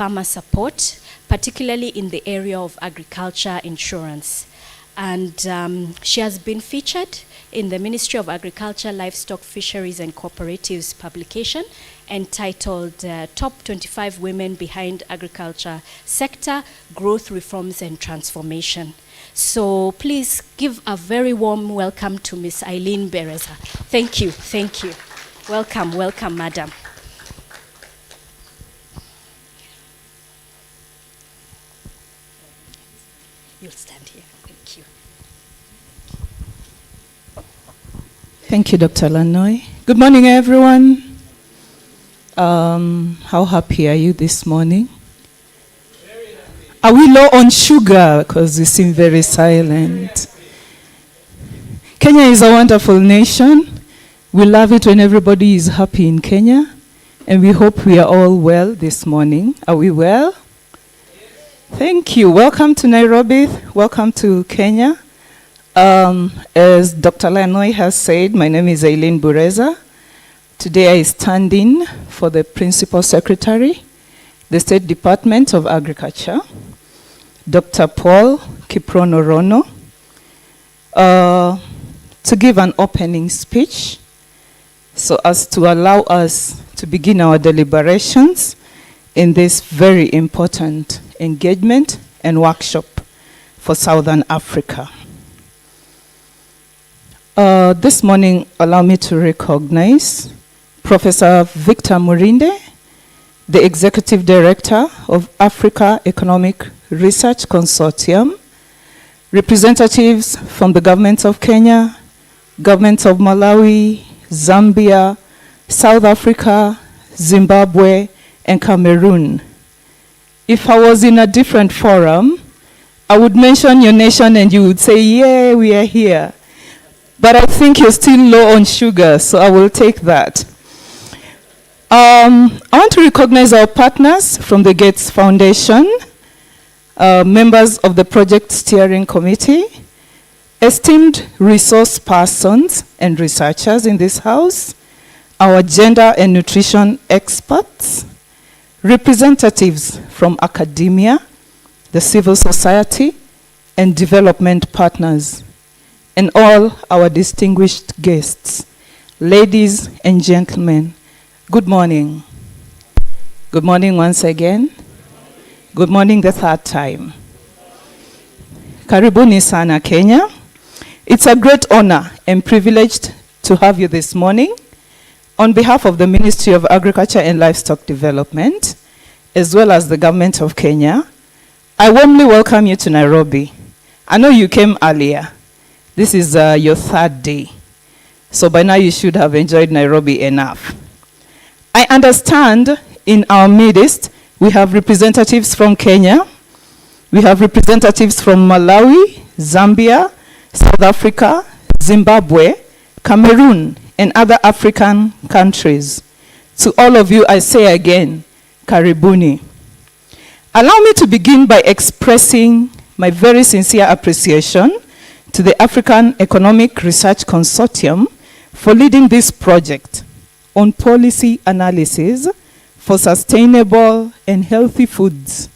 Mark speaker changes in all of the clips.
Speaker 1: farmer support, particularly in the area of agriculture insurance. And she has been featured in the Ministry of Agriculture, Livestock, Fisheries and Cooperatives publication entitled Top 25 Women Behind Agriculture Sector, Growth, Reforms and Transformation. So please give a very warm welcome to Ms. Eileen Bereza. Thank you, thank you. Welcome, welcome, madam. You'll stand here. Thank you.
Speaker 2: Thank you, Dr. Lanoy. Good morning, everyone. How happy are you this morning?
Speaker 3: Very happy.
Speaker 2: Are we low on sugar? Because you seem very silent. Kenya is a wonderful nation. We love it when everybody is happy in Kenya. And we hope we are all well this morning. Are we well? Thank you. Welcome to Nairobi. Welcome to Kenya. As Dr. Lanoy has said, my name is Eileen Bereza. Today I stand in for the Principal Secretary, the State Department of Agriculture, Dr. Paul Kiprono Rono, to give an opening speech so as to allow us to begin our deliberations in this very important engagement and workshop for Southern Africa. This morning, allow me to recognize Professor Victor Murinde, the Executive Director of Africa Economic Research Consortium, representatives from the governments of Kenya, governments of Malawi, Zambia, South Africa, Zimbabwe, and Cameroon. If I was in a different forum, I would mention your nation and you would say, yeah, we are here. But I think you're still low on sugar, so I will take that. I want to recognize our partners from the Gates Foundation, members of the Project Steering Committee, esteemed resource persons and researchers in this house, our gender and nutrition experts, representatives from academia, the civil society, and development partners, and all our distinguished guests. Ladies and gentlemen, good morning. Good morning once again. Good morning the third time. Karibuni sana, Kenya. It's a great honor and privilege to have you this morning. On behalf of the Ministry of Agriculture and Livestock Development, as well as the government of Kenya, I warmly welcome you to Nairobi. I know you came earlier. This is your third day. So by now you should have enjoyed Nairobi enough. I understand in our midst, we have representatives from Kenya, we have representatives from Malawi, Zambia, South Africa, Zimbabwe, Cameroon, and other African countries. To all of you, I say again, Karibuni. Allow me to begin by expressing my very sincere appreciation to the African Economic Research Consortium for leading this project on policy analysis for sustainable and healthy foods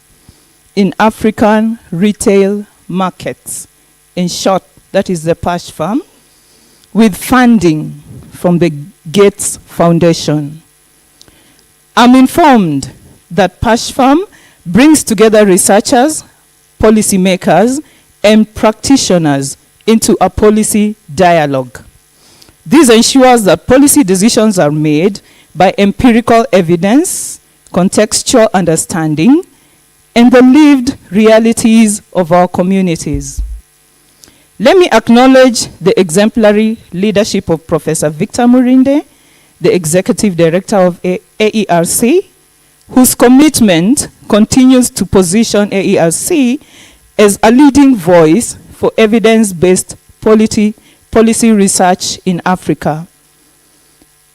Speaker 2: in African retail markets. In short, that is the PASHFARM, with funding from the Gates Foundation. I'm informed that PASHFARM brings together researchers, policymakers, and practitioners into a policy dialogue. This ensures that policy decisions are made by empirical evidence, contextual understanding, and the lived realities of our communities. Let me acknowledge the exemplary leadership of Professor Victor Murinde, the Executive Director of AERC, whose commitment continues to position AERC as a leading voice for evidence-based policy research in Africa.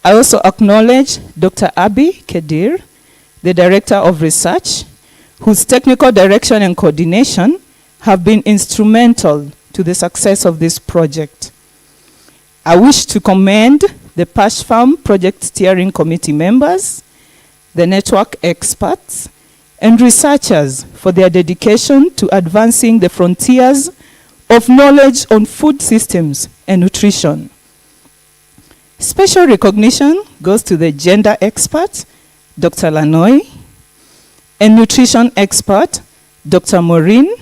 Speaker 2: I also acknowledge Dr. Abi Kedir, the Director of Research, whose technical direction and coordination have been instrumental to the success of this project. I wish to commend the PASHFARM Project Steering Committee members, the network experts, and researchers for their dedication to advancing the frontiers of knowledge on food systems and nutrition. Special recognition goes to the gender expert, Dr. Lanoy, and nutrition expert, Dr. Maureen,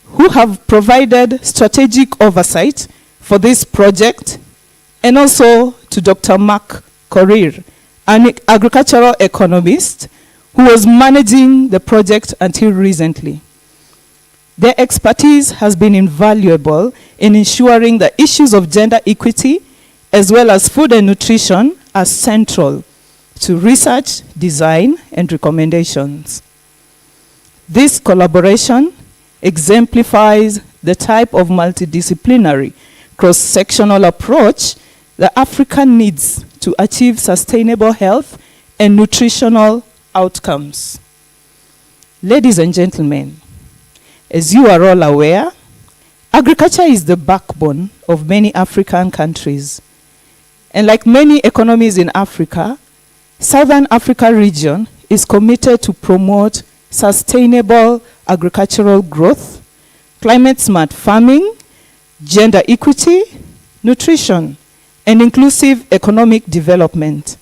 Speaker 2: who have provided strategic oversight for this project, and also to Dr. Mark Korir, an agricultural economist who was managing the project until recently. Their expertise has been invaluable in ensuring the issues of gender equity as well as food and nutrition are central to research, design, and recommendations. This collaboration exemplifies the type of multidisciplinary, cross-sectional approach that Africa needs to achieve sustainable health and nutritional outcomes. Ladies and gentlemen, as you are all aware, agriculture is the backbone of many African countries. And like many economies in Africa, Southern Africa region is committed to promote sustainable agricultural growth, climate-smart farming, gender equity, nutrition, and inclusive economic development.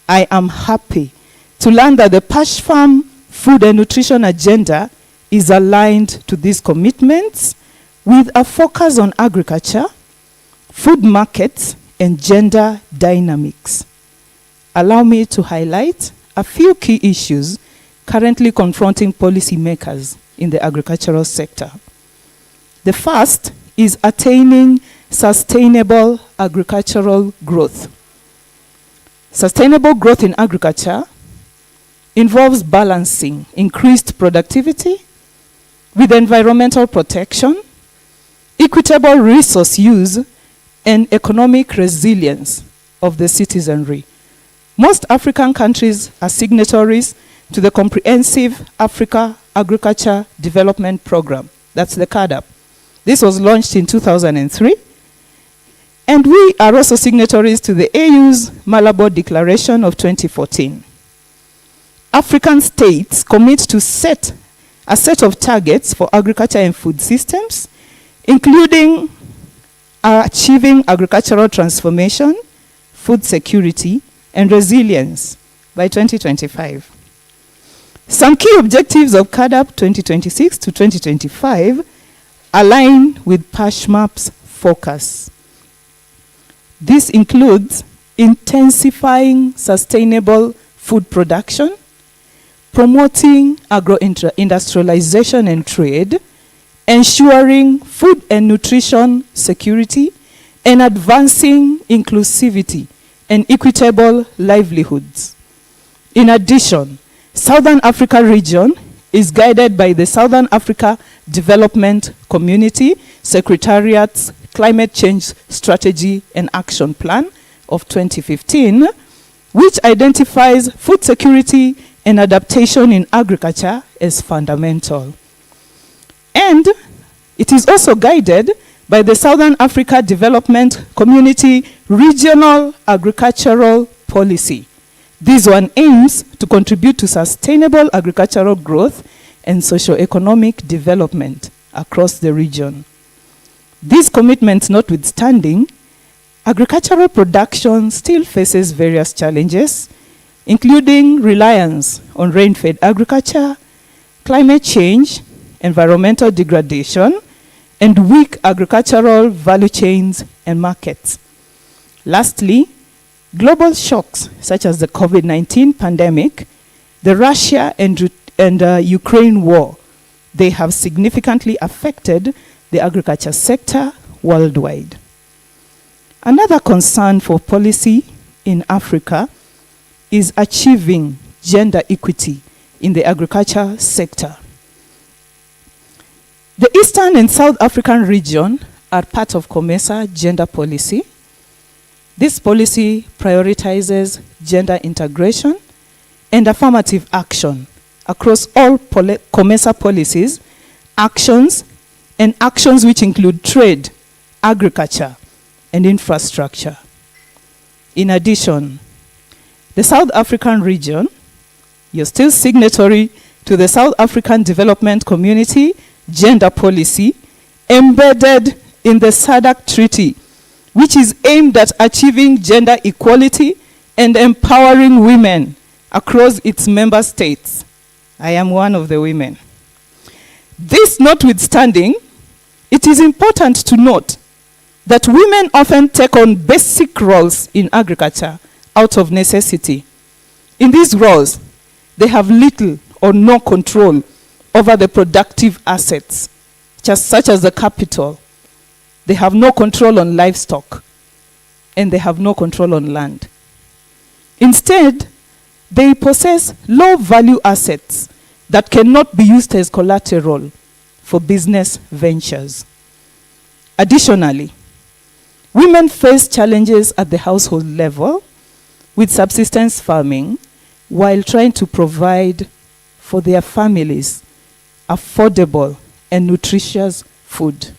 Speaker 2: I am happy to learn that the PASHFARM food and nutrition agenda is aligned to these commitments with a focus on agriculture, food markets, and gender dynamics. Allow me to highlight a few key issues currently confronting policymakers in the agricultural sector. The first is attaining sustainable agricultural growth. Sustainable growth in agriculture involves balancing increased productivity with environmental protection, equitable resource use, and economic resilience of the citizenry. Most African countries are signatories to the Comprehensive Africa Agriculture Development Program. That's the CAADP. This was launched in 2003. And we are also signatories to the AU's Malabo Declaration of 2014. African states commit to set a set of targets for agriculture and food systems, including achieving agricultural transformation, food security, and resilience by 2025. Some key objectives of CAADP 2026 to 2025 align with PASHMAP's focus. This includes intensifying sustainable food production, promoting agro-industrialization and trade, ensuring food and nutrition security, and advancing inclusivity and equitable livelihoods. In addition, Southern Africa region is guided by the Southern Africa Development Community Secretariat's Climate Change Strategy and Action Plan of 2015, which identifies food security and adaptation in agriculture as fundamental. And it is also guided by the Southern Africa Development Community Regional Agricultural Policy. This one aims to contribute to sustainable agricultural growth and socio-economic development across the region. These commitments notwithstanding, agricultural production still faces various challenges, including reliance on rain-fed agriculture, climate change, environmental degradation, and weak agricultural value chains and markets. Lastly, global shocks such as the COVID-19 pandemic, the Russia and Ukraine war, they have significantly affected the agriculture sector worldwide. Another concern for policy in Africa is achieving gender equity in the agriculture sector. The Eastern and South African region are part of COMESA gender policy. This policy prioritizes gender integration and affirmative action across all COMESA policies, actions, and actions which include trade, agriculture, and infrastructure. In addition, the South African region, you're still signatory to the South African Development Community Gender Policy embedded in the SADC Treaty, which is aimed at achieving gender equality and empowering women across its member states. I am one of the women. This notwithstanding, it is important to note that women often take on basic roles in agriculture out of necessity. In these roles, they have little or no control over the productive assets, such as the capital. They have no control on livestock, and they have no control on land. Instead, they possess low-value assets that cannot be used as collateral for business ventures. Additionally, women face challenges at the household level with subsistence farming while trying to provide for their families affordable and nutritious food.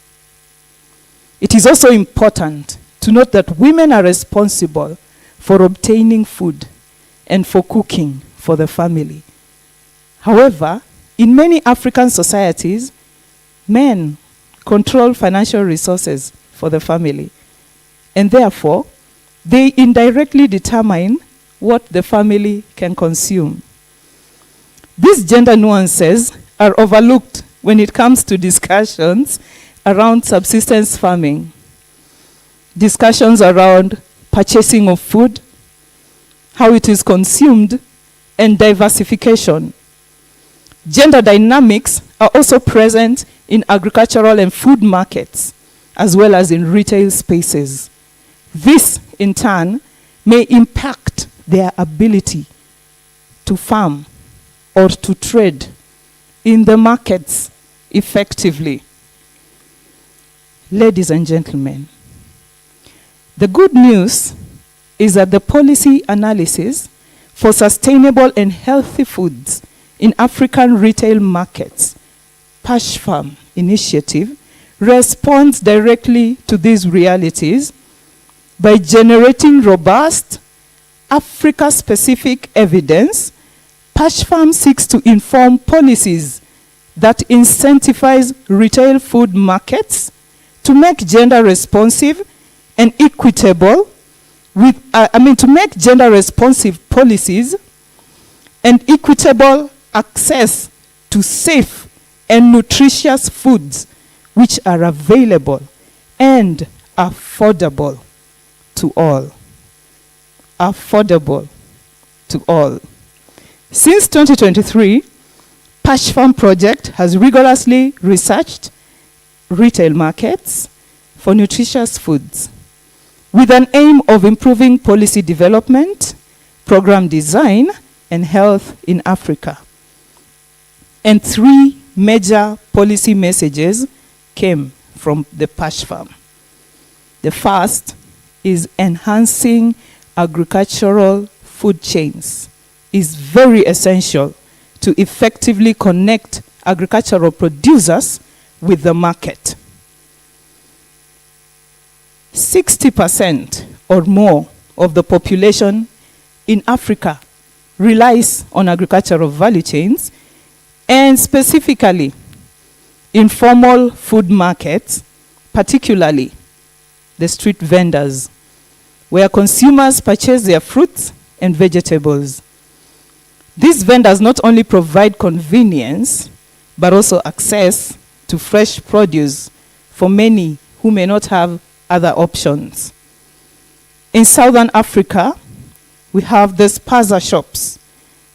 Speaker 2: It is also important to note that women are responsible for obtaining food and for cooking for the family. However, in many African societies, men control financial resources for the family, and therefore, they indirectly determine what the family can consume. These gender nuances are overlooked when it comes to discussions around subsistence farming, discussions around purchasing of food, how it is consumed, and diversification. Gender dynamics are also present in agricultural and food markets, as well as in retail spaces. This, in turn, may impact their ability to farm or to trade in the markets effectively. Ladies and gentlemen, the good news is that the policy analysis for sustainable and healthy foods in African retail markets, PASHFARM initiative, responds directly to these realities by generating robust Africa-specific evidence. PASHFARM seeks to inform policies that incentivize retail food markets to make gender responsive and equitable to make gender responsive policies and equitable access to safe and nutritious foods which are available and affordable to all. Affordable to all. Since 2023, PASHFARM project has rigorously researched retail markets for nutritious foods with an aim of improving policy development, program design, and health in Africa. And 3 major policy messages came from the PASHFARM. The first is enhancing agricultural food chains is very essential to effectively connect agricultural producers with the market. 60% or more of the population in Africa relies on agricultural value chains, and specifically informal food markets, particularly the street vendors, where consumers purchase their fruits and vegetables. These vendors not only provide convenience, but also access to fresh produce for many who may not have other options. In Southern Africa, we have the spaza shops.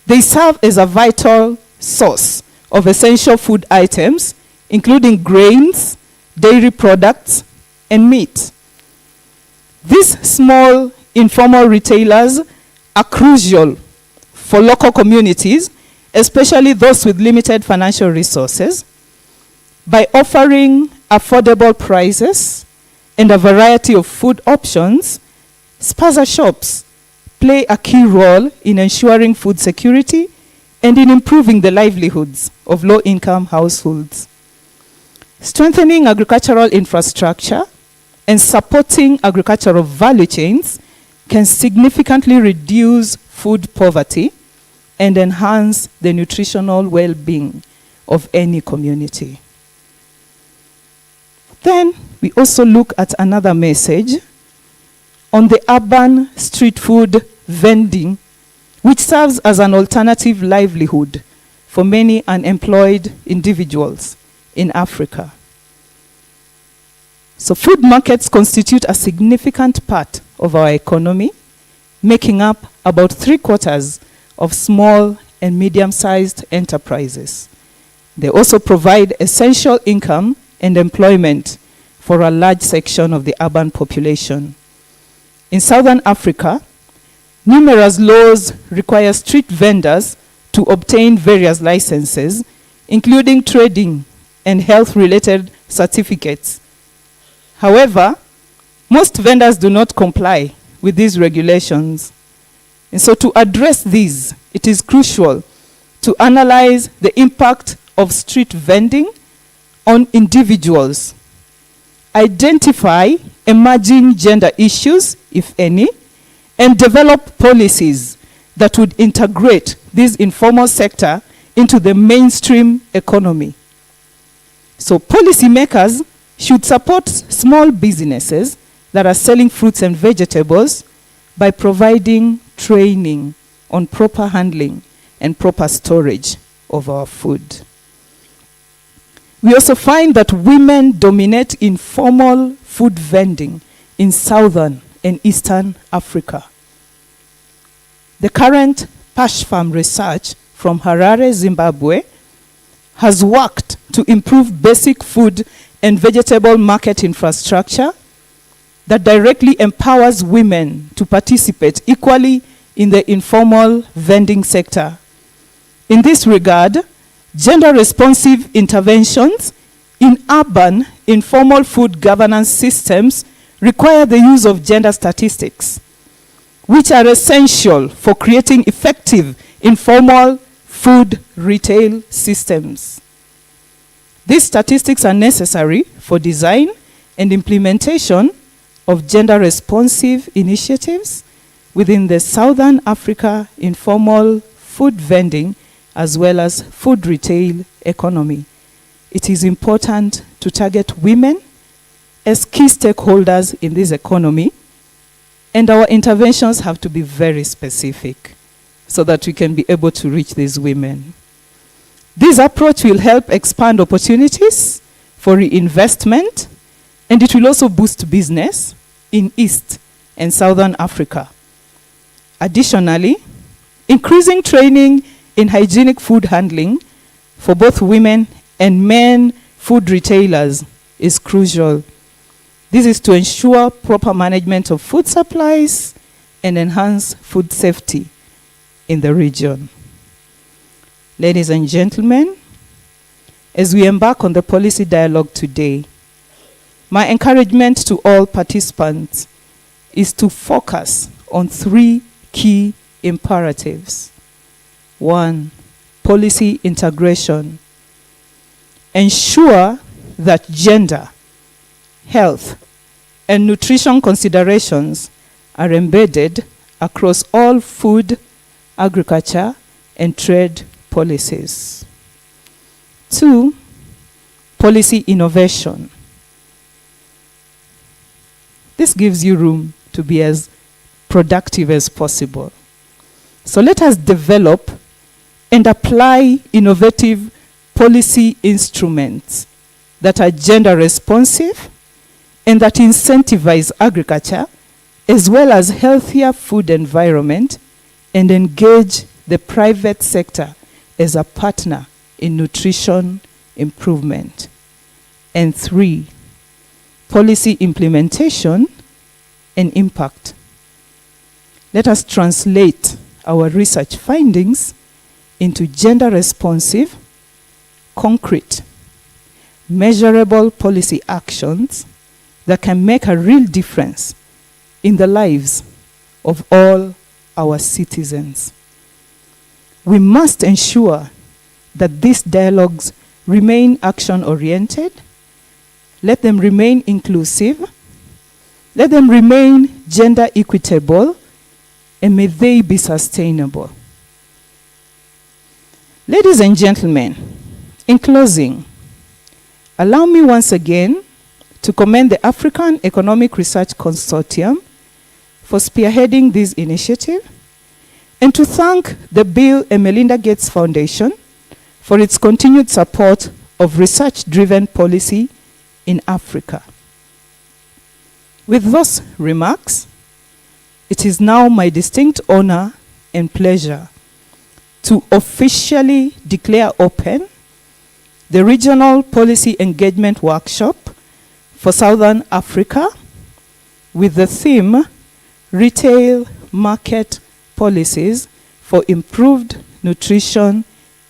Speaker 2: They serve as a vital source of essential food items, including grains, dairy products, and meat. These small informal retailers are crucial for local communities, especially those with limited financial resources, by offering affordable prices and a variety of food options. Spaza shops play a key role in ensuring food security and in improving the livelihoods of low-income households. Strengthening agricultural infrastructure and supporting agricultural value chains can significantly reduce food poverty and enhance the nutritional well-being of any community. Then we also look at another message on the urban street food vending, which serves as an alternative livelihood for many unemployed individuals in Africa. So food markets constitute a significant part of our economy, making up about 3/4 of small and medium-sized enterprises. They also provide essential income and employment for a large section of the urban population. In Southern Africa, numerous laws require street vendors to obtain various licenses, including trading and health-related certificates. However, most vendors do not comply with these regulations. And so to address these, it is crucial to analyze the impact of street vending on individuals, identify emerging gender issues, if any, and develop policies that would integrate this informal sector into the mainstream economy. So policymakers should support small businesses that are selling fruits and vegetables by providing training on proper handling and proper storage of our food. We also find that women dominate informal food vending in Southern and Eastern Africa. The current PASHFARM research from Harare, Zimbabwe, has worked to improve basic food and vegetable market infrastructure that directly empowers women to participate equally in the informal vending sector. In this regard, gender-responsive interventions in urban informal food governance systems require the use of gender statistics, which are essential for creating effective informal food retail systems. These statistics are necessary for design and implementation of gender-responsive initiatives within the Southern Africa informal food vending as well as food retail economy. It is important to target women as key stakeholders in this economy, and our interventions have to be very specific so that we can be able to reach these women. This approach will help expand opportunities for reinvestment, and it will also boost business in East and Southern Africa. Additionally, increasing training in hygienic food handling for both women and men food retailers is crucial. This is to ensure proper management of food supplies and enhance food safety in the region. Ladies and gentlemen, as we embark on the policy dialogue today, my encouragement to all participants is to focus on 3 key imperatives. 1, policy integration. Ensure that gender, health, and nutrition considerations are embedded across all food, agriculture, and trade policies. 2, policy innovation. This gives you room to be as productive as possible. So let us develop and apply innovative policy instruments that are gender responsive and that incentivize agriculture as well as healthier food environment, and engage the private sector as a partner in nutrition improvement. And 3, policy implementation and impact. Let us translate our research findings into gender responsive, concrete, measurable policy actions that can make a real difference in the lives of all our citizens. We must ensure that these dialogues remain action-oriented, let them remain inclusive, let them remain gender equitable, and may they be sustainable. Ladies and gentlemen, in closing, allow me once again to commend the African Economic Research Consortium for spearheading this initiative, and to thank the Bill and Melinda Gates Foundation for its continued support of research-driven policy in Africa. With those remarks, it is now my distinct honor and pleasure to officially declare open the Regional Policy Engagement Workshop for Southern Africa with the theme Retail Market Policies for Improved Nutrition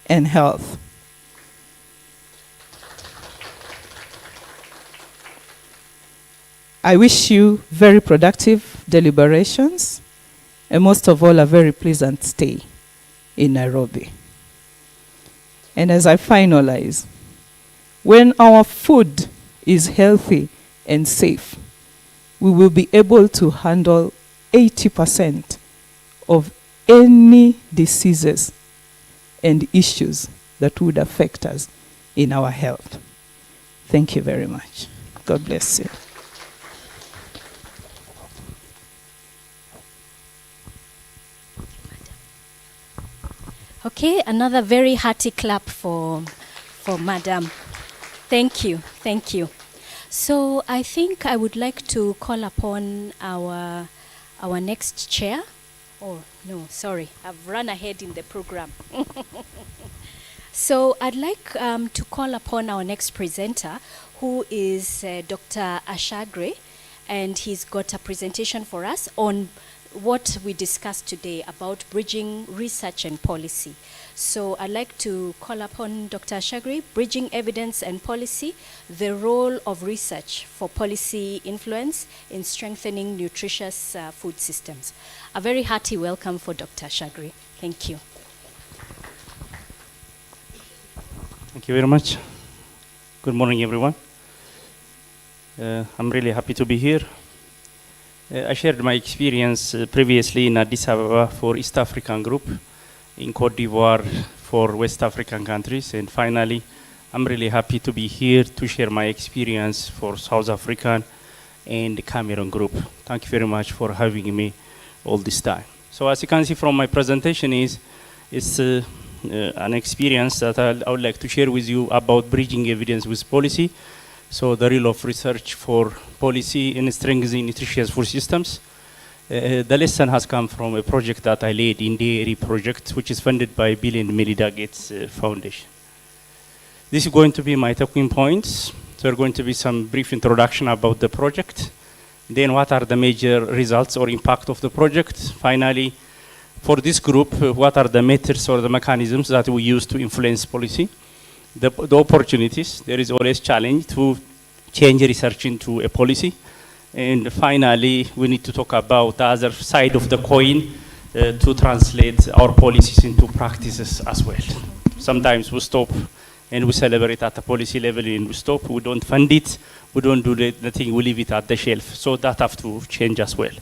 Speaker 2: and Health. I wish you very productive deliberations, and most of all, a very pleasant stay in Nairobi. And as I finalize, when our food is healthy and safe, we will be able to handle 80% of any diseases and issues that would affect us in our health. Thank you very much. God bless you.
Speaker 1: Okay, another very hearty clap for Madam. Thank you, thank you. So I think I would like to call upon our next chair. Oh, no, sorry, I've run ahead in the program. So I'd like to call upon our next presenter, who is Dr. Ashagre, and he's got a presentation for us on what we discussed today about bridging research and policy. So I'd like to call upon Dr. Ashagre, Bridging Evidence and Policy, the role of research for policy influence in strengthening nutritious food systems. A very hearty welcome for Dr. Ashagre. Thank you.
Speaker 4: Thank you very much. Good morning, everyone. I'm really happy to be here. I shared my experience previously in Addis Ababa for East African Group, in Cote d'Ivoire for West African countries, and finally, I'm really happy to be here to share my experience for South African and Cameroon Group. Thank you very much for having me all this time. So as you can see from my presentation it's an experience that I would like to share with you about bridging evidence with policy. So the role of research for policy in strengthening nutritious food systems. The lesson has come from a project that I led in dairy project, which is funded by Bill and Melinda Gates Foundation. This is going to be my talking points. So there are going to be some brief introduction about the project. Then what are the major results or impact of the project? Finally, for this group, what are the methods or the mechanisms that we use to influence policy? The opportunities, there is always challenge to change research into a policy. And finally, we need to talk about the other side of the coin to translate our policies into practices as well. Sometimes we stop and we celebrate at the policy level and we stop, we don't fund it, we don't do nothing, we leave it at the shelf. So that have to change as well.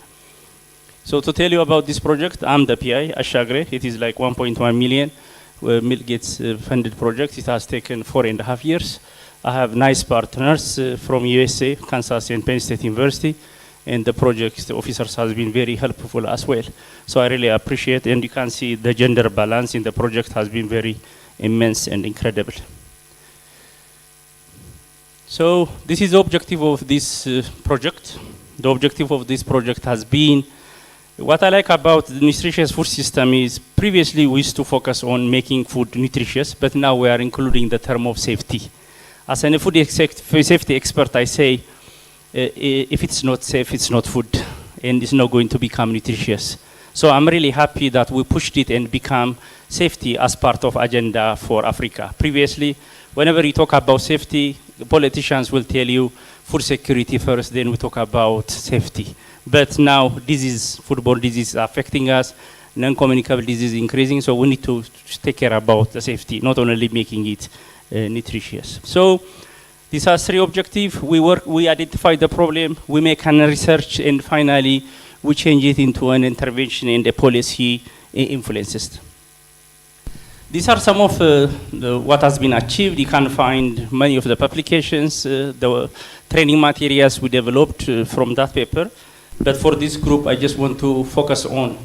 Speaker 4: So to tell you about this project, I'm the PI, Ashagre. It is like 1.1 million. Bill Gates funded project. It has taken 4.5 years. I have nice partners from USA, Kansas and Penn State University, and the project officers has been very helpful as well. So I really appreciate, and you can see the gender balance in the project has been very immense and incredible. So this is the objective of this project. The objective of this project has been, what I like about the nutritious food system is previously we used to focus on making food nutritious, but now we are including the term of safety. As a food safety expert, I say, if it's not safe, it's not food, and it's not going to become nutritious. So I'm really happy that we pushed it and become safety as part of agenda for Africa. Previously, whenever you talk about safety, the politicians will tell you food security first, then we talk about safety. But now foodborne disease is affecting us, non-communicable disease is increasing, so we need to take care about the safety, not only making it nutritious. So these are three objectives. We identify the problem, we make an research, and finally we change it into an intervention and a policy influence system. These are some of what has been achieved. You can find many of the publications, the training materials we developed from that paper. But for this group, I just want to focus on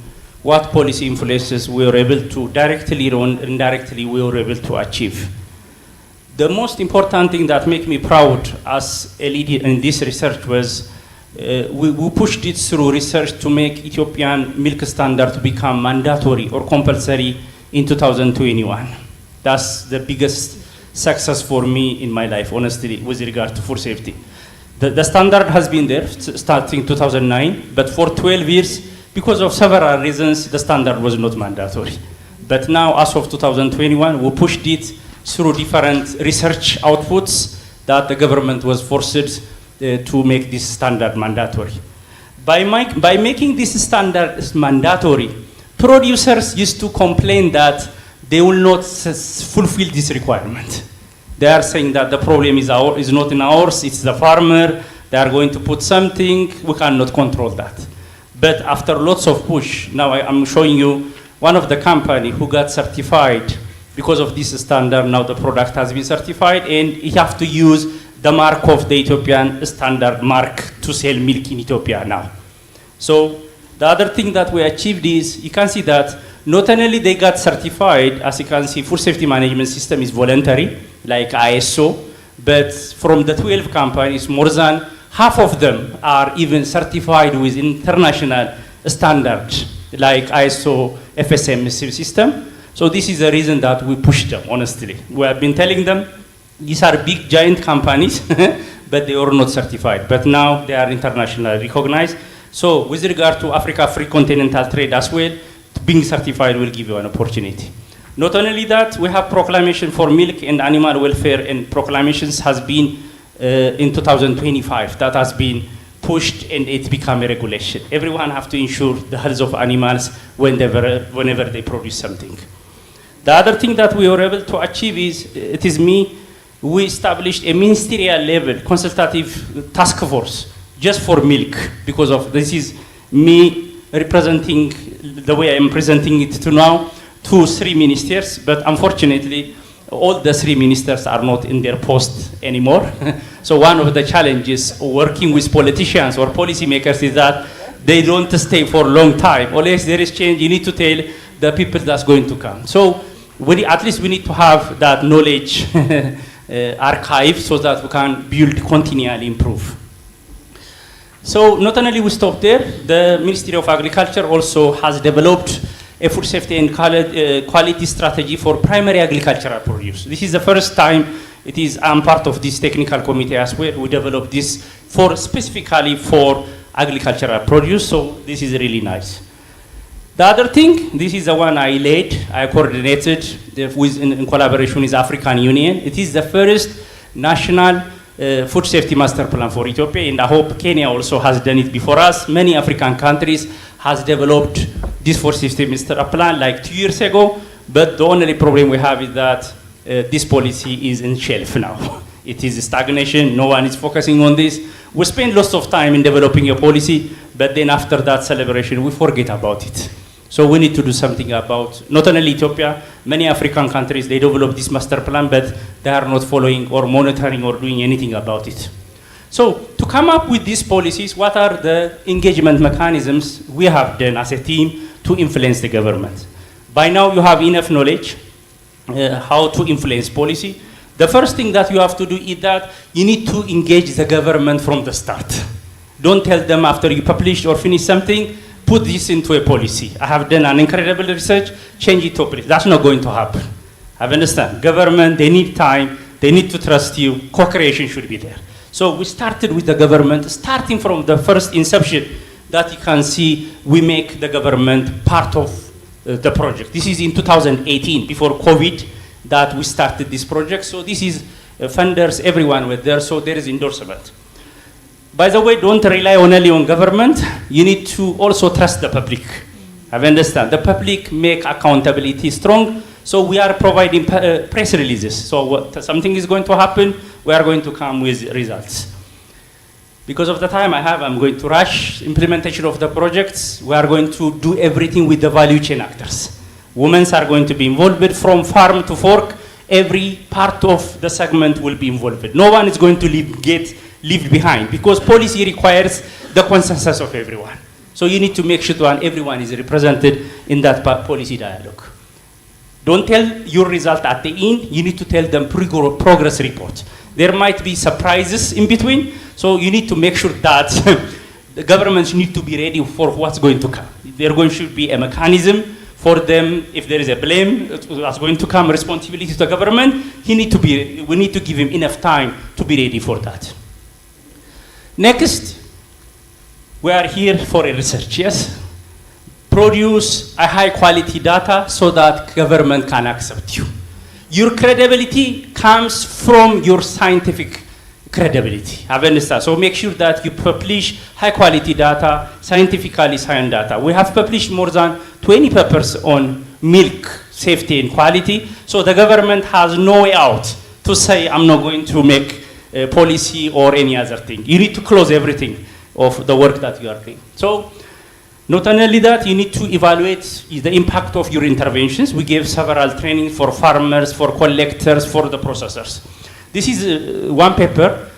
Speaker 4: what policy influences we were able to directly or indirectly we were able to achieve. The most important thing that made me proud as a leader in this research was we pushed it through research to make Ethiopian milk standard to become mandatory or compulsory in 2021. That's the biggest success for me in my life, honestly, with regard to food safety. The standard has been there starting 2009, but for 12 years, because of several reasons, the standard was not mandatory. But now, as of 2021, we pushed it through different research outputs that the government was forced to make this standard mandatory. By making this standard mandatory, producers used to complain that they will not fulfill this requirement. They are saying that the problem is not in ours, it's the farmer, they are going to put something, we cannot control that. But after lots of push, now I'm showing you one of the company who got certified because of this standard. Now the product has been certified and you have to use the mark of the Ethiopian standard mark to sell milk in Ethiopia now. So the other thing that we achieved is, you can see that not only they got certified, as you can see, food safety management system is voluntary, like ISO, but from the 12 companies, more than half of them are even certified with international standards, like ISO FSM system. So this is the reason that we pushed them, honestly. We have been telling them, these are big, giant companies, but they are not certified. But now they are internationally recognized. So with regard to Africa free continental trade as well, being certified will give you an opportunity. Not only that, we have proclamation for milk and animal welfare, and proclamations has been in 2025. That has been pushed and it become a regulation. Everyone have to ensure the health of animals whenever they produce something. The other thing that we were able to achieve is, we established a ministerial level consultative task force just for milk, because of this is me representing the way I'm presenting it to now to 3 ministers, but unfortunately all the 3 ministers are not in their post anymore. So one of the challenges working with politicians or policymakers is that they don't stay for a long time. Unless there is change, you need to tell the people that's going to come. So at least we need to have that knowledge archive so that we can build, continually improve. So not only we stop there, the Ministry of Agriculture also has developed a food safety and quality strategy for primary agricultural produce. This is the first time I'm part of this technical committee as well. We developed this specifically for agricultural produce, so this is really nice. The other thing, this is the one I led, I coordinated in collaboration with African Union. It is the first national food safety master plan for Ethiopia, and I hope Kenya also has done it before us. Many African countries has developed this food safety master plan like 2 years ago, but the only problem we have is that this policy is in shelf now. It is stagnation, no one is focusing on this. We spend lots of time in developing a policy, but then after that celebration, we forget about it. So we need to do something about, not only Ethiopia, many African countries, they develop this master plan, but they are not following or monitoring or doing anything about it. So to come up with these policies, what are the engagement mechanisms we have done as a team to influence the government? By now you have enough knowledge how to influence policy. The first thing that you have to do is that you need to engage the government from the start. Don't tell them after you publish or finish something, put this into a policy. I have done an incredible research, change it to policy. That's not going to happen. I understand. Government, they need time, they need to trust you, co-creation should be there. So we started with the government, starting from the first inception, that you can see we make the government part of the project. This is in 2018, before COVID, that we started this project. So this is funders, everyone was there, so there is endorsement. By the way, don't rely only on government. You need to also trust the public. I understand. The public make accountability strong. So we are providing press releases. So something is going to happen, we are going to come with results. Because of the time I have, I'm going to rush implementation of the projects. We are going to do everything with the value chain actors. Women are going to be involved from farm to fork. Every part of the segment will be involved. No one is going to get left behind because policy requires the consensus of everyone. So you need to make sure that everyone is represented in that policy dialogue. Don't tell your result at the end. You need to tell them progress report. There might be surprises in between, so you need to make sure that the governments need to be ready for what's going to come. There should be a mechanism for them. If there is a blame that's going to come, responsibility to the government, we need to give him enough time to be ready for that. Next, we are here for a research, yes? Produce a high quality data so that government can accept you. Your credibility comes from your scientific credibility. Have understand? So make sure that you publish high quality data, scientifically sound data. We have published more than 20 papers on milk safety and quality. So the government has no way out to say, I'm not going to make a policy or any other thing. You need to close everything of the work that you are doing. So not only that, you need to evaluate the impact of your interventions. We gave several trainings for farmers, for collectors, for the processors. This is one paper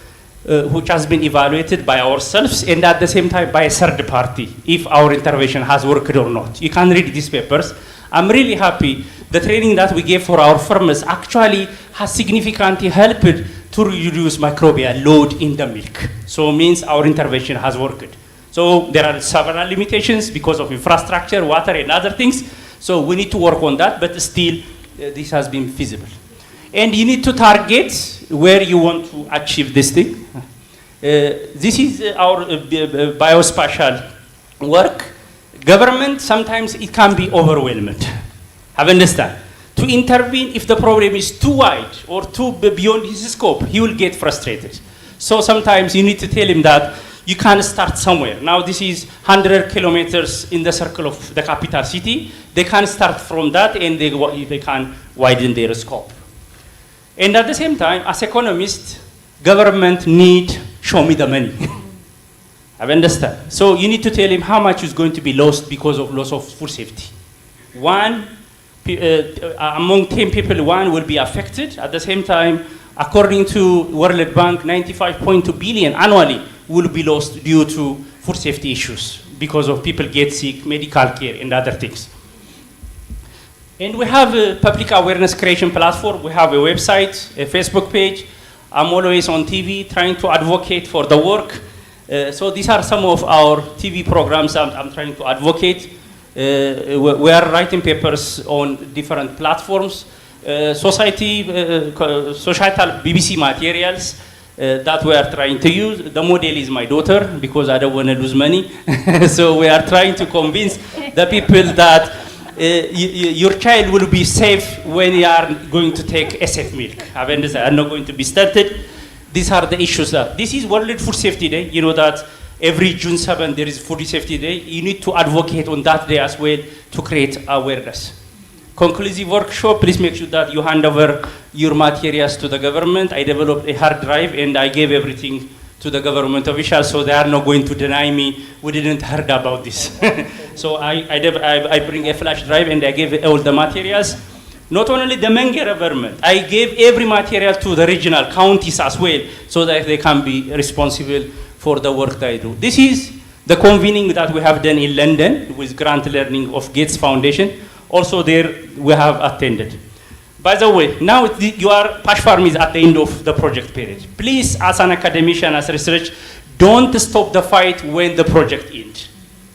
Speaker 4: which has been evaluated by ourselves and at the same time by a third party, if our intervention has worked or not. You can read these papers. I'm really happy. The training that we gave for our farmers actually has significantly helped to reduce microbial load in the milk. So it means our intervention has worked. So there are several limitations because of infrastructure, water, and other things. So we need to work on that, but still this has been feasible. And you need to target where you want to achieve this thing. This is our biospatial work. Government, sometimes it can be overwhelmed. Have understand? To intervene, if the problem is too wide or too beyond his scope, he will get frustrated. So sometimes you need to tell him that you can start somewhere. Now this is 100 kilometers in the circle of the capital city. They can start from that and they can widen their scope. And at the same time, as economists, government need show me the money. I understand. So you need to tell him how much is going to be lost because of loss of food safety. Among 10 people, one will be affected. At the same time, according to World Bank, 95.2 billion annually will be lost due to food safety issues because of people get sick, medical care, and other things. And we have a public awareness creation platform. We have a website, a Facebook page. I'm always on TV trying to advocate for the work. So these are some of our TV programs I'm trying to advocate. We are writing papers on different platforms. Societal BBC materials that we are trying to use. The model is my daughter because I don't want to lose money. So we are trying to convince the people that your child will be safe when you are going to take SF milk. I'm not going to be stunted. These are the issues that, this is World Food Safety Day. You know that every June 7 there is Food Safety Day. You need to advocate on that day as well to create awareness. Conclusive workshop, please make sure that you hand over your materials to the government. I developed a hard drive and I gave everything to the government officials so they are not going to deny me, we didn't heard about this. So I bring a flash drive and I gave all the materials. Not only the Menge government, I gave every material to the regional counties as well so that they can be responsible for the work they do. This is the convening that we have done in London with grant learning of Gates Foundation. Also there we have attended. By the way, now your PASHFARM is at the end of the project period. Please, as an academician, as research, don't stop the fight when the project ends.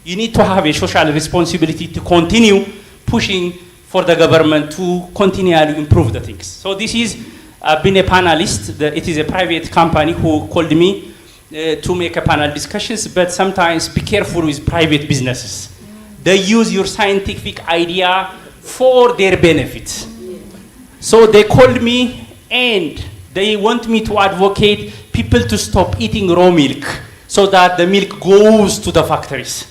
Speaker 4: You need to have a social responsibility to continue pushing for the government to continually improve the things. So this is, I've been a panelist. It is a private company who called me to make a panel discussions, but sometimes be careful with private businesses. They use your scientific idea for their benefit. So they called me and they want me to advocate people to stop eating raw milk so that the milk goes to the factories,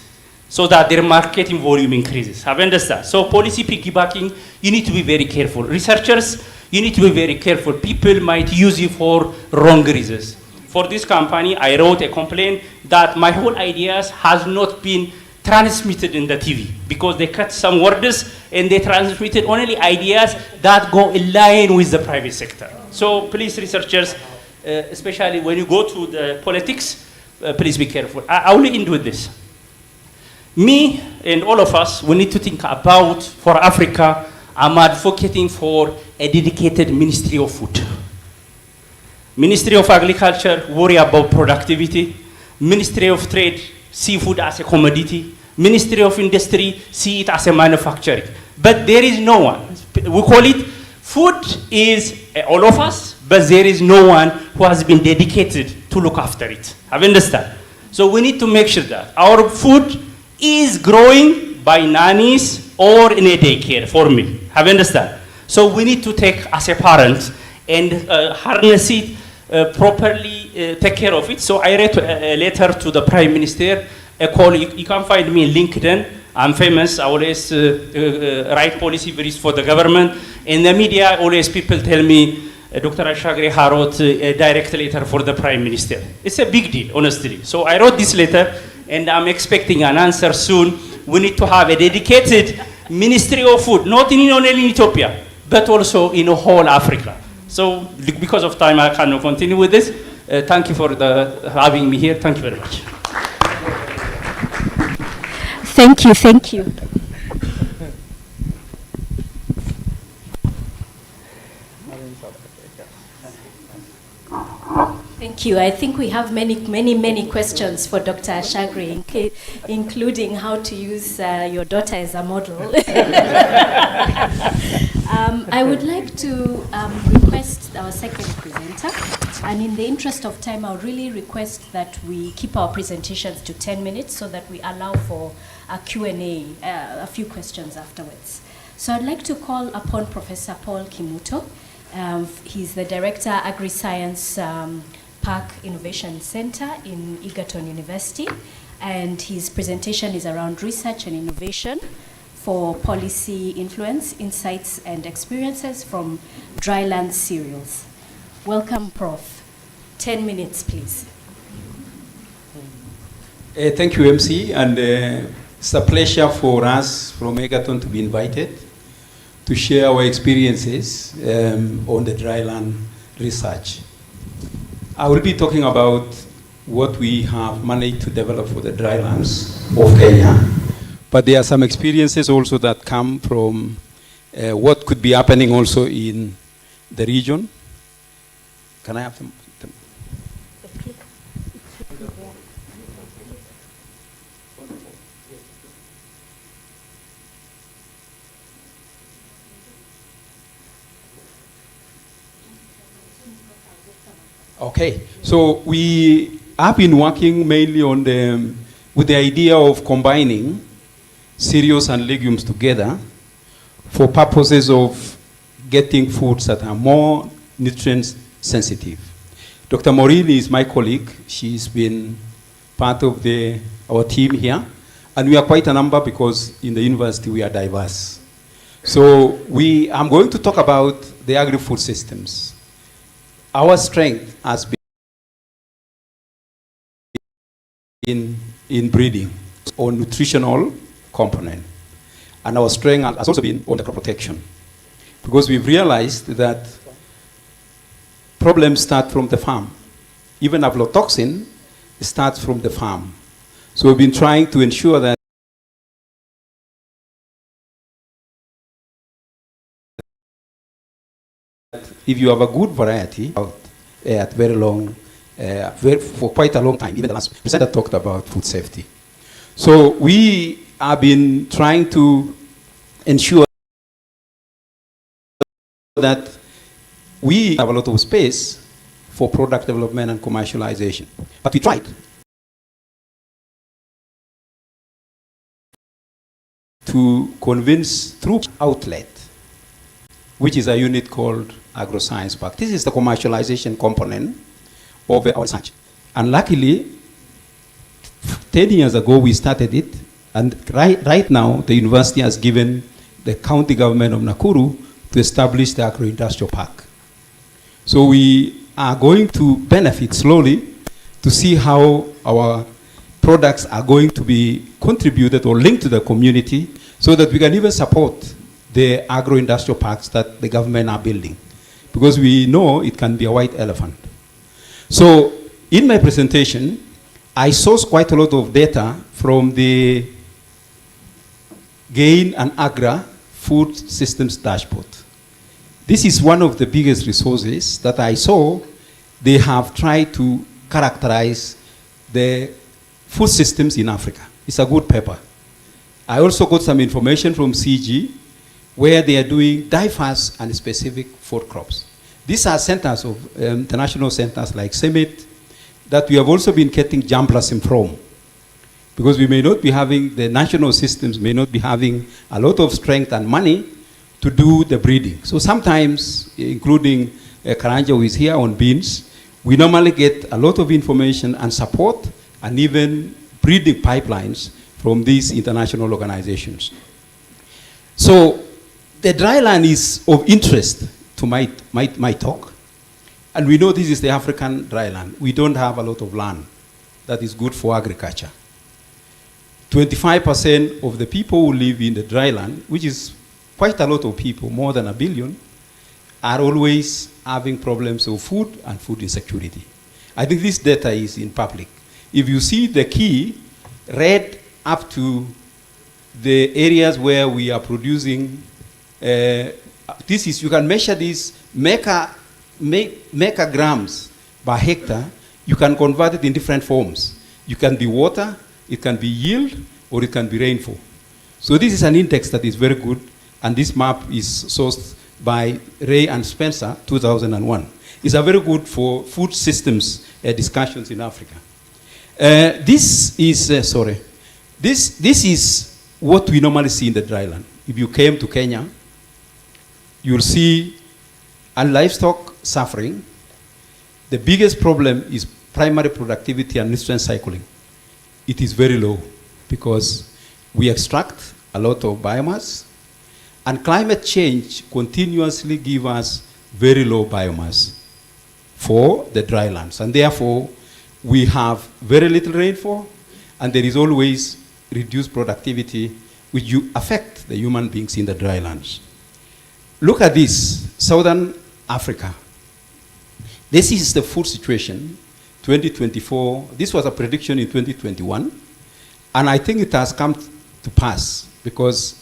Speaker 4: so that their marketing volume increases. Have you understand? So policy piggybacking, you need to be very careful. Researchers, you need to be very careful. People might use you for wrong reasons. For this company, I wrote a complaint that my whole ideas has not been transmitted in the TV, because they cut some words and they transmitted only ideas that go in line with the private sector. So please, researchers, especially when you go to the politics, please be careful. I will end with this. Me and all of us, we need to think about, for Africa, I'm advocating for a dedicated Ministry of Food. Ministry of Agriculture, worry about productivity. Ministry of Trade, see food as a commodity. Ministry of Industry, see it as a manufacturing. But there is no one. We call it, food is all of us, but there is no one who has been dedicated to look after it. Have you understand? So we need to make sure that our food is growing by nannies or in a daycare for me. Have you understand? So we need to take as a parent and harness it, properly take care of it. So I wrote a letter to the Prime Minister, a call. You can find me on LinkedIn. I'm famous. I always write policy briefs for the government. In the media, always people tell me, Dr. Ashagri wrote a direct letter for the Prime Minister. It's a big deal, honestly. So I wrote this letter, and I'm expecting an answer soon. We need to have a dedicated Ministry of Food, not only in Ethiopia, but also in whole Africa. So because of time, I cannot continue with this. Thank you for having me here. Thank you very much.
Speaker 1: Thank you, thank you. Thank you. I think we have many questions for Dr. Ashagri, including how to use your daughter as a model. I would like to request our second presenter, and in the interest of time, I would really request that we keep our presentations to 10 minutes so that we allow for a Q&A, a few questions afterwards. So I'd like to call upon Professor Paul Kimuto. He's the Director, Agri-Science Park Innovation Center in Egerton University, and his presentation is around research and innovation for policy influence, insights, and experiences from dryland cereals. Welcome, Prof. 10 minutes, please.
Speaker 5: Thank you, MC, and it's a pleasure for us from Egerton to be invited to share our experiences on the dryland research. I will be talking about what we have managed to develop for the drylands of Kenya, but there are some experiences also that come from what could be happening also in the region. Can I have them? Okay, so we have been working mainly on with the idea of combining cereals and legumes together for purposes of getting foods that are more nutrient sensitive. Dr. Maureen is my colleague. She's been part of our team here, and we are quite a number because in the university we are diverse. So I'm going to talk about the agri-food systems. Our strength has been in breeding or nutritional component. And our strength has also been on the crop protection. Because we've realized that problems start from the farm. Even aflatoxin starts from the farm. So we've been trying to ensure that if you have a good variety at very long, for quite a long time, even the last presenter talked about food safety. So we have been trying to ensure that we have a lot of space for product development and commercialization. But we tried to convince through outlet, which is a unit called Agro-Science Park. This is the commercialization component of our research. And luckily, 10 years ago we started it, and right now the university has given the county government of Nakuru to establish the agro-industrial park. So we are going to benefit slowly to see how our products are going to be contributed or linked to the community so that we can even support the agro-industrial parks that the government are building. Because we know it can be a white elephant. So in my presentation, I sourced quite a lot of data from the GAIN and AGRA Food Systems Dashboard. This is one of the biggest resources that I saw. They have tried to characterize the food systems in Africa. It's a good paper. I also got some information from CG where they are doing diverse and specific food crops. These are centers of international centers like CEMIT that we have also been getting germplasm from. Because we may not be having, the national systems may not be having a lot of strength and money to do the breeding. So sometimes, including Karanja who is here on beans, we normally get a lot of information and support and even breeding pipelines from these international organizations. So the dryland is of interest to my talk. And we know this is the African dryland. We don't have a lot of land that is good for agriculture. 25% of the people who live in the dryland, which is quite a lot of people, more than 1 billion, are always having problems of food and food insecurity. I think this data is in public. If you see the key, red up to the areas where we are producing, this is, you can measure this megagrams per hectare, you can convert it in different forms. You can be water, it can be yield, or it can be rainfall. So this is an index that is very good, and this map is sourced by Ray and Spencer, 2001. It's a very good for food systems discussions in Africa. This is what we normally see in the dryland. If you came to Kenya, you'll see a livestock suffering. The biggest problem is primary productivity and nutrient cycling. It is very low because we extract a lot of biomass, and climate change continuously gives us very low biomass for the drylands. And therefore, we have very little rainfall, and there is always reduced productivity, which affect the human beings in the drylands. Look at this, Southern Africa. This is the food situation, 2024. This was a prediction in 2021, and I think it has come to pass because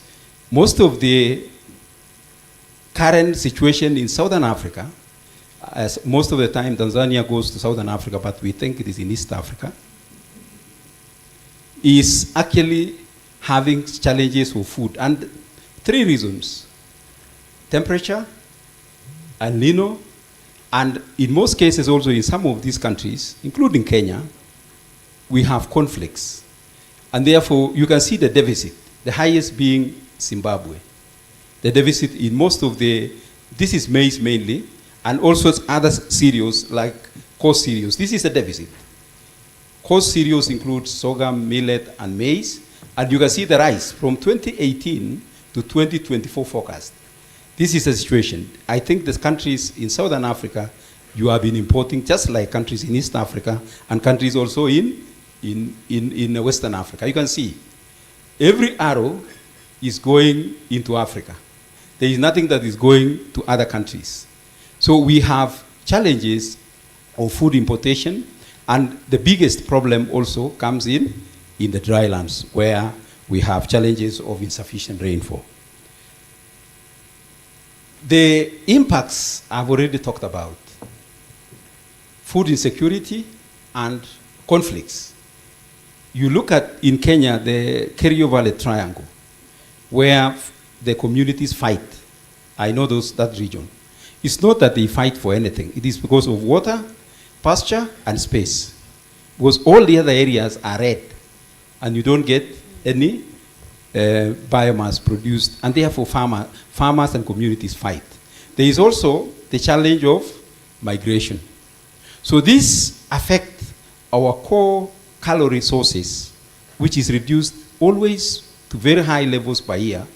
Speaker 5: most of the current situation in Southern Africa, as most of the time Tanzania goes to Southern Africa, but we think it is in East Africa, is actually having challenges with food. And 3 reasons: temperature, El Nino, and in most cases also in some of these countries, including Kenya, we have conflicts. And therefore, you can see the deficit, the highest being Zimbabwe. The deficit in most of this is maize mainly, and also other cereals like coarse cereals. This is the deficit. Coarse cereals include sorghum, millet, and maize. And you can see the rise from 2018 to 2024 forecast. This is the situation. I think the countries in Southern Africa, you have been importing just like countries in East Africa and countries also in Western Africa. You can see every arrow is going into Africa. There is nothing that is going to other countries. So we have challenges of food importation, and the biggest problem also comes in the drylands where we have challenges of insufficient rainfall. The impacts I've already talked about: food insecurity and conflicts. You look at in Kenya the Kerio Valley Triangle, where the communities fight. I know that region. It's not that they fight for anything. It is because of water, pasture, and space. Because all the other areas are red, and you don't get any biomass produced, and therefore farmers and communities fight. There is also the challenge of migration. So this affects our core calorie sources, which is reduced always to very high levels per year.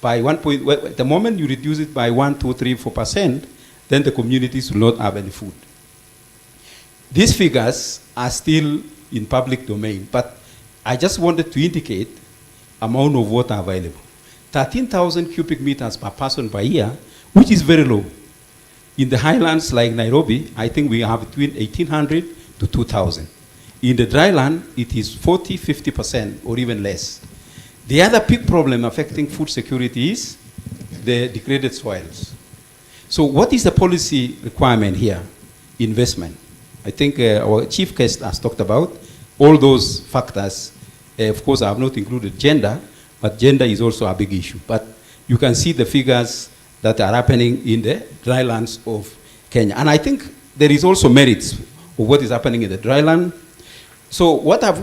Speaker 5: By the moment you reduce it by 1, 2, 3, 4%, then the communities will not have any food. These figures are still in public domain, but I just wanted to indicate amount of water available. 13,000 cubic meters per person per year, which is very low. In the highlands like Nairobi, I think we have between 1,800 to 2,000. In the dry land, it is 40, 50% or even less. The other big problem affecting food security is the degraded soils. So what is the policy requirement here? Investment. I think our chief guest has talked about all those factors. Of course, I have not included gender, but gender is also a big issue. But you can see the figures that are happening in the drylands of Kenya. And I think there is also merits of what is happening in the dryland. So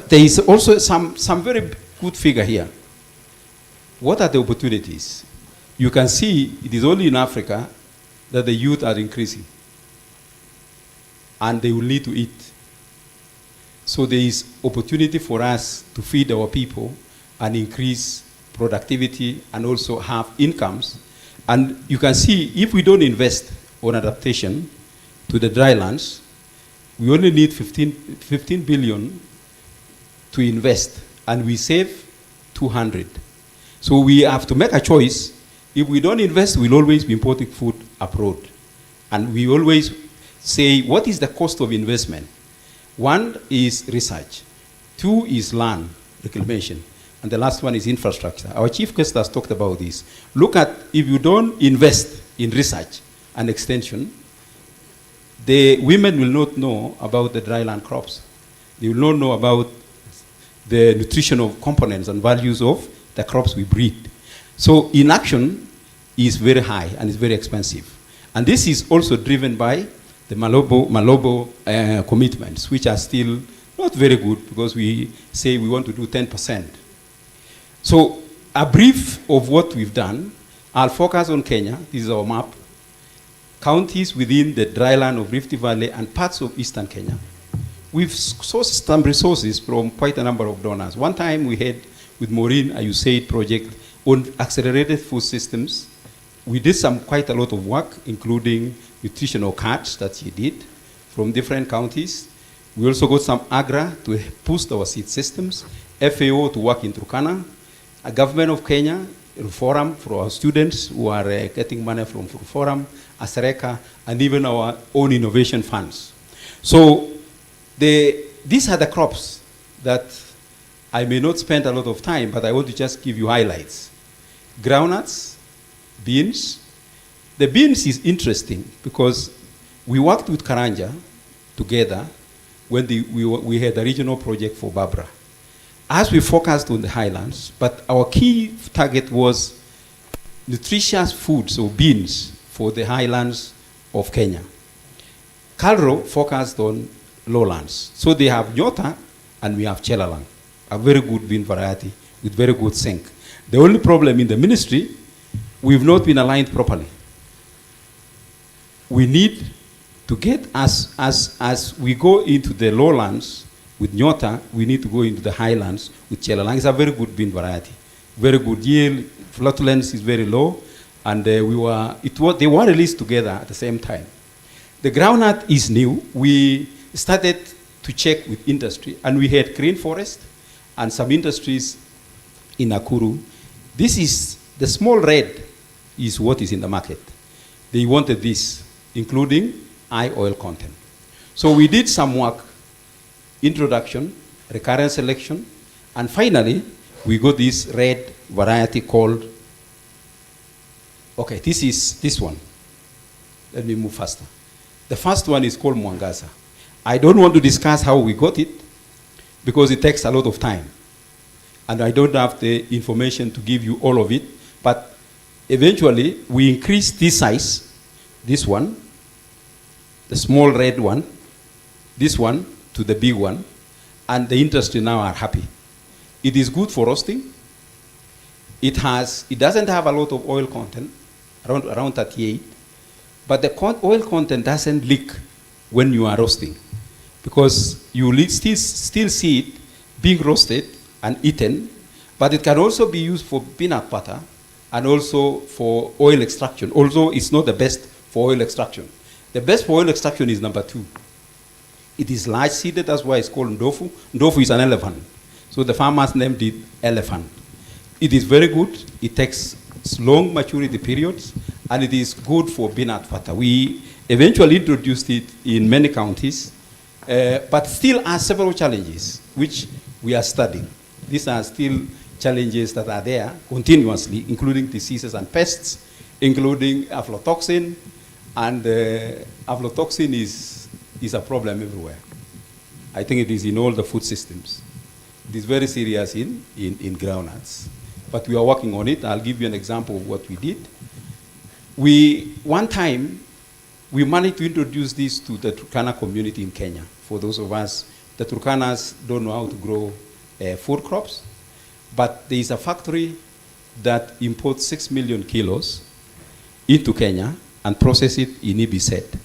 Speaker 5: there is also some very good figure here. What are the opportunities? You can see it is only in Africa that the youth are increasing. And they will need to eat. So there is opportunity for us to feed our people and increase productivity and also have incomes. And you can see if we don't invest on adaptation to the drylands, we only need 15 billion to invest, and we save 200. So we have to make a choice. If we don't invest, we'll always be importing food abroad. And we always say, what is the cost of investment? One is research. Two is land reclamation. And the last one is infrastructure. Our chief guest has talked about this. Look at, if you don't invest in research and extension, the women will not know about the dryland crops. They will not know about the nutritional components and values of the crops we breed. So inaction is very high and is very expensive. And this is also driven by the Malobo commitments, which are still not very good because we say we want to do 10%. So a brief of what we've done, I'll focus on Kenya. This is our map. Counties within the dryland of Rift Valley and parts of eastern Kenya. We've sourced some resources from quite a number of donors. One time we had with Maureen a USAID project on accelerated food systems. We did quite a lot of work, including nutritional cards that she did from different counties. We also got some AGRA to boost our seed systems, FAO to work in Turkana, a government of Kenya, Forum for our students who are getting money from Forum, Asareka, and even our own innovation funds. So these are the crops that I may not spend a lot of time, but I want to just give you highlights. Groundnuts, beans. The beans is interesting because we worked with Karanja together when we had a regional project for Barbara. As we focused on the highlands, but our key target was nutritious foods, so beans, for the highlands of Kenya. Calro focused on lowlands. So they have Nyota and we have Chelalang, a very good bean variety with very good zinc. The only problem in the ministry, we've not been aligned properly. We need to get, as we go into the lowlands with Nyota, we need to go into the highlands with Chelalang. It's a very good bean variety. Very good yield, flatulence is very low, and they were released together at the same time. The groundnut is new. We started to check with industry, and we had green forest and some industries in Nakuru. This is, the small red is what is in the market. They wanted this, including high oil content. So we did some work, introduction, recurrent selection, and finally, we got this red variety called, okay, this is this one. Let me move faster. The first one is called Mwangaza. I don't want to discuss how we got it because it takes a lot of time. And I don't have the information to give you all of it, but eventually we increased this size, this one, the small red one, this one to the big one, and the industry now are happy. It is good for roasting. It doesn't have a lot of oil content, around 38, but the oil content doesn't leak when you are roasting because you still see it being roasted and eaten, but it can also be used for peanut butter and also for oil extraction, although it's not the best for oil extraction. The best for oil extraction is number 2. It is large seeded, that's why it's called ndofu. Ndofu is an elephant. So the farmers named it elephant. It is very good. It takes long maturity periods, and it is good for peanut butter. We eventually introduced it in many counties, but still has several challenges, which we are studying. These are still challenges that are there continuously, including diseases and pests, including aflatoxin, and aflatoxin is a problem everywhere. I think it is in all the food systems. It is very serious in groundnuts. But we are working on it. I'll give you an example of what we did. One time, we managed to introduce this to the Turkana community in Kenya. For those of us, the Turkanas don't know how to grow food crops, but there is a factory that imports 6 million kilos into Kenya and process it in Ibizet.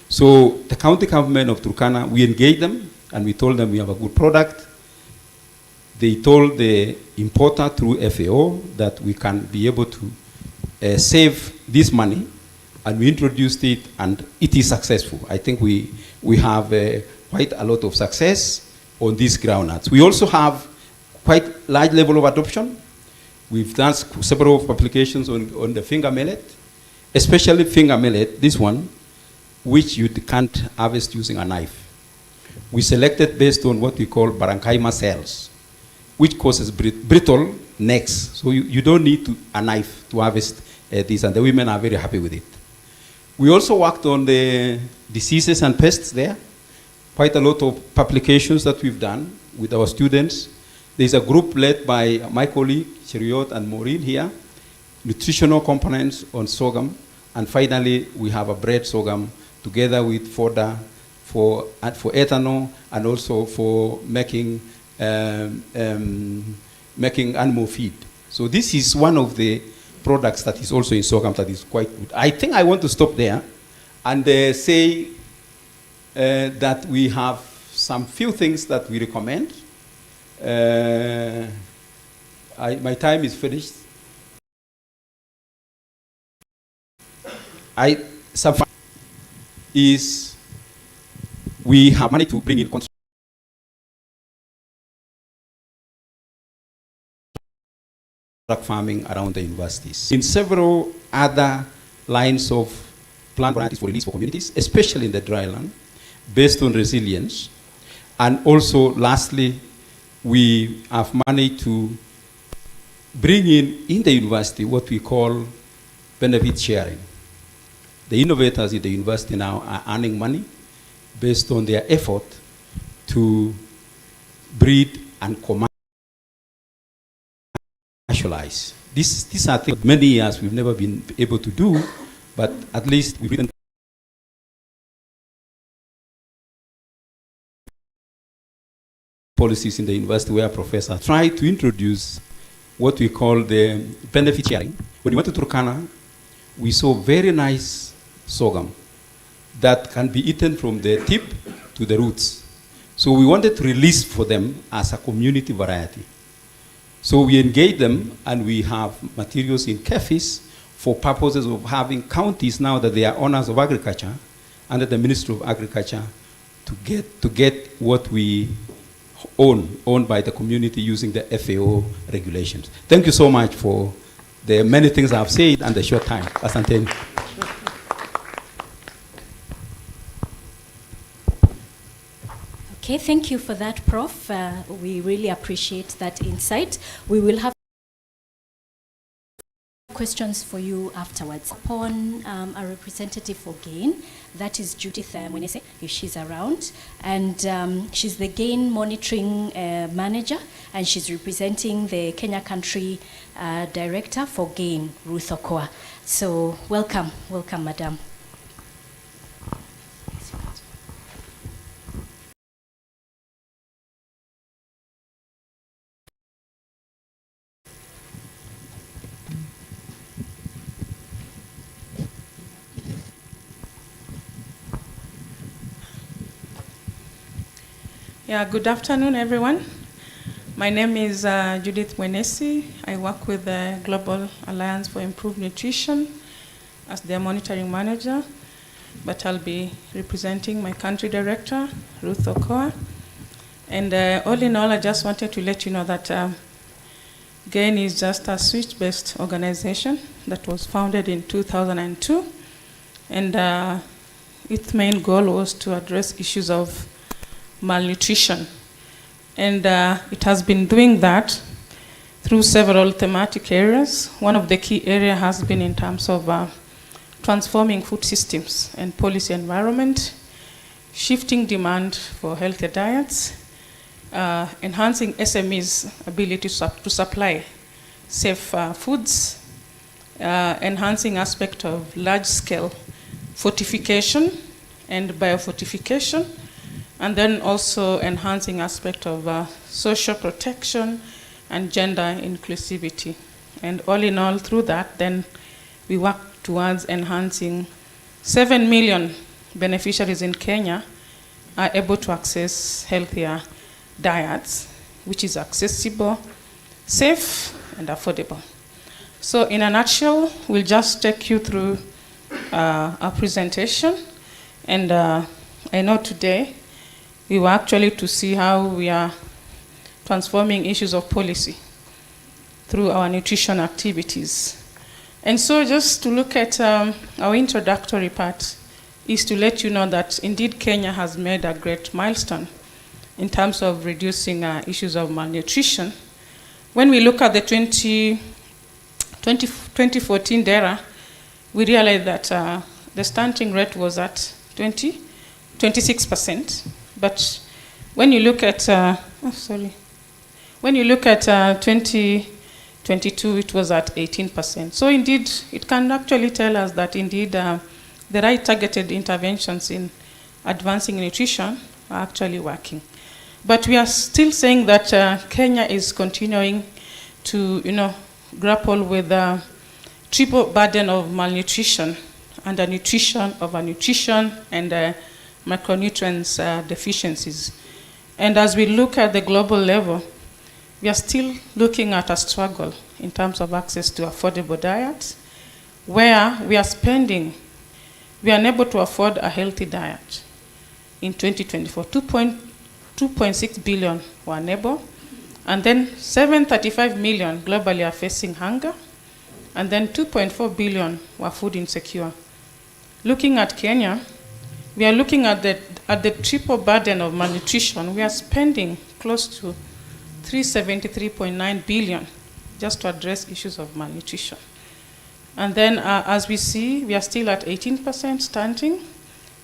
Speaker 5: So the county government of Turkana, we engaged them and we told them we have a good product. They told the importer through FAO that we can be able to save this money, and we introduced it, and it is successful. I think we have quite a lot of success on these groundnuts. We also have quite large level of adoption. We've done several publications on the finger millet, especially finger millet, this one, which you can't harvest using a knife. We selected based on what we call parenchyma cells, which causes brittle necks. So you don't need a knife to harvest this, and the women are very happy with it. We also worked on the diseases and pests there. Quite a lot of publications that we've done with our students. There's a group led by my colleague, Cheriot and Maureen here, nutritional components on sorghum, and finally we have a bread sorghum together with fodder for ethanol and also for making animal feed. So this is one of the products that is also in sorghum that is quite good. I think I want to stop there and say that we have some few things that we recommend. My time is finished. We have managed to bring in farming around the universities. In several other lines of plant varieties for release for communities, especially in the dry land, based on resilience. And also, lastly, we have managed to bring in the university what we call benefit sharing. The innovators in the university now are earning money based on their effort to breed and commercialize. These are things many years we've never been able to do, but at least we've written policies in the university where professors try to introduce what we call the benefit sharing. When we went to Turkana, we saw very nice sorghum that can be eaten from the tip to the roots. So we wanted to release for them as a community variety. So we engaged them, and we have materials in KEFIS for purposes of having counties now that they are owners of agriculture under the Ministry of Agriculture to get what we owned by the community using the FAO regulations. Thank you so much for the many things I've said and the short time. Asante.
Speaker 1: Okay, thank you for that, Prof. We really appreciate that insight. We will have questions for you afterwards. Upon a representative for GAIN, that is Judith Mwenese, if she's around, and she's the GAIN monitoring manager, and she's representing the Kenya country director for GAIN, Ruth Okoa. So welcome, madam.
Speaker 3: Yeah, good afternoon, everyone. My name is Judith Mwenesi. I work with the Global Alliance for Improved Nutrition as their monitoring manager. but I'll be representing my country director, Ruth Okoa. And all in all, I just wanted to let you know that GAIN is just a switch-based organization that was founded in 2002. And its main goal was to address issues of malnutrition. And it has been doing that through several thematic areas. One of the key areas has been in terms of transforming food systems and policy environment, shifting demand for healthier diets, enhancing SMEs' ability to supply safe foods, enhancing aspect of large-scale fortification and biofortification, and then also enhancing aspect of social protection and gender inclusivity. And all in all, through that, then we work towards enhancing 7 million beneficiaries in Kenya are able to access healthier diets, which is accessible, safe, and affordable. So in a nutshell, we'll just take you through our presentation. And I know today we were actually to see how we are transforming issues of policy through our nutrition activities. And so just to look at our introductory part is to let you know that indeed Kenya has made a great milestone in terms of reducing issues of malnutrition. When we look at the 2014 data, we realized that the stunting rate was at 26%. But when you look at, when you look at 2022, it was at 18%. So indeed, it can actually tell us that indeed the right targeted interventions in advancing nutrition are actually working. But we are still saying that Kenya is continuing to, grapple with the triple burden of malnutrition, undernutrition, overnutrition, and micronutrients deficiencies. And as we look at the global level, we are still looking at a struggle in terms of access to affordable diets, where we are unable to afford a healthy diet. In 2024, 2.6 billion were unable, and then 735 million globally are facing hunger, and then 2.4 billion were food insecure. Looking at Kenya, we are looking at the triple burden of malnutrition. We are spending close to 373.9 billion just to address issues of malnutrition. And then as we see, we are still at 18% stunting,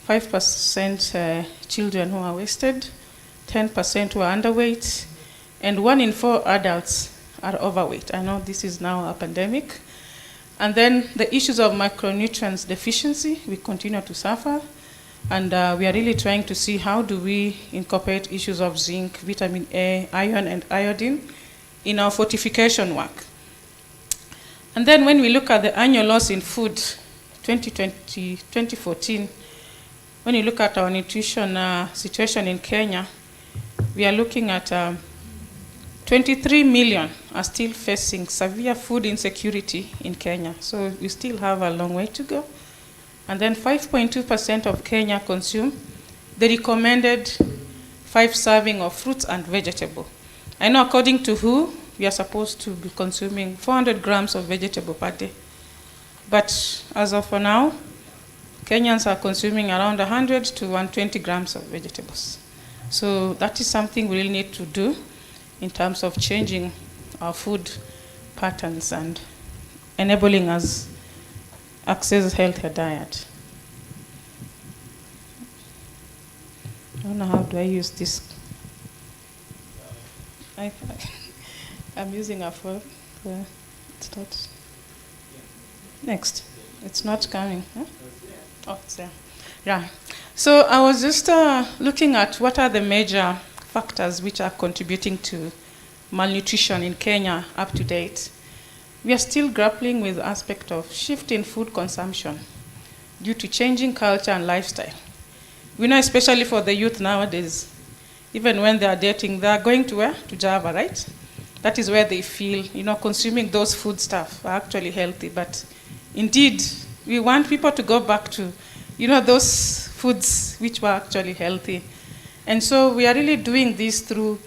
Speaker 3: 5% children who are wasted, 10% who are underweight, and 1 in 4 adults are overweight. I know this is now a pandemic. And then the issues of micronutrients deficiency, we continue to suffer. And we are really trying to see how do we incorporate issues of zinc, vitamin A, iron, and iodine in our fortification work. And then when we look at the annual loss in food, 2014, when you look at our nutrition situation in Kenya, we are looking at 23 million are still facing severe food insecurity in Kenya. So we still have a long way to go. And then 5.2% of Kenya consume the recommended 5 serving of fruits and vegetables. I know according to WHO, we are supposed to be consuming 400 grams of vegetable per day. But as of now, Kenyans are consuming around 100 to 120 grams of vegetables. So that is something we really need to do in terms of changing our food patterns and enabling us access healthier diet. I don't know how do I use this. I'm using a phone. It's not. Next. It's not coming. Huh? Oh, it's there. Yeah. So I was just looking at what are the major factors which are contributing to malnutrition in Kenya up to date. We are still grappling with the aspect of shift in food consumption due to changing culture and lifestyle. We know especially for the youth nowadays, even when they are dating, they are going to where? To Java, right? That is where they feel, consuming those food stuff are actually healthy. But indeed, we want people to go back to, those foods which were actually healthy. And so we are really doing this through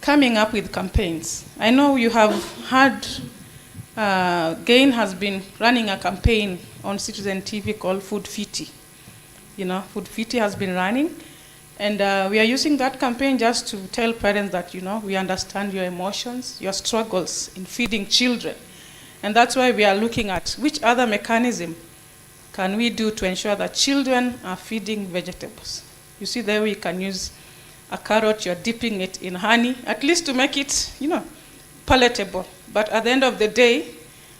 Speaker 3: coming up with campaigns. I know you have heard, GAIN has been running a campaign on Citizen TV called Food Fiti. Food Fiti has been running. And we are using that campaign just to tell parents that, we understand your emotions, your struggles in feeding children. And that's why we are looking at which other mechanism can we do to ensure that children are feeding vegetables. You see there we can use a carrot, you're dipping it in honey, at least to make it, palatable. But at the end of the day,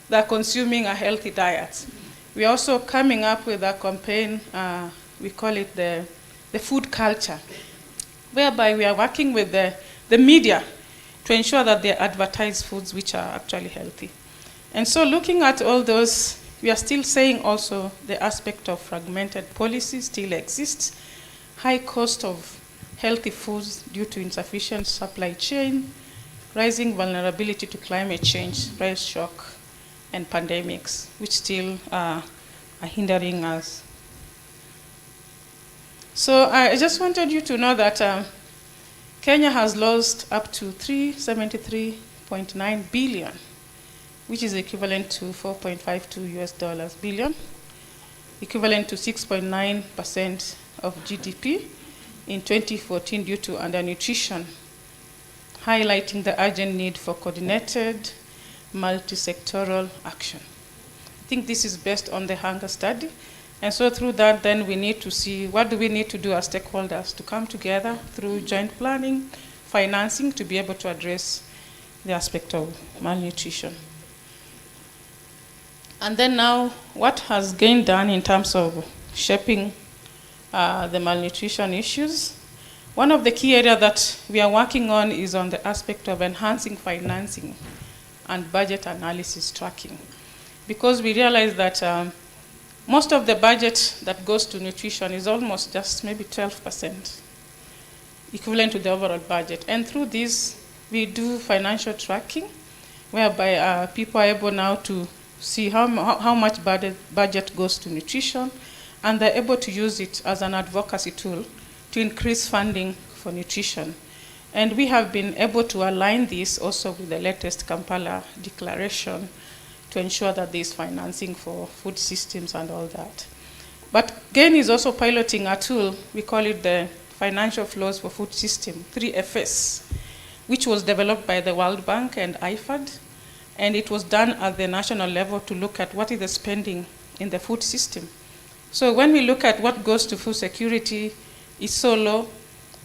Speaker 3: they're consuming a healthy diet. We're also coming up with a campaign, we call it the food culture, whereby we are working with the media to ensure that they advertise foods which are actually healthy. And so looking at all those, we are still saying also the aspect of fragmented policy still exists, high cost of healthy foods due to insufficient supply chain, rising vulnerability to climate change, price shock, and pandemics, which still are hindering us. So I just wanted you to know that Kenya has lost up to 373.9 billion, which is equivalent to $4.52 billion, equivalent to 6.9% of GDP in 2014 due to undernutrition, highlighting the urgent need for coordinated, multi-sectoral action. I think this is based on the hunger study. And so through that, then we need to see what do we need to do as stakeholders to come together through joint planning, financing, to be able to address the aspect of malnutrition. And then now, what has GAIN done in terms of shaping the malnutrition issues? One of the key areas that we are working on is on the aspect of enhancing financing and budget analysis tracking. Because we realize that most of the budget that goes to nutrition is almost just maybe 12%, equivalent to the overall budget. And through this, we do financial tracking, whereby people are able now to see how much budget goes to nutrition, and they're able to use it as an advocacy tool to increase funding for nutrition. And we have been able to align this also with the latest Kampala Declaration to ensure that there is financing for food systems and all that. But GAIN is also piloting a tool, we call it the Financial Flows for Food System, 3FS, which was developed by the World Bank and IFAD, and it was done at the national level to look at what is the spending in the food system. So when we look at what goes to food security, it's so low,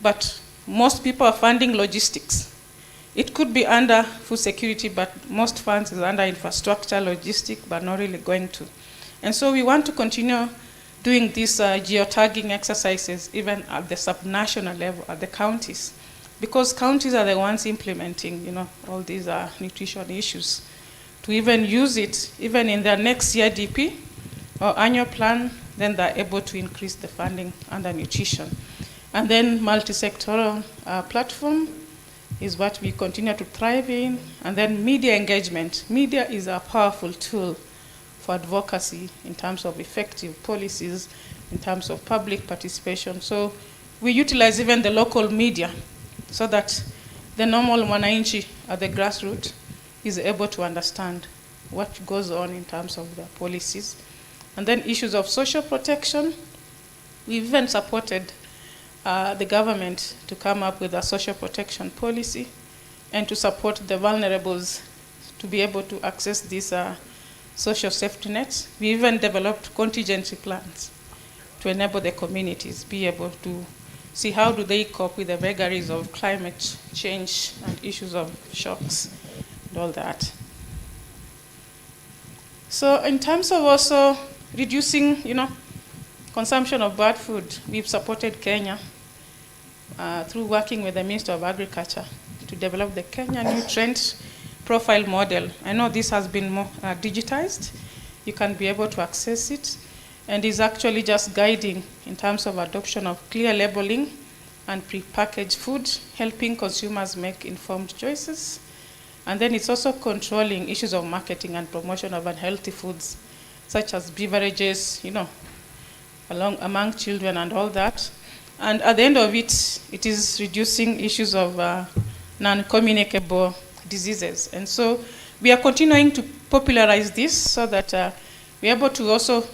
Speaker 3: but most people are funding logistics. It could be under food security, but most funds is under infrastructure, logistics, but not really going to. And so we want to continue doing these geotagging exercises even at the subnational level, at the counties, because counties are the ones implementing, all these nutrition issues. To even use it, even in their next CIDP or annual plan, then they're able to increase the funding under nutrition. And then multi-sectoral platform is what we continue to thrive in. And then media engagement. Media is a powerful tool for advocacy in terms of effective policies, in terms of public participation. So we utilize even the local media so that the normal mwananchi at the grassroots is able to understand what goes on in terms of their policies. And then issues of social protection. We've even supported the government to come up with a social protection policy and to support the vulnerables to be able to access these social safety nets. We even developed contingency plans to enable the communities be able to see how do they cope with the vagaries of climate change and issues of shocks and all that. So in terms of also reducing, consumption of bad food, we've supported Kenya through working with the Minister of Agriculture to develop the Kenya Nutrient Profile Model. I know this has been more digitized. You can be able to access it, and is actually just guiding in terms of adoption of clear labeling and prepackaged food, helping consumers make informed choices. And then it's also controlling issues of marketing and promotion of unhealthy foods, such as beverages, among children and all that. And at the end of it, it is reducing issues of non-communicable diseases. And so we are continuing to popularize this so that we're able to also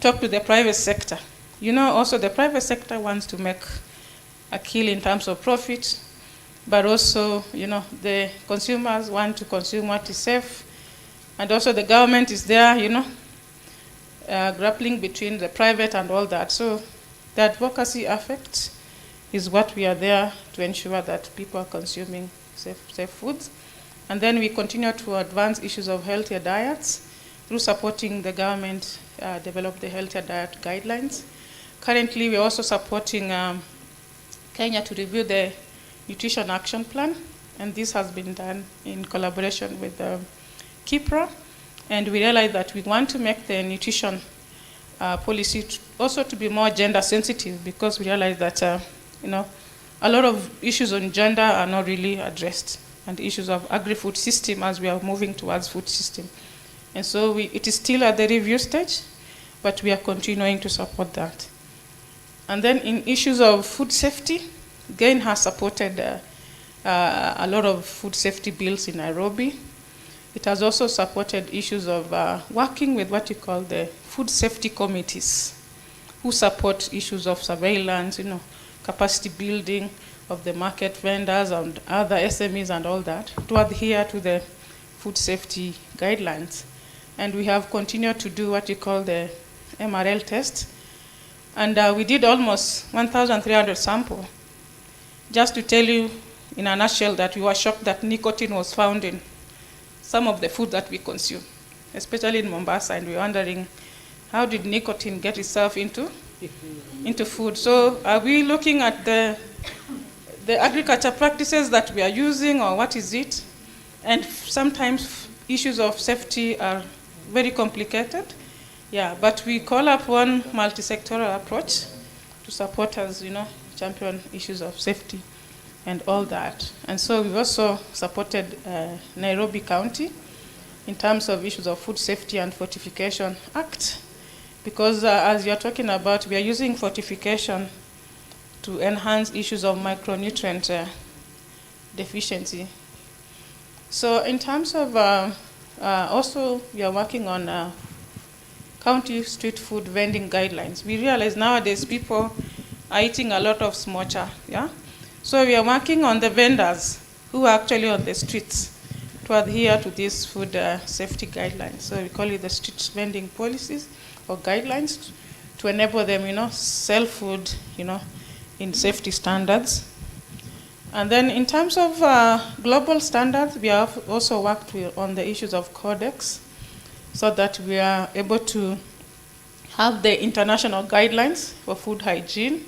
Speaker 3: talk to the private sector. You know, also the private sector wants to make a kill in terms of profit, but also, you know, the consumers want to consume what is safe. And also the government is there, you know, grappling between the private and all that. So the advocacy aspect is what we are there to ensure that people are consuming safe foods. And then we continue to advance issues of healthier diets through supporting the government develop the healthier diet guidelines. Currently, we're also supporting Kenya to review the Nutrition Action Plan, and this has been done in collaboration with KIPRA. And we realize that we want to make the nutrition policy also to be more gender sensitive, because we realize that you know, a lot of issues on gender are not really addressed, and issues of agri-food system as we are moving towards food system. And so it is still at the review stage, but we are continuing to support that. And then in issues of food safety, GAIN has supported a lot of food safety bills in Nairobi. It has also supported issues of working with what you call the food safety committees, who support issues of surveillance, you know, capacity building of the market vendors and other SMEs and all that, to adhere to the food safety guidelines. And we have continued to do what you call the MRL test. And we did almost 1,300 samples. Just to tell you in a nutshell that we were shocked that nicotine was found in some of the food that we consume, especially in Mombasa, and we're wondering, how did nicotine get itself into food? So are we looking at the agriculture practices that we are using, or what is it? And sometimes issues of safety are very complicated. Yeah, but we call upon multi-sectoral approach to support us, you know, champion issues of safety and all that. And so we've also supported Nairobi County in terms of issues of Food Safety and Fortification Act, because as you're talking about, we are using fortification to enhance issues of micronutrient deficiency. So in terms of, also we are working on county street food vending guidelines. We realize nowadays people are eating a lot of smocha, yeah? So we are working on the vendors who are actually on the streets to adhere to these food safety guidelines. So we call it the street vending policies or guidelines to enable them, you know, sell food, you know, in safety standards. And then in terms of global standards, we have also worked on the issues of codex, so that we are able to have the international guidelines for food hygiene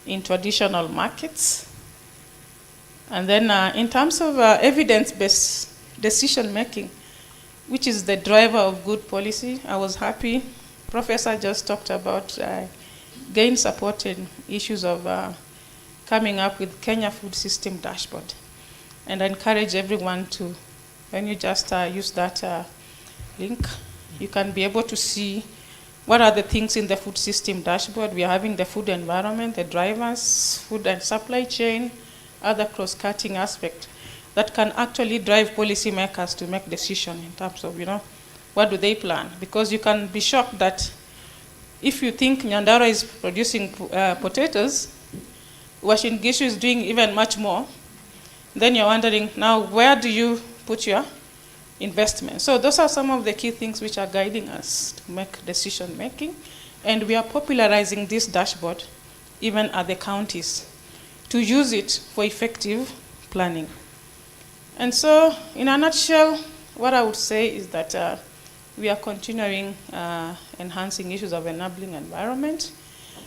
Speaker 3: in traditional markets. And then in terms of evidence-based decision-making, which is the driver of good policy, I was happy. Professor just talked about GAIN supporting issues of coming up with Kenya Food System Dashboard. And I encourage everyone to, when you just use that link, you can be able to see what are the things in the food system dashboard. We are having the food environment, the drivers, food and supply chain, other cross-cutting aspects that can actually drive policymakers to make decisions in terms of, you know, what do they plan? Because you can be shocked that if you think Nyandarua is producing potatoes, Uasin Gishu is doing even much more, then you're wondering, now where do you put your investment? So those are some of the key things which are guiding us to make decision making. And we are popularizing this dashboard even at the counties to use it for effective planning. And so in a nutshell, what I would say is that we are continuing enhancing issues of enabling environment.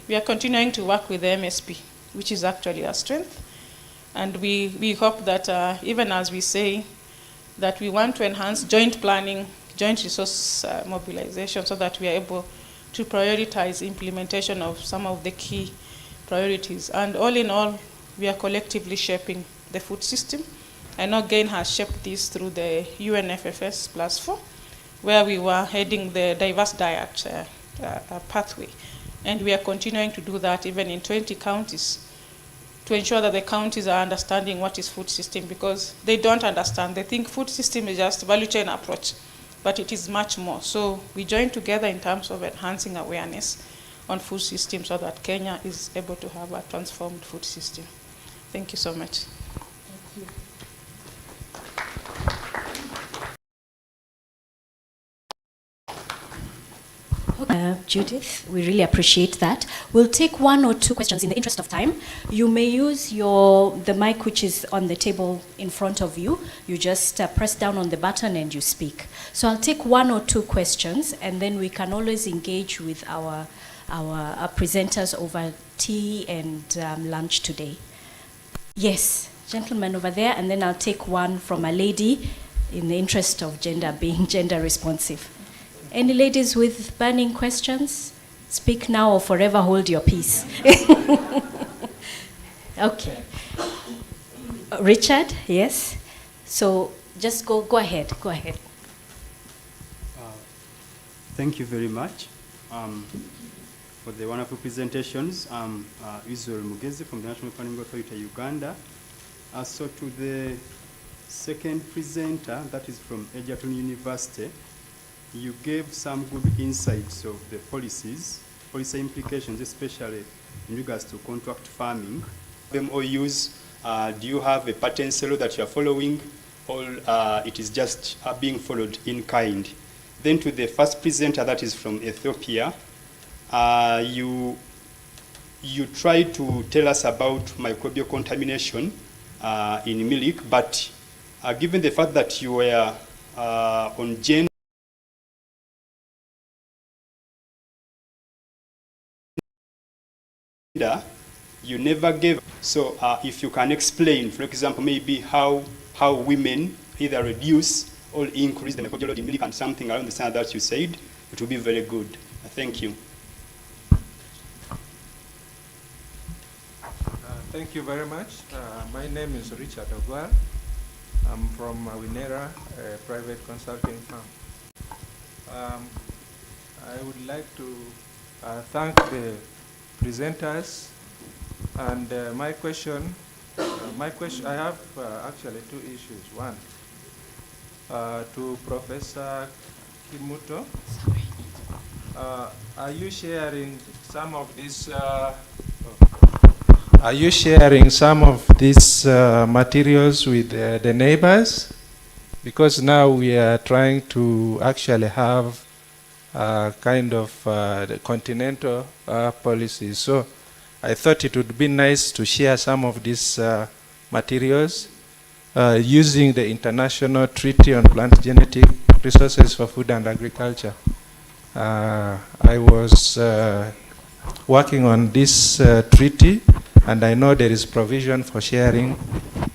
Speaker 3: We are continuing to work with the MSP, which is actually our strength. And we hope that even as we say that we want to enhance joint planning, joint resource mobilization, so that we are able to prioritize implementation of some of the key priorities. And all in all, we are collectively shaping the food system. I know GAIN has shaped this through the UNFFS +4, where we were heading the diverse diet pathway. And we are continuing to do that even in 20 counties to ensure that the counties are understanding what is food system, because they don't understand. They think food system is just value chain approach, but it is much more. So we join together in terms of enhancing awareness on food system so that Kenya is able to have a transformed food system. Thank you so much.
Speaker 1: Judith, we really appreciate that. We'll take one or two questions in the interest of time. You may use the mic which is on the table in front of you. You just press down on the button and you speak. So I'll take one or two questions, and then we can always engage with our presenters over tea and lunch today. Yes, gentleman over there, and then I'll take one from a lady in the interest of gender, being gender responsive. Any ladies with burning questions? Speak now or forever hold your peace. Okay. Richard, yes? So just go ahead, go ahead.
Speaker 6: Thank you very much for the wonderful presentations. I'm Israel Mugezi from the National Planning Authority, Uganda. So to the second presenter, that is from Egerton University, you gave some good insights of the policy implications, especially in regards to contract farming. MOUs, do you have a pattern silo that you are following, or it is just being followed in kind? Then to the first presenter, that is from Ethiopia, you tried to tell us about microbial contamination in milk, but given the fact that you were on gender, you never gave. So if you can explain, for example, maybe how women either reduce or increase the microbial load in milk and something around the standard that you said, it will be very good. Thank you.
Speaker 7: Thank you very much. My name is Richard Ogwal. I'm from Winera, a private consulting firm. I would like to thank the presenters, and my question, I have actually two issues. One, to Professor Kimuto. Are you sharing some of this? Are you sharing some of these materials with the neighbors? Because now we are trying to actually have kind of the continental policies. So I thought it would be nice to share some of these materials using the International Treaty on Plant Genetic Resources for Food and Agriculture. I was working on this treaty, and I know there is provision for sharing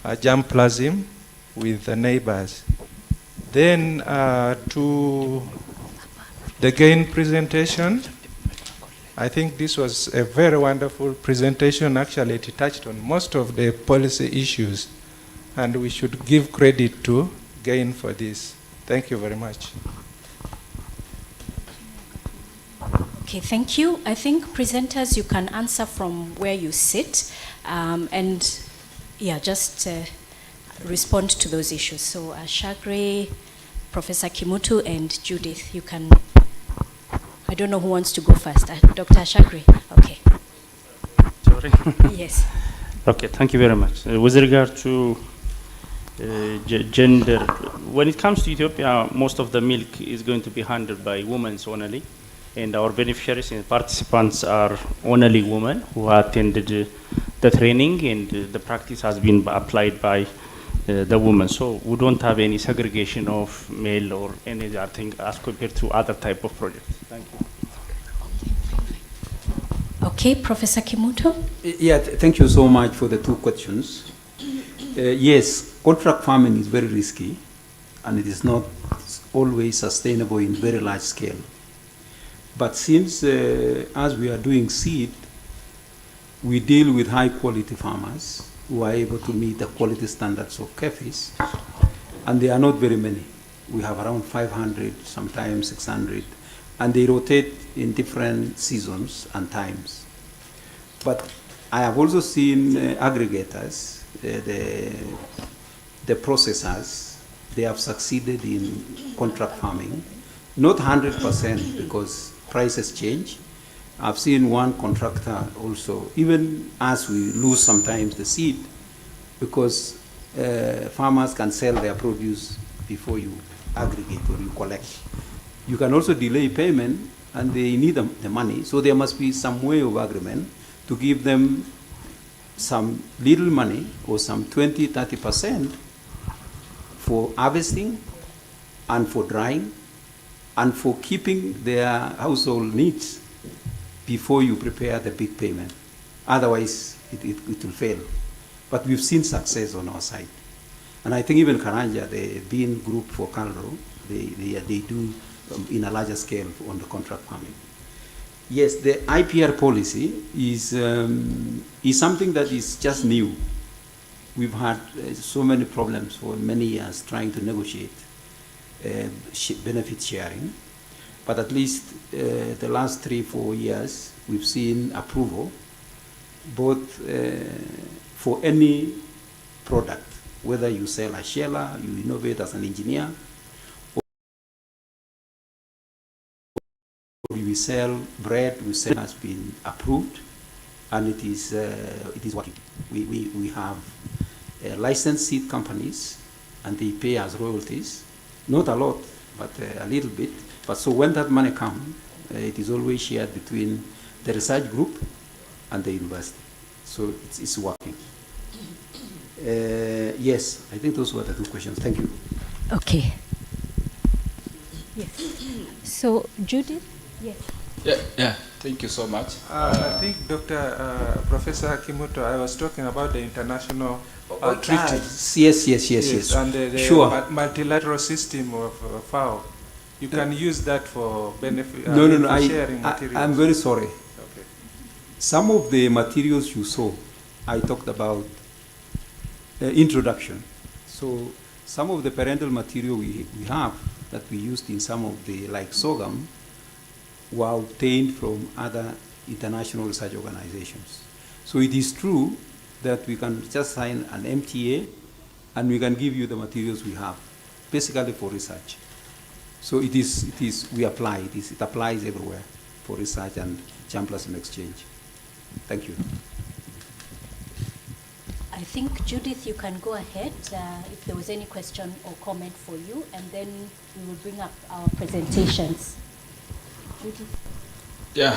Speaker 7: germplasm with the neighbors. Then to the GAIN presentation, I think this was a very wonderful presentation. Actually, it touched on most of the policy issues, and we should give credit to GAIN for this. Thank you very much.
Speaker 1: Okay, thank you. I think presenters, you can answer from where you sit, and yeah, just respond to those issues. So Shagre, Professor Kimutu, and Judith, you can. I don't know who wants to go first. Dr. Shagre. Okay.
Speaker 4: Sorry.
Speaker 1: Yes.
Speaker 4: Okay, thank you very much. With regard to gender, when it comes to Ethiopia, most of the milk is going to be handled by women only, and our beneficiaries and participants are only women who attended the training, and the practice has been applied by the women. So we don't have any segregation of male or any other thing as compared to other type of projects. Thank you.
Speaker 1: Okay, Professor Kimuto.
Speaker 5: Yeah, thank you so much for the two questions. Yes, contract farming is very risky, and it is not always sustainable in very large scale. But since, as we are doing seed, we deal with high quality farmers who are able to meet the quality standards of KEFIS, and they are not very many. We have around 500, sometimes 600 and they rotate in different seasons and times. But I have also seen aggregators, the processors, they have succeeded in contract farming. Not 100% because prices change. I've seen one contractor also, even as we lose sometimes the seed, because farmers can sell their produce before you aggregate or you collect. You can also delay payment and they need the money, so there must be some way of agreement to give them some little money or some 20, 30% for harvesting and for drying and for keeping their household needs before you prepare the big payment. Otherwise, it will fail. But we've seen success on our side. And I think even Karanja, the bean group for Calro, they do in a larger scale on the contract farming. Yes, the IPR policy is something that is just new. We've had so many problems for many years trying to negotiate benefit sharing. But at least the last 3-4 years, we've seen approval, both for any product, whether you sell a sheller, you innovate as an engineer, or we sell bread, we sell has been approved, and it is working. We have licensed seed companies, and they pay us royalties, not a lot, but a little bit. But so when that money comes, it is always shared between the research group and the university. So it's working. Yes, I think those were the two questions. Thank you.
Speaker 1: Okay. Yes. So, Judith? Yes.
Speaker 8: Yeah, thank you so much.
Speaker 7: I think Professor Kimuto, I was talking about the international treaty.
Speaker 5: Yes.
Speaker 7: And the
Speaker 5: sure.
Speaker 7: Multilateral system of FAO. You can use that for benefit.
Speaker 5: No.
Speaker 7: Sharing materials.
Speaker 5: I'm very sorry.
Speaker 7: Okay.
Speaker 5: Some of the materials you saw, I talked about introduction. So some of the parental material we have that we used in some of the, like sorghum, were obtained from other international research organizations. So it is true that we can just sign an MTA and we can give you the materials we have, basically for research. So we apply, it applies everywhere for research and champions and exchange. Thank you.
Speaker 1: I think, Judith, you can go ahead if there was any question or comment for you, and then we will bring up our presentations. Judith?
Speaker 8: Yeah,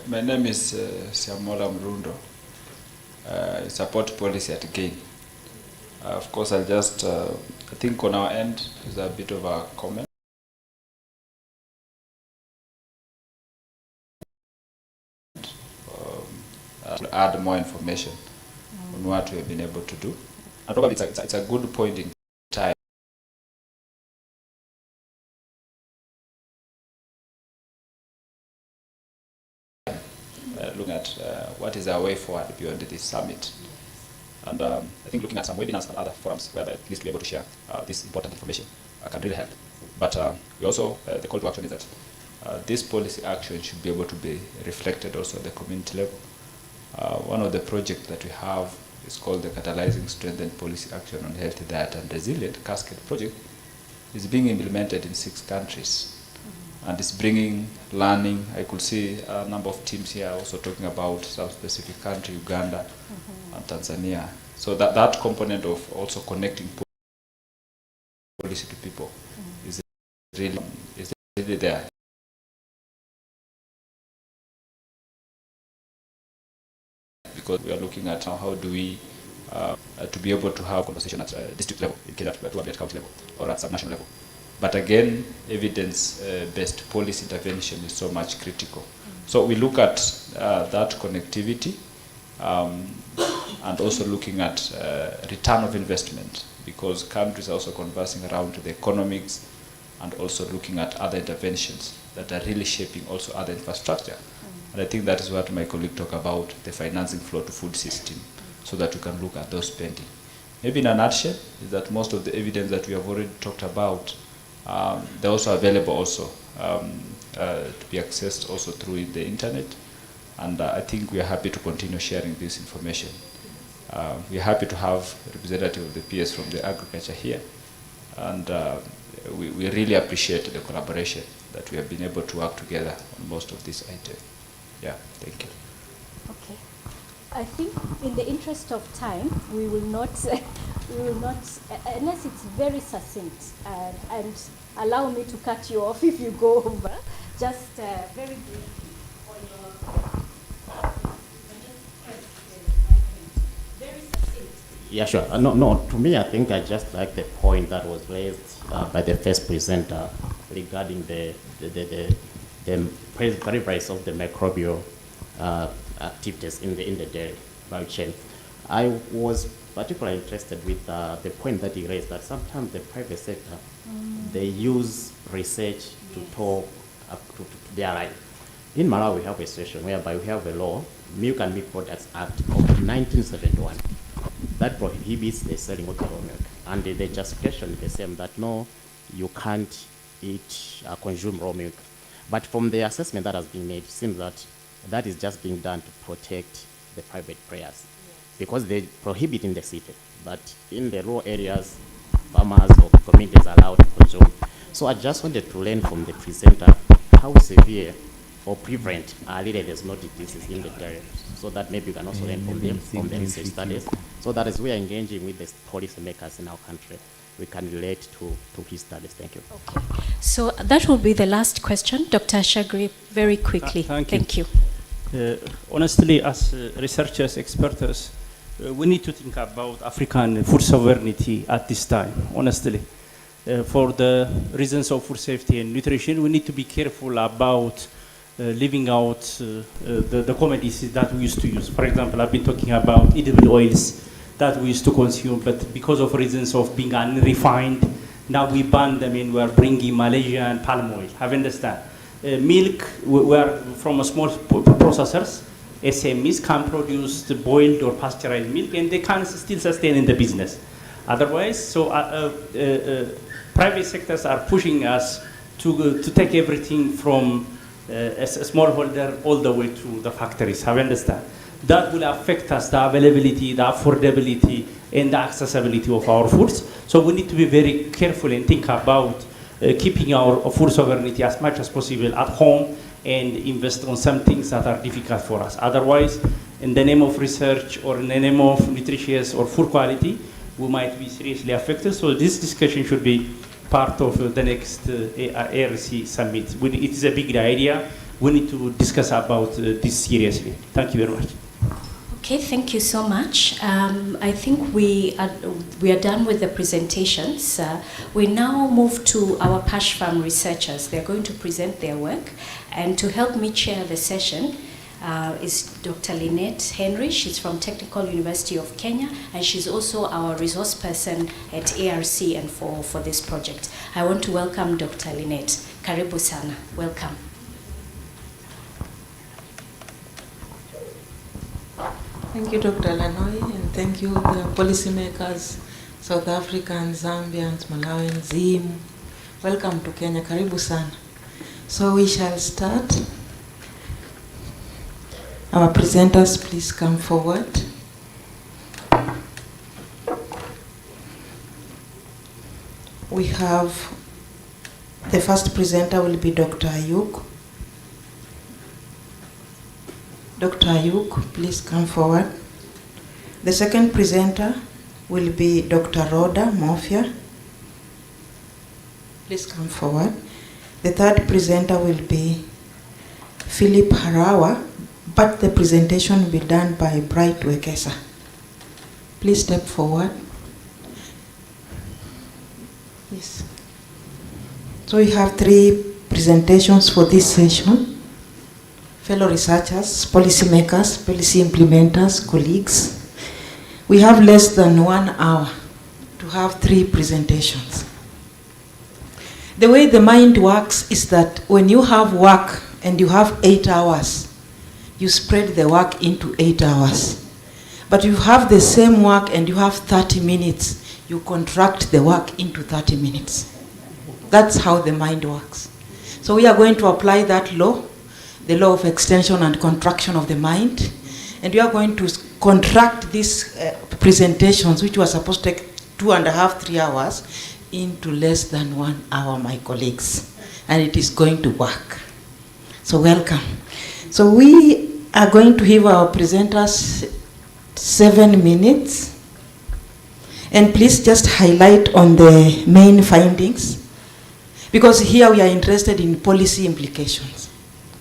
Speaker 8: my name is Siamola Mrundo. I support policy at GAIN. Of course, I'll just, I think on our end, there's a bit of a comment. To add more information on what we have been able to do. And probably it's a good point in time. Looking at what is our way forward beyond this summit. And I think looking at some webinars and other forums where at least be able to share this important information can really help. But we also, the call to action is that this policy action should be able to be reflected also at the community level. One of the projects that we have is called the Catalyzing Strengthened Policy Action on Healthy Diet and Resilient Cascade Project. It's being implemented in 6 countries. And it's bringing learning. I could see a number of teams here also talking about some specific country, Uganda and Tanzania. So that component of also connecting policy to people is really there. Because we are looking at how do we to be able to have conversation at district level, in Kenya, probably at county level, or at subnational level. But again, evidence-based policy intervention is so much critical. So we look at that connectivity and also looking at return of investment, because countries are also conversing around the economics and also looking at other interventions that are really shaping also other infrastructure. And I think that is what my colleague talked about, the financing flow to food system, so that we can look at those spending. Maybe in a nutshell, is that most of the evidence that we have already talked about, they're also available also to be accessed also through the internet. And I think we are happy to continue sharing this information. We are happy to have a representative of the PS from the agriculture here. And we really appreciate the collaboration that we have been able to work together on most of these items. Yeah, thank you.
Speaker 1: Okay. I think in the interest of time, we will not, unless it's very succinct, and allow me to cut you off if you go over, just very briefly on your, very succinct.
Speaker 9: Yeah, sure. No, to me, I think I just like the point that was raised by the first presenter regarding the prevalence of the microbial activities in the dairy value chain. I was particularly interested with the point that he raised that sometimes the private sector, they use research to talk to their life. In Malawi, we have a situation whereby we have a law, Milk and Meat Products Act of 1971, that prohibits the selling of raw milk. And the justification is the same, that no, you can't eat, consume raw milk. But from the assessment that has been made, it seems that that is just being done to protect the private players. Because they prohibit in the city, but in the rural areas, farmers or communities are allowed to consume. So I just wanted to learn from the presenter how severe or prevalent are really there's no diseases in the dairy, so that maybe you can also learn from them, from the research studies. So that as we are engaging with the policy makers in our country, we can relate to his studies. Thank you.
Speaker 1: Okay. So that will be the last question. Dr. Shagri, very quickly.
Speaker 4: Thank you. Honestly, as researchers, experts, we need to think about African food sovereignty at this time, honestly. For the reasons of food safety and nutrition, we need to be careful about leaving out the commodities that we used to use. For example, I've been talking about edible oils that we used to consume, but because of reasons of being unrefined, now we ban them and we're bringing Malaysia and palm oil. Have you understand? Milk, we're from a small processors, SMEs can produce the boiled or pasteurized milk and they can still sustain in the business. Otherwise, so private sectors are pushing us to take everything from a smallholder all the way to the factories. Have you understand? That will affect us, the availability, the affordability, and the accessibility of our foods. So we need to be very careful and think about keeping our food sovereignty as much as possible at home and invest on some things that are difficult for us. Otherwise, in the name of research or in the name of nutritious or food quality, we might be seriously affected. So this discussion should be part of the next ARC summit. It is a big idea. We need to discuss about this seriously. Thank you very much.
Speaker 1: Okay, thank you so much. I think we are done with the presentations. We now move to our PASHFARM researchers. They're going to present their work. And to help me chair the session is Dr. Lynette Henry. She's from Technical University of Kenya, and she's also our resource person at ARC and for this project. I want to welcome Dr. Lynette. Karibu sana. Welcome.
Speaker 10: Thank you, Dr. Lanoi, and thank you, the policymakers, South Africans, Zambians, Malawians, Zim. Welcome to Kenya. Karibu sana. So we shall start. Our presenters, please come forward. We have, the first presenter will be Dr. Ayuk. Dr. Ayuk, please come forward. The second presenter will be Dr. Rhoda Mofia. Please come forward. The third presenter will be Philip Harawa, but the presentation will be done by Bright Wekesa. Please step forward. Yes. So we have 3 presentations for this session. Fellow researchers, policymakers, policy implementers, colleagues. We have less than 1 hour to have 3 presentations. The way the mind works is that when you have work and you have 8 hours, you spread the work into 8 hours. But you have the same work and you have 30 minutes, you contract the work into 30 minutes. That's how the mind works. So we are going to apply that law, the law of extension and contraction of the mind. And we are going to contract these presentations, which were supposed to take 2.5, 3 hours, into less than 1 hour, my colleagues. And it is going to work. So welcome. So we are going to give our presenters 7 minutes. And please just highlight on the main findings, because here we are interested in policy implications.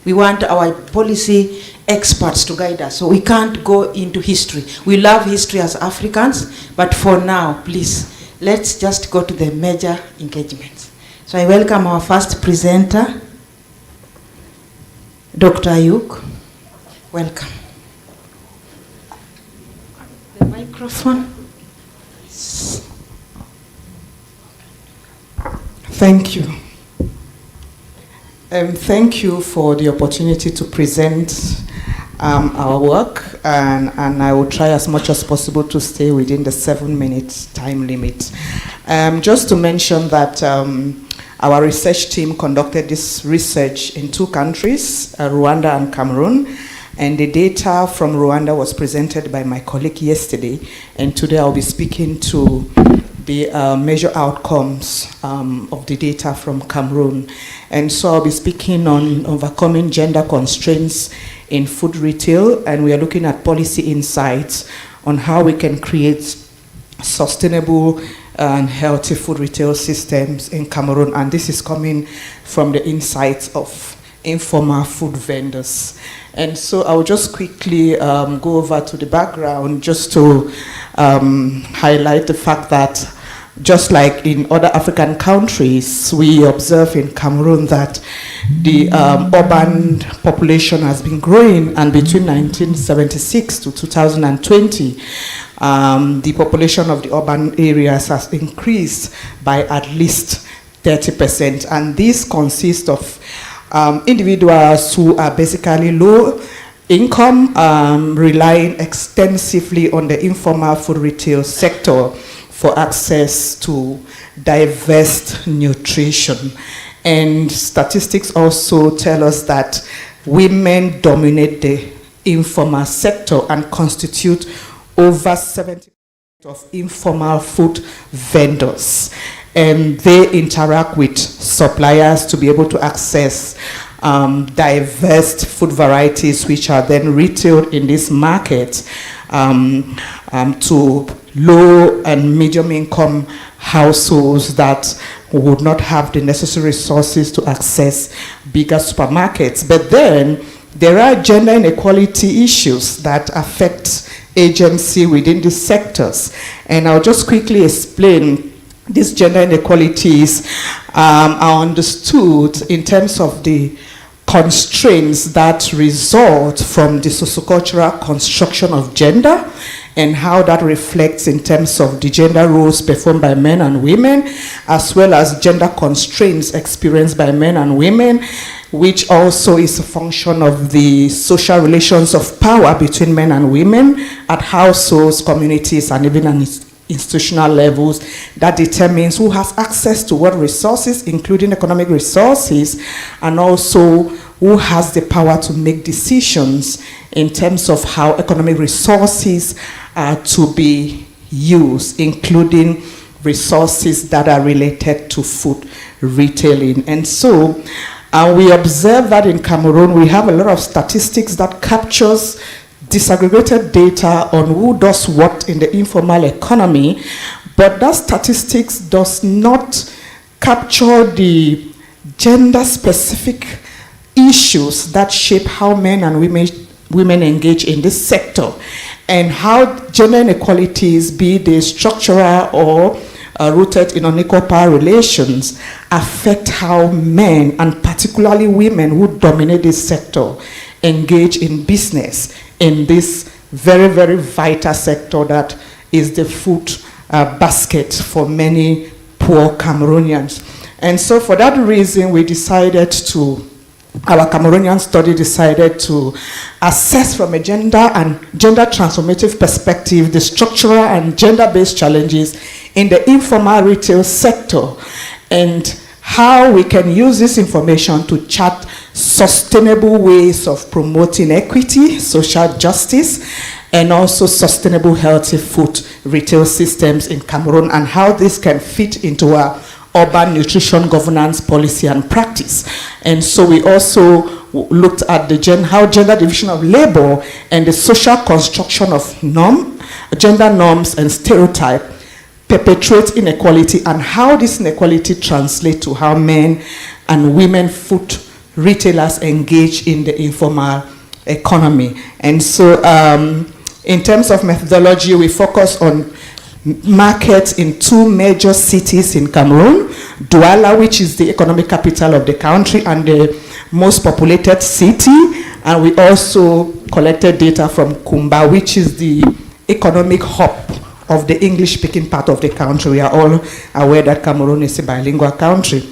Speaker 10: We want our policy experts to guide us, so we can't go into history. We love history as Africans, but for now, please, let's just go to the major engagements. So I welcome our first presenter, Dr. Ayuk. Welcome. The microphone.
Speaker 11: Thank you. Thank you for the opportunity to present our work, and I will try as much as possible to stay within the 7 minutes time limit. Just to mention that our research team conducted this research in 2 countries, Rwanda and Cameroon, and the data from Rwanda was presented by my colleague yesterday, and today I'll be speaking to the major outcomes of the data from Cameroon. And so I'll be speaking on overcoming gender constraints in food retail, and we are looking at policy insights on how we can create sustainable and healthy food retail systems in Cameroon. And this is coming from the insights of informal food vendors. And so I'll just quickly go over to the background just to highlight the fact that just like in other African countries, we observe in Cameroon that the urban population has been growing, and between 1976 to 2020, the population of the urban areas has increased by at least 30%. And this consists of individuals who are basically low income, relying extensively on the informal food retail sector for access to diverse nutrition. And statistics also tell us that women dominate the informal sector and constitute over 70% of informal food vendors. And they interact with suppliers to be able to access diverse food varieties, which are then retailed in this market to low and medium income households that would not have the necessary resources to access bigger supermarkets. But then there are gender inequality issues that affect agency within these sectors. And I'll just quickly explain these gender inequalities are understood in terms of the constraints that result from the sociocultural construction of gender, and how that reflects in terms of the gender roles performed by men and women, as well as gender constraints experienced by men and women, which also is a function of the social relations of power between men and women at households, communities, and even at institutional levels that determines who has access to what resources, including economic resources, and also who has the power to make decisions in terms of how economic resources are to be used, including resources that are related to food retailing. And so we observe that in Cameroon we have a lot of statistics that captures disaggregated data on who does what in the informal economy, but that statistics does not capture the gender-specific issues that shape how men and women engage in this sector, and how gender inequalities, be they structural or rooted in unequal power relations, affect how men, and particularly women who dominate this sector, engage in business in this very, very vital sector that is the food basket for many poor Cameroonians. And so for that reason, our Cameroonian study decided to assess from a gender and gender transformative perspective the structural and gender-based challenges in the informal retail sector, and how we can use this information to chart sustainable ways of promoting equity, social justice, and also sustainable healthy food retail systems in Cameroon, and how this can fit into our urban nutrition governance policy and practice. And so we also looked at how gender division of labor and the social construction of gender norms and stereotype perpetuate inequality, and how this inequality translates to how men and women food retailers engage in the informal economy. And so in terms of methodology, we focus on markets in 2 major cities in Cameroon, Douala, which is the economic capital of the country and the most populated city, and we also collected data from Kumba, which is the economic hub of the English-speaking part of the country. We are all aware that Cameroon is a bilingual country.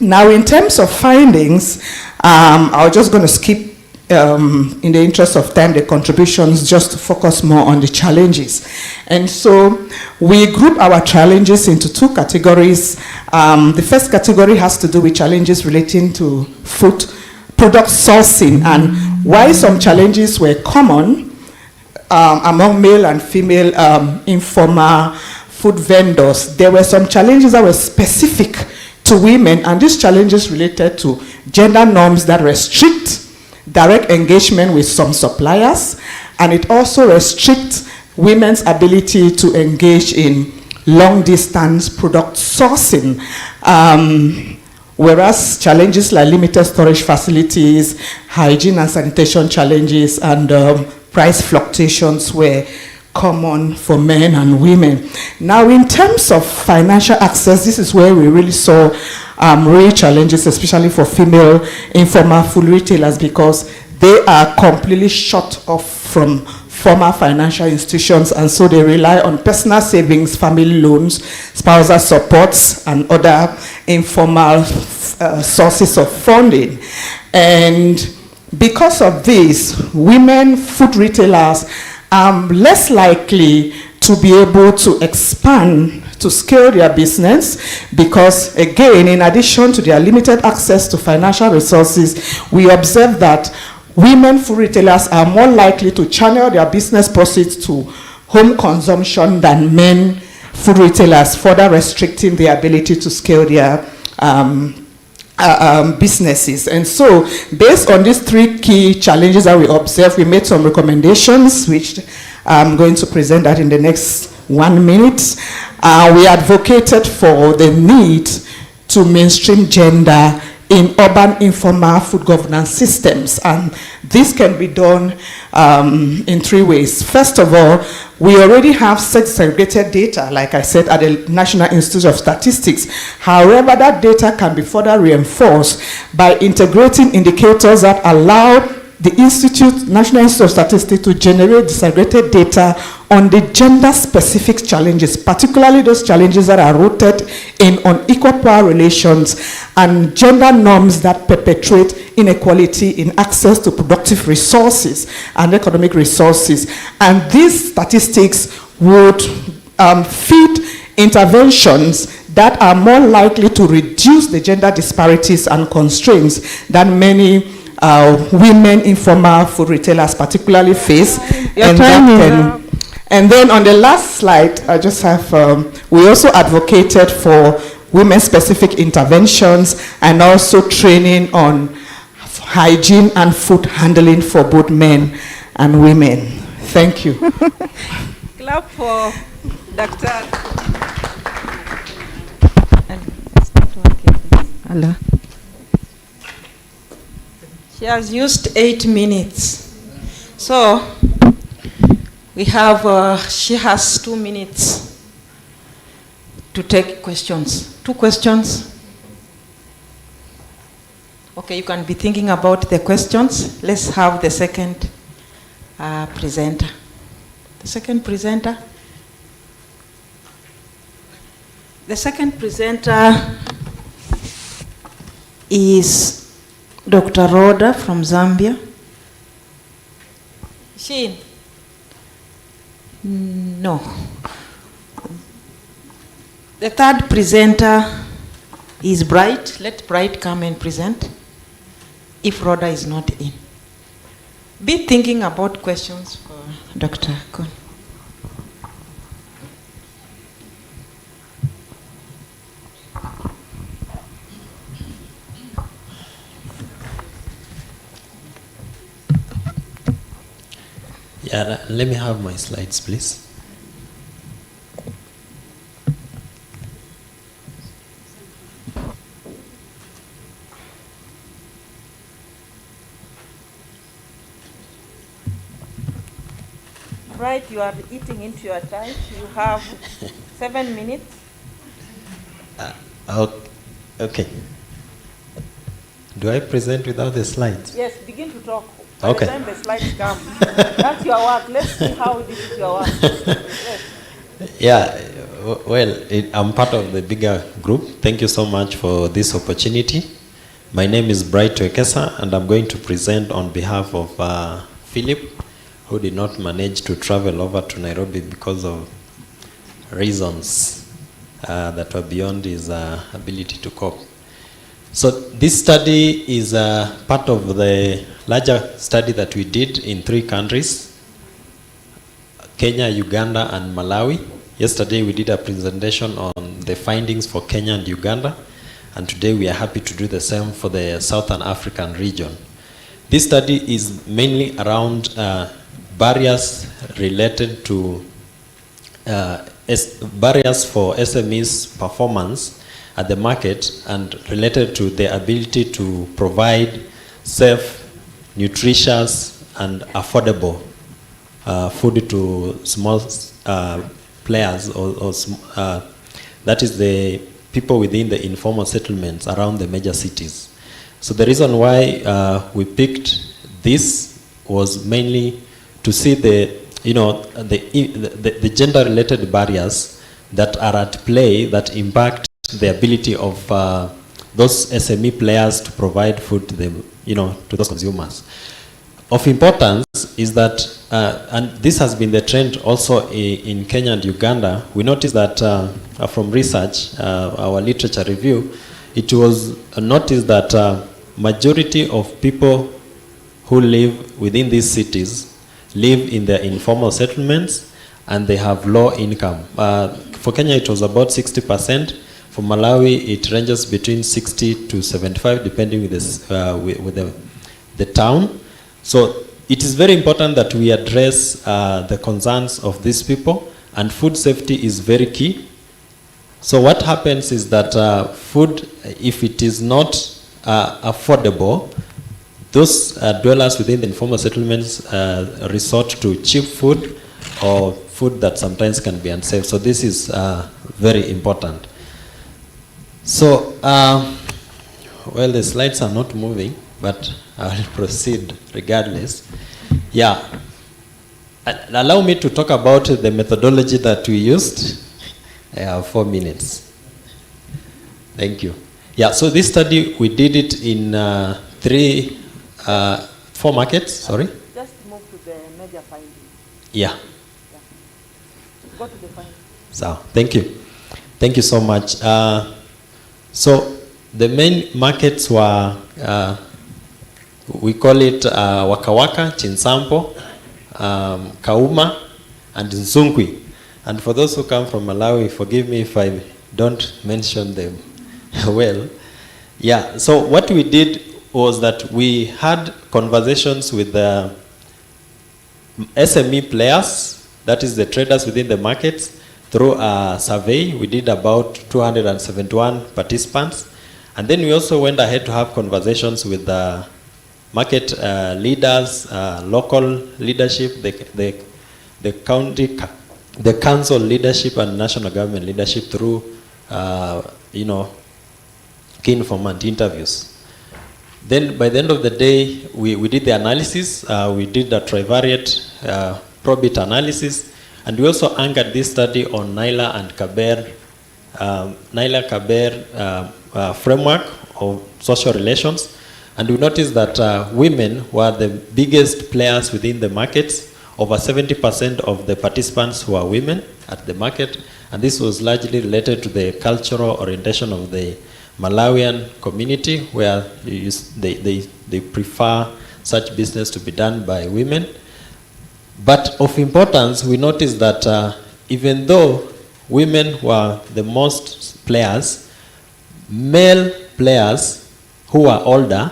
Speaker 11: Now, in terms of findings, I'm just going to skip, in the interest of time, the contributions, just to focus more on the challenges. And so we group our challenges into 2 categories. The first category has to do with challenges relating to food product sourcing, and why some challenges were common among male and female informal food vendors. There were some challenges that were specific to women, and these challenges related to gender norms that restrict direct engagement with some suppliers, and it also restricts women's ability to engage in long-distance product sourcing. Whereas challenges like limited storage facilities, hygiene and sanitation challenges, and price fluctuations were common for men and women. Now, in terms of financial access, this is where we really saw real challenges, especially for female informal food retailers, because they are completely shut off from formal financial institutions, and so they rely on personal savings, family loans, spousal supports, and other informal sources of funding. And because of this, women food retailers are less likely to be able to expand, to scale their business, because again, in addition to their limited access to financial resources, we observe that women food retailers are more likely to channel their business proceeds to home consumption than men food retailers, further restricting their ability to scale their businesses. And so, based on these 3 key challenges that we observed, we made some recommendations, which I'm going to present that in the next 1 minute. We advocated for the need to mainstream gender in urban informal food governance systems, and this can be done in 3 ways. First of all, we already have segregated data, like I said, at the National Institute of Statistics. However, that data can be further reinforced by integrating indicators that allow the National Institute of Statistics to generate disaggregated data on the gender-specific challenges, particularly those challenges that are rooted in unequal power relations and gender norms that perpetuate inequality in access to productive resources and economic resources. And these statistics would feed interventions that are more likely to reduce the gender disparities and constraints that many women informal food retailers particularly face. And then on the last slide, I just have, we also advocated for women-specific interventions and also training on hygiene and food handling for both men and women. Thank you.
Speaker 2: Clap for Dr.
Speaker 10: Hello. She has used 8 minutes. So, we have, she has 2 minutes to take questions. 2 questions. Okay, you can be thinking about the questions. Let's have the second presenter. The second presenter. The second presenter is Dr. Rhoda from Zambia. She? No. The third presenter Is Bright? Let Bright come and present if Rhoda is not in. Be thinking about questions for Dr. Kun.
Speaker 12: Yeah, let me have my slides, please.
Speaker 10: Right, you are eating into your time. You have 7 minutes.
Speaker 12: Okay. Do I present without the slides?
Speaker 10: Yes, begin to talk. By
Speaker 12: Okay.
Speaker 10: the time the slides come, that's your work. Let's see how this is your work. Yes.
Speaker 12: Yeah, well, I'm part of the bigger group. Thank you so much for this opportunity. My name is Bright Wekesa, and I'm going to present on behalf of Philip, who did not manage to travel over to Nairobi because of reasons that were beyond his ability to cope. So this study is part of the larger study that we did in 3 countries, Kenya, Uganda, and Malawi. Yesterday we did a presentation on the findings for Kenya and Uganda, and today we are happy to do the same for the Southern African region. This study is mainly around barriers related to barriers for SMEs' performance at the market and related to their ability to provide safe, nutritious, and affordable food to small players, or that is the people within the informal settlements around the major cities. So the reason why we picked this was mainly to see the gender-related barriers that are at play that impact the ability of those SME players to provide food to them, to those consumers. Of importance is that, and this has been the trend also in Kenya and Uganda, we noticed that from research, our literature review, it was noticed that majority of people who live within these cities live in their informal settlements and they have low income. For Kenya it was about 60%. For Malawi it ranges between 60 to 75 depending with the town. So it is very important that we address the concerns of these people, and food safety is very key. So what happens is that food, if it is not affordable, those dwellers within the informal settlements resort to cheap food or food that sometimes can be unsafe. So this is very important. So, well, the slides are not moving, but I will proceed regardless. Yeah. Allow me to talk about the methodology that we used. I have 4 minutes. Thank you. Yeah, so this study, we did it in 4 markets, sorry?
Speaker 10: Just move to the major findings.
Speaker 12: Yeah.
Speaker 10: Go to the findings.
Speaker 12: So, thank you. Thank you so much. So, the main markets were, we call it Waka Waka, Chinsampo, Kauma, and Nsunkwi. And for those who come from Malawi, forgive me if I don't mention them well. Yeah, so what we did was that we had conversations with the SME players, that is the traders within the markets, through a survey. We did about 271 participants. And then we also went ahead to have conversations with the market leaders, local leadership, the county, the council leadership, and national government leadership through, key informant interviews. Then by the end of the day, we did the analysis. We did a trivariate probit analysis, and we also anchored this study on Naila and Kaber, framework of social relations. And we noticed that women were the biggest players within the markets. Over 70% of the participants were women at the market, and this was largely related to the cultural orientation of the Malawian community where they prefer such business to be done by women. But of importance, we noticed that even though women were the most players, male players who were older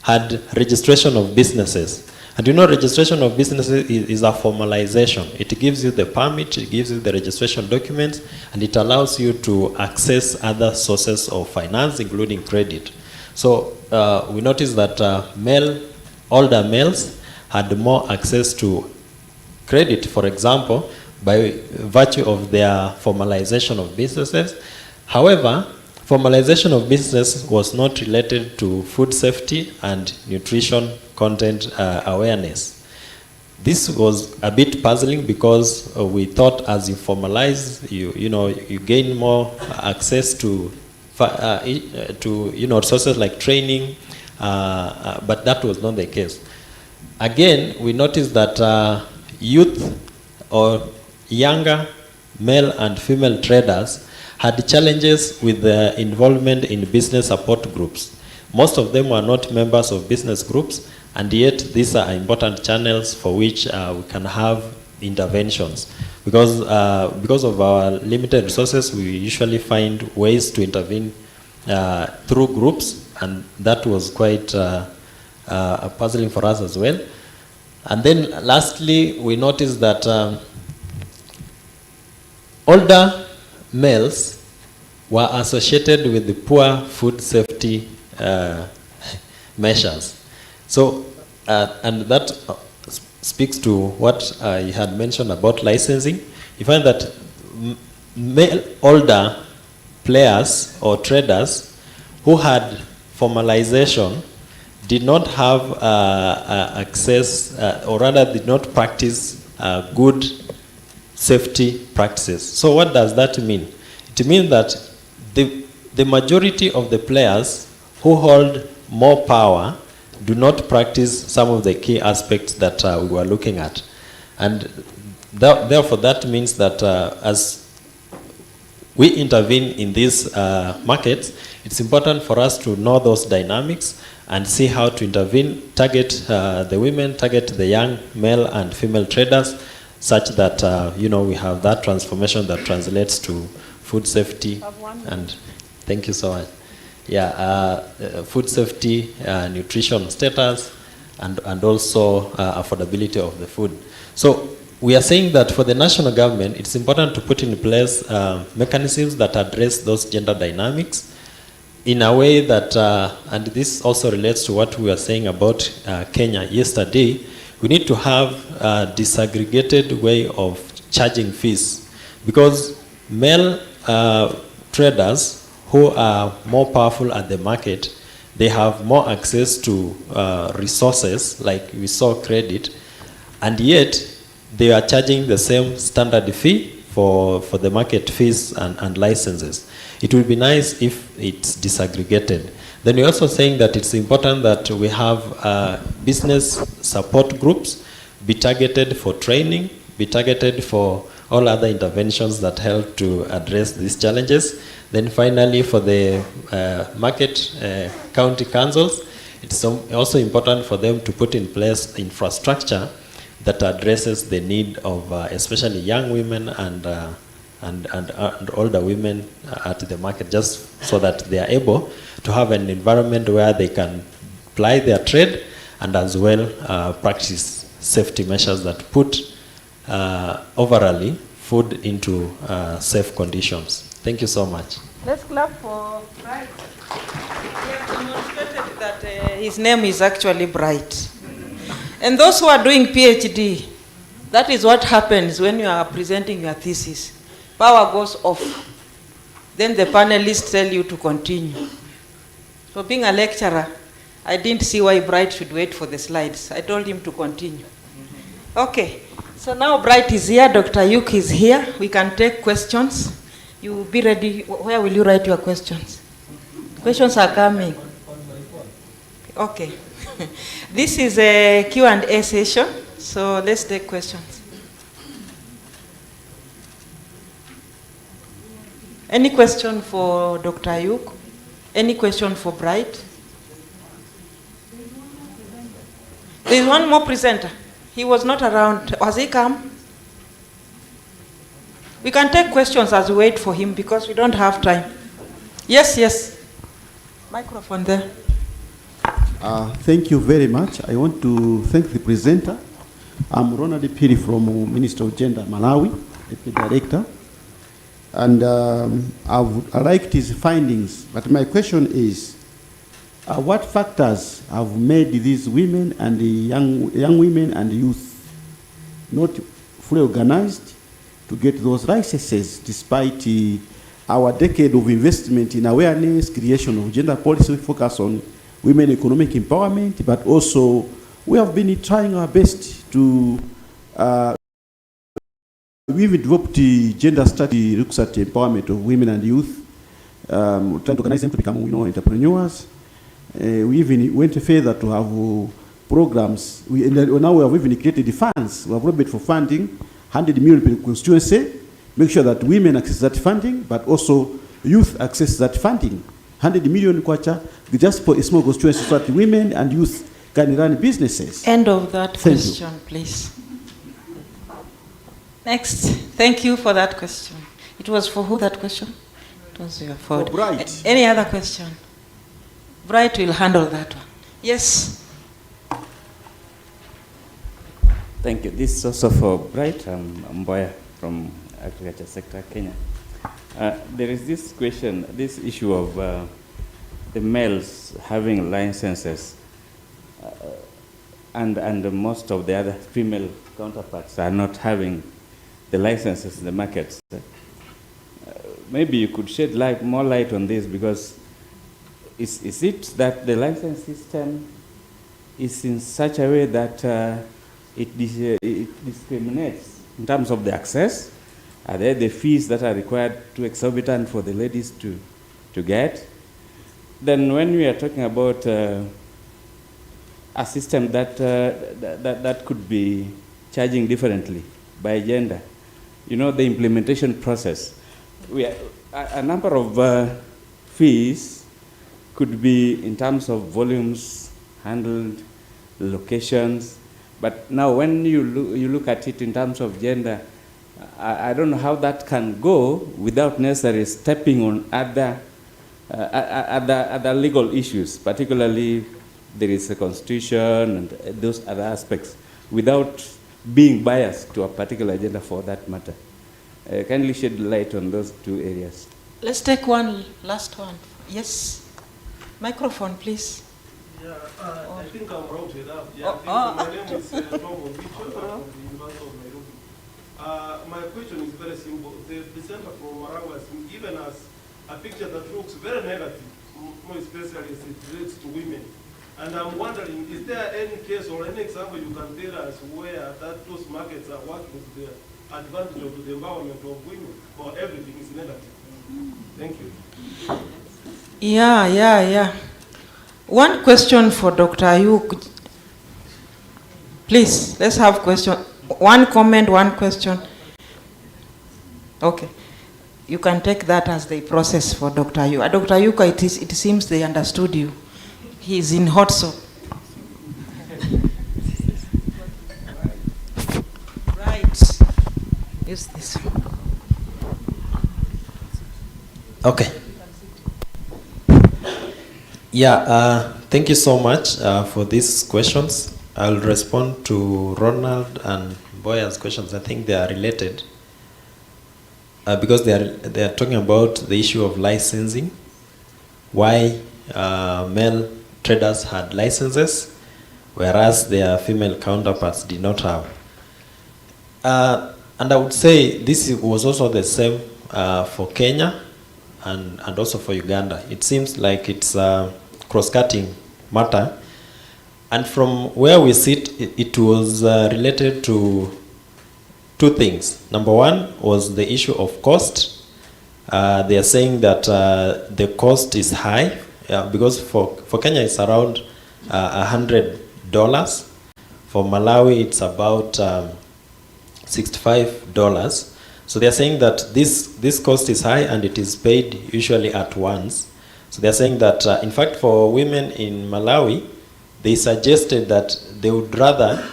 Speaker 12: had registration of businesses. And you know, registration of businesses is a formalization. It gives you the permit, it gives you the registration documents, and it allows you to access other sources of finance, including credit. So we noticed that older males had more access to credit, for example, by virtue of their formalization of businesses. However, formalization of business was not related to food safety and nutrition content awareness. This was a bit puzzling because we thought as you formalize, you gain more access to sources like training, but that was not the case. Again, we noticed that youth or younger male and female traders had challenges with their involvement in business support groups. Most of them were not members of business groups, and yet these are important channels for which we can have interventions. Because of our limited resources, we usually find ways to intervene through groups, and that was quite puzzling for us as well. And then lastly, we noticed that older males were associated with the poor food safety measures. So, and that speaks to what you had mentioned about licensing. You find that older players or traders who had formalization did not have access, or rather did not practice good safety practices. So what does that mean? It means that the majority of the players who hold more power do not practice some of the key aspects that we were looking at. And therefore that means that as we intervene in these markets, it's important for us to know those dynamics and see how to intervene, target the women, target the young male and female traders, such that we have that transformation that translates to food safety. And thank you so much. Yeah, food safety, nutrition status, and also affordability of the food. So we are saying that for the national government, it's important to put in place mechanisms that address those gender dynamics in a way that, and this also relates to what we were saying about Kenya yesterday, we need to have a disaggregated way of charging fees, because male traders who are more powerful at the market, they have more access to resources, like we saw credit, and yet they are charging the same standard fee for the market fees and licenses. It would be nice if it's disaggregated. Then we're also saying that it's important that we have business support groups be targeted for training, be targeted for all other interventions that help to address these challenges. Then finally, for the market county councils, it's also important for them to put in place infrastructure that addresses the need of especially young women and older women at the market, just so that they are able to have an environment where they can ply their trade and as well practice safety measures that put overall food into safe conditions. Thank you so much.
Speaker 10: Let's clap for Bright. He has demonstrated that his name is actually Bright. And those who are doing PhD, that is what happens when you are presenting your thesis. Power goes off. Then the panelists tell you to continue. So being a lecturer, I didn't see why Bright should wait for the slides. I told him to continue. Okay, so now Bright is here, Dr. Yuk is here. We can take questions. You be ready. Where will you write your questions? Questions are coming. Okay. This is a Q&A session, so let's take questions. Any question for Dr. Yuk? Any question for Bright? There is one more presenter. He was not around. Has he come? We can take questions as we wait for him because we don't have time. Yes, yes. Microphone there.
Speaker 13: Thank you very much. I want to thank the presenter. I'm Ronald Piri from Ministry of Gender, Malawi, the director. And I liked his findings, but my question is, what factors have made these women and the young women and youth not fully organized to get those licenses despite our decade of investment in awareness, creation of gender policy, focus on women economic empowerment, but also we have been trying our best to we've developed the gender study, looks at the empowerment of women and youth, trying to organize them to become entrepreneurs. We even went further to have programs. Now we have even created the funds. We have lobbied for funding, 100 million per constituency, make sure that women access that funding, but also youth access that funding. 100 million kwacha, just for a small constituency so that women and youth can run businesses.
Speaker 10: End of that question, please. Next. Thank you for that question. It was for who, that question? It was for
Speaker 13: Bright.
Speaker 10: Any other question? Bright will handle that one. Yes.
Speaker 14: Thank you. This is also for Bright. I'm Mboya from Agriculture Sector, Kenya. There is this question, this issue of the males having licenses and most of the other female counterparts are not having the licenses in the markets. Maybe you could shed more light on this, because is it that the license system is in such a way that it discriminates in terms of the access? Are there the fees that are required too exorbitant for the ladies to get? Then when we are talking about a system that could be charging differently by gender, you know, the implementation process, a number of fees could be in terms of volumes handled, locations, but now when you look at it in terms of gender, I don't know how that can go without necessarily stepping on other legal issues, particularly there is a constitution and those other aspects, without being biased to a particular gender for that matter. Kindly shed light on those two areas.
Speaker 10: Let's take one last one. Yes. Microphone, please.
Speaker 15: Yeah, I think I'm wrong to that. Yeah, my name is Tom Obicho from the University of Nairobi. My question is very simple. The presenter from Malawi has given us a picture that looks very negative, more especially as it relates to women. And I'm wondering, is there any case or any example you can tell us where those markets are working to the advantage of the empowerment of women, or everything is negative? Thank you.
Speaker 10: Yeah. One question for Dr. Ayuk. Please, let's have question. One comment, one question. Okay. You can take that as the process for Dr. Ayuk. Dr. Ayuk, it seems they understood you. He's in hot soap. Right. Use this.
Speaker 12: Okay. Yeah, thank you so much for these questions. I'll respond to Ronald and Boya's questions. I think they are related because they are talking about the issue of licensing, why male traders had licenses, whereas their female counterparts did not have. And I would say this was also the same for Kenya and also for Uganda. It seems like it's a cross-cutting matter. And from where we sit, it was related to two things. Number one was the issue of cost. They are saying that the cost is high because for Kenya it's around $100. For Malawi it's about $65. So they are saying that this cost is high and it is paid usually at once. So they're saying that, in fact, for women in Malawi, they suggested that they would rather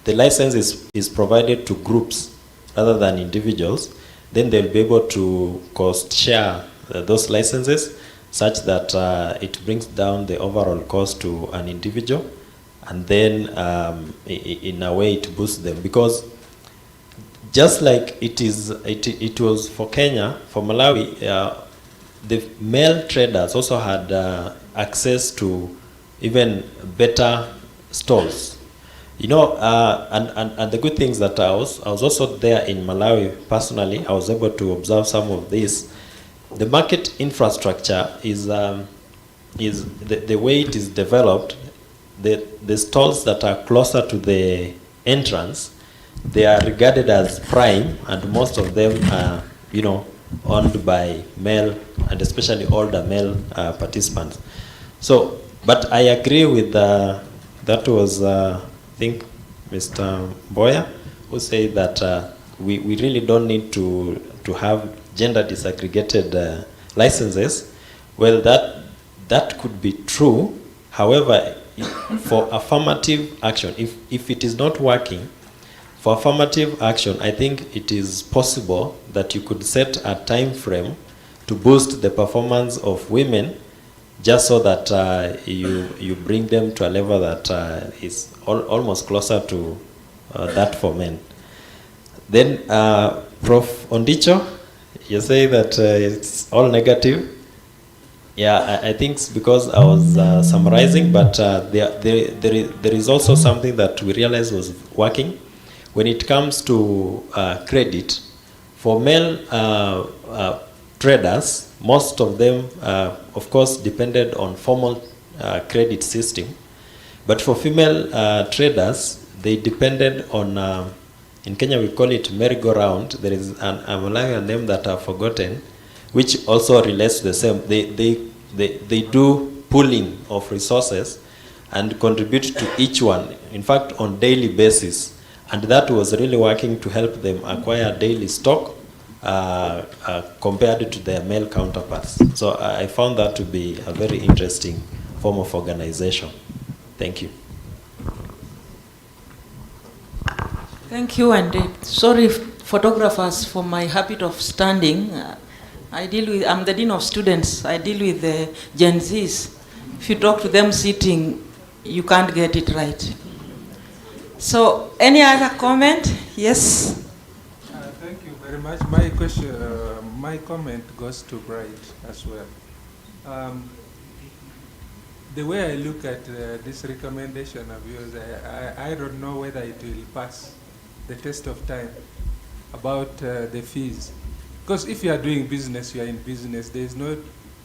Speaker 12: the license is provided to groups rather than individuals. Then they'll be able to cost share those licenses such that it brings down the overall cost to an individual, and then in a way it boosts them, because just like it was for Kenya, for Malawi, the male traders also had access to even better stalls. You know, and the good things that I was also there in Malawi personally. I was able to observe some of this. The market infrastructure is the way it is developed. The stalls that are closer to the entrance, they are regarded as prime, and most of them are, you know, owned by male and especially older male participants. So, but I agree with that was I think Mr. Boya, who said that we really don't need to have gender disaggregated licenses. Well, that could be true. However, for affirmative action, if it is not working, for affirmative action, I think it is possible that you could set a time frame to boost the performance of women, just so that you bring them to a level that is almost closer to that for men. Then, Prof. Ondicho, you say that it's all negative. Yeah, I think it's because I was summarizing, but there is also something that we realized was working. When it comes to credit, for male traders, most of them, of course, depended on formal credit system. But for female traders, they depended on, in Kenya we call it merry-go-round. There is a Malawian name that I've forgotten, which also relates to the same. They do pooling of resources and contribute to each one, in fact, on daily basis. And that was really working to help them acquire daily stock compared to their male counterparts. So I found that to be a very interesting form of organization. Thank you.
Speaker 10: Thank you, and sorry, photographers, for my habit of standing. I'm the Dean of Students. I deal with the Gen Zs. If you talk to them sitting, you can't get it right. So, any other comment? Yes?
Speaker 7: Thank you very much. My comment goes to Bright as well. The way I look at this recommendation of yours, I don't know whether it will pass the test of time about the fees. Because if you are doing business, you are in business. There is no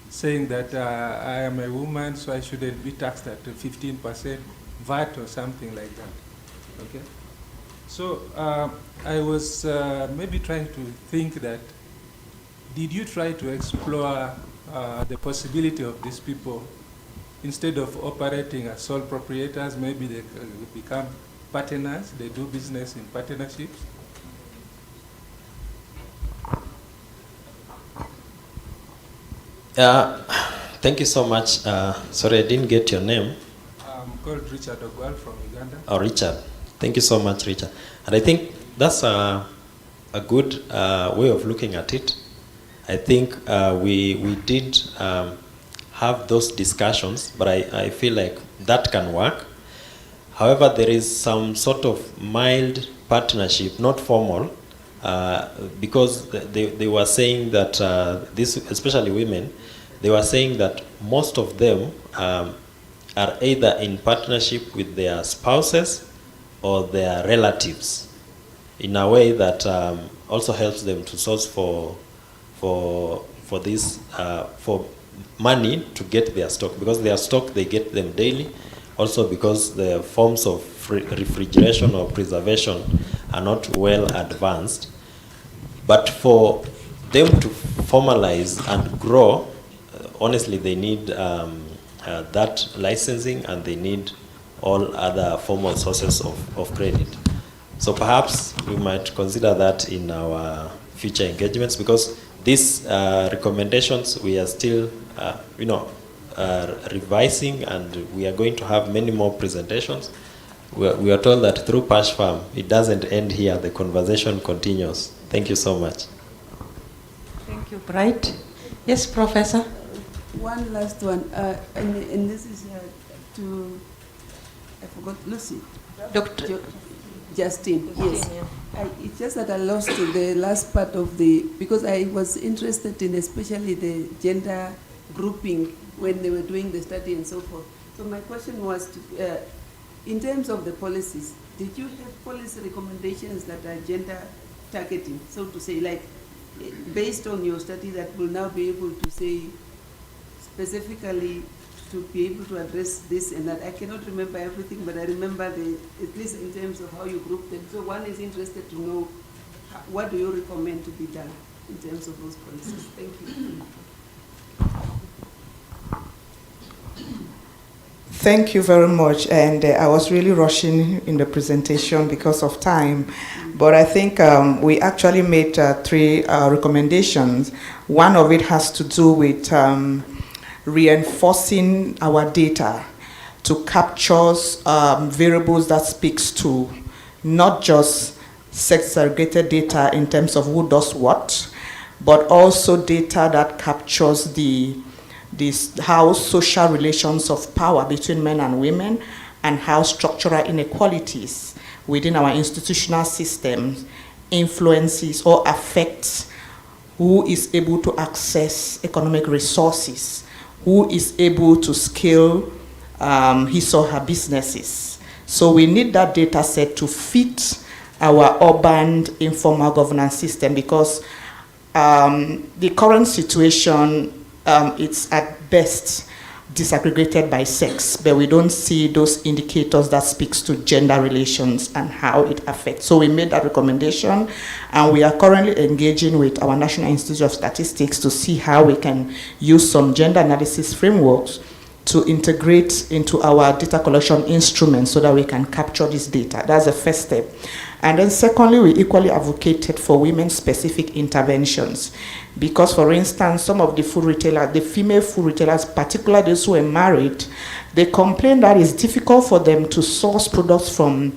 Speaker 7: saying that I am a woman, so I shouldn't be taxed at 15% VAT or something like that. Okay? So I was maybe trying to think that, did you try to explore the possibility of these people, instead of operating as sole proprietors, maybe they become partners, they do business in partnerships?
Speaker 12: Thank you so much. Sorry, I didn't get your name.
Speaker 7: I'm called Richard Ogwal from Uganda.
Speaker 12: Oh, Richard. Thank you so much, Richard. And I think that's a good way of looking at it. I think we did have those discussions, but I feel like that can work. However, there is some sort of mild partnership, not formal, because they were saying that this, especially women, they were saying that most of them are either in partnership with their spouses or their relatives, in a way that also helps them to source for this for money to get their stock, because their stock they get them daily. Also because the forms of refrigeration or preservation are not well advanced. But for them to formalize and grow, honestly, they need that licensing, and they need all other formal sources of credit. So perhaps we might consider that in our future engagements, because These recommendations we are still, revising, and we are going to have many more presentations. We are told that through PASHFARM, it doesn't end here. The conversation continues. Thank you so much.
Speaker 16: Thank you, Bright. Yes, Professor.
Speaker 17: One last one, and this is to, I forgot, Lucy.
Speaker 16: Dr.
Speaker 17: Justin, yes. It's just that I lost the last part of because I was interested in especially the gender grouping when they were doing the study and so forth. So my question was, in terms of the policies, did you have policy recommendations that are gender targeting, so to say, like based on your study that will now be able to say specifically to be able to address this and that? I cannot remember everything, but I remember at least in terms of how you group them. So one is interested to know what do you recommend to be done in terms of those policies. Thank you.
Speaker 11: Thank you very much. And I was really rushing in the presentation because of time. But I think we actually made 3 recommendations. One of it has to do with reinforcing our data to capture variables that speaks to not just sex-segregated data in terms of who does what, but also data that captures how social relations of power between men and women and how structural inequalities within our institutional systems influences or affects who is able to access economic resources, who is able to scale his or her businesses. So we need that data set to fit our urban informal governance system, because the current situation, it's at best disaggregated by sex, but we don't see those indicators that speaks to gender relations and how it affects. So we made that recommendation, and we are currently engaging with our National Institute of Statistics to see how we can use some gender analysis frameworks to integrate into our data collection instruments so that we can capture this data. That's the first step. And then secondly, we equally advocated for women-specific interventions, because, for instance, some of the food retailers, the female food retailers, particularly those who are married, they complain that it's difficult for them to source products from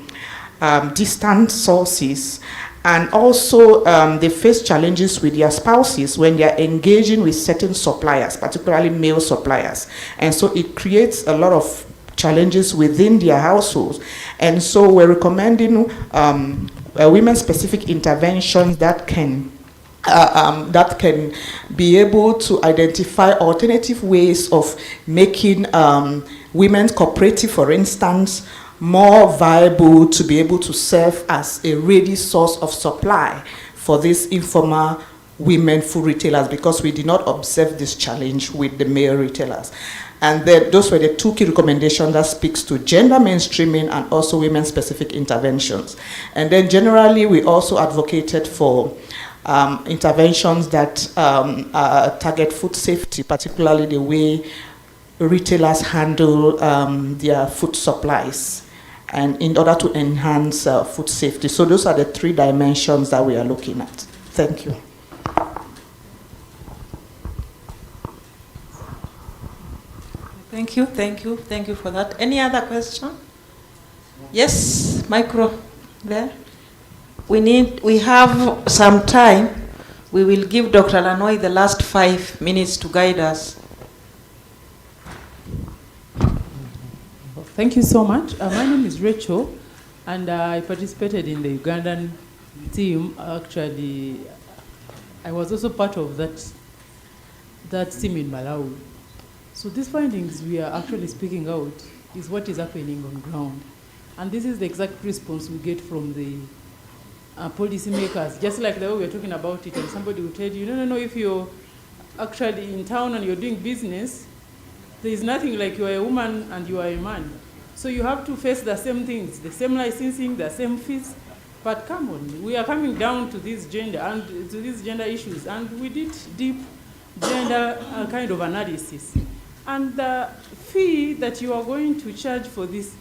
Speaker 11: distant sources. And also, they face challenges with their spouses when they are engaging with certain suppliers, particularly male suppliers. And so it creates a lot of challenges within their households. And so we're recommending women-specific interventions that can be able to identify alternative ways of making women's cooperative, for instance, more viable to be able to serve as a ready source of supply for these informal women food retailers, because we did not observe this challenge with the male retailers. And then those were the 2 key recommendations that speaks to gender mainstreaming and also women-specific interventions. And then generally, we also advocated for interventions that target food safety, particularly the way retailers handle their food supplies, and in order to enhance food safety. So those are the 3 dimensions that we are looking at. Thank you.
Speaker 16: Thank you for that. Any other question? Yes, micro there. We have some time. We will give Dr. Lanoy the last 5 minutes to guide us.
Speaker 18: Thank you so much. My name is Rachel, and I participated in the Ugandan team. Actually, I was also part of that team in Malawi. So these findings we are actually speaking out is what is happening on ground. And this is the exact response we get from the policymakers, just like the way we're talking about it, and somebody will tell you, no, if you're actually in town and you're doing business, there is nothing like you're a woman and you are a man. So you have to face the same things, the same licensing, the same fees. But come on, we are coming down to this gender and to these gender issues, and we did deep gender kind of analysis. And the fee that you are going to charge for this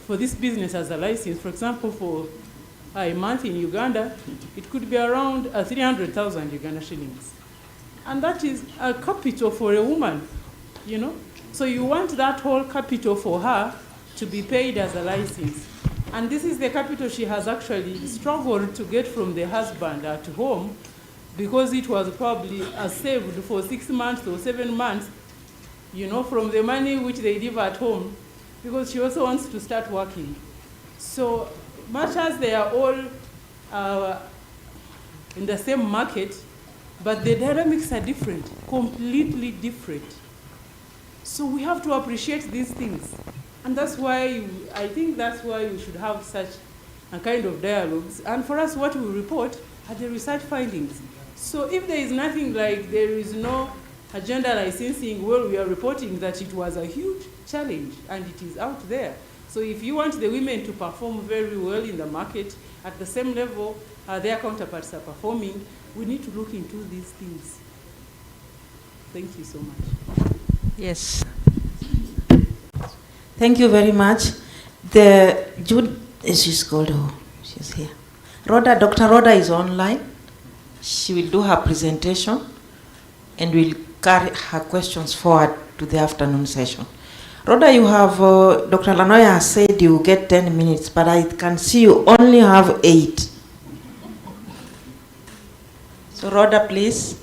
Speaker 18: business as a license, for example, a month in Uganda, it could be around 300,000 Uganda shillings. And that is a capital for a woman, you know? So you want that whole capital for her to be paid as a license. And this is the capital she has actually struggled to get from the husband at home, because it was probably saved for 6 months or 7 months, you know, from the money which they leave at home, because she also wants to start working. So much as they are all in the same market, but the dynamics are different, completely different. So we have to appreciate these things. And that's why, I think that's why we should have such a kind of dialogues. And for us, what we report are the research findings. So if there is nothing like, there is no agenda licensing, well, we are reporting that it was a huge challenge and it is out there. So if you want the women to perform very well in the market at the same level their counterparts are performing, we need to look into these things. Thank you so much.
Speaker 16: Yes. Thank you very much. She's called, she's here. Dr. Rhoda is online. She will do her presentation and will carry her questions forward to the afternoon session. Rhoda, you have, Dr. Lanoya has said you get 10 minutes, but I can see you only have 8. So Rhoda, please.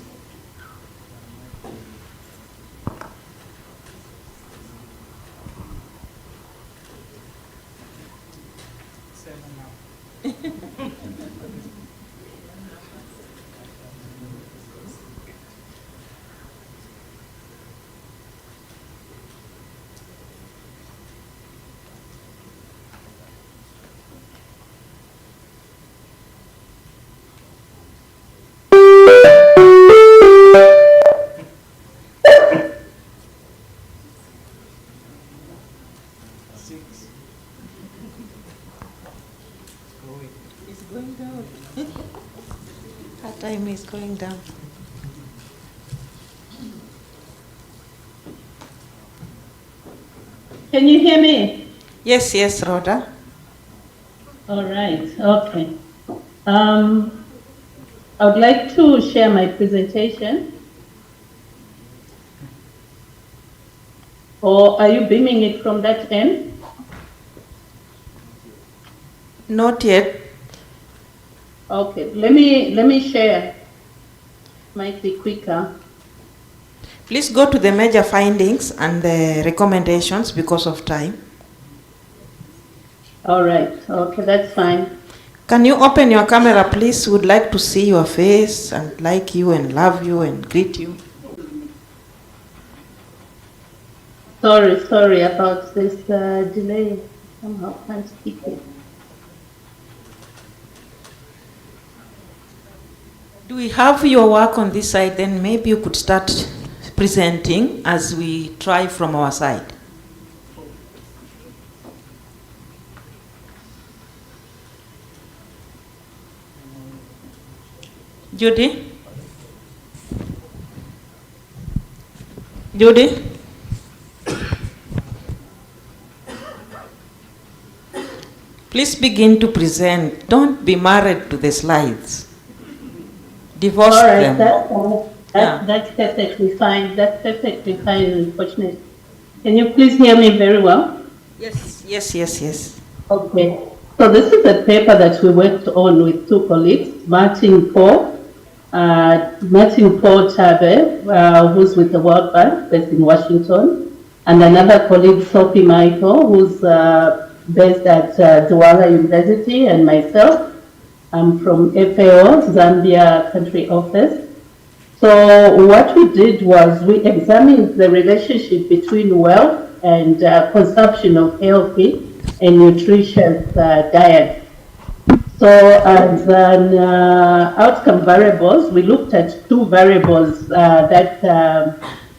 Speaker 16: Time is going down.
Speaker 19: Can you hear me?
Speaker 16: Yes, yes, Rhoda.
Speaker 19: All right, okay. I would like to share my presentation. Or are you beaming it from that end?
Speaker 16: Not yet.
Speaker 19: Okay, let me share. Might be quicker.
Speaker 16: Please go to the major findings and the recommendations because of time.
Speaker 19: All right, okay, that's fine.
Speaker 16: Can you open your camera, please? Would like to see your face and like you and love you and greet you.
Speaker 19: Sorry about this delay. Somehow can't speak it.
Speaker 16: Do we have your work on this side? Then maybe you could start presenting as we try from our side. Judy? Judy? Please begin to present. Don't be married to the slides. Divorce
Speaker 19: all right,
Speaker 16: them.
Speaker 19: That's perfectly fine. That's perfectly fine, unfortunately. Can you please hear me very well?
Speaker 16: Yes, yes, yes, yes.
Speaker 19: Okay. So this is a paper that we worked on with 2 colleagues, Martin Paul Tabe, who's with the World Bank, based in Washington, and another colleague, Sophie Michael, who's based at Douala University, and myself. I'm from FAO, Zambia country office. So what we did was we examined the relationship between wealth and consumption of healthy and nutritious diet. So as an outcome variables, we looked at 2 variables that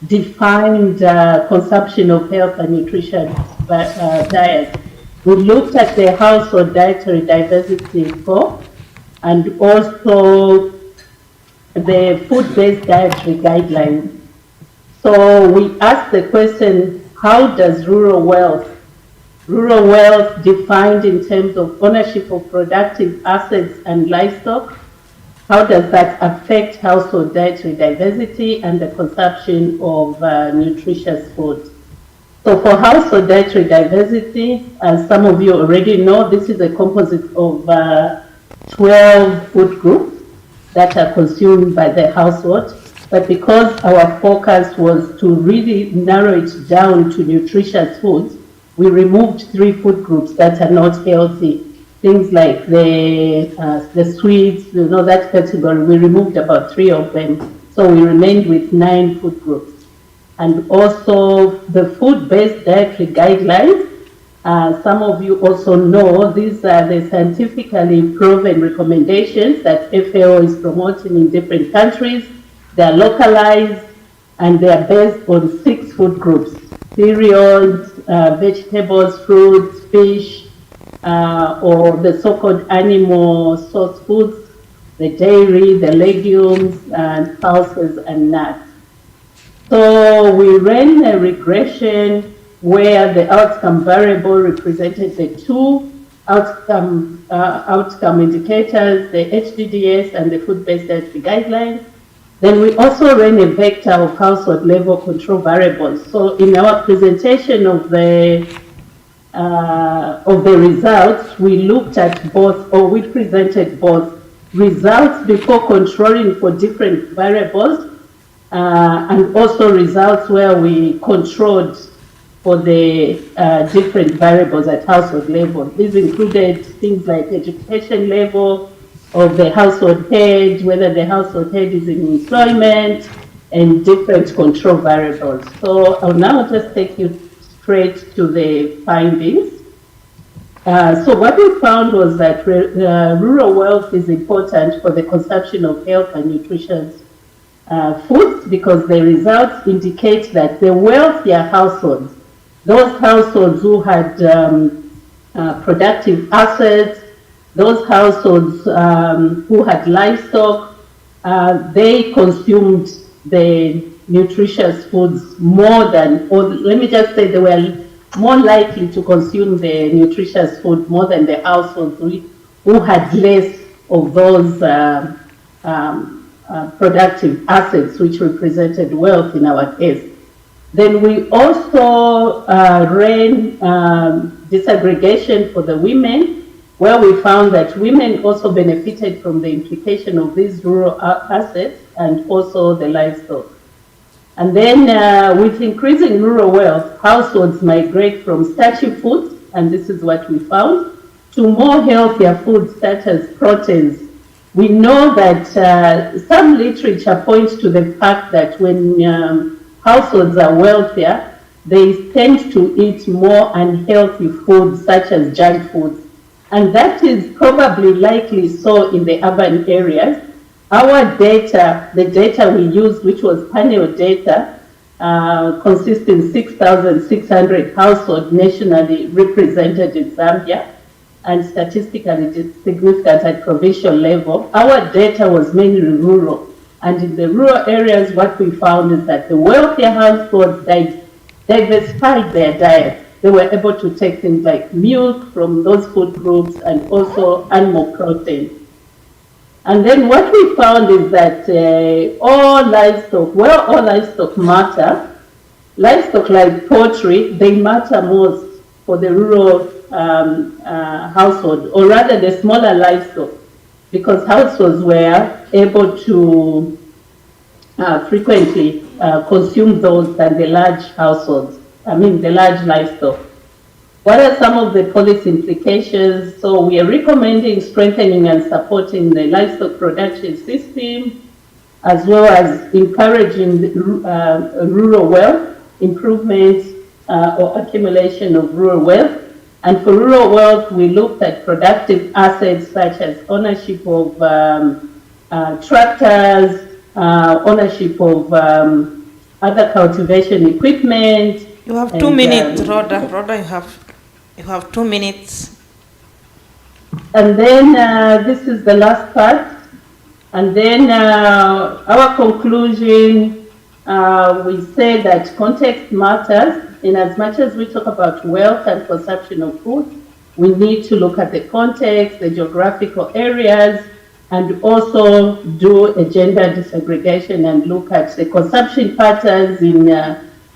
Speaker 19: defined consumption of health and nutrition diet. We looked at the household dietary diversity score and also the food-based dietary guidelines. So we asked the question, how does rural wealth rural wealth defined in terms of ownership of productive assets and livestock. How does that affect household dietary diversity and the consumption of nutritious food? So for household dietary diversity, as some of you already know, this is a composite of 12 food groups that are consumed by the household. But because our focus was to really narrow it down to nutritious foods, we removed 3 food groups that are not healthy. Things like the sweets, you know, that category, we removed about 3 of them. So we remained with 9 food groups. And also the food-based dietary guidelines. Some of you also know these are the scientifically proven recommendations that FAO is promoting in different countries. They are localized and they are based on 6 food groups: cereals, vegetables, fruits, fish, or the so-called animal source foods, the dairy, the legumes, and pulses and nuts. So we ran a regression where the outcome variable represented the 2 outcome indicators, the HDDS and the food-based dietary guidelines. Then we also ran a vector of household level control variables. So in our presentation of the results, we looked at both, or we presented both results before controlling for different variables, and also results where we controlled for the different variables at household level. These included things like education level of the household head, whether the household head is in employment, and different control variables. So I'll now just take you straight to the findings. So what we found was that rural wealth is important for the consumption of health and nutritious foods, because the results indicate that the wealthier households, those households who had productive assets, those households who had livestock, they consumed the nutritious foods more than, or let me just say, they were more likely to consume the nutritious food more than the households who had less of those productive assets, which represented wealth in our case. Then we also ran disaggregation for the women, where we found that women also benefited from the implication of these rural assets and also the livestock. And then with increasing rural wealth, households migrate from starchy foods, and this is what we found, to more healthier foods such as proteins. We know that some literature points to the fact that when households are wealthier, they tend to eat more unhealthy foods such as junk foods. And that is probably likely so in the urban areas. Our data, the data we used, which was panel data, consisting 6,600 households nationally represented in Zambia, and statistically significant at provincial level. Our data was mainly rural. And in the rural areas, what we found is that the wealthier households diversified their diet. They were able to take things like milk from those food groups and also animal protein. And then what we found is that all livestock matter, livestock like poultry, they matter most for the rural household, or rather the smaller livestock, because households were able to frequently consume those than the large households, the large livestock. What are some of the policy implications? So we are recommending strengthening and supporting the livestock production system, as well as encouraging rural wealth, improvement or accumulation of rural wealth. And for rural wealth, we looked at productive assets such as ownership of tractors, ownership of other cultivation equipment.
Speaker 16: You have 2 minutes, Rhoda. Rhoda, you have 2 minutes.
Speaker 19: And then this is the last part. And then our conclusion, we say that context matters. in as much as we talk about wealth and consumption of food, we need to look at the context, the geographical areas, and also do a gender disaggregation and look at the consumption patterns in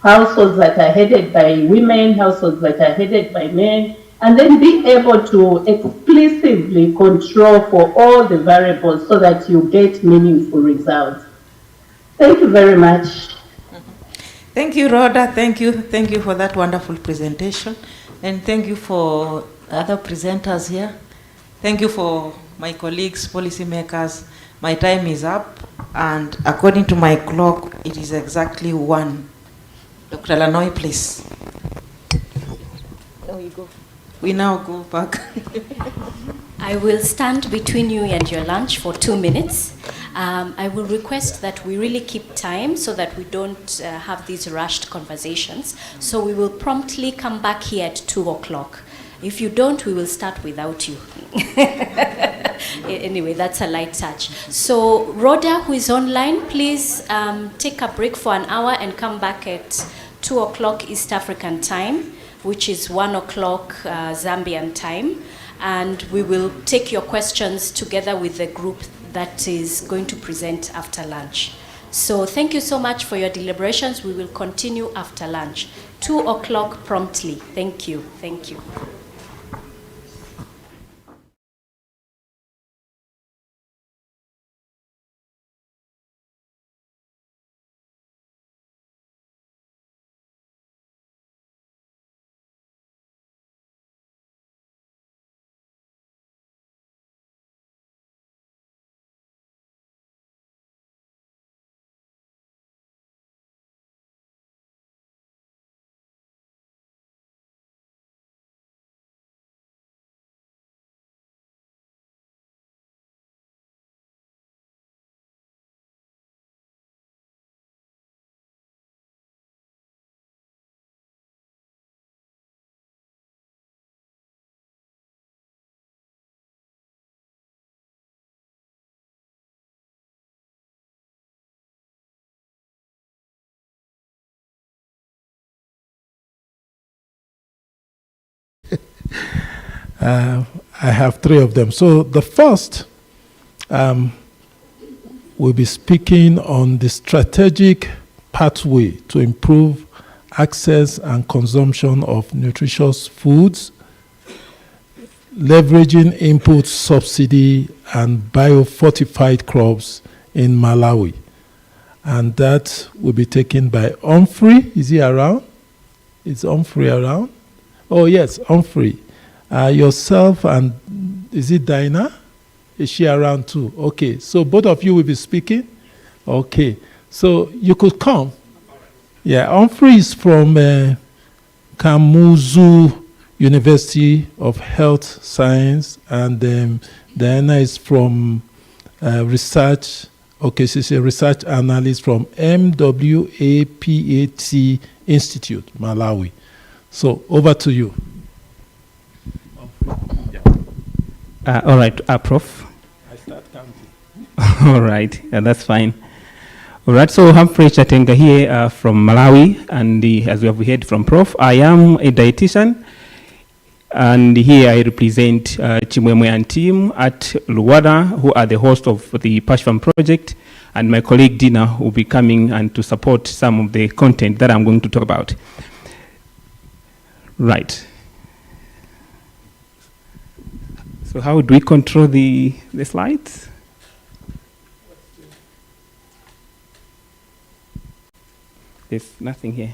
Speaker 19: households that are headed by women, households that are headed by men, and then be able to explicitly control for all the variables so that you get meaningful results. Thank you very much.
Speaker 16: Thank you, Rhoda. Thank you for that wonderful presentation. And thank you for other presenters here. Thank you for my colleagues, policymakers. My time is up, and according to my clock, it is exactly 1. Dr. Lanoy, please.
Speaker 1: There we go.
Speaker 16: We now go back.
Speaker 1: I will stand between you and your lunch for 2 minutes. I will request that we really keep time so that we don't have these rushed conversations. So we will promptly come back here at 2 o'clock. If you don't, we will start without you. Anyway, that's a light touch. So Rhoda, who is online, please take a break for an hour and come back at 2 o'clock East African time, which is 1 o'clock Zambian time. And we will take your questions together with the group that is going to present after lunch. So thank you so much for your deliberations. We will continue after lunch. 2 o'clock promptly. Thank you. Thank you.
Speaker 20: I have 3 of them. So the first will be speaking on the strategic pathway to improve access and consumption of nutritious foods, leveraging input subsidy and biofortified crops in Malawi. And that will be taken by Humphrey. Is he around? Is Humphrey around? Oh, yes, Humphrey. Yourself and, is it Dinah? Is she around too? Okay, so both of you will be speaking? Okay, so you could come. Yeah, Humphrey is from Kamuzu University of Health Science, and Diana is from research. Okay, she's a research analyst from MWAPAT Institute, Malawi. So over to you.
Speaker 21: All right, Prof.
Speaker 20: I start counting.
Speaker 21: All right, that's fine. All right, so Humphrey Chatenga here from Malawi, and as we have heard from Prof, I am a dietitian, and here I represent Chimwemwe and team at Luwada, who are the host of the PASHFARM project, and my colleague Dina will be coming and to support some of the content that I'm going to talk about. Right. So how do we control the slides? There's nothing here.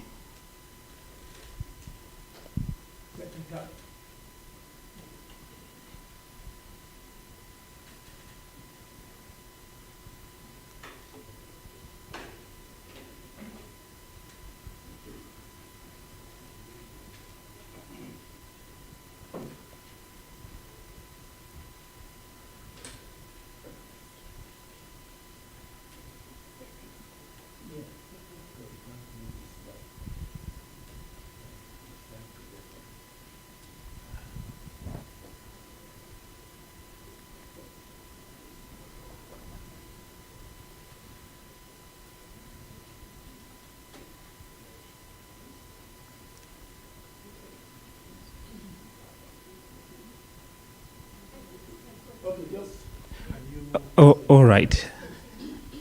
Speaker 21: right.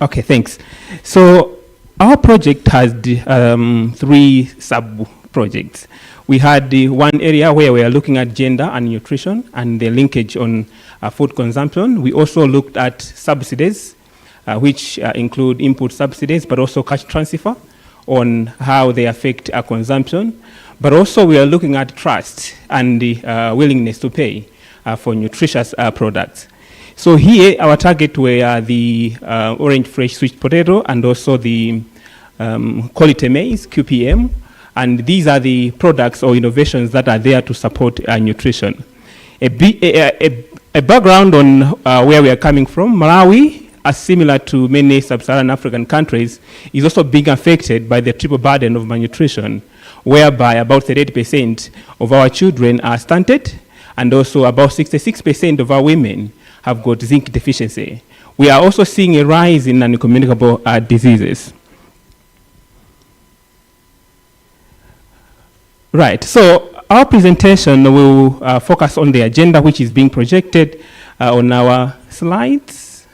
Speaker 21: Okay, thanks. So our project has 3 sub-projects. We had the one area where we are looking at gender and nutrition and the linkage on food consumption. We also looked at subsidies, which include input subsidies, but also cash transfer on how they affect our consumption. But also we are looking at trust and the willingness to pay for nutritious products. So here our target were the orange fresh sweet potato and also the quality maize, QPM. And these are the products or innovations that are there to support nutrition. A background on where we are coming from, Malawi, as similar to many sub-Saharan African countries, is also being affected by the triple burden of malnutrition, whereby about 38% of our children are stunted, and also about 66% of our women have got zinc deficiency. We are also seeing a rise in non-communicable diseases. Right, so our presentation will focus on the agenda which is being projected on our slides.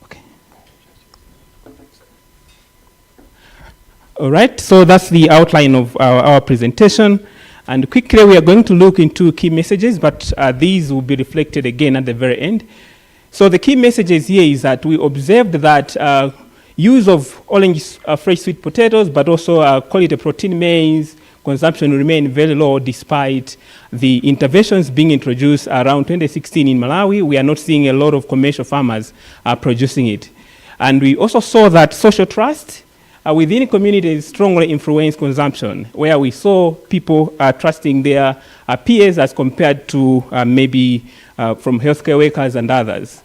Speaker 21: Okay. All right, so that's the outline of our presentation. And quickly we are going to look into key messages, but these will be reflected again at the very end. So the key messages here is that we observed that use of orange fresh sweet potatoes, but also quality protein maize consumption remain very low despite the interventions being introduced around 2016 in Malawi. We are not seeing a lot of commercial farmers producing it. And we also saw that social trust within communities strongly influence consumption, where we saw people trusting their peers as compared to maybe from healthcare workers and others.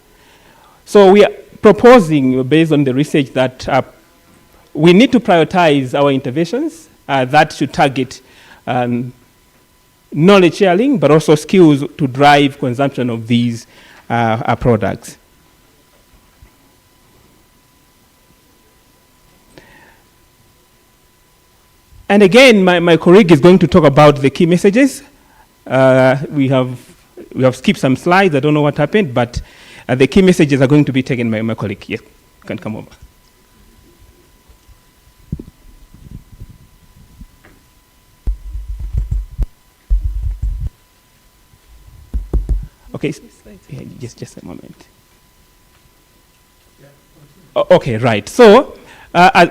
Speaker 21: So we are proposing, based on the research, that we need to prioritize our interventions that should target knowledge sharing, but also skills to drive consumption of these products. And again, my colleague is going to talk about the key messages. We have skipped some slides. I don't know what happened, but the key messages are going to be taken by my colleague. Yes, you can come over. Okay, yeah, just a moment. Okay, right. So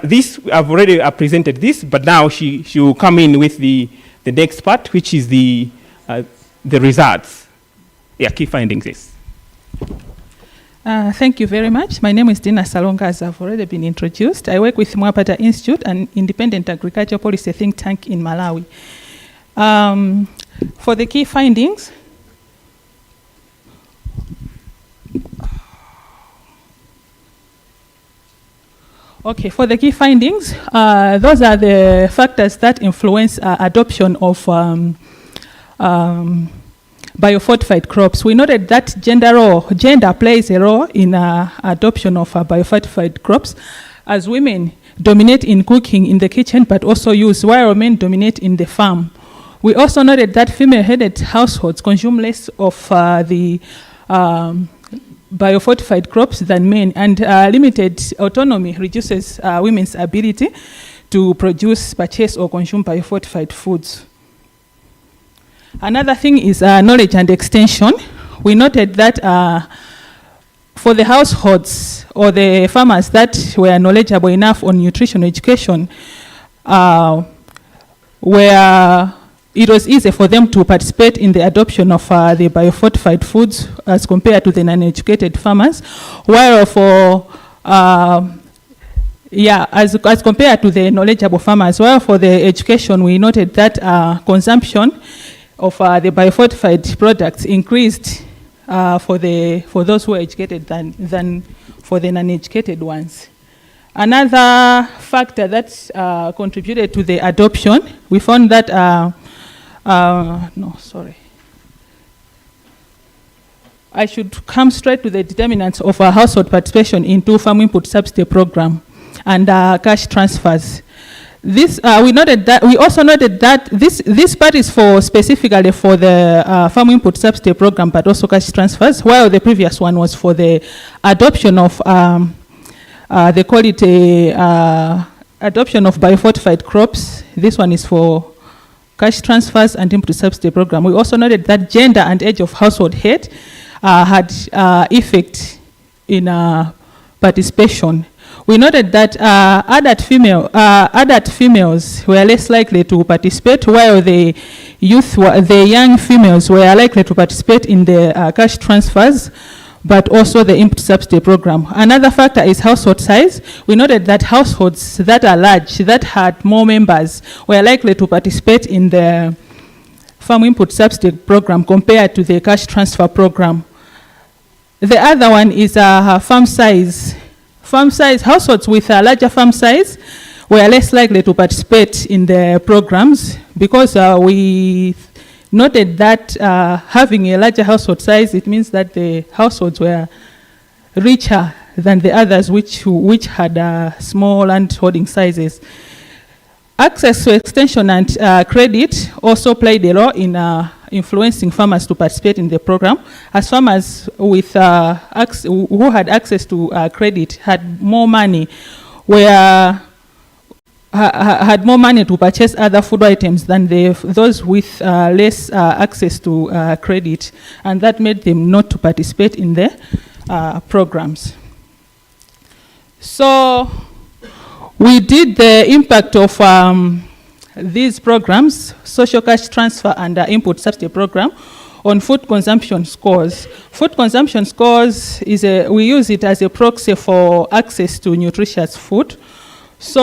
Speaker 21: this I've already presented this, but now she will come in with the next part, which is the results. Yeah, key findings. Yes.
Speaker 3: Thank you very much. My name is Dina Salonga, as I've already been introduced. I work with Mwapata Institute, an independent agricultural policy think tank in Malawi. For the key findings, those are the factors that influence adoption of biofortified crops. We noted that gender plays a role in adoption of biofortified crops, as women dominate in cooking in the kitchen, but also use, while men dominate in the farm. We also noted that female-headed households consume less of the biofortified crops than men, and limited autonomy reduces women's ability to produce, purchase, or consume biofortified foods. Another thing is knowledge and extension. We noted that for the households or the farmers that were knowledgeable enough on nutrition education, where it was easy for them to participate in the adoption of the biofortified foods as compared to the non-educated farmers, while for as compared to the knowledgeable farmers, while for the education we noted that consumption of the biofortified products increased for those who are educated than for the non-educated ones. Another factor that contributed to the adoption, we found that I should come straight to the determinants of household participation into farm input subsidy program and cash transfers. This we noted that we also noted that this part is for specifically for the farm input subsidy program, but also cash transfers, while the previous one was for the adoption of they call it adoption of biofortified crops. This one is for cash transfers and input subsidy program. We also noted that gender and age of household head had effect in participation. We noted that adult females were less likely to participate, while the young females were likely to participate in the cash transfers, but also the input subsidy program. Another factor is household size. We noted that households that are large, that had more members, were likely to participate in the farm input subsidy program compared to the cash transfer program. The other one is farm size. Farm size, households with a larger farm size were less likely to participate in the programs because we noted that having a larger household size, it means that the households were richer than the others which had small land holding sizes. Access to extension and credit also played a role in influencing farmers to participate in the program, as farmers with who had access to credit had more money, had more money to purchase other food items than those with less access to credit, and that made them not to participate in the programs. So we did the impact of these programs, social cash transfer and input subsidy program, on food consumption scores. Food consumption scores we use it as a proxy for access to nutritious food. So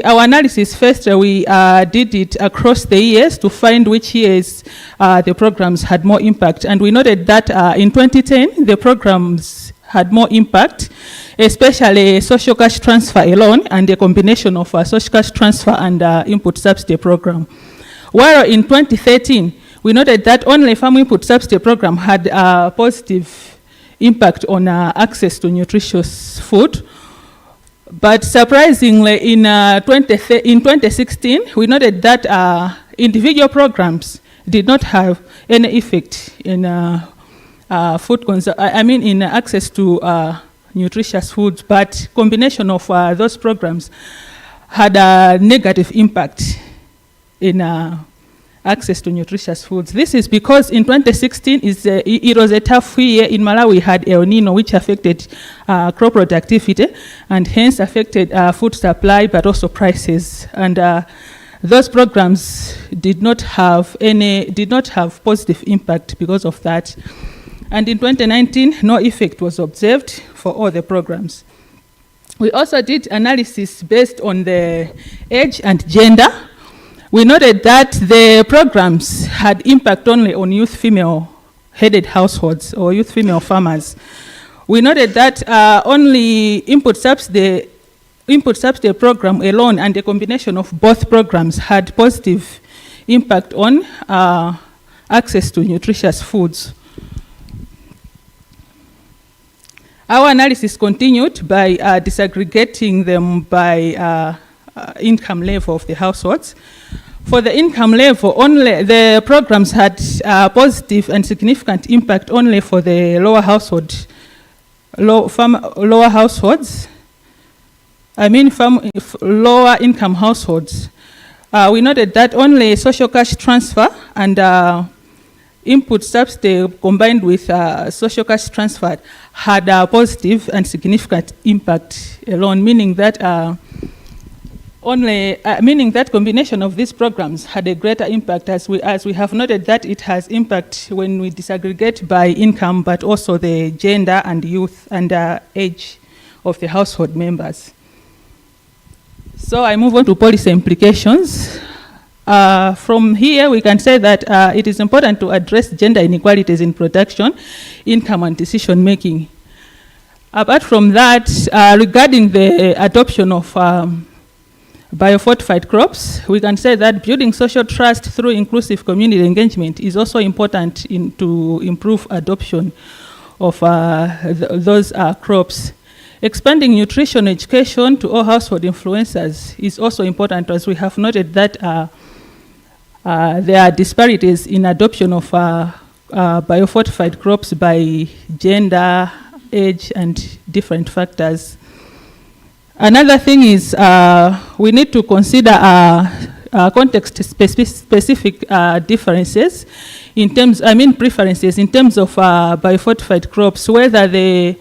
Speaker 3: our analysis first, we did it across the years to find which years the programs had more impact. And we noted that in 2010, the programs had more impact, especially social cash transfer alone and a combination of social cash transfer and input subsidy program. While in 2013, we noted that only farm input subsidy program had a positive impact on access to nutritious food. But surprisingly, in 2016, we noted that individual programs did not have any effect in in access to nutritious foods, but combination of those programs had a negative impact in access to nutritious foods. This is because in 2016, it was a tough year in Malawi. We had El Nino, which affected crop productivity and hence affected food supply, but also prices. And those programs did not have positive impact because of that. And in 2019, no effect was observed for all the programs. We also did analysis based on the age and gender. We noted that the programs had impact only on youth female-headed households or youth female farmers. We noted that only input subsidy program alone and a combination of both programs had positive impact on access to nutritious foods. Our analysis continued by disaggregating them by income level of the households. For the income level, only the programs had positive and significant impact only for the lower households. Lower income households. We noted that only social cash transfer and input subsidy combined with social cash transfer had a positive and significant impact alone, meaning that combination of these programs had a greater impact, as we have noted that it has impact when we disaggregate by income, but also the gender and youth and age of the household members. So I move on to policy implications. From here, we can say that it is important to address gender inequalities in production, income, and decision making. Apart from that, regarding the adoption of biofortified crops, we can say that building social trust through inclusive community engagement is also important to improve adoption of those crops. Expanding nutrition education to all household influencers is also important, as we have noted that there are disparities in adoption of biofortified crops by gender, age, and different factors. Another thing is we need to consider context-specific differences in terms, preferences in terms of biofortified crops, whether the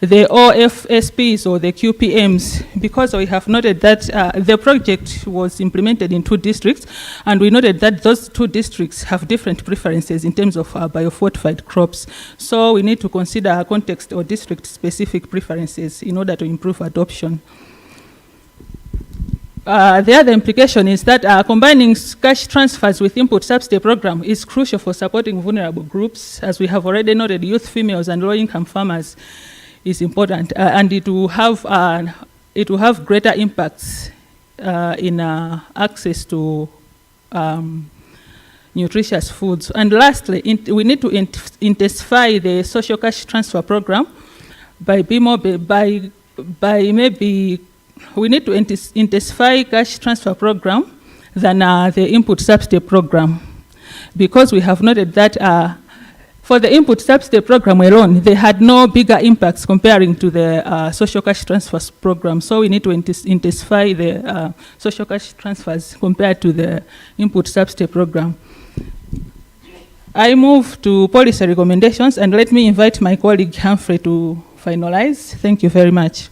Speaker 3: OFSPs or the QPMs, because we have noted that the project was implemented in 2 districts, and we noted that those 2 districts have different preferences in terms of biofortified crops. So we need to consider context or district-specific preferences in order to improve adoption. The other implication is that combining cash transfers with input subsidy program is crucial for supporting vulnerable groups. As we have already noted, youth, females, and low-income farmers is important, and it will have greater impacts in access to nutritious foods. And lastly, we need to intensify the social cash transfer program by maybe we need to intensify cash transfer program than the input subsidy program, because we have noted that for the input subsidy program alone, they had no bigger impacts comparing to the social cash transfers program. So we need to intensify the social cash transfers compared to the input subsidy program. I move to policy recommendations, and let me invite my colleague Humphrey to finalize. Thank you very much.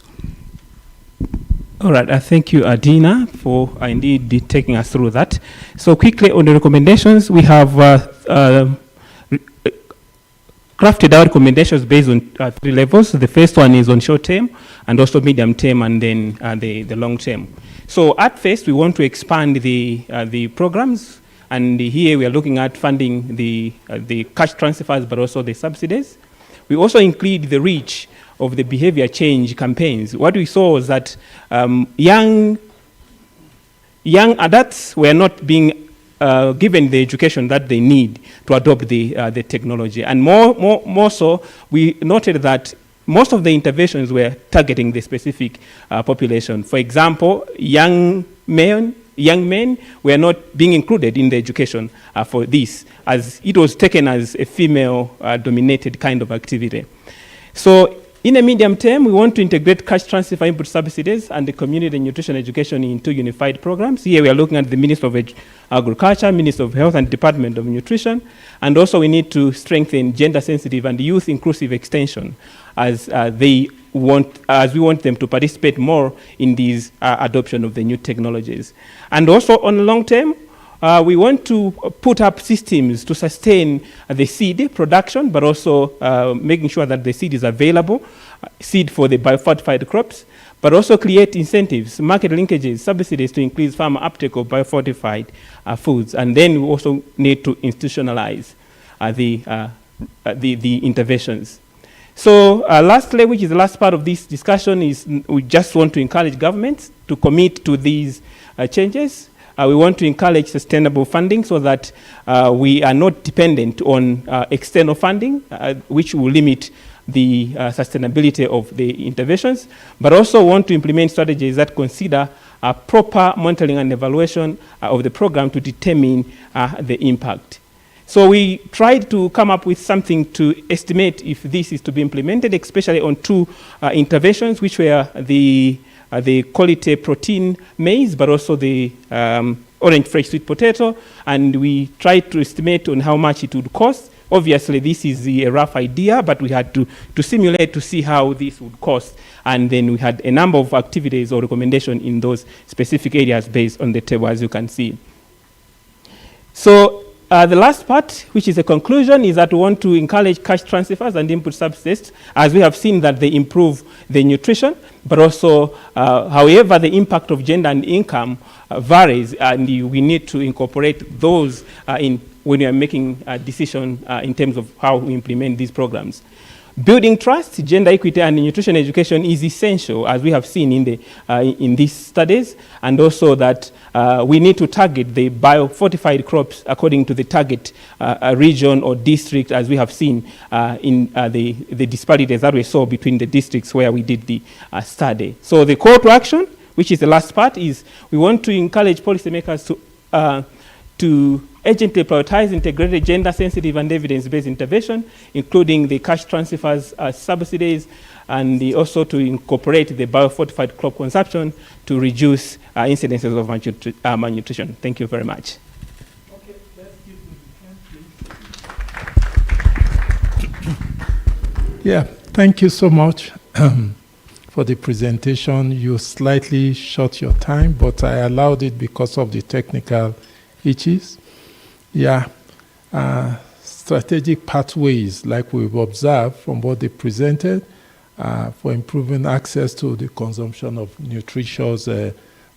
Speaker 21: All right, thank you, Dina, for indeed taking us through that. So quickly on the recommendations, we have crafted our recommendations based on 3 levels. The first one is on short term, and also medium term, and then the long term. So at first, we want to expand the programs, and here we are looking at funding the cash transfers, but also the subsidies. We also include the reach of the behavior change campaigns. What we saw was that young adults were not being given the education that they need to adopt the technology. And more so, we noted that most of the interventions were targeting the specific population. For example, young men were not being included in the education for this, as it was taken as a female-dominated kind of activity. So in a medium term, we want to integrate cash transfer input subsidies and the community nutrition education into unified programs. Here we are looking at the Minister of Agriculture, Minister of Health, and Department of Nutrition. And also we need to strengthen gender-sensitive and youth-inclusive extension as we want them to participate more in these adoption of the new technologies. And also on the long term, we want to put up systems to sustain the seed production, but also making sure that the seed is available, seed for the biofortified crops, but also create incentives, market linkages, subsidies to increase farmer uptake of biofortified foods. And then we also need to institutionalize the interventions. So lastly, which is the last part of this discussion, is we just want to encourage governments to commit to these changes. We want to encourage sustainable funding so that we are not dependent on external funding, which will limit the sustainability of the interventions, but also want to implement strategies that consider proper monitoring and evaluation of the program to determine the impact. So we tried to come up with something to estimate if this is to be implemented, especially on 2 interventions, which were the quality protein maize, but also the orange fresh sweet potato, and we tried to estimate on how much it would cost. Obviously, this is a rough idea, but we had to simulate to see how this would cost, and then we had a number of activities or recommendations in those specific areas based on the table, as you can see. So the last part, which is a conclusion, is that we want to encourage cash transfers and input subsidies, as we have seen that they improve the nutrition, but also, however, the impact of gender and income varies, and we need to incorporate those when we are making a decision in terms of how we implement these programs. Building trust, gender equity, and nutrition education is essential, as we have seen in these studies, and also that we need to target the biofortified crops according to the target region or district, as we have seen in the disparities that we saw between the districts where we did the study. So the call to action, which is the last part, is we want to encourage policymakers to urgently prioritize integrated gender-sensitive and evidence-based intervention, including the cash transfers, subsidies, and also to incorporate the biofortified crop consumption to reduce incidences of malnutrition. Thank you very much.
Speaker 20: Okay, let's give the hand, please. Yeah, thank you so much for the presentation. You slightly short your time, but I allowed it because of the technical issues. Yeah, strategic pathways, like we've observed from what they presented, for improving access to the consumption of nutritious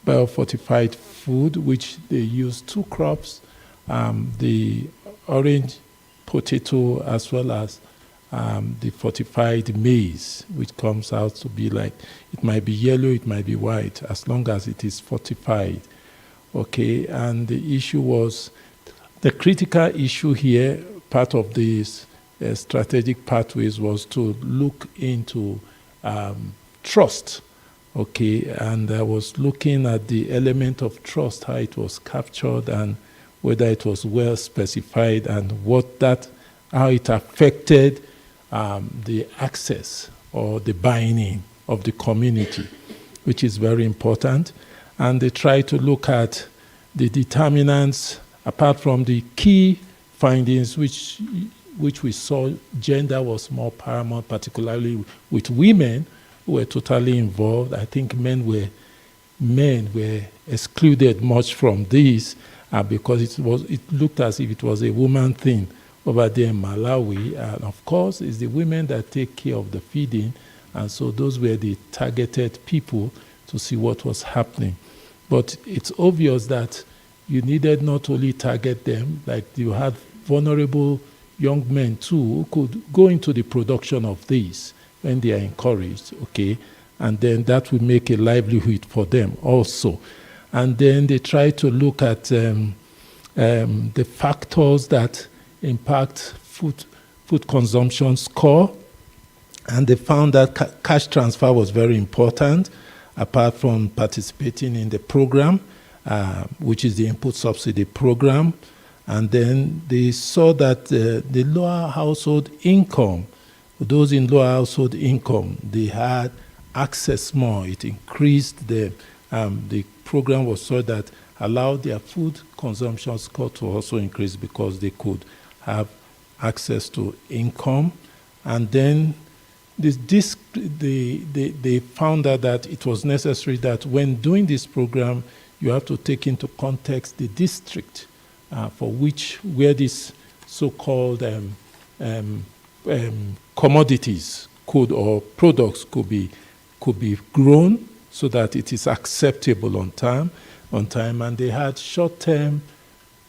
Speaker 20: biofortified food, which they use 2 crops, the orange potato as well as the fortified maize, which comes out to be like, it might be yellow, it might be white, as long as it is fortified. Okay, and the issue was, the critical issue here, part of these strategic pathways, was to look into trust. Okay, and I was looking at the element of trust, how it was captured and whether it was well specified and how it affected the access or the buying of the community, which is very important. And they try to look at the determinants, apart from the key findings, which we saw, gender was more paramount, particularly with women who were totally involved. I think men were excluded much from this because it looked as if it was a woman thing over there in Malawi. And of course, it's the women that take care of the feeding, and so those were the targeted people to see what was happening. But it's obvious that you needed not only target them, like you had vulnerable young men too who could go into the production of these when they are encouraged, okay? And then that would make a livelihood for them also. And then they try to look at the factors that impact food consumption score. And they found that cash transfer was very important, apart from participating in the program, which is the input subsidy program. And then they saw that the lower household income, those in lower household income, they had access more. It increased the program was so that allowed their food consumption score to also increase because they could have access to income. And then they found out that it was necessary that when doing this program, you have to take into context the district where these so-called commodities or products could be grown so that it is acceptable on time. And they had short-term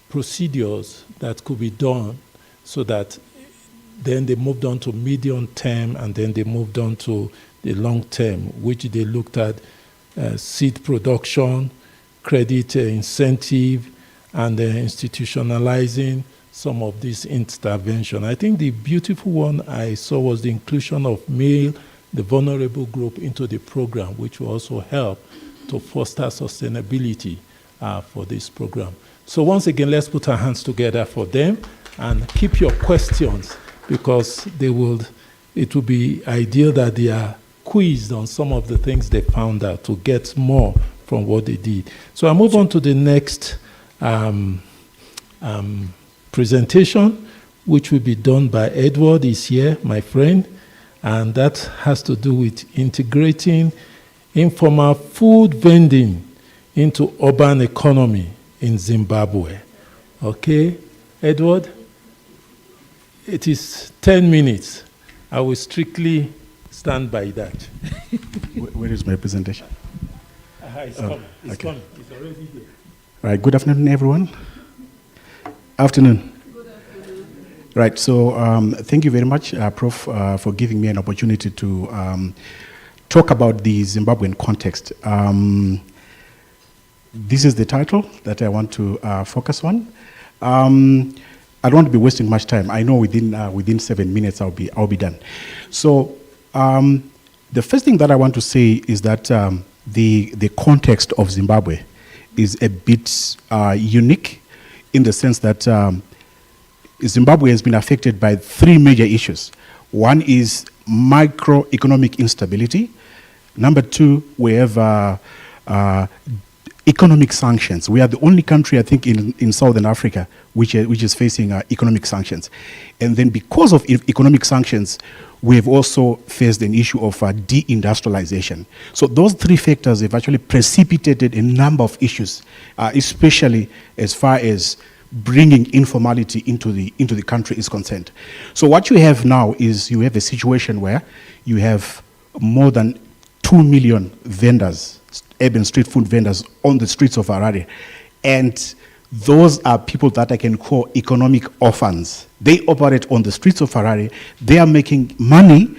Speaker 20: procedures that could be done so that then they moved on to medium term, and then they moved on to the long term, which they looked at seed production, credit incentive, and institutionalizing some of this intervention. I think the beautiful one I saw was the inclusion of male, the vulnerable group, into the program, which will also help to foster sustainability for this program. So once again, let's put our hands together for them and keep your questions, because it will be ideal that they are quizzed on some of the things they found out to get more from what they did. So I move on to the next presentation, which will be done by Edward. Is here, my friend, and that has to do with integrating informal food vending into urban economy in Zimbabwe. Okay, Edward? It is 10 minutes. I will strictly stand by that.
Speaker 6: Where is my presentation?
Speaker 20: It's coming. It's coming. It's already here.
Speaker 6: Right. Good afternoon, everyone. Afternoon. Right. So thank you very much, Prof, for giving me an opportunity to talk about the Zimbabwean context. This is the title that I want to focus on. I don't want to be wasting much time. I know within 7 minutes I'll be done. So the first thing that I want to say is that the context of Zimbabwe is a bit unique in the sense that Zimbabwe has been affected by three major issues. One is microeconomic instability. Number two, we have economic sanctions. We are the only country, I think, in Southern Africa which is facing economic sanctions. And then because of economic sanctions, we have also faced an issue of deindustrialization. So those three factors have actually precipitated a number of issues, especially as far as bringing informality into the country is concerned. So what you have now is you have a situation where you have more than 2 million vendors, urban street food vendors on the streets of Harare. And those are people that I can call economic orphans. They operate on the streets of Harare. They are making money,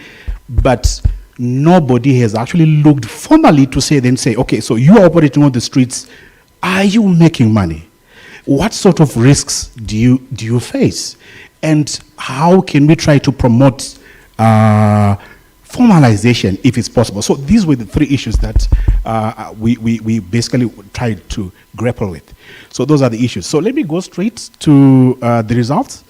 Speaker 6: but nobody has actually looked formally to say, okay, so you are operating on the streets. Are you making money? What sort of risks do you face? And how can we try to promote formalization if it's possible? So these were the three issues that we basically tried to grapple with. So those are the issues. So let me go straight to the results.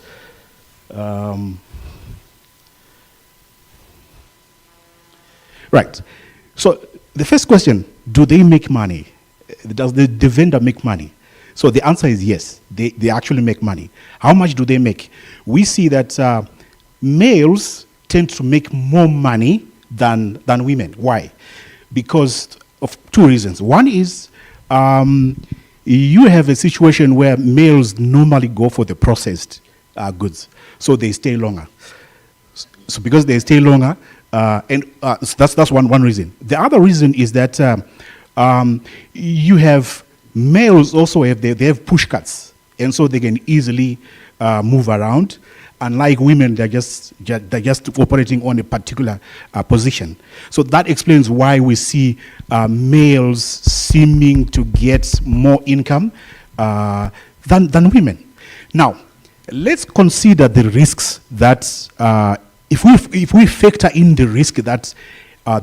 Speaker 6: Right. So the first question, do they make money? Does the vendor make money? So the answer is yes, they actually make money. How much do they make? We see that males tend to make more money than women. Why? Because of two reasons. One is you have a situation where males normally go for the processed goods, so they stay longer. So because they stay longer, so that's one reason. The other reason is that you have males also they have push carts, and so they can easily move around. Unlike women, they're just operating on a particular position. So that explains why we see males seeming to get more income than women. Now, let's consider the risks that if we factor in the risk that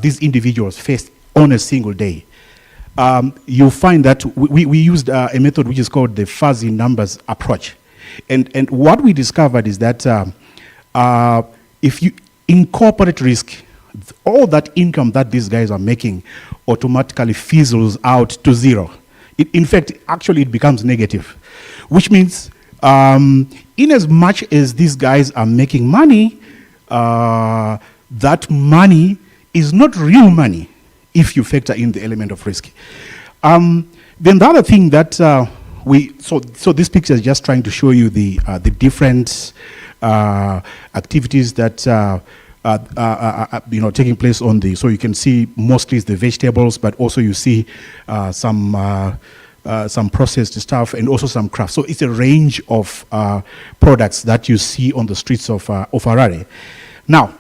Speaker 6: these individuals face on a single day. You'll find that we used a method which is called the fuzzy numbers approach. And what we discovered is that if you incorporate risk, all that income that these guys are making automatically fizzles out to zero. In fact, actually it becomes negative, which means in as much as these guys are making money, that money is not real money if you factor in the element of risk. Then the other thing that so this picture is just trying to show you the different activities that taking place on the. So you can see mostly it's the vegetables, but also you see some processed stuff and also some craft. So it's a range of products that you see on the streets of Harare. Now,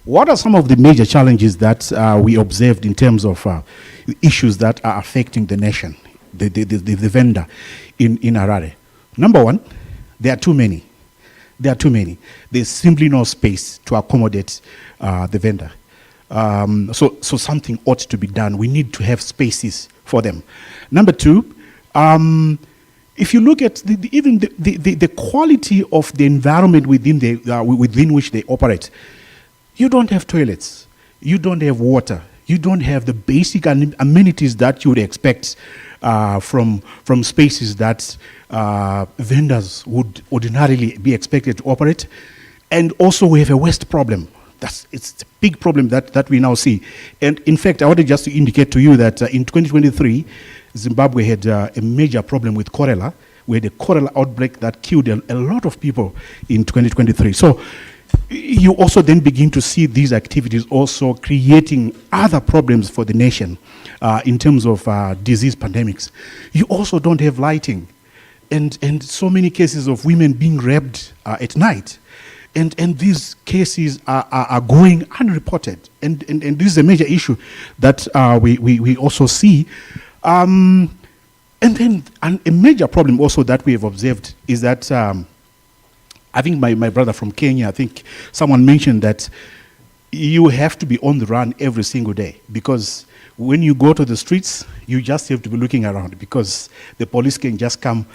Speaker 6: what are some of the major challenges that we observed in terms of issues that are affecting the nation, the vendor in Harare? Number one, there are too many. There's simply no space to accommodate the vendor. So something ought to be done. We need to have spaces for them. Number two, if you look at even the quality of the environment within which they operate, you don't have toilets, you don't have water, you don't have the basic amenities that you would expect from spaces that vendors would ordinarily be expected to operate. And also we have a waste problem. It's a big problem that we now see. And in fact, I wanted just to indicate to you that in 2023, Zimbabwe had a major problem with cholera. We had a cholera outbreak that killed a lot of people in 2023. So you also then begin to see these activities also creating other problems for the nation in terms of disease pandemics. You also don't have lighting. and so many cases of women being raped at night. And these cases are going unreported. And this is a major issue that we also see. And then a major problem also that we have observed is that I think my brother from Kenya, I think someone mentioned that you have to be on the run every single day, because when you go to the streets, you just have to be looking around, because the police can just come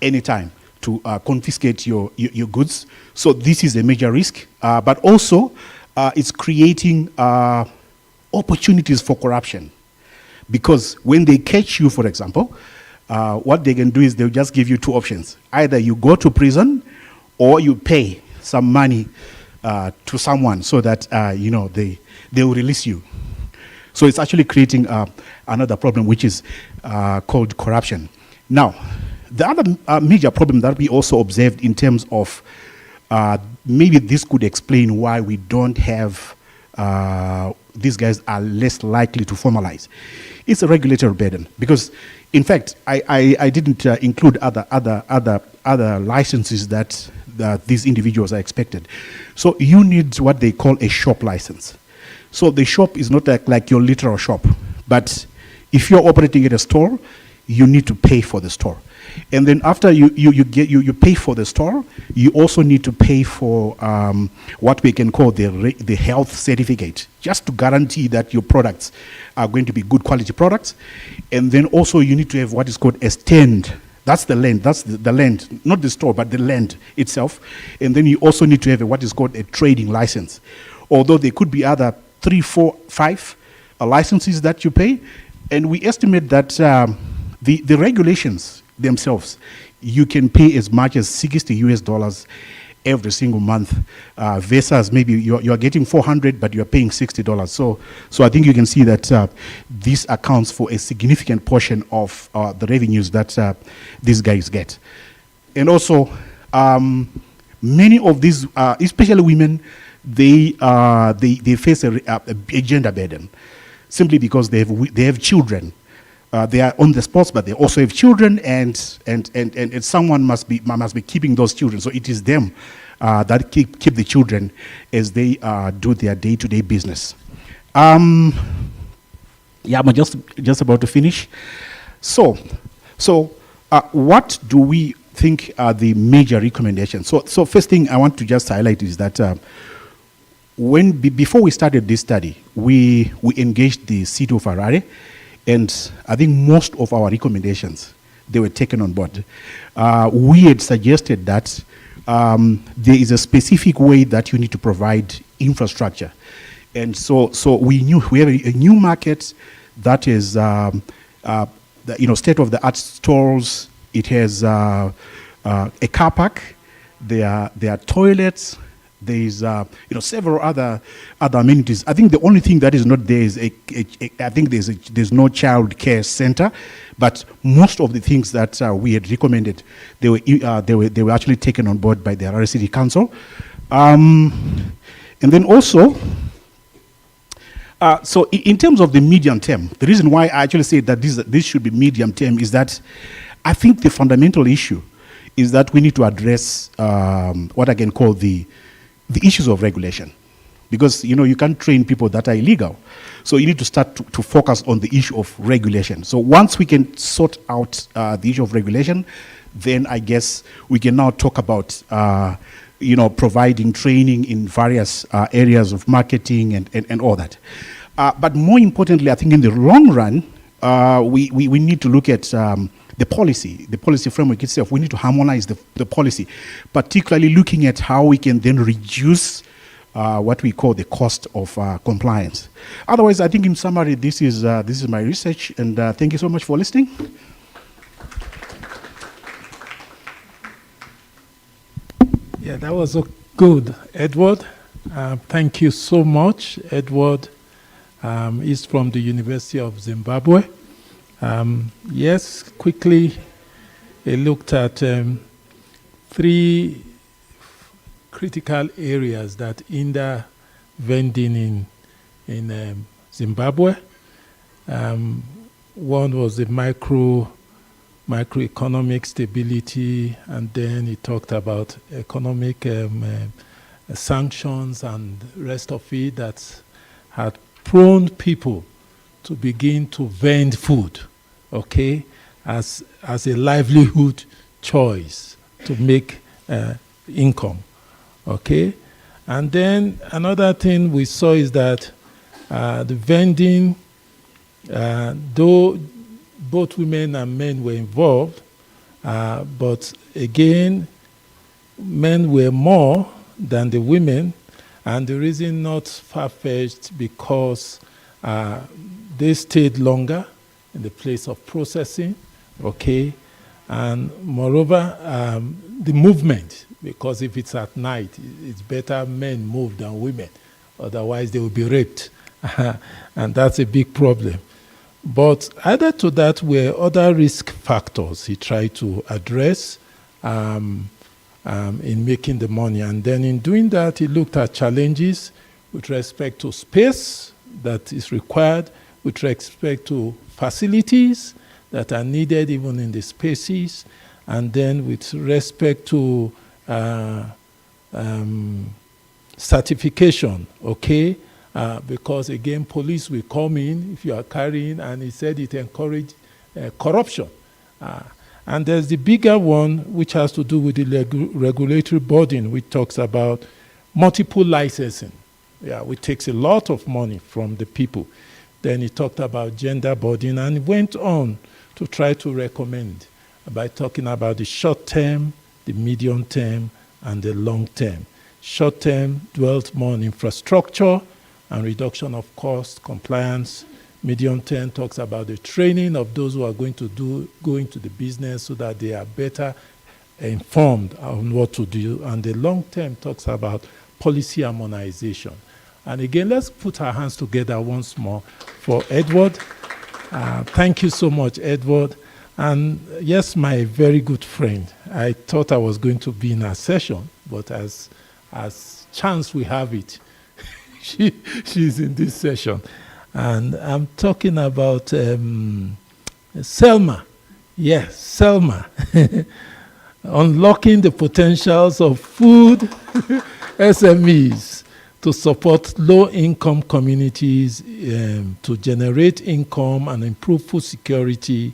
Speaker 6: anytime to confiscate your goods. So this is a major risk, but also it's creating opportunities for corruption, because when they catch you, for example, what they can do is they'll just give you two options. Either you go to prison or you pay some money to someone so that they will release you. So it's actually creating another problem, which is called corruption. Now, the other major problem that we also observed in terms of maybe this could explain why we don't have these guys are less likely to formalize. It's a regulatory burden, because in fact I didn't include other licenses that these individuals are expected. So you need what they call a shop license. So the shop is not like your literal shop, but if you're operating at a store, you need to pay for the store. And then after you pay for the store, you also need to pay for what we can call the health certificate, just to guarantee that your products are going to be good quality products. And then also you need to have what is called a stand. That's the land. That's the land, not the store, but the land itself. And then you also need to have what is called a trading license. Although there could be other 3, 4, 5 licenses that you pay. And we estimate that the regulations themselves, you can pay as much as $60 every single month, versus maybe you're getting $400, but you're paying $60. So I think you can see that this accounts for a significant portion of the revenues that these guys get. And also, many of these, especially women, they face a gender burden, simply because they have children. They are on the spots, but they also have children, and someone must be keeping those children. So it is them that keep the children as they do their day-to-day business. I'm just about to finish. So what do we think are the major recommendations? So first thing I want to just highlight is that before we started this study, we engaged the city of Harare. And I think most of our recommendations, they were taken on board. We had suggested that there is a specific way that you need to provide infrastructure. And so we knew we have a new market that is state-of-the-art stores. It has a car park. There are toilets. There is several other amenities. I think the only thing that is not there is I think there's no child care center, but most of the things that we had recommended, they were actually taken on board by the Harare City Council. And then also, so in terms of the medium term, the reason why I actually say that this should be medium term is that I think the fundamental issue is that we need to address what I can call the issues of regulation, because you can't train people that are illegal. So you need to start to focus on the issue of regulation. So once we can sort out the issue of regulation, then I guess we can now talk about providing training in various areas of marketing and all that. But more importantly, I think in the long run, we need to look at the policy framework itself. We need to harmonize the policy, particularly looking at how we can then reduce what we call the cost of compliance. Otherwise, I think in summary, this is my research, and thank you so much for listening.
Speaker 20: Yeah, that was good, Edward. Thank you so much. Edward is from the University of Zimbabwe. Yes, quickly, I looked at 3 critical areas that hinder vending in Zimbabwe. One was the micro macroeconomic stability, and then he talked about economic sanctions and rest of it that had prone people to begin to vend food, okay, as a livelihood choice to make income, okay. And then another thing we saw is that the vending, though both women and men were involved, but again, men were more than the women, and the reason not far-fetched because they stayed longer in the place of processing, okay, and moreover, the movement, because if it's at night, it's better men move than women, otherwise they will be raped, and that's a big problem. But added to that were other risk factors he tried to address in making the money. And then in doing that, he looked at challenges with respect to space that is required, with respect to facilities that are needed even in the spaces, and then with respect to certification, okay? Because again, police will come in if you are carrying, and he said it encouraged corruption. And there's the bigger one, which has to do with the regulatory burden, which talks about multiple licensing, which takes a lot of money from the people. Then he talked about gender burden, and he went on to try to recommend by talking about the short term, the medium term, and the long term. Short term dwelt more on infrastructure and reduction of cost, compliance. Medium term talks about the training of those who are going to go into the business so that they are better informed on what to do. And the long term talks about policy harmonization. And again, let's put our hands together once more for Edward. Thank you so much, Edward. And yes, my very good friend. I thought I was going to be in a session, but as chance we have it, she's in this session. And I'm talking about Selma. Yes, Selma. Unlocking the potentials of food SMEs to support low-income communities to generate income and improve food security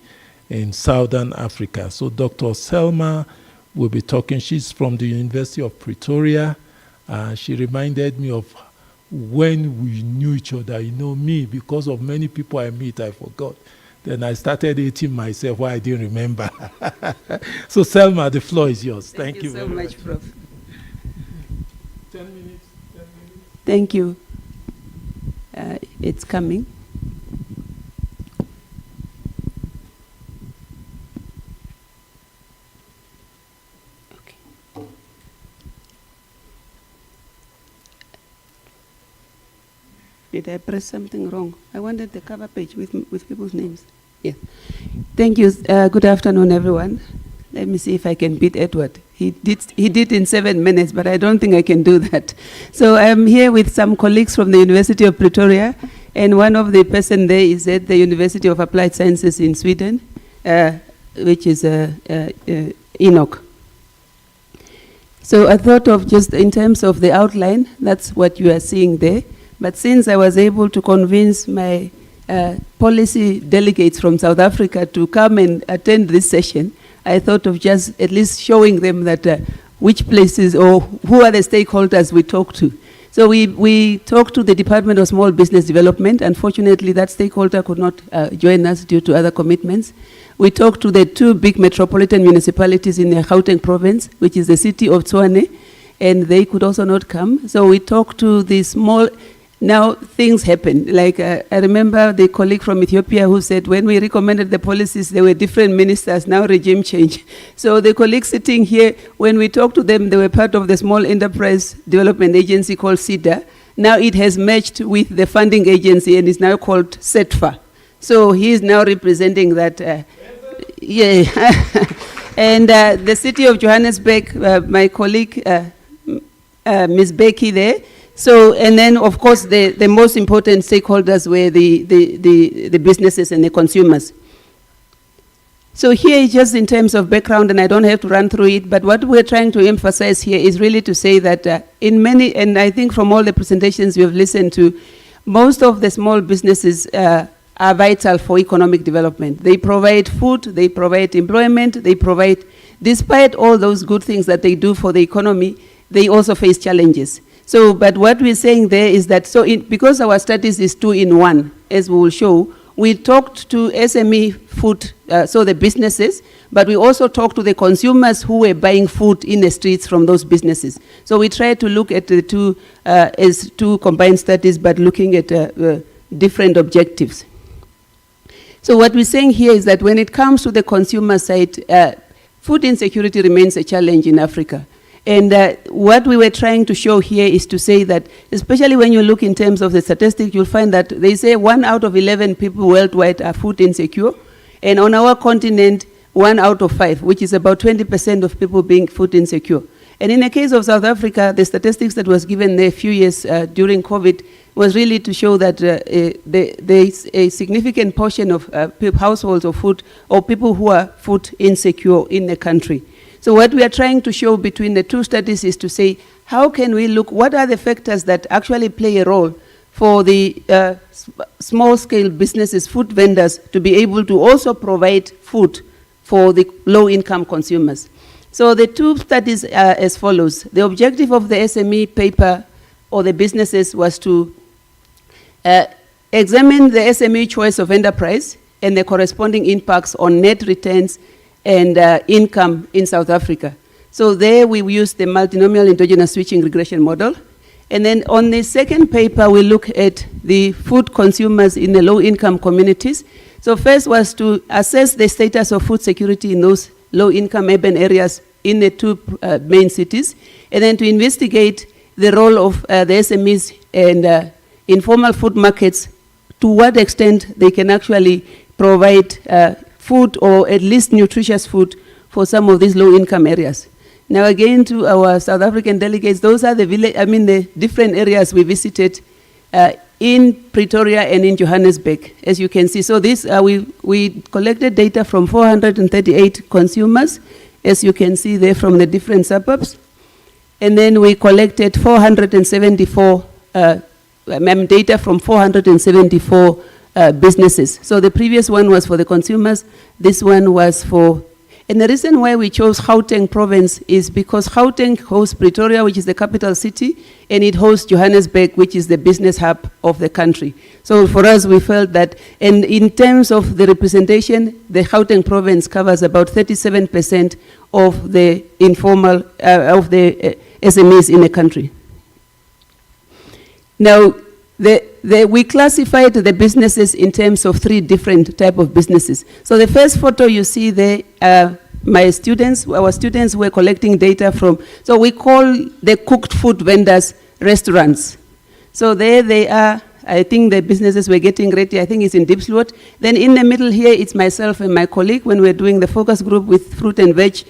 Speaker 20: in Southern Africa. So Dr. Selma will be talking. She's from the University of Pretoria. She reminded me of when we knew each other. You know, me, because of many people I meet, I forgot. Then I started eating myself why I didn't remember. So Selma, the floor is yours. Thank you
Speaker 17: so
Speaker 20: very
Speaker 17: much, Prof.
Speaker 20: 10 minutes.
Speaker 17: Thank you. It's coming. Did I press something wrong? I wanted the cover page with people's names. Yes. Thank you. Good afternoon, everyone. Let me see if I can beat Edward. He did in 7 minutes, but I don't think I can do that. So I'm here with some colleagues from the University of Pretoria, and one of the person there is at the University of Applied Sciences in Sweden, which is Enoch. So I thought of just in terms of the outline, that's what you are seeing there. But since I was able to convince my policy delegates from South Africa to come and attend this session, I thought of just at least showing them that which places or who are the stakeholders we talk to. So we talked to the Department of Small Business Development. Unfortunately, that stakeholder could not join us due to other commitments. We talked to the 2 big metropolitan municipalities in the Gauteng province, which is the city of Tshwane, and they could also not come. So we talked to the small. Now, things happen. Like, I remember the colleague from Ethiopia who said when we recommended the policies, there were different ministers, now regime change. So the colleagues sitting here, when we talked to them, they were part of the Small Enterprise Development Agency called SIDA. Now it has merged with the funding agency and is now called SETFA. So he is now representing that. Yeah. And the city of Johannesburg, my colleague, Ms. Becky there. So, and then of course the most important stakeholders were the businesses and the consumers. So here is just in terms of background, and I don't have to run through it, but what we're trying to emphasize here is really to say that in many, and I think from all the presentations we've listened to, most of the small businesses are vital for economic development. They provide food, they provide employment, they provide, despite all those good things that they do for the economy, they also face challenges. So, but what we're saying there is that, because our studies is 2-in-1, as we will show, we talked to SME food, so the businesses, but we also talked to the consumers who were buying food in the streets from those businesses. So we try to look at the two as two combined studies, but looking at different objectives. So what we're saying here is that when it comes to the consumer side, food insecurity remains a challenge in Africa. And what we were trying to show here is to say that, especially when you look in terms of the statistics, you'll find that they say 1 out of 11 people worldwide are food insecure. And on our continent, 1 out of 5, which is about 20% of people being food insecure. And in the case of South Africa, the statistics that was given there a few years during COVID was really to show that there is a significant portion of households of food, or people who are food insecure in the country. So what we are trying to show between the two studies is to say, how can we look, what are the factors that actually play a role for the small-scale businesses, food vendors, to be able to also provide food for the low-income consumers. So the two studies are as follows. The objective of the SME paper, or the businesses, was to examine the SME choice of enterprise and the corresponding impacts on net returns and income in South Africa. So there we used the multinomial endogenous switching regression model. And then on the second paper, we look at the food consumers in the low-income communities. So first was to assess the status of food security in those low-income urban areas in the two main cities, and then to investigate the role of the SMEs and informal food markets, to what extent they can actually provide food, or at least nutritious food, for some of these low-income areas. Now again, to our South African delegates, those are the different areas we visited in Pretoria and in Johannesburg, as you can see. So this, we collected data from 438 consumers, as you can see there, from the different suburbs. And then we collected 474 data from 474 businesses. So the previous one was for the consumers, this one was for, and the reason why we chose Gauteng province is because Gauteng hosts Pretoria, which is the capital city, and it hosts Johannesburg, which is the business hub of the country. So for us, we felt that, and in terms of the representation, the Gauteng province covers about 37% of the informal, of the SMEs in the country. Now, we classified the businesses in terms of 3 different type of businesses. So the first photo you see there, our students were collecting data from, so we call the cooked food vendors restaurants. So there they are. I think the businesses were getting ready. I think it's in Diepsloot. Then in the middle here, it's myself and my colleague when we're doing the focus group with fruit and veg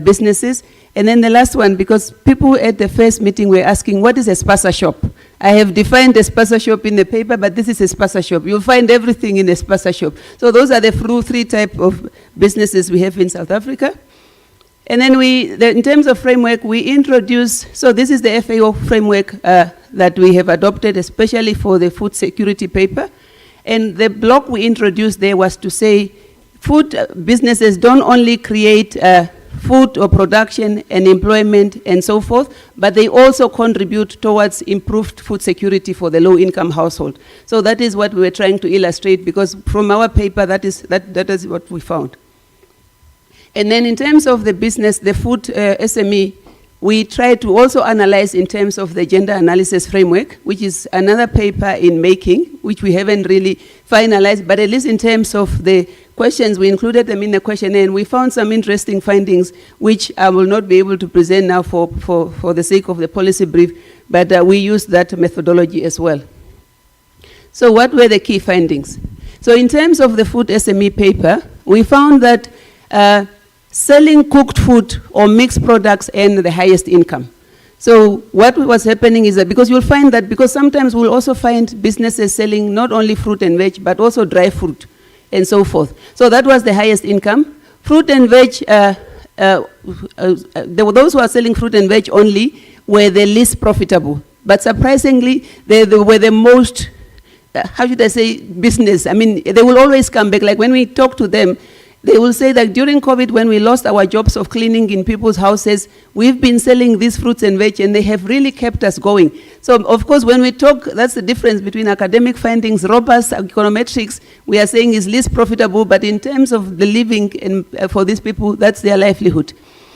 Speaker 17: businesses. And then the last one, because people at the first meeting were asking, what is a spaza shop? I have defined a spaza shop in the paper, but this is a spaza shop. You'll find everything in a spaza shop. So those are the 3 type of businesses we have in South Africa. And then in terms of framework, we introduce, so this is the FAO framework that we have adopted, especially for the food security paper. And the block we introduced there was to say, food businesses don't only create food or production and employment and so forth, but they also contribute towards improved food security for the low-income household. So that is what we were trying to illustrate, because from our paper, that is what we found. And then in terms of the business, the food SME, we try to also analyze in terms of the gender analysis framework, which is another paper in making, which we haven't really finalized, but at least in terms of the questions, we included them in the questionnaire, and we found some interesting findings, which I will not be able to present now for the sake of the policy brief, but we used that methodology as well. So what were the key findings? So in terms of the food SME paper, we found that selling cooked food or mixed products earn the highest income. So what was happening is that, because you'll find that, because sometimes we'll also find businesses selling not only fruit and veg, but also dry fruit and so forth. So that was the highest income, fruit and veg, those who are selling fruit and veg only were the least profitable. But surprisingly, they were the most, how should I say, business. I mean, they will always come back. Like when we talk to them, they will say that during COVID, when we lost our jobs of cleaning in people's houses, we've been selling these fruits and veg, and they have really kept us going. So, of course, when we talk, that's the difference between academic findings, robust econometrics, we are saying is least profitable, but in terms of the living for these people, that's their livelihood.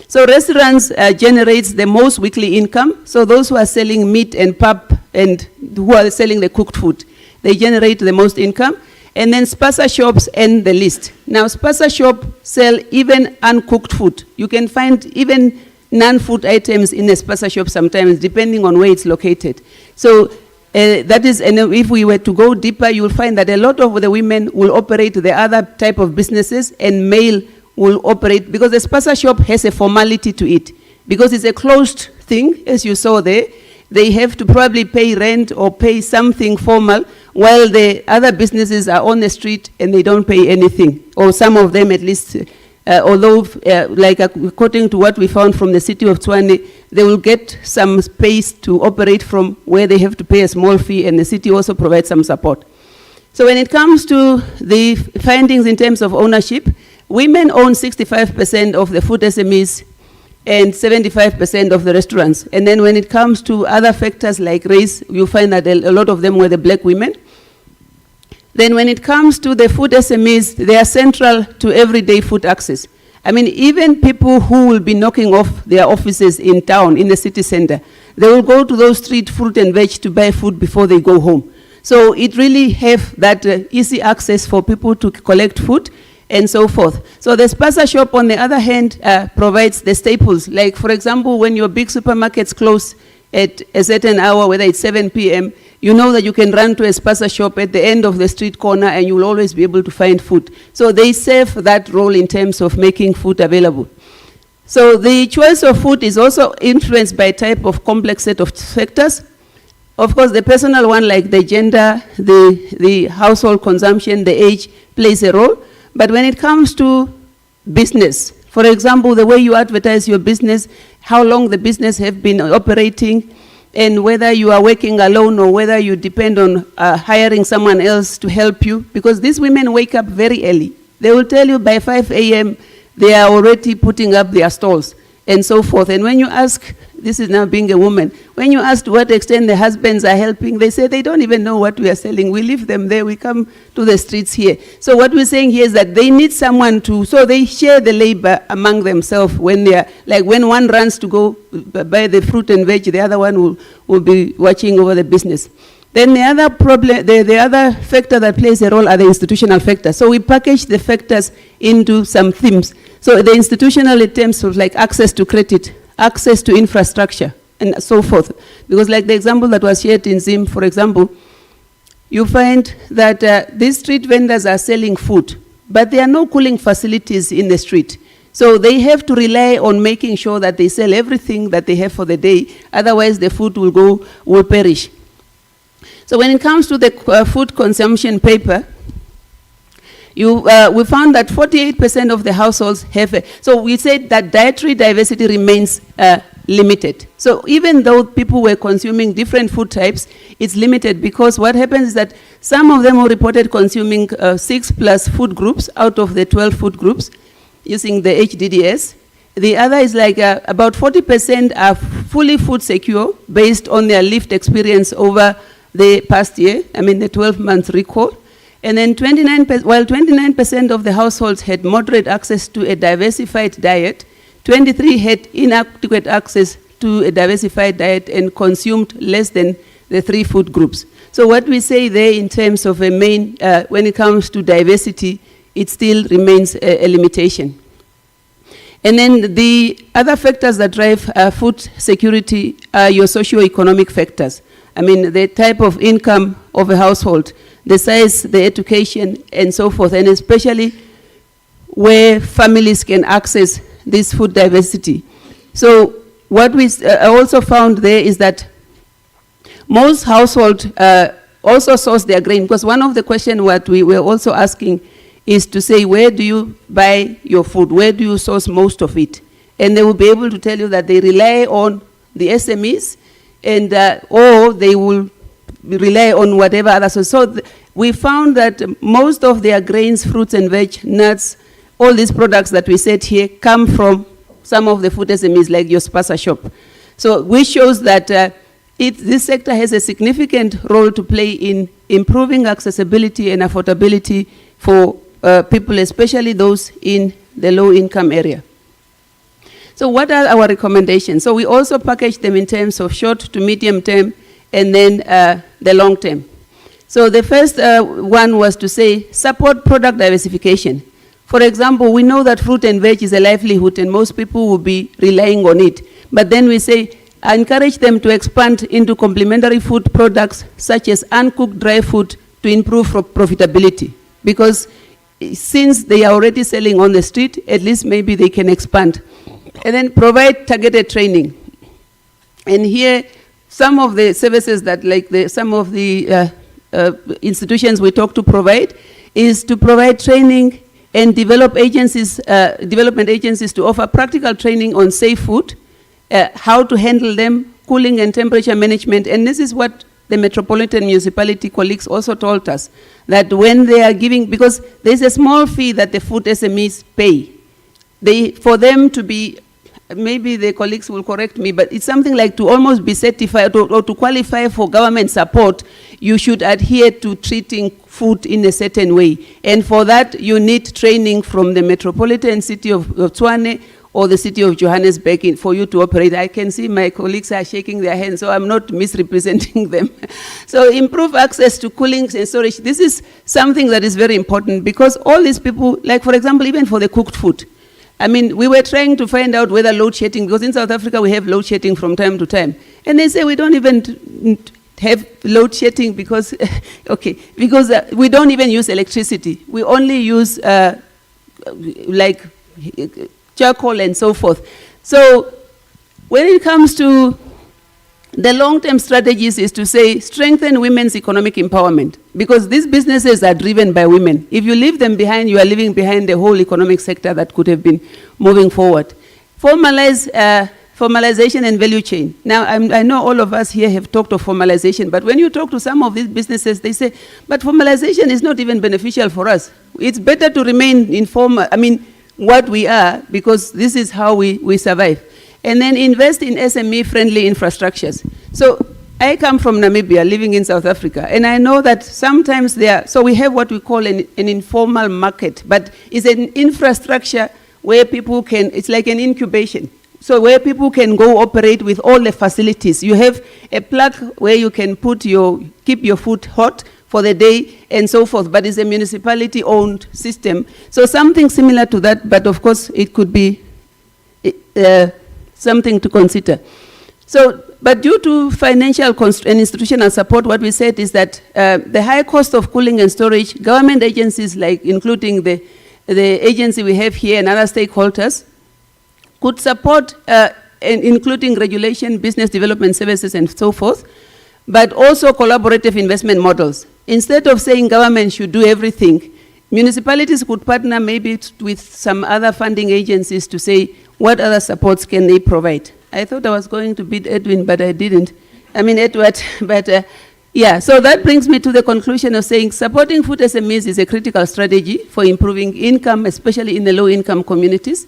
Speaker 17: So restaurants generates the most weekly income. So those who are selling meat and pap and who are selling the cooked food, they generate the most income. And then spaza shops end the list. Now spaza shop sell even uncooked food. You can find even non-food items in a spaza shop sometimes, depending on where it's located. So that is, and if we were to go deeper, you will find that a lot of the women will operate the other type of businesses, and male will operate, because the spaza shop has a formality to it. Because it's a closed thing, as you saw there, they have to probably pay rent or pay something formal, while the other businesses are on the street and they don't pay anything, or some of them at least, although like according to what we found from the city of Tshwane, they will get some space to operate from where they have to pay a small fee, and the city also provides some support. So when it comes to the findings in terms of ownership, women own 65% of the food SMEs and 75% of the restaurants. And then when it comes to other factors like race, you find that a lot of them were the black women. Then when it comes to the food SMEs, they are central to everyday food access. I mean, even people who will be knocking off their offices in town, in the city center, they will go to those street fruit and veg to buy food before they go home. So it really have that easy access for people to collect food and so forth. So the spaza shop, on the other hand, provides the staples. Like, for example, when your big supermarkets close at a certain hour, whether it's 7 p.m., you know that you can run to a spaza shop at the end of the street corner and you will always be able to find food. So they serve that role in terms of making food available. So the choice of food is also influenced by a type of complex set of factors. Of course, the personal one, like the gender, the household consumption, the age, plays a role. But when it comes to business, for example, the way you advertise your business, how long the business have been operating, and whether you are working alone or whether you depend on hiring someone else to help you, because these women wake up very early. They will tell you by 5 a.m. they are already putting up their stalls and so forth. And when you ask, this is now being a woman, when you ask to what extent the husbands are helping, they say they don't even know what we are selling. We leave them there, we come to the streets here. So what we're saying here is that they need someone to, so they share the labor among themselves when they are, like when one runs to go buy the fruit and veg, the other one will be watching over the business. Then the other problem, the other factor that plays a role are the institutional factors. So we package the factors into some themes. So the institutional in terms of like access to credit, access to infrastructure, and so forth. Because like the example that was shared in Zim, for example, you find that these street vendors are selling food, but there are no cooling facilities in the street. So they have to rely on making sure that they sell everything that they have for the day, otherwise the food will perish. So when it comes to the food consumption paper, we found that 48% of the households have so we said that dietary diversity remains limited. So even though people were consuming different food types, it's limited because what happens is that some of them were reported consuming 6+ food groups out of the 12 food groups using the HDDS. The other is like about 40% are fully food secure based on their lived experience over the past year, I mean the 12-month recall. And then 29% of the households had moderate access to a diversified diet, 23 had inadequate access to a diversified diet and consumed less than the 3 food groups. So what we say there in terms of a main, when it comes to diversity, it still remains a limitation. And then the other factors that drive food security are your socio-economic factors. I mean, the type of income of a household, the size, the education, and so forth, and especially where families can access this food diversity. So what we also found there is that most households also source their grain, because one of the questions what we were also asking is to say, where do you buy your food? Where do you source most of it? And they will be able to tell you that they rely on the SMEs, and or they will rely on whatever other source. So we found that most of their grains, fruits and veg, nuts, all these products that we said here come from some of the food SMEs like your Spasa shop. So which shows that this sector has a significant role to play in improving accessibility and affordability for people, especially those in the low-income area. So what are our recommendations? So we also package them in terms of short to medium term and then the long term. So the first one was to say support product diversification. For example, we know that fruit and veg is a livelihood and most people will be relying on it. But then we say encourage them to expand into complementary food products such as uncooked dry food to improve profitability. Because since they are already selling on the street, at least maybe they can expand. And then provide targeted training. And here, some of the services that some of the institutions we talk to provide is to provide training and develop agencies, development agencies to offer practical training on safe food, how to handle them, cooling and temperature management. And this is what the Metropolitan Municipality colleagues also told us, that when they are giving, because there's a small fee that the food SMEs pay, for them to be, maybe the colleagues will correct me, but it's something like to almost be certified or to qualify for government support, you should adhere to treating food in a certain way. And for that, you need training from the Metropolitan City of Tshwane or the City of Johannesburg for you to operate. I can see my colleagues are shaking their hands, so I'm not misrepresenting them. So improve access to cooling and storage. This is something that is very important because all these people, like for example, even for the cooked food, I mean, we were trying to find out whether load shedding, because in South Africa we have load shedding from time to time. And they say we don't even have load shedding because, because we don't even use electricity. We only use like charcoal and so forth. So when it comes to the long-term strategies is to say strengthen women's economic empowerment, because these businesses are driven by women. If you leave them behind, you are leaving behind the whole economic sector that could have been moving forward. Formalization and value chain. Now, I know all of us here have talked of formalization, but when you talk to some of these businesses, they say, but formalization is not even beneficial for us. It's better to remain informal, what we are, because this is how we survive. And then invest in SME-friendly infrastructures. So I come from Namibia, living in South Africa, and I know that sometimes so we have what we call an informal market, but it's an infrastructure where people can, it's like an incubation. So where people can go operate with all the facilities. You have a plug where you can keep your food hot for the day and so forth, but it's a municipality-owned system. So something similar to that, but of course it could be something to consider. So, but due to financial and institutional support, what we said is that the high cost of cooling and storage, government agencies like including the agency we have here and other stakeholders could support including regulation, business development services and so forth, but also collaborative investment models. Instead of saying government should do everything, municipalities could partner maybe with some other funding agencies to say what other supports can they provide. I thought I was going to beat Edwin, but I didn't. Edward, but yeah. So that brings me to the conclusion of saying supporting food SMEs is a critical strategy for improving income, especially in the low-income communities.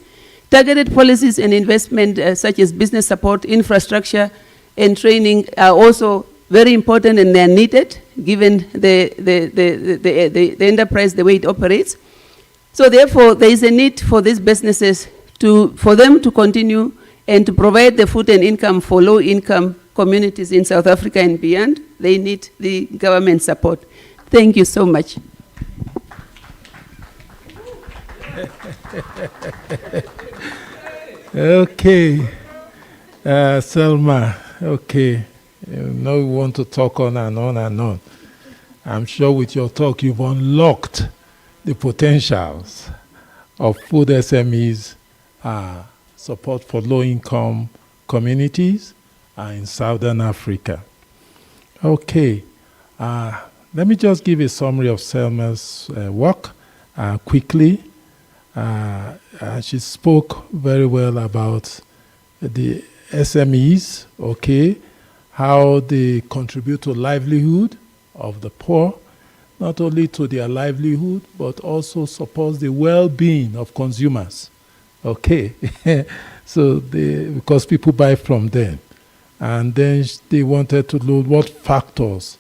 Speaker 17: Targeted policies and investment such as business support, infrastructure, and training are also very important and they're needed given the enterprise, the way it operates. So therefore, there is a need for these businesses for them to continue and to provide the food and income for low-income communities in South Africa and beyond. They need the government support. Thank you so much.
Speaker 20: Okay, Selma, okay. Now we want to talk on and on and on. I'm sure with your talk you've unlocked the potentials of food SMEs, support for low-income communities in Southern Africa. Okay, let me just give a summary of Selma's work quickly. She spoke very well about the SMEs, okay, how they contribute to livelihood of the poor, not only to their livelihood, but also supports the well-being of consumers, okay. So because people buy from them. And then they wanted to know what factors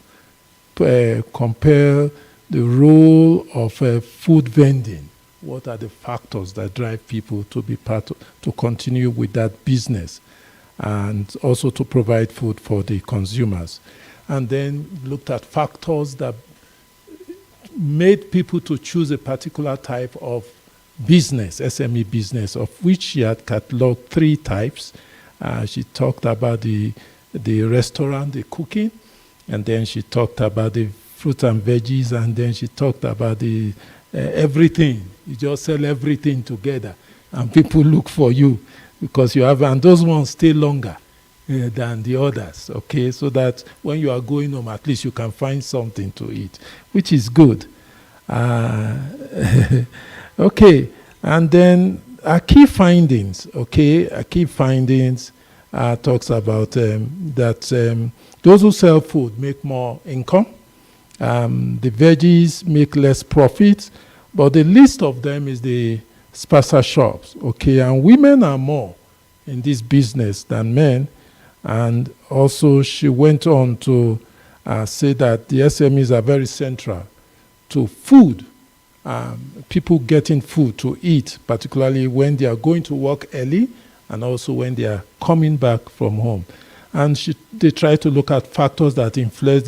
Speaker 20: compare the role of food vending. What are the factors that drive people to be to continue with that business, and also to provide food for the consumers? And then looked at factors that made people to choose a particular type of business, SME business, of which she had cataloged 3 types. She talked about the restaurant, the cooking, and then she talked about the fruit and veggies, and then she talked about the everything. You just sell everything together, and people look for you because you have, and those ones stay longer than the others, okay? So that when you are going home, at least you can find something to eat, which is good. Okay, and then our key findings, okay? Our key findings talks about that those who sell food make more income. The veggies make less profit, but the least of them is the spaza shops, okay? And women are more in this business than men. And also she went on to say that the SMEs are very central to food, people getting food to eat, particularly when they are going to work early and also when they are coming back from home. And they try to look at factors that influence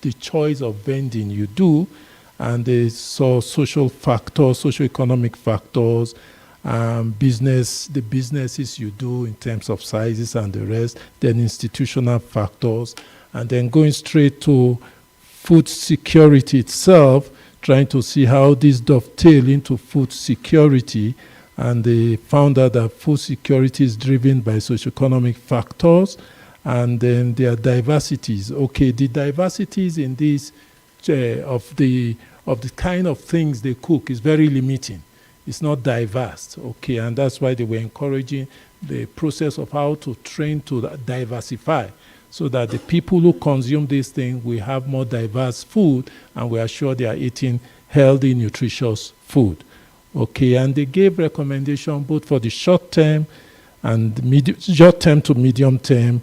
Speaker 20: the choice of vending you do, and they saw social factors, socio-economic factors, the businesses you do in terms of sizes and the rest, then institutional factors, and then going straight to food security itself, trying to see how this dovetail into food security. And they found out that food security is driven by socioeconomic factors, and then there are diversities. Okay, the diversities in this of the kind of things they cook is very limiting. It's not diverse, okay, and that's why they were encouraging the process of how to train to diversify, so that the people who consume this thing will have more diverse food, and we are sure they are eating healthy, nutritious food. Okay, and they gave recommendation both for the short term and short term to medium term,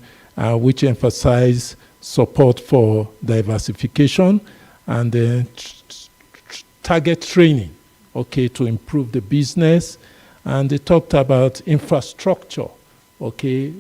Speaker 20: which emphasize support for diversification and then target training, okay, to improve the business. And they talked about infrastructure, okay,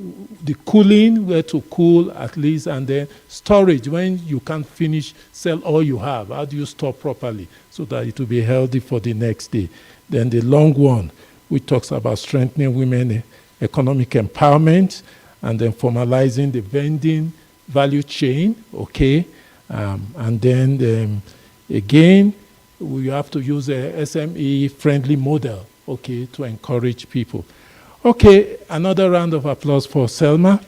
Speaker 20: the cooling, where to cool at least, and then storage, when you can't finish, sell all you have. How do you store properly so that it will be healthy for the next day? Then the long one, which talks about strengthening women economic empowerment, and then formalizing the vending value chain, okay? And then again, we have to use a SME-friendly model, okay, to encourage people. Okay, another round of applause for Selma.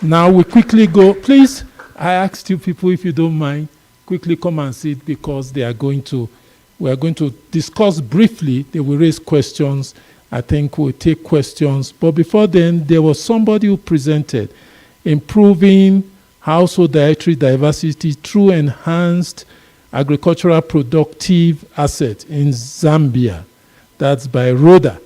Speaker 20: Now we quickly go, please, I asked you people, if you don't mind, quickly come and sit, because we are going to discuss briefly. They will raise questions. I think we'll take questions. But before then, there was somebody who presented improving household dietary diversity through enhanced agricultural productive asset in Zambia. That's by Rhoda.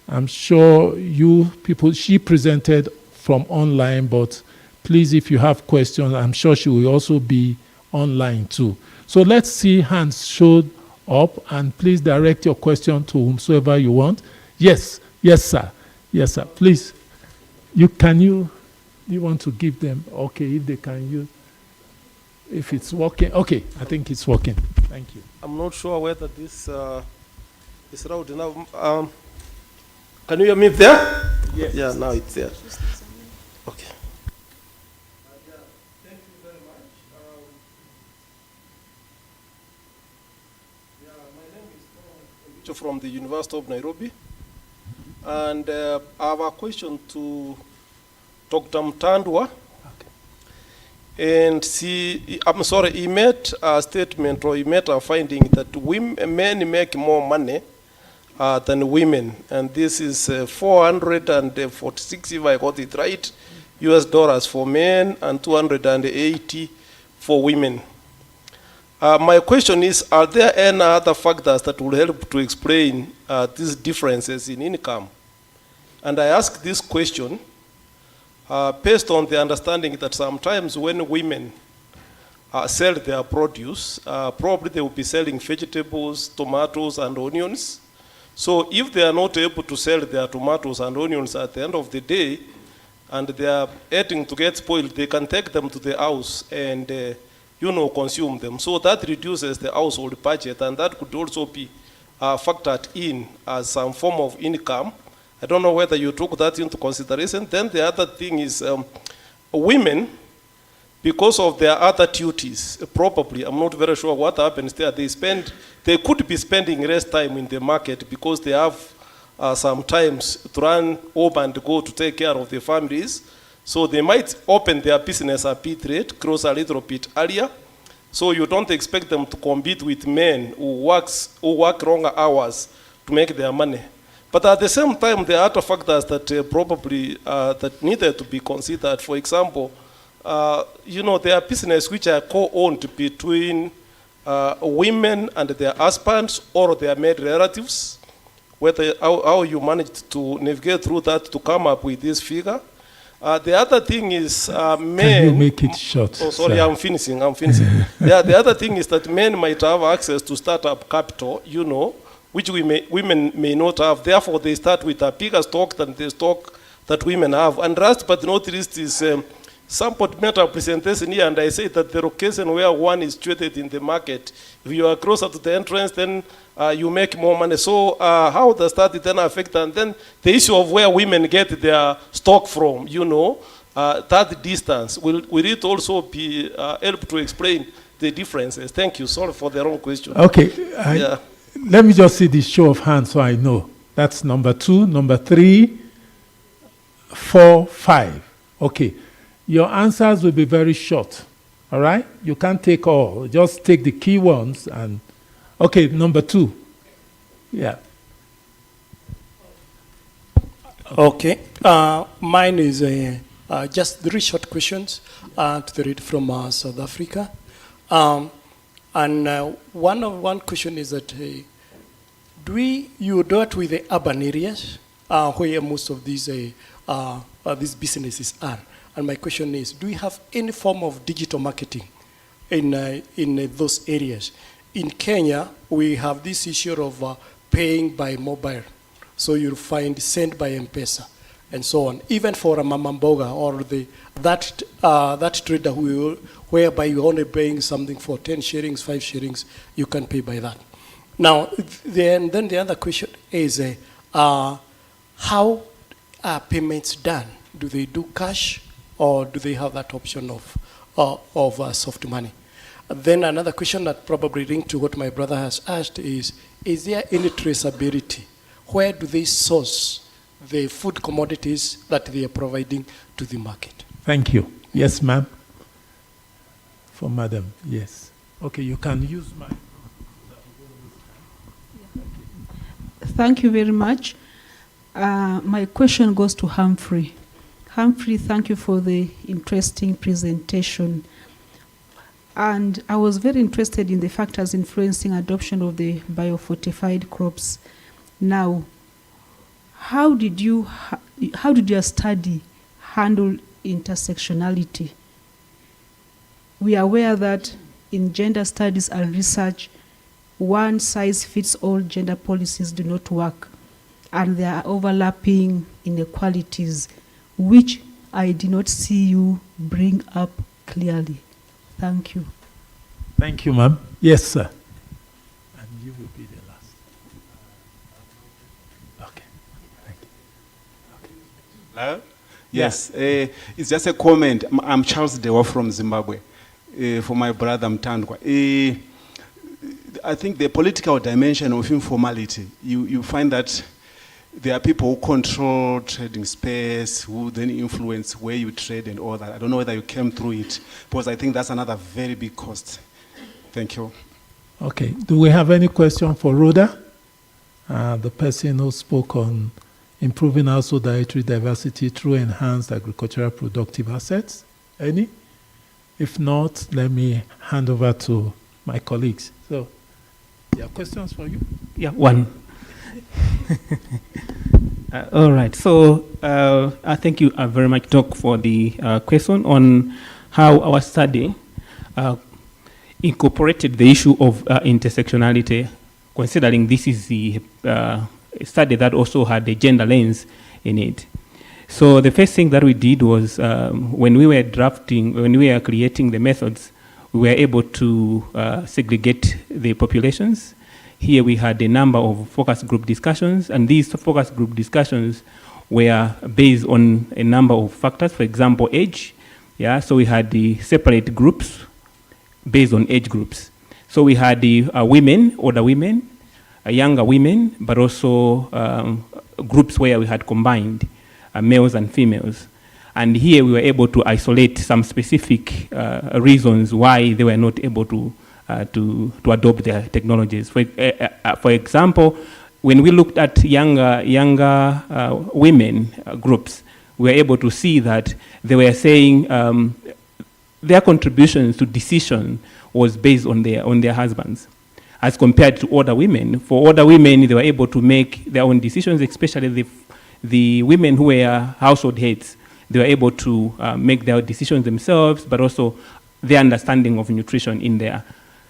Speaker 20: I'm sure you people, she presented from online, but please, if you have questions, I'm sure she will also be online too. So let's see hands showed up, and please direct your question to whomsoever you want. Yes, yes, sir. Yes, sir. Please, you want to give them, okay, if they can use, if it's working. Okay, I think it's working. Thank you.
Speaker 15: I'm not sure whether this is loud enough. Can you hear me there?
Speaker 20: Yes.
Speaker 15: Yeah, now it's there. Okay.
Speaker 20: Thank you very much. My name is
Speaker 15: From the University of Nairobi. And I have a question to Dr. Mtandwa. Okay. And he made a statement, or he made a finding that men make more money than women. And this is 446, if I got it right, US dollars for men and 280 for women. My question is, are there any other factors that will help to explain these differences in income? And I ask this question based on the understanding that sometimes when women sell their produce, probably they will be selling vegetables, tomatoes, and onions. So if they are not able to sell their tomatoes and onions at the end of the day, and they are heading to get spoiled, they can take them to the house and consume them. So that reduces the household budget, and that could also be factored in as some form of income. I don't know whether you took that into consideration. Then the other thing is women, because of their other duties, probably, I'm not very sure what happens there, they could be spending less time in the market because they have sometimes to run home and go to take care of their families. So they might open their business a bit late, close a little bit earlier. So you don't expect them to compete with men who work longer hours to make their money. But at the same time, there are other factors that probably that needed to be considered. For example, there are businesses which are co-owned between women and their husbands or their male relatives. Whether how you managed to navigate through that to come up with this figure. The other thing is men.
Speaker 20: Can you make it short?
Speaker 15: Oh, sorry,
Speaker 20: sir?
Speaker 15: I'm finishing. Yeah, the other thing is that men might have access to startup capital, which women may not have. Therefore, they start with a bigger stock than the stock that women have. And last but not least is somewhat made a presentation here, and I say that the location where one is traded in the market, if you are closer to the entrance, then you make more money. So how does that then affect? And then the issue of where women get their stock from, that distance, will it also be help to explain the differences? Thank you. Sorry for the wrong question.
Speaker 20: Okay. Let me just see the show of hands so I know. That's number 2, number 3, 4, 5. Okay. Your answers will be very short. All right? You can't take all. Just take the key ones and... Okay, number 2. Yeah.
Speaker 5: Okay. Mine is just 3 short questions to read from South Africa. And one question is that you do it with the urban areas where most of these businesses are? And my question is, do we have any form of digital marketing in those areas? In Kenya, we have this issue of paying by mobile. So you'll find send by M-Pesa and so on. Even for a mamamboga or that trader whereby you're only paying something for 10 shillings, 5 shillings, you can pay by that. Now, then the other question is, how are payments done? Do they do cash or do they have that option of soft money? Then another question that probably linked to what my brother has asked is there any traceability? Where do they source the food commodities that they are providing to the market?
Speaker 20: Thank you. Yes, ma'am. For madam, yes. Okay, you can use my...
Speaker 22: Thank you very much. My question goes to Humphrey. Humphrey, thank you for the interesting presentation. And I was very interested in the factors influencing adoption of the biofortified crops. Now, how did your study handle intersectionality? We are aware that in gender studies and research, one-size-fits-all gender policies do not work, and there are overlapping inequalities, which I did not see you bring up clearly. Thank you.
Speaker 20: Thank you, ma'am. Yes, sir. And you will be the last. Okay. Thank you. Okay.
Speaker 23: Hello? Yes. It's just a comment. I'm Charles Dewa from Zimbabwe. For my brother Mtandwa. I think the political dimension of informality, you find that there are people who control trading space, who then influence where you trade and all that. I don't know whether you came through it, because I think that's another very big cost. Thank you.
Speaker 20: Okay. Do we have any question for Rhoda? The person who spoke on improving household dietary diversity through enhanced agricultural productive assets. Any? If not, let me hand over to my colleagues. So, there are questions for you?
Speaker 21: Yeah, one. All right. So I thank you very much, Doc, for the question on how our study incorporated the issue of intersectionality, considering this is the study that also had a gender lens in it. So the first thing that we did was when we were creating the methods, we were able to segregate the populations. Here we had a number of focus group discussions, and these focus group discussions were based on a number of factors. For example, age. Yeah, so we had the separate groups based on age groups. So we had the women, older women, younger women, but also groups where we had combined males and females. And here we were able to isolate some specific reasons why they were not able to adopt their technologies. For example, when we looked at younger women groups, we were able to see that they were saying their contributions to decision was based on their husbands, as compared to older women. For older women, they were able to make their own decisions, especially the women who were household heads. They were able to make their decisions themselves, but also their understanding of nutrition in there.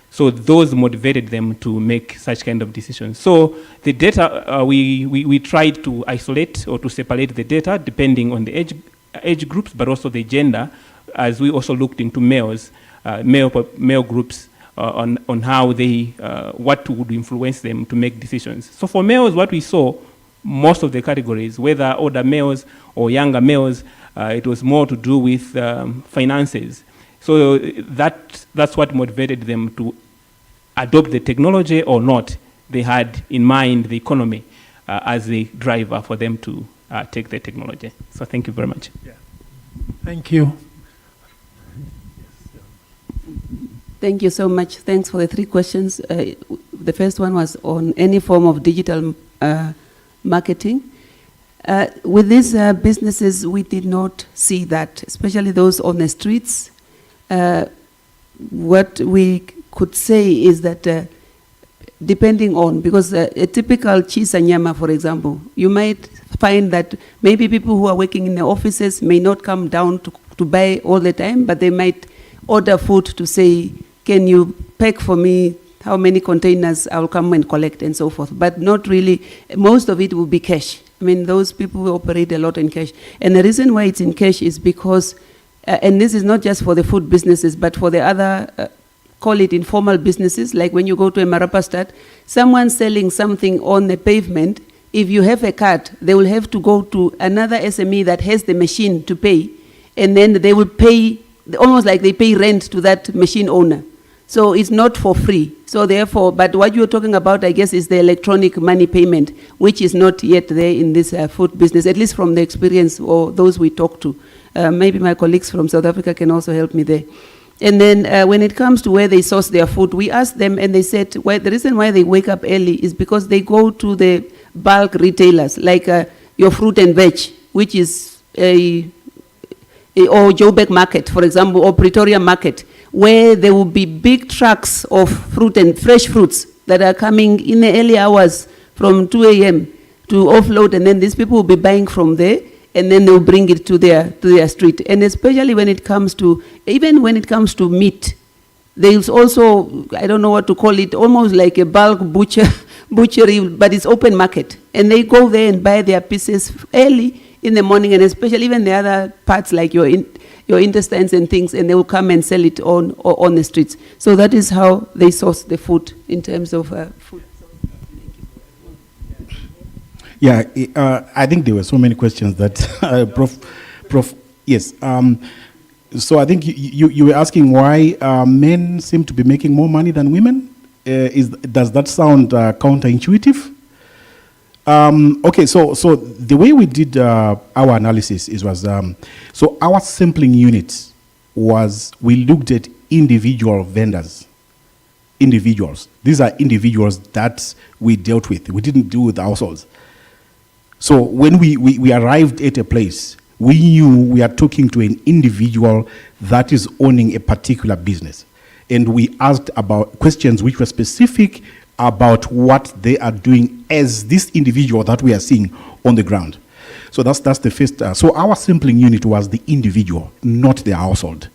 Speaker 21: So those motivated them to make such kind of decisions. So the data, we tried to isolate or to separate the data depending on the age groups, but also the gender, as we also looked into males, male groups on how they, what would influence them to make decisions. So for males, what we saw, most of the categories, whether older males or younger males, it was more to do with finances. So that's what motivated them to adopt the technology or not. They had in mind the economy as the driver for them to take the technology. So thank you very much.
Speaker 20: Yeah. Thank you.
Speaker 17: Thank you so much. Thanks for the 3 questions. The first one was on any form of digital marketing. With these businesses, we did not see that, especially those on the streets. What we could say is that depending on, because a typical cheese and nyama, for example, you might find that maybe people who are working in the offices may not come down to buy all the time, but they might order food to say, can you pack for me how many containers I'll come and collect and so forth, but not really. Most of it will be cash. I mean, those people will operate a lot in cash. And the reason why it's in cash is because, and this is not just for the food businesses, but for the other, call it informal businesses, like when you go to a Marapastat, someone selling something on the pavement, if you have a card, they will have to go to another SME that has the machine to pay, and then they will pay, almost like they pay rent to that machine owner. So it's not for free. So therefore, but what you're talking about, I guess, is the electronic money payment, which is not yet there in this food business, at least from the experience or those we talk to. Maybe my colleagues from South Africa can also help me there. And then when it comes to where they source their food, we asked them and they said, well, the reason why they wake up early is because they go to the bulk retailers, like your fruit and veg, which is or Joburg Market, for example, or Pretoria Market, where there will be big trucks of fruit and fresh fruits that are coming in the early hours from 2 a.m. to offload, and then these people will be buying from there, and then they'll bring it to their street. And especially when it comes to, even when it comes to meat, there's also, I don't know what to call it, almost like a bulk butchery, but it's open market. And they go there and buy their pieces early in the morning, and especially even the other parts like your intestines and things, and they will come and sell it on the streets. So that is how they source the food in terms of food.
Speaker 6: Yeah, I think there were so many questions that Prof. Yes. So I think you were asking why men seem to be making more money than women. Does that sound counterintuitive? Okay, so the way we did our analysis so our sampling unit was, we looked at individual vendors, individuals. These are individuals that we dealt with. We didn't deal with households. So when we arrived at a place, we knew we are talking to an individual that is owning a particular business. And we asked about questions which were specific about what they are doing as this individual that we are seeing on the ground. So that's the first. So our sampling unit was the individual, not the household.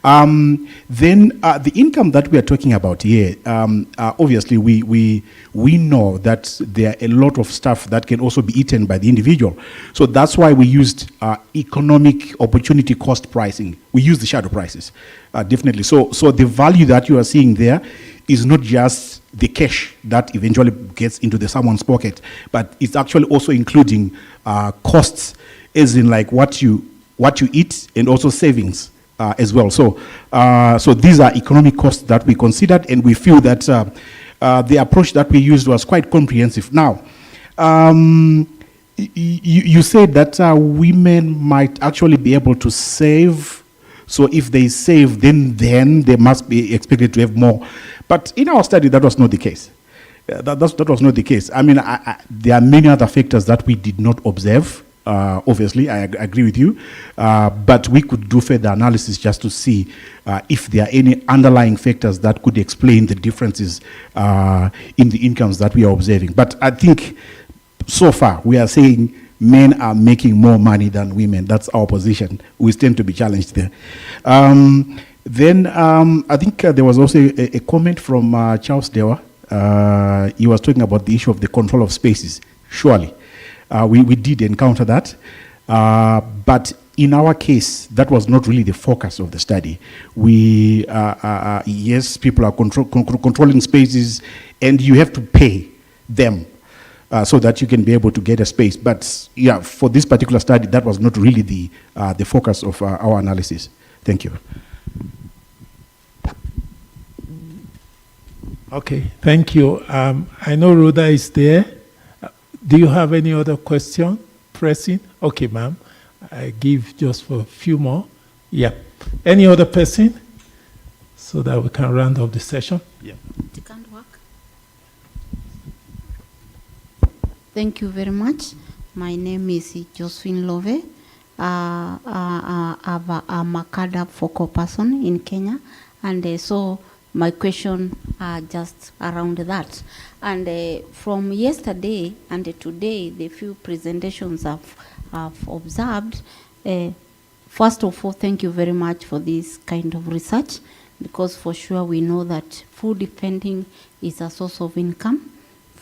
Speaker 6: Then the income that we are talking about here, obviously we know that there are a lot of stuff that can also be eaten by the individual. So that's why we used economic opportunity cost pricing. We used the shadow prices, definitely. So the value that you are seeing there is not just the cash that eventually gets into someone's pocket, but it's actually also including costs, as in like what you eat, and also savings as well. So these are economic costs that we considered, and we feel that the approach that we used was quite comprehensive. Now, you said that women might actually be able to save. So if they save, then they must be expected to have more. But in our study, that was not the case. That was not the case. I mean, there are many other factors that we did not observe. Obviously, I agree with you. But we could do further analysis just to see if there are any underlying factors that could explain the differences in the incomes that we are observing. But I think so far we are saying men are making more money than women. That's our position. We stand to be challenged there. Then I think there was also a comment from Charles Dewa. He was talking about the issue of the control of spaces. Surely, we did encounter that. But in our case, that was not really the focus of the study. Yes, people are controlling spaces, and you have to pay them so that you can be able to get a space. But yeah, for this particular study, that was not really the focus of our analysis. Thank you.
Speaker 20: Okay, thank you. I know Rhoda is there. Do you have any other question pressing? Okay, ma'am. I give just for a few more. Yeah. Any other person? So that we can round up the session. Yeah.
Speaker 4: It can't work. Thank you very much. My name is Josephine Love. I'm a cadre focal person in Kenya, and so my question are just around that. And from yesterday and today, the few presentations I've observed, first of all, thank you very much for this kind of research, because for sure we know that food vending is a source of income.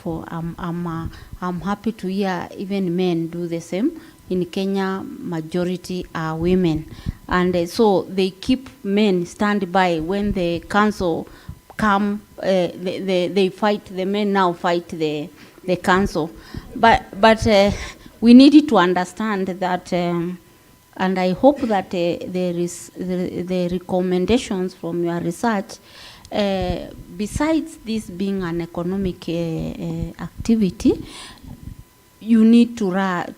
Speaker 4: I'm happy to hear even men do the same. In Kenya, majority are women, and so they keep men stand by when the council come. They fight. The men now fight the council, but we need to understand that, and I hope that there is the recommendations from your research. Besides this being an economic activity, you need to have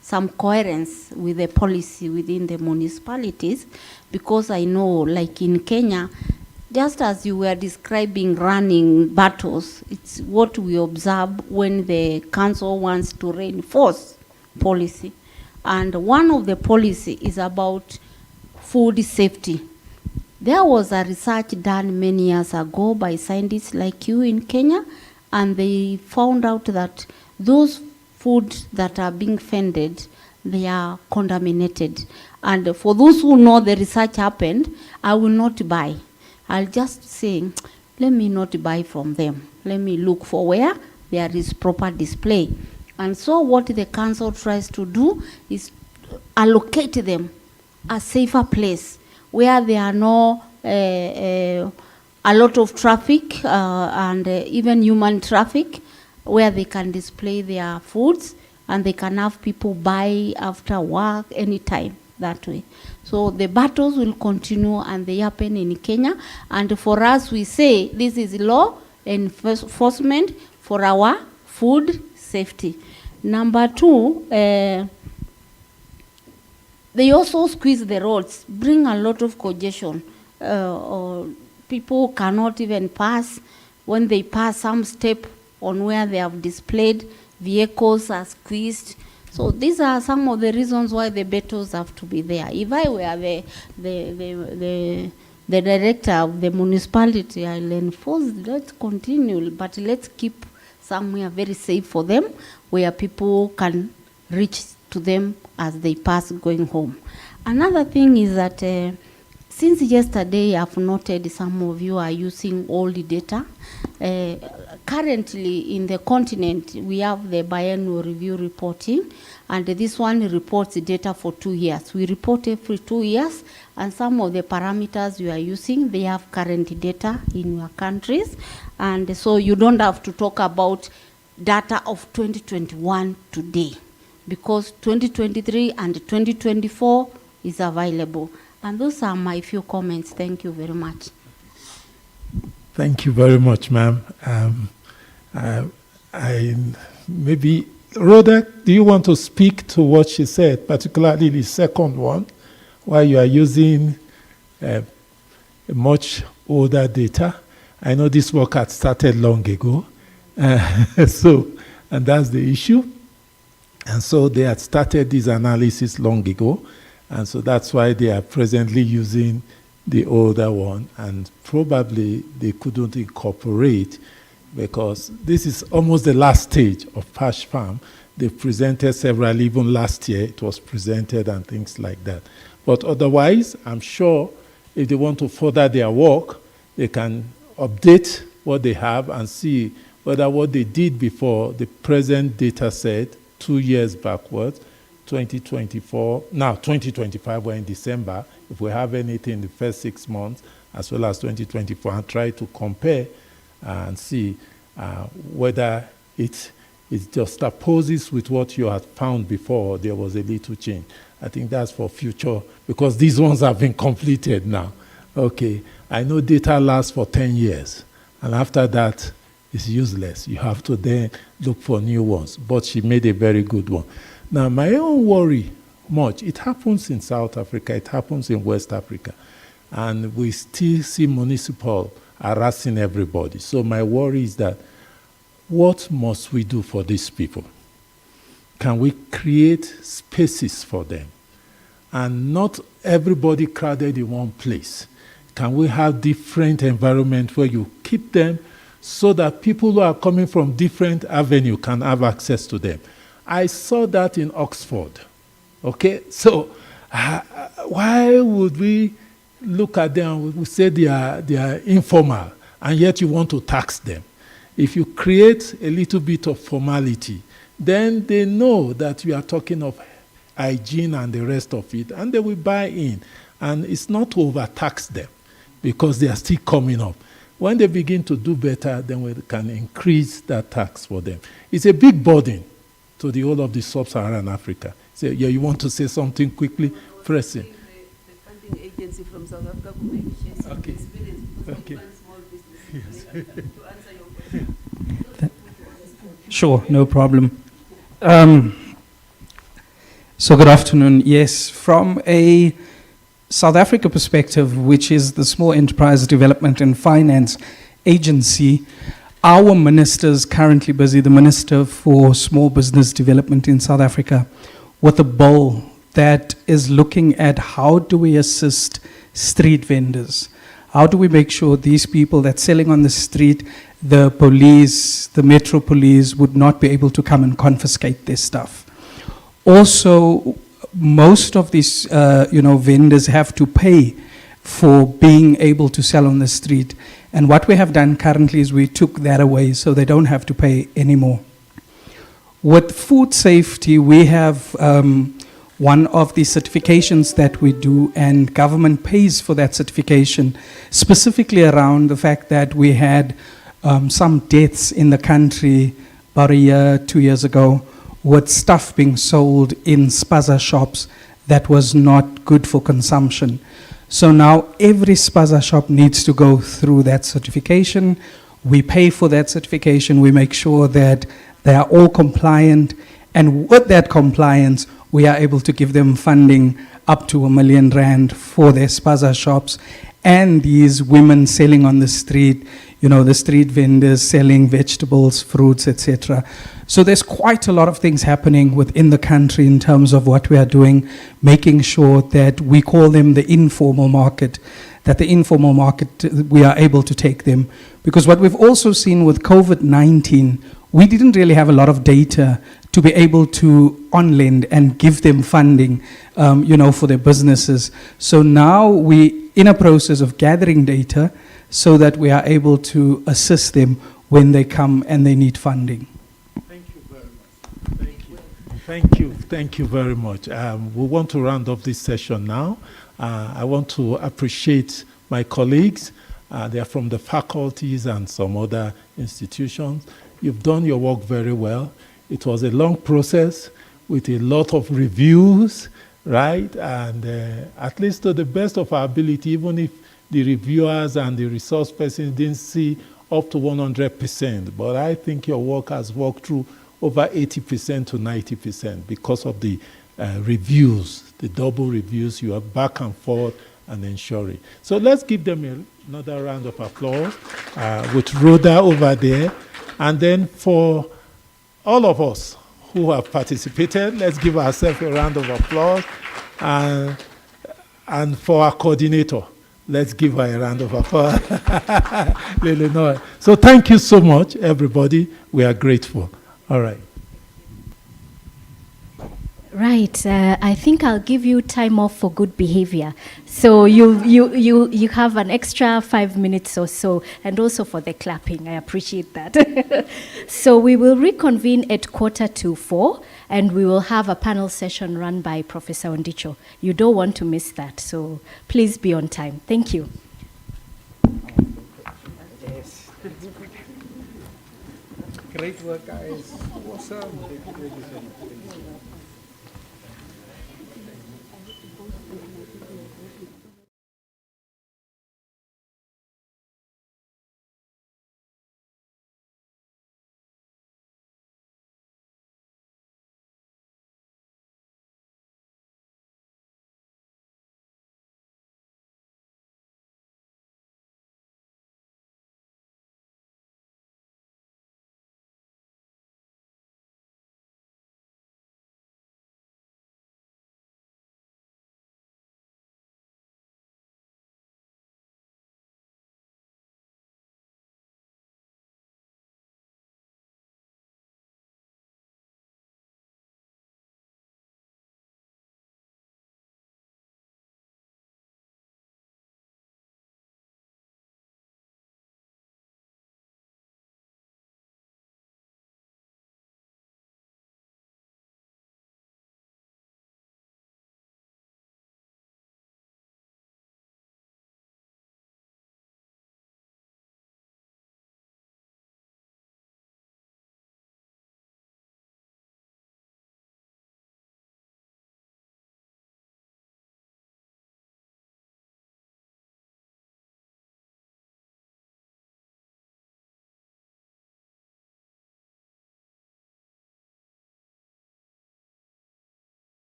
Speaker 4: some coherence with the policy within the municipalities, because I know, like in Kenya, just as you were describing running battles, it's what we observe when the council wants to reinforce policy. And one of the policy is about food safety. There was a research done many years ago by scientists like you in Kenya, and they found out that those foods that are being vended, they are contaminated. And for those who know the research happened, I will not buy. I'll just say, let me not buy from them. Let me look for where there is proper display. And so what the council tries to do is allocate them a safer place where there are no a lot of traffic and even human traffic, where they can display their foods and they can have people buy after work anytime that way. So the battles will continue, and they happen in Kenya. And for us, we say this is law enforcement for our food safety. Number two, they also squeeze the roads, bring a lot of congestion. Or people cannot even pass. When they pass, some step on where they have displayed, vehicles are squeezed. So these are some of the reasons why the battles have to be there. If I were the director of the municipality, I'll enforce, let's continue, but let's keep somewhere very safe for them, where people can reach to them as they pass going home. Another thing is that since yesterday, I've noted some of you are using old data. Currently, in the continent, we have the biannual review reporting, and this one reports data for 2 years. We report every 2 years, and some of the parameters you are using, they have current data in your countries, and so you don't have to talk about data of 2021 today, because 2023 and 2024 is available. And those are my few comments. Thank you very much.
Speaker 20: Thank you very much, ma'am. Maybe, Rhoda, do you want to speak to what she said, particularly the second one, where you are using much older data? I know this work had started long ago, and that's the issue. And so they had started this analysis long ago, and so that's why they are presently using the older one, and probably they couldn't incorporate, because this is almost the last stage of PASHFARM. They presented several, even last year it was presented and things like that. But otherwise, I'm sure if they want to further their work, they can update what they have and see whether what they did before the present data set 2 years backwards, 2024, now 2025, we're in December, if we have anything in the first 6 months, as well as 2024, and try to compare and see whether it just opposes with what you had found before, or there was a little change. I think that's for future, because these ones have been completed now. Okay, I know data lasts for 10 years, and after that, it's useless. You have to then look for new ones, but she made a very good one. Now, my own worry, it happens in South Africa, it happens in West Africa, and we still see municipal harassing everybody. So my worry is that, what must we do for these people? Can we create spaces for them? And not everybody crowded in one place. Can we have different environment where you keep them so that people who are coming from different avenues can have access to them? I saw that in Oxford. Okay, so why would we look at them, we say they are informal, and yet you want to tax them? If you create a little bit of formality, then they know that we are talking of hygiene and the rest of it, and they will buy in. And it's not to overtax them, because they are still coming up. When they begin to do better, then we can increase that tax for them. It's a big burden to the whole of the sub-Saharan Africa. So, yeah, you want to say something quickly? Pressing.
Speaker 17: The funding agency from South Africa could maybe share some experience, because we fund small businesses. To answer your question.
Speaker 2: Sure, no problem. So good afternoon. Yes, from a South Africa perspective, which is the Small Enterprise Development and Finance Agency, our minister is currently busy, the Minister for Small Business Development in South Africa, with a bill that is looking at how do we assist street vendors. How do we make sure these people that's selling on the street, the police, the Metro Police would not be able to come and confiscate their stuff. Also, most of these vendors have to pay for being able to sell on the street. And what we have done currently is we took that away so they don't have to pay anymore. With food safety, we have one of the certifications that we do, and government pays for that certification, specifically around the fact that we had some deaths in the country about a year, 2 years ago, with stuff being sold in spaza shops that was not good for consumption. So now every spaza shop needs to go through that certification. We pay for that certification. We make sure that They are all compliant, and with that compliance, we are able to give them funding up to R1 million for their spaza shops and these women selling on the street, you know, the street vendors selling vegetables, fruits, etc. So there's quite a lot of things happening within the country in terms of what we are doing, making sure that we call them the informal market, that the informal market, we are able to take them. Because what we've also seen with COVID-19, we didn't really have a lot of data to be able to on-lend and give them funding, you know, for their businesses. So now we in a process of gathering data so that we are able to assist them when they come and they need funding.
Speaker 20: Thank you very much. Thank you. Thank you. Thank you very much. We want to round up this session now. I want to appreciate my colleagues. They are from the faculties and some other institutions. You've done your work very well. It was a long process with a lot of reviews, right? And at least to the best of our ability, even if the reviewers and the resource persons didn't see up to 100%, but I think your work has worked through over 80% to 90% because of the reviews, the double reviews. You are back and forth and ensuring. So let's give them another round of applause with Rhoda over there. And then for all of us who have participated, let's give ourselves a round of applause. And for our coordinator, let's give her a round of applause. Lily. So thank you so much, everybody. We are grateful. All right.
Speaker 1: Right. I think I'll give you time off for good behavior. So you have an extra 5 minutes or so, and also for the clapping. I appreciate that. So we will reconvene at 3:45, and we will have a panel session run by Professor Ondicho. You don't want to miss that, so please be on time. Thank you.
Speaker 2: Yes. Great work, guys. Awesome.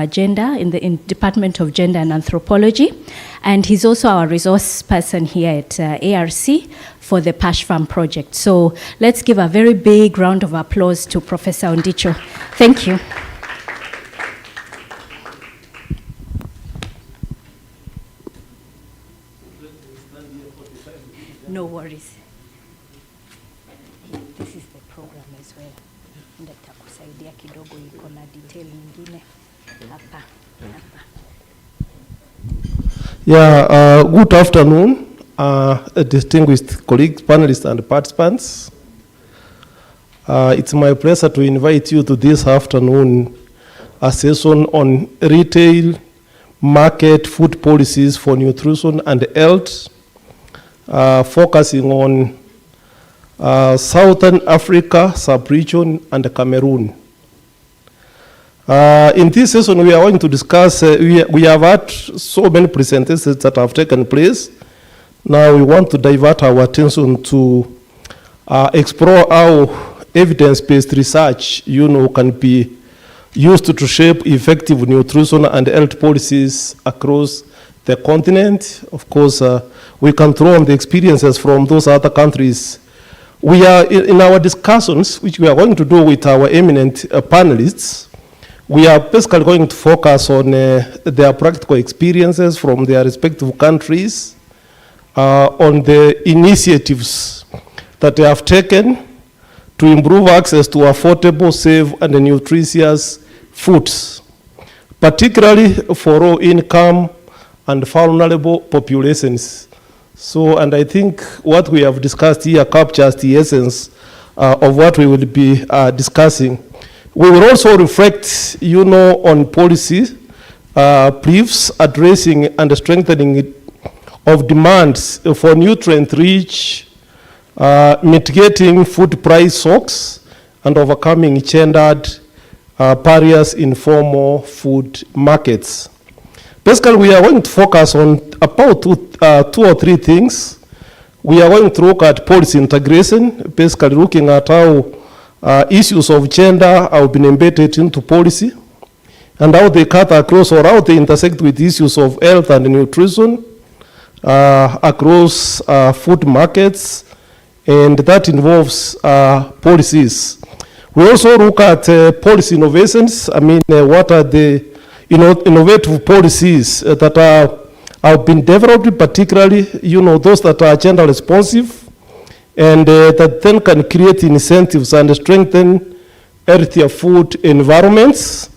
Speaker 1: Gender in the Department of Gender and Anthropology. And he's also our resource person here at ARC for the PASHFARM project. So let's give a very big round of applause to Professor Ondicho. Thank you. No worries. This is the program as well. Nitakusaidia kidogo, iko na detail nyingine hapa.
Speaker 15: Yeah, good afternoon, distinguished colleagues, panelists, and participants. It's my pleasure to invite you to this afternoon a session on retail market food policies for nutrition and health, focusing on Southern Africa, sub-region, and Cameroon. In this session, we are going to discuss, we have had so many presentations that have taken place. Now we want to divert our attention to explore how evidence-based research, can be used to shape effective nutrition and health policies across the continent. Of course, we can draw on the experiences from those other countries. We are, in our discussions, which we are going to do with our eminent panelists, we are basically going to focus on their practical experiences from their respective countries, on the initiatives that they have taken to improve access to affordable, safe, and nutritious foods, particularly for low-income and vulnerable populations. So, and I think what we have discussed here captures the essence of what we will be discussing. We will also reflect, on policy briefs addressing and strengthening of demands for nutrient-rich, mitigating food price shocks, and overcoming gendered barriers in formal food markets. Basically, we are going to focus on about two or three things. We are going to look at policy integration, basically looking at how issues of gender have been embedded into policy and how they cut across or how they intersect with issues of health and nutrition across food markets, and that involves policies. We also look at policy innovations. I mean, what are the innovative policies that have been developed, particularly, those that are gender responsive, and that then can create incentives and strengthen healthier food environments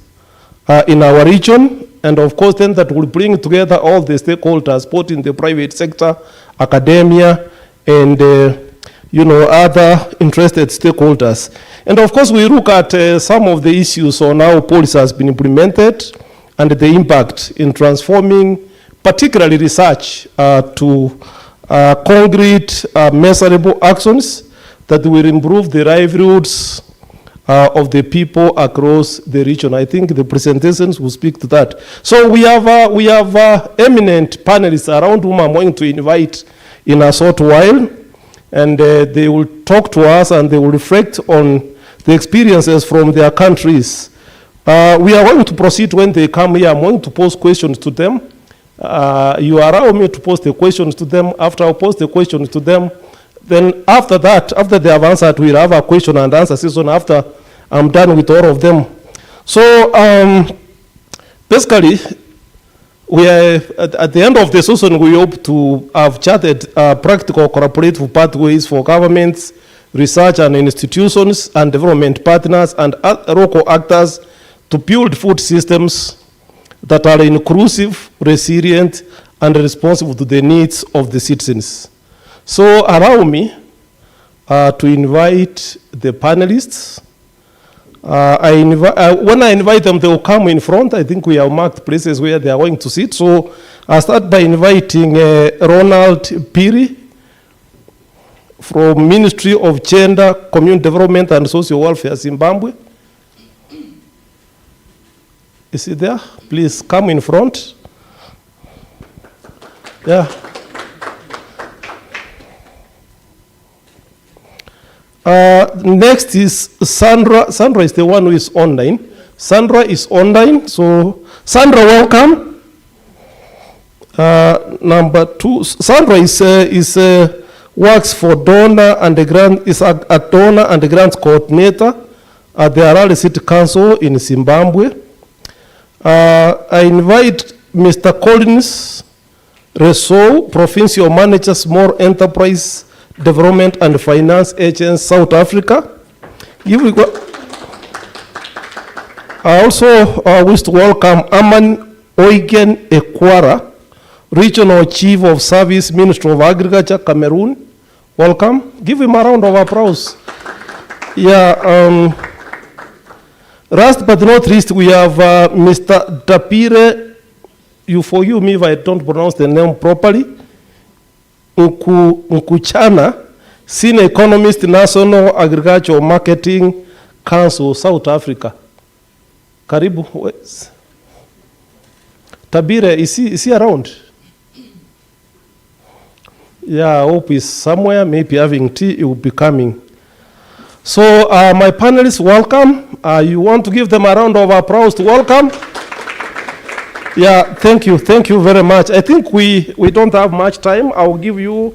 Speaker 15: in our region. And of course, then that will bring together all the stakeholders, both in the private sector, academia, and other interested stakeholders. And of course, we look at some of the issues on how policy has been implemented and the impact in transforming, particularly research, to concrete, measurable actions that will improve the livelihoods of the people across the region. I think the presentations will speak to that. So we have eminent panelists around whom I'm going to invite in a short while, and they will talk to us and they will reflect on the experiences from their countries. We are going to proceed when they come here. I'm going to pose questions to them. You allow me to pose the questions to them. After I pose the questions to them, then after that, after they have answered, we'll have a question and answer session after I'm done with all of them. So basically, we are, at the end of the session, we hope to have charted practical cooperative pathways for governments, research and institutions, and development partners, and local actors to build food systems that are inclusive, resilient, and responsive to the needs of the citizens. So allow me to invite the panelists. When I invite them, they will come in front. I think we have marked places where they are going to sit. So I'll start by inviting Ronald Piri from Ministry of Gender, Community Development and Social Welfare, Zimbabwe. Is he there? Please come in front. Yeah. Next is Sandra. Sandra is the one who is online. Sandra is online, so Sandra, welcome. Number 2, Sandra is works for donor and the grant, is a donor and the grants coordinator at the Harare City Council in Zimbabwe. I invite Mr. Collins Resou, Provincial Manager, Small Enterprise Development and Finance Agent, South Africa. I also wish to welcome Aman Oigen Ekwara, Regional Chief of Service, Ministry of Agriculture, Cameroon. Welcome. Give him a round of applause. Yeah. Last but not least, we have Mr. Tapire. You forgive me if I don't pronounce the name properly. Nkuchana, Senior Economist, National Agricultural Marketing Council, South Africa. Karibu. Tabire, is he around? Yeah, I hope he's somewhere, maybe having tea, he will be coming. So my panelists, welcome. You want to give them a round of applause to welcome? Yeah, thank you very much. I think we don't have much time. I will give you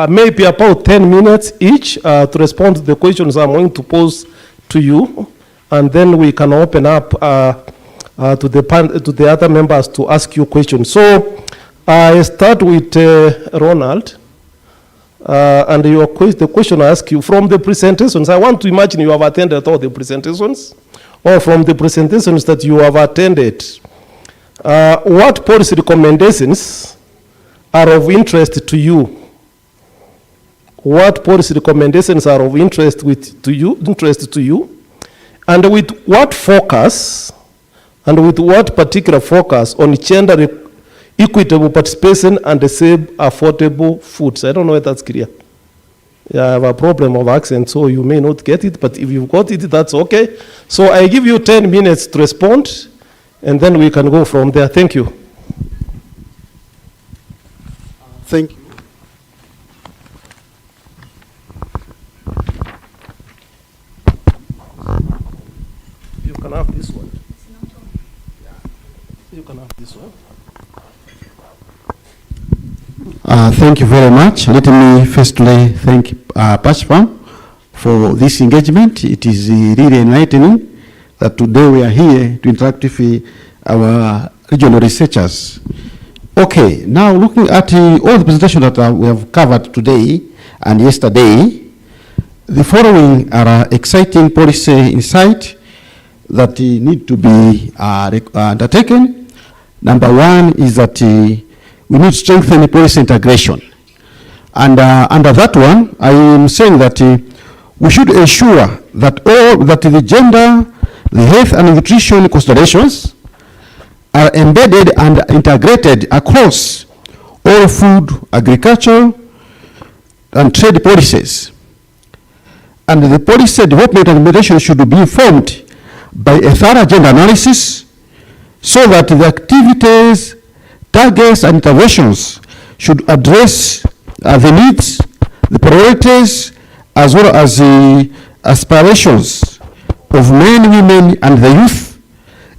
Speaker 15: maybe about 10 minutes each to respond to the questions I'm going to pose to you, and then we can open up to the other members to ask you questions. So I start with Ronald, and the question I ask you, from the presentations, I want to imagine you have attended all the presentations, or from the presentations that you have attended, what policy recommendations are of interest to you? What policy recommendations are of interest to you? And with what focus, and with what particular focus on gender equitable participation and the safe, affordable foods? I don't know if that's clear. Yeah, I have a problem of accent, so you may not get it, but if you've got it, that's okay. So I give you 10 minutes to respond, and then we can go from there. Thank you.
Speaker 8: Thank you.
Speaker 15: You can have this one. You can have this one.
Speaker 8: Thank you very much. Let me firstly thank PASHFARM for this engagement. It is really enlightening that today we are here to interact with our regional researchers. Okay, now looking at all the presentations that we have covered today and yesterday, the following are exciting policy insights that need to be undertaken. Number one is that we need to strengthen policy integration. And under that one, I am saying that we should ensure that the gender, the health and nutrition considerations are embedded and integrated across all food, agriculture, and trade policies. And the policy development and implementation should be informed by a thorough gender analysis, so that the activities, targets, and interventions should address the needs, the priorities, as well as the aspirations of men, women, and the youth,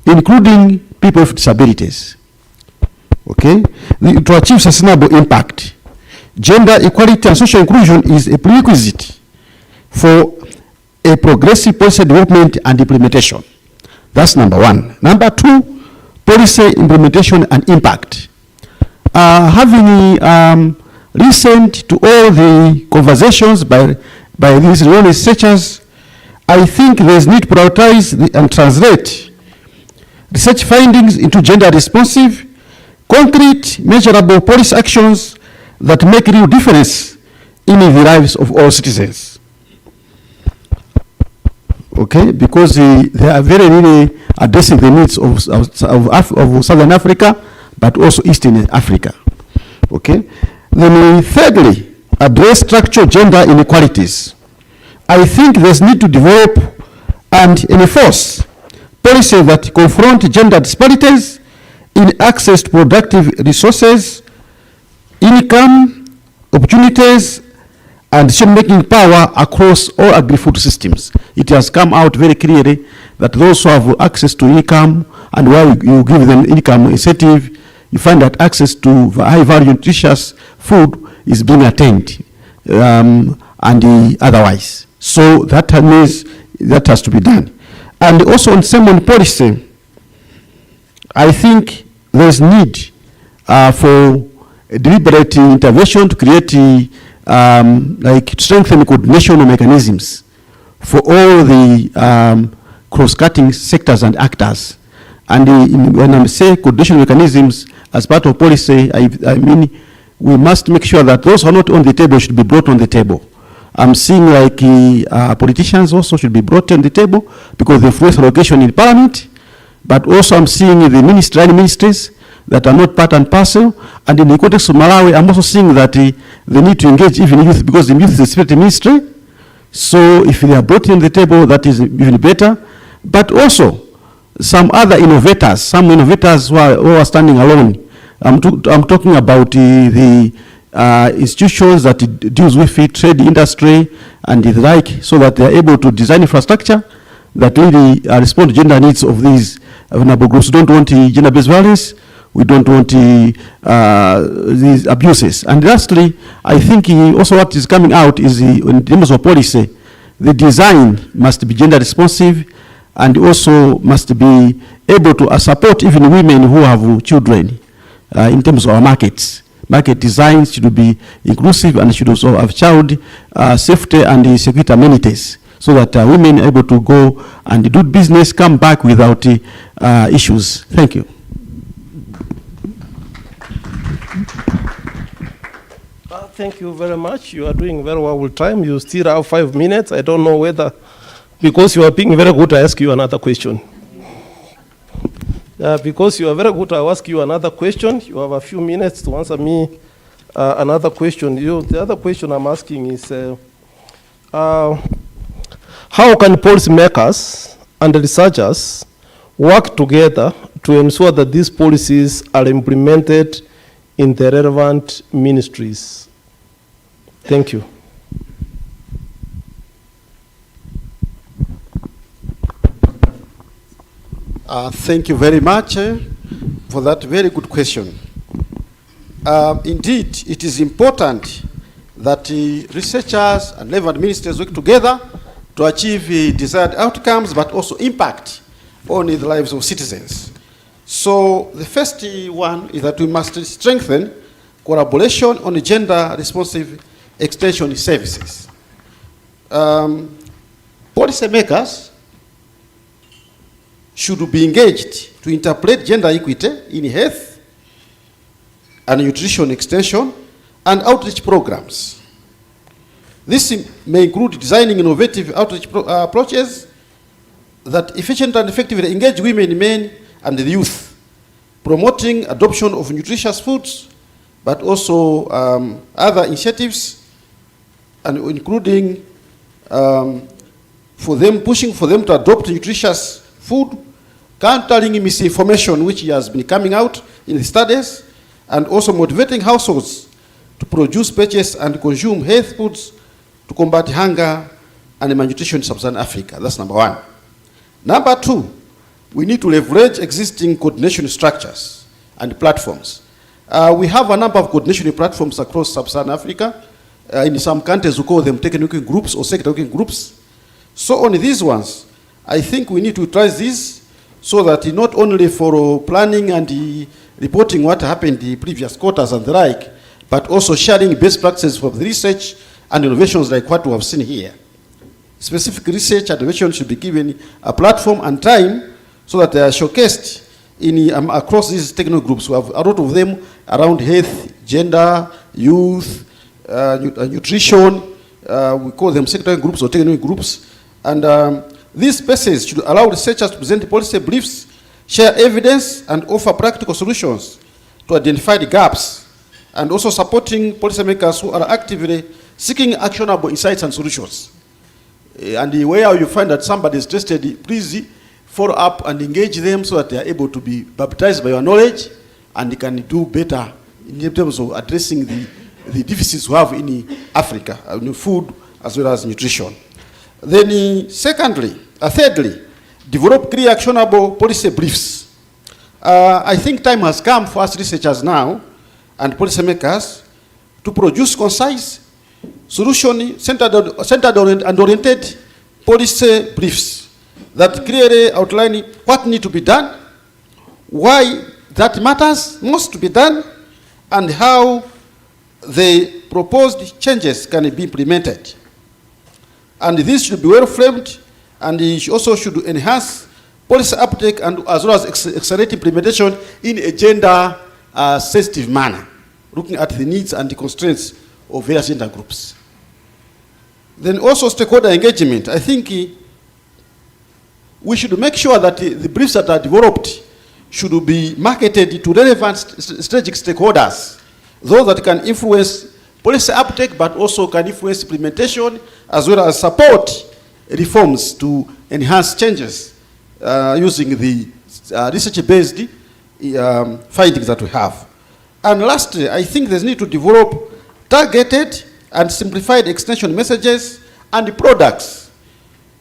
Speaker 8: including people with disabilities. Okay? To achieve sustainable impact, gender equality and social inclusion is a prerequisite for a progressive policy development and implementation. That's number one. Number two, policy implementation and impact. Having listened to all the conversations by these researchers, I think there's need to prioritize and translate research findings into gender responsive, concrete, measurable policy actions that make real difference in the lives of all citizens. Okay, because they are very really addressing the needs of Southern Africa, but also Eastern Africa. Okay. Then we thirdly address structural gender inequalities. I think there's need to develop and enforce policies that confront gender disparities in access to productive resources, income, opportunities, and decision-making power across all agri-food systems. It has come out very clearly that those who have access to income, and while you give them income incentive, you find that access to high-value nutritious food is being attained, and otherwise. So that means that has to be done. And also on same policy, I think there's need for a deliberate intervention to create like strengthen coordination mechanisms for all the cross-cutting sectors and actors. And when I say coordination mechanisms as part of policy, I mean we must make sure that those who are not on the table should be brought on the table. I'm seeing like politicians also should be brought on the table because they influence allocation in parliament, but also I'm seeing the ministries that are not part and parcel, and in the context of Malawi, I'm also seeing that they need to engage even youth, because the youth is a spirit ministry. So if they are brought on the table, that is even better. But also some other innovators, who are standing alone. I'm talking about the institutions that deals with the trade industry and the like, so that they are able to design infrastructure that really respond to gender needs of these vulnerable groups. We don't want gender-based violence. We don't want these abuses. And lastly, I think also what is coming out is in terms of policy, the design must be gender responsive and also must be able to support even women who have children in terms of our markets. Market designs should be inclusive and should also have child safety and security amenities, so that women are able to go and do business, come back without issues. Thank you.
Speaker 15: Thank you very much. You are doing very well with time. You still have 5 minutes. I don't know whether, because you are being very good, I ask you another question. Because you are very good, I ask you another question. You have a few minutes to answer me another question. The other question I'm asking is, how can policymakers and researchers work together to ensure that these policies are implemented in the relevant ministries? Thank you.
Speaker 8: Thank you very much for that very good question. Indeed, it is important that researchers and relevant ministers work together to achieve desired outcomes, but also impact on the lives of citizens. So the first one is that we must strengthen collaboration on gender responsive extension services. Policymakers should be engaged to interpret gender equity in health and nutrition extension and outreach programs. This may include designing innovative outreach approaches that efficiently and effectively engage women, men, and the youth, promoting adoption of nutritious foods, but also other initiatives, and including pushing for them to adopt nutritious food, countering misinformation which has been coming out in the studies, and also motivating households to produce, purchase, and consume health foods to combat hunger and malnutrition in sub-Saharan Africa. That's number one. Number two, we need to leverage existing coordination structures and platforms. We have a number of coordination platforms across sub-Saharan Africa. In some countries, we call them technical working groups or sector working groups. So on these ones, I think we need to utilize this so that not only for planning and reporting what happened in the previous quarters and the like, but also sharing best practices for the research and innovations like what we have seen here. Specific research and innovation should be given a platform and time so that they are showcased in across these technical groups. We have a lot of them around health, gender, youth, nutrition. We call them sector groups or technical groups. And these spaces should allow researchers to present policy briefs, share evidence, and offer practical solutions to identify the gaps, and also supporting policymakers who are actively seeking actionable insights and solutions. And where you find that somebody is interested, please follow up and engage them so that they are able to be baptized by your knowledge and they can do better in terms of addressing the deficits we have in Africa, in food as well as nutrition. Then thirdly,
Speaker 9: develop clear, actionable policy briefs. I think time has come for us researchers now and policymakers to produce concise, solution-centered and oriented policy briefs that clearly outline what needs to be done, why that matters most to be done, and how the proposed changes can be implemented. And this should be well framed, and it also should enhance policy uptake and as well as accelerate implementation in a gender-sensitive manner, looking at the needs and the constraints of various gender groups. Then also stakeholder engagement. I think we should make sure that the briefs that are developed should be marketed to relevant strategic stakeholders, those that can influence policy uptake but also can influence implementation as well as support reforms to enhance changes using the research-based findings that we have. And lastly, I think there's need to develop targeted and simplified extension messages and products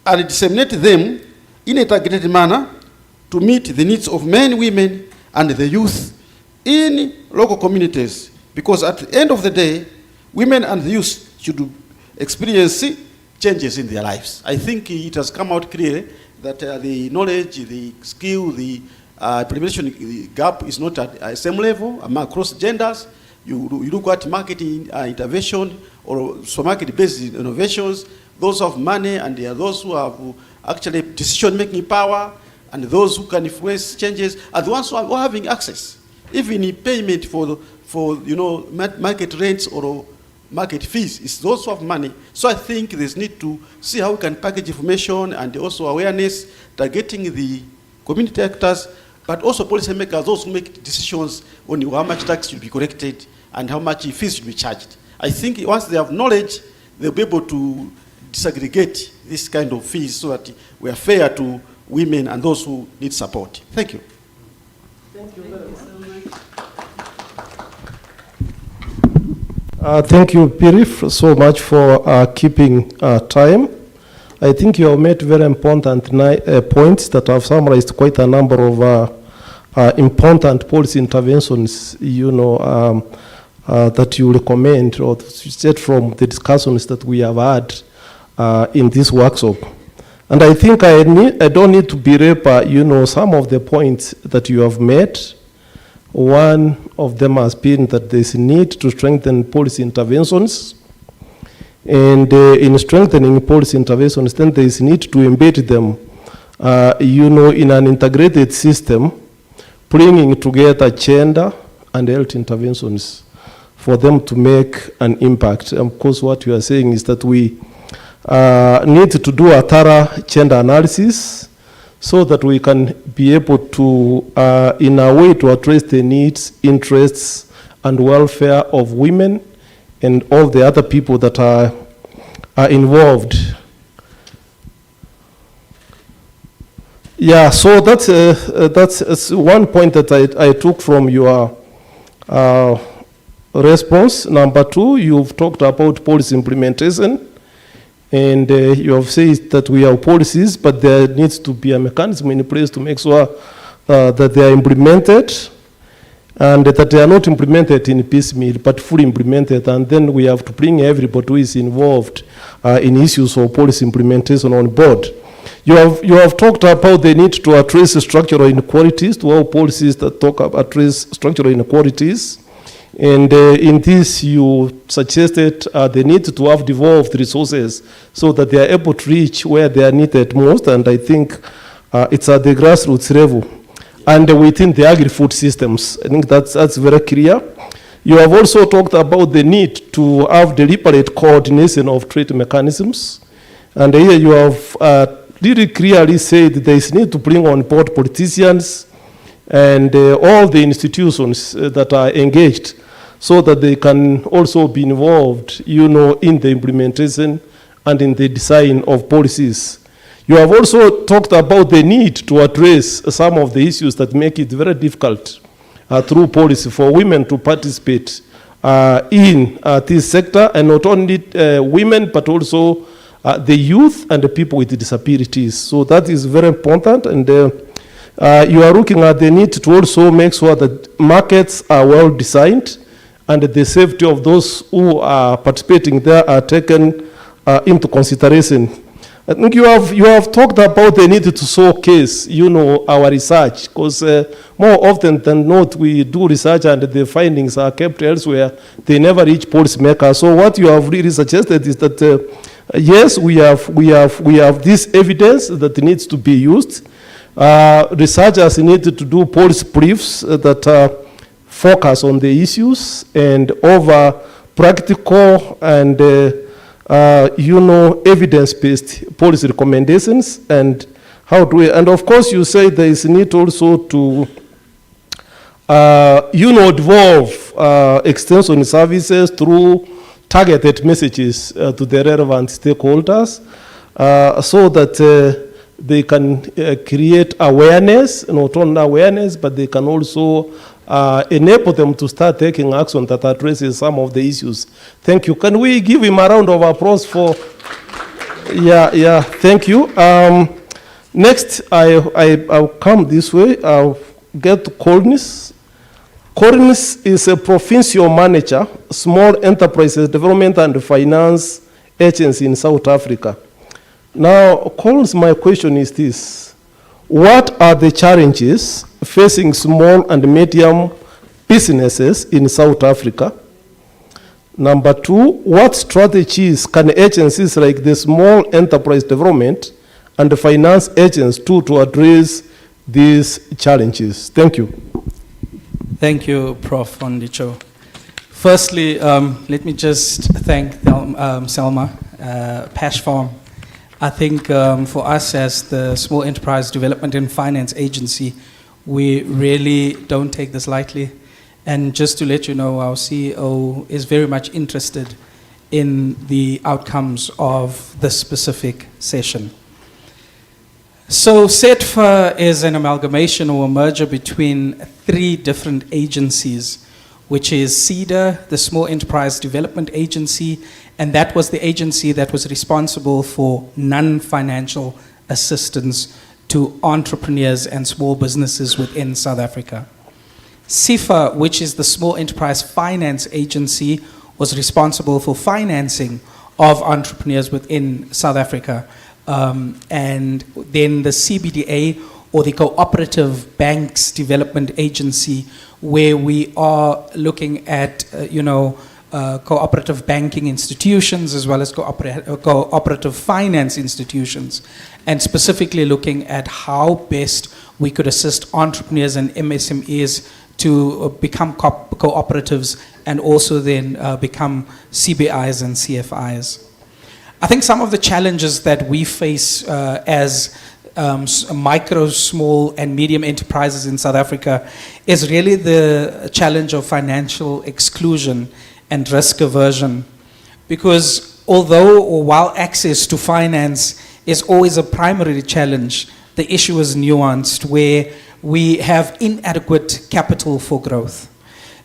Speaker 9: and disseminate them in a targeted manner to meet the needs of men, women, and the youth in local communities. Because at the end of the day, women and the youth should experience changes in their lives. I think it has come out clearly that the knowledge, the skill, the implementation gap is not at the same level across genders. You look at marketing intervention or supermarket-based innovations, those who have money and there are those who have actually decision-making power, and those who can influence changes are the ones who are having access. Even in payment for market rents or market fees, it's those who have money. So I think there's need to see how we can package information and also awareness, targeting the community actors, but also policymakers, those who make decisions on how much tax should be collected and how much fees should be charged. I think once they have knowledge, they'll be able to disaggregate this kind of fees so that we are fair to women and those who need support. Thank you.
Speaker 15: Thank you very much. Thank you, Pirif, so much for keeping time. I think you have made very important points that have summarized quite a number of important policy interventions, that you recommend or set from the discussions that we have had in this workshop. And I think I don't need to berate, some of the points that you have made. One of them has been that there's a need to strengthen policy interventions. And in strengthening policy interventions, then there's a need to embed them, in an integrated system, bringing together gender and health interventions for them to make an impact. And of course, what you are saying is that we need to do a thorough gender analysis so that we can be able to, in a way, to address the needs, interests, and welfare of women and all the other people that are involved. Yeah, so that's one point that I took from your response. Number two, you've talked about policy implementation. And you have said that we have policies, but there needs to be a mechanism in place to make sure that they are implemented and that they are not implemented in piecemeal, but fully implemented. And then we have to bring everybody who is involved in issues of policy implementation on board. You have talked about the need to address structural inequalities, to have policies that address structural inequalities. And in this, you suggested the need to have devolved resources so that they are able to reach where they are needed most. And I think it's at the grassroots level and within the agri-food systems. I think that's very clear. You have also talked about the need to have deliberate coordination of trade mechanisms. And here you have really clearly said there is need to bring on board politicians and all the institutions that are engaged so that they can also be involved, in the implementation and in the design of policies. You have also talked about the need to address some of the issues that make it very difficult through policy for women to participate in this sector, and not only women, but also the youth and the people with disabilities. So that is very important, and you are looking at the need to also make sure that markets are well designed and the safety of those who are participating there are taken into consideration. I think you have talked about the need to showcase, our research, because more often than not, we do research and the findings are kept elsewhere. They never reach policymakers. So what you have really suggested is that yes, we have this evidence that needs to be used. Researchers need to do policy briefs that focus on the issues and over practical and evidence-based policy recommendations, and how do we, and of course you say there is need also to, devolve extension services through targeted messages to the relevant stakeholders so that they can create awareness, not only awareness, but they can also enable them to start taking action that addresses some of the issues. Thank you. Can we give him a round of applause for? Yeah. Thank you. Next, I'll come this way. I'll get to Collins. Collins is a provincial manager, small enterprises development and finance agency in South Africa. Now, Collins, my question is this: what are the challenges facing small and medium businesses in South Africa? Number two, what strategies can agencies like the Small Enterprise Development and the finance agents do to address these challenges? Thank you.
Speaker 2: Thank you, Prof. Ondicho. Firstly, let me just thank Selma, PASHFARM. I think for us as the Small Enterprise Development and Finance Agency, we really don't take this lightly. And just to let you know, our CEO is very much interested in the outcomes of this specific session. So SETFA is an amalgamation or a merger between 3 different agencies, which is CEDA, the Small Enterprise Development Agency, and that was the agency that was responsible for non-financial assistance to entrepreneurs and small businesses within South Africa. SEFA, which is the Small Enterprise Finance Agency, was responsible for financing of entrepreneurs within South Africa. And then the CBDA, or the Cooperative Banks Development Agency, where we are looking at, cooperative banking institutions as well as cooperative finance institutions, and specifically looking at how best we could assist entrepreneurs and MSMEs to become cooperatives and also then become CBIs and CFIs. I think some of the challenges that we face as micro, small, and medium enterprises in South Africa is really the challenge of financial exclusion and risk aversion. Because although or while access to finance is always a primary challenge, the issue is nuanced where we have inadequate capital for growth.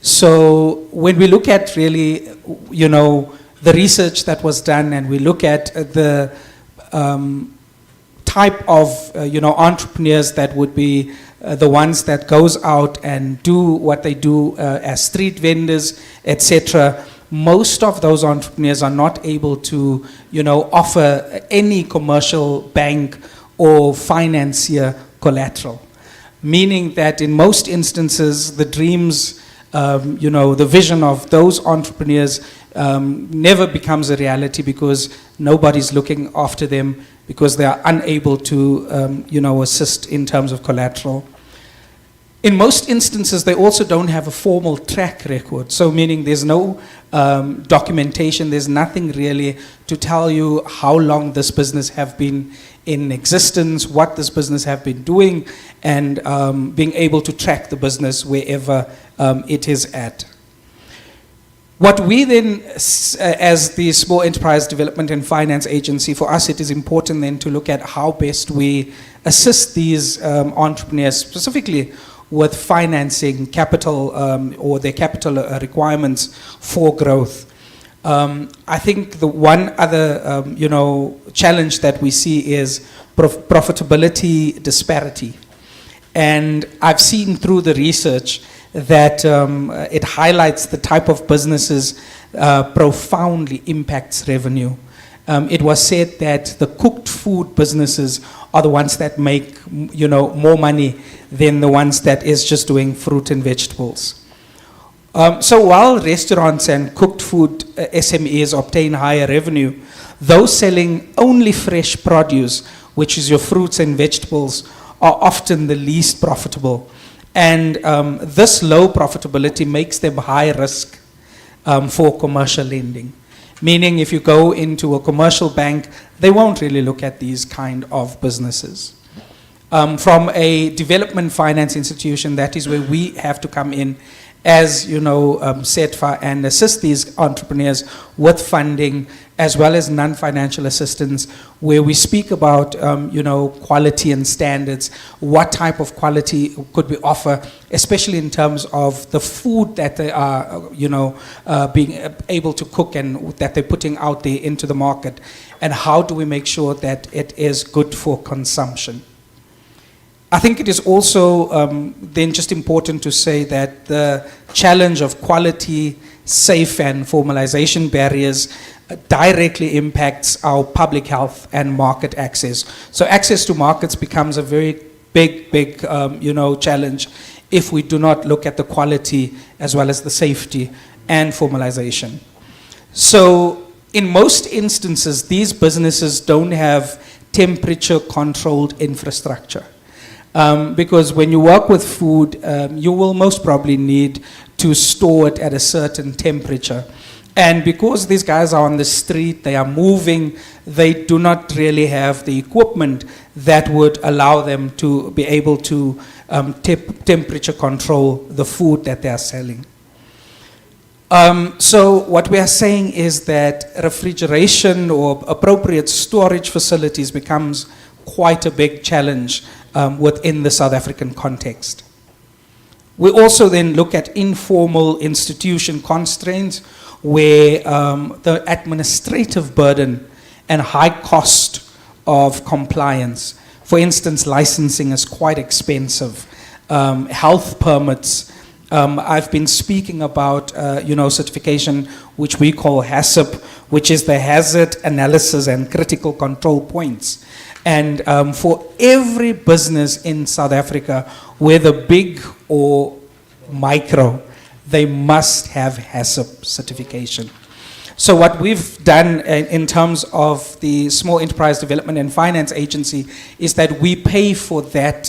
Speaker 2: So when we look at really, the research that was done, and we look at the type of entrepreneurs that would be the ones that goes out and do what they do as street vendors, etc. Most of those entrepreneurs are not able to offer any commercial bank or financier collateral, meaning that in most instances the dreams, the vision of those entrepreneurs never becomes a reality because nobody's looking after them, because they are unable to assist in terms of collateral. In most instances, they also don't have a formal track record. So meaning there's no documentation, there's nothing really to tell you how long this business have been in existence, what this business have been doing, and being able to track the business wherever it is at. What we then, as the Small Enterprise Development and Finance Agency, for us it is important then to look at how best we assist these entrepreneurs, specifically with financing capital or their capital requirements for growth. I think the one other, challenge that we see is profitability disparity. And I've seen through the research that it highlights the type of businesses profoundly impacts revenue. It was said that the cooked food businesses are the ones that make, more money than the ones that is just doing fruit and vegetables. So while restaurants and cooked food SMEs obtain higher revenue, those selling only fresh produce, which is your fruits and vegetables, are often the least profitable. And this low profitability makes them high risk for commercial lending. Meaning if you go into a commercial bank, they won't really look at these kind of businesses. From a development finance institution, that is where we have to come in as, SETFA and assist these entrepreneurs with funding as well as non-financial assistance, where we speak about, quality and standards, what type of quality could we offer, especially in terms of the food that they are, being able to cook and that they're putting out there into the market, and how do we make sure that it is good for consumption. I think it is also then just important to say that the challenge of quality, safe and formalization barriers directly impacts our public health and market access. So access to markets becomes a very big, challenge if we do not look at the quality as well as the safety and formalization. So in most instances, these businesses don't have temperature-controlled infrastructure. Because when you work with food, you will most probably need to store it at a certain temperature. And because these guys are on the street, they are moving, they do not really have the equipment that would allow them to be able to temperature control the food that they are selling. So what we are saying is that refrigeration or appropriate storage facilities becomes quite a big challenge within the South African context. We also then look at informal institution constraints where the administrative burden and high cost of compliance, for instance, licensing is quite expensive. Health permits, I've been speaking about, certification, which we call HACCP, which is the Hazard Analysis and Critical Control Points. And for every business in South Africa, whether big or micro, they must have HACCP certification. So what we've done in terms of the Small Enterprise Development and Finance Agency is that we pay for that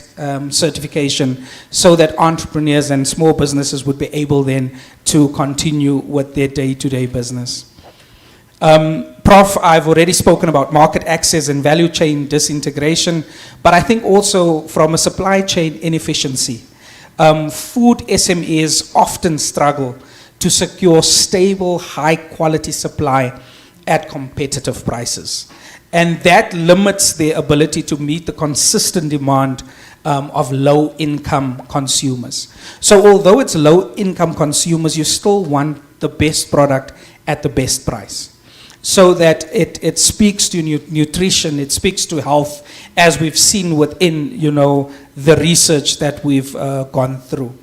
Speaker 2: certification so that entrepreneurs and small businesses would be able then to continue with their day-to-day business. Prof, I've already spoken about market access and value chain disintegration, but I think also from a supply chain inefficiency, food SMEs often struggle to secure stable, high-quality supply at competitive prices. And that limits their ability to meet the consistent demand of low-income consumers. So although it's low-income consumers, you still want the best product at the best price. So that it speaks to nutrition, it speaks to health, as we've seen within, the research that we've gone through.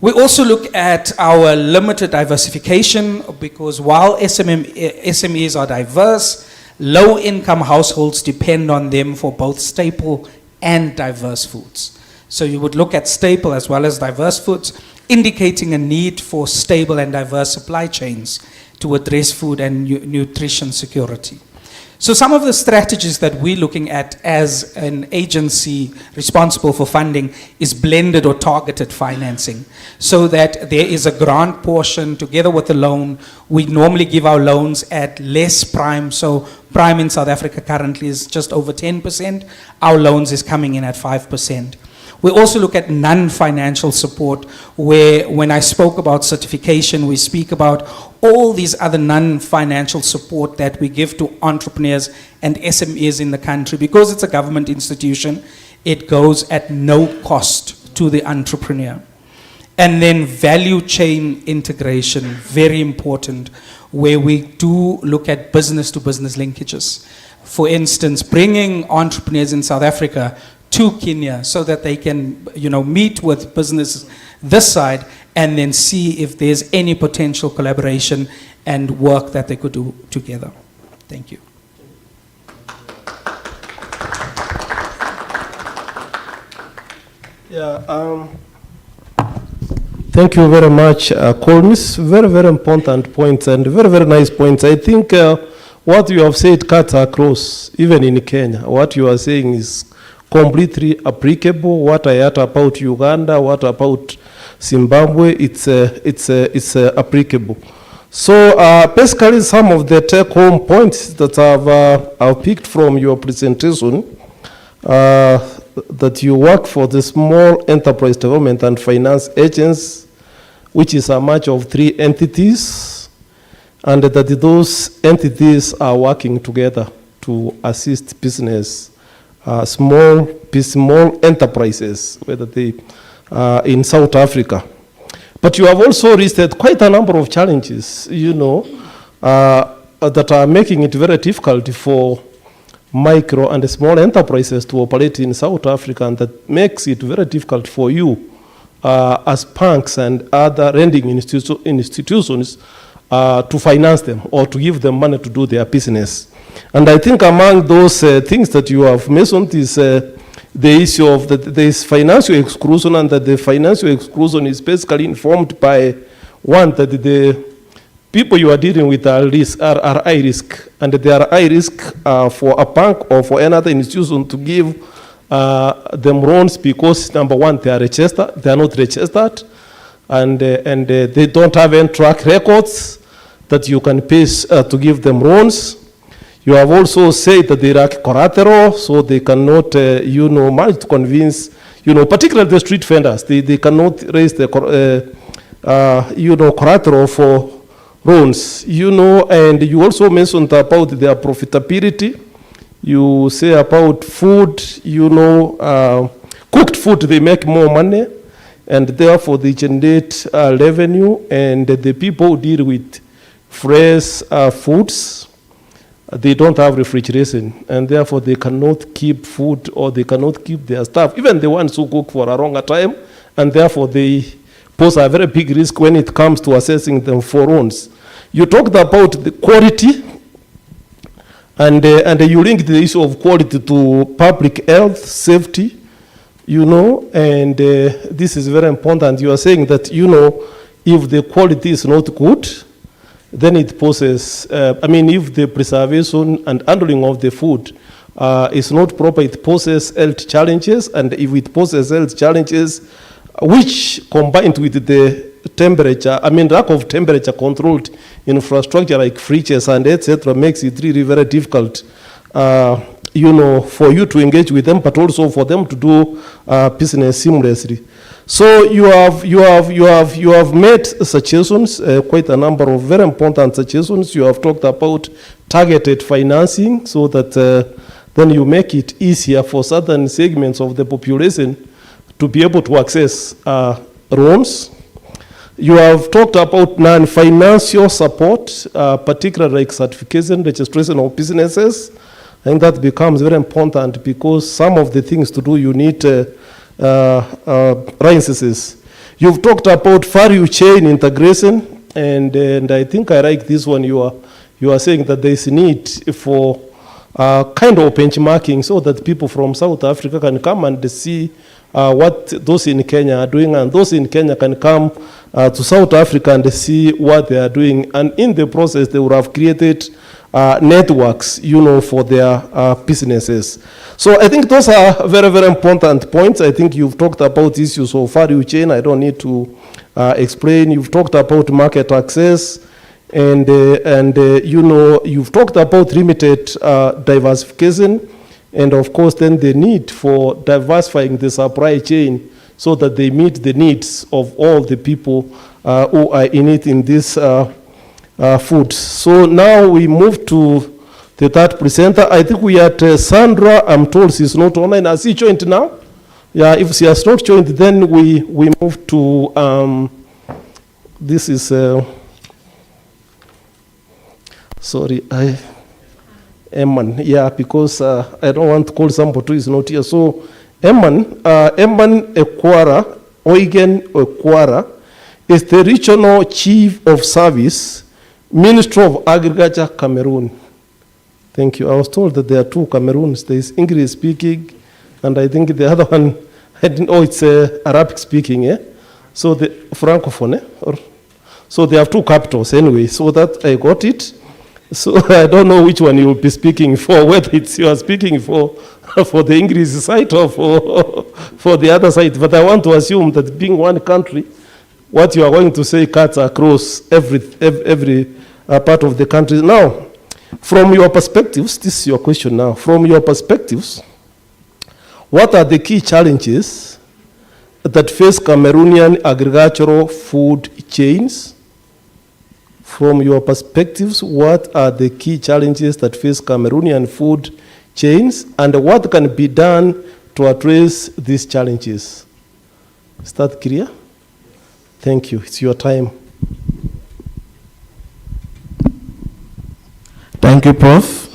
Speaker 2: We also look at our limited diversification, because while SMEs are diverse, low-income households depend on them for both staple and diverse foods. So you would look at staple as well as diverse foods, indicating a need for stable and diverse supply chains to address food and nutrition security. So some of the strategies that we're looking at as an agency responsible for funding is blended or targeted financing, so that there is a grant portion together with the loan. We normally give our loans at less prime. So prime in South Africa currently is just over 10%. Our loans is coming in at 5%. We also look at non-financial support, where when I spoke about certification, we speak about all these other non-financial support that we give to entrepreneurs and SMEs in the country. Because it's a government institution, it goes at no cost to the entrepreneur. And then value chain integration, very important, where we do look at business to business linkages. For instance, bringing entrepreneurs in South Africa to Kenya so that they can, meet with business this side and then see if there's any potential collaboration and work that they could do together. Thank you.
Speaker 15: Yeah, thank you very much, Colmis. Very, very important points and very, very nice points. I think what you have said cuts across, even in Kenya. What you are saying is completely applicable. What I heard about Uganda, what about Zimbabwe, it's applicable. So basically some of the take-home points that I've picked from your presentation, that you work for the Small Enterprise Development and Finance Agency, which is a match of 3 entities, and that those entities are working together to assist business, small enterprises, whether they in South Africa. But you have also listed quite a number of challenges, that are making it very difficult for micro and small enterprises to operate in South Africa, and that makes it very difficult for you as banks and other lending institutions to finance them or to give them money to do their business. And I think among those things that you have mentioned is the issue of that there is financial exclusion, and that the financial exclusion is basically informed by one, that the people you are dealing with are high risk, and they are high risk for a bank or for another institution to give them loans because, number one, they are not registered, and they don't have any track records that you can pay to give them loans. You have also said that they lack collateral, so they cannot, manage to convince, particularly the street vendors, they cannot raise the, collateral for loans, and you also mentioned about their profitability. You say about food, cooked food, they make more money, and therefore they generate revenue, and the people who deal with fresh foods, they don't have refrigeration, and therefore they cannot keep food, or they cannot keep their staff, even the ones who cook for a longer time, and therefore they pose a very big risk when it comes to assessing them for loans. You talked about the quality, and you linked the issue of quality to public health, safety, and this is very important. You are saying that, if the quality is not good, then it poses, if the preservation and handling of the food is not proper, it poses health challenges, and if it poses health challenges, which combined with the temperature, lack of temperature controlled infrastructure like fridges and etc., makes it really very difficult, for you to engage with them, but also for them to do business seamlessly. So you have made suggestions, quite a number of very important suggestions. You have talked about targeted financing, so that then you make it easier for certain segments of the population to be able to access loans. You have talked about non-financial support, particularly like certification, registration of businesses. I think that becomes very important because some of the things to do, you need licenses. You've talked about value chain integration, and I think I like this one. You are saying that there is a need for kind of benchmarking so that people from South Africa can come and see what those in Kenya are doing, and those in Kenya can come to South Africa and see what they are doing, and in the process they would have created networks, for their businesses. So I think those are very, very important points. I think you've talked about issues of value chain. I don't need to explain. You've talked about market access, and you've talked about limited diversification, and of course then the need for diversifying the supply chain so that they meet the needs of all the people who are in it in this food. So now we move to the third presenter. I think we had Sandra. I'm told she's not online. Has she joined now? Yeah, if she has not joined, then we move to, this is, sorry, Emman, yeah, because I don't want to call somebody who is not here. So, Emman Ekwara, Eugen Ekwara, is the Regional Chief of Service, Ministry of Agriculture, Cameroon. Thank you. I was told that there are two Cameroons. There is English speaking, and I think the other one, I didn't know it's Arabic speaking, eh? So the Francophone, so they have two capitals anyway, so that I got it. So I don't know which one you'll be speaking for, whether it's you are speaking for the English side or for the other side. But I want to assume that being one country, what you are going to say cuts across every part of the country. Now, from your perspectives, this is your question now. From your perspectives, what are the key challenges that face Cameroonian agricultural food chains? From your perspectives, what are the key challenges that face Cameroonian food chains, and what can be done to address these challenges? Is that clear? Thank you. It's your time.
Speaker 10: Thank you, Prof.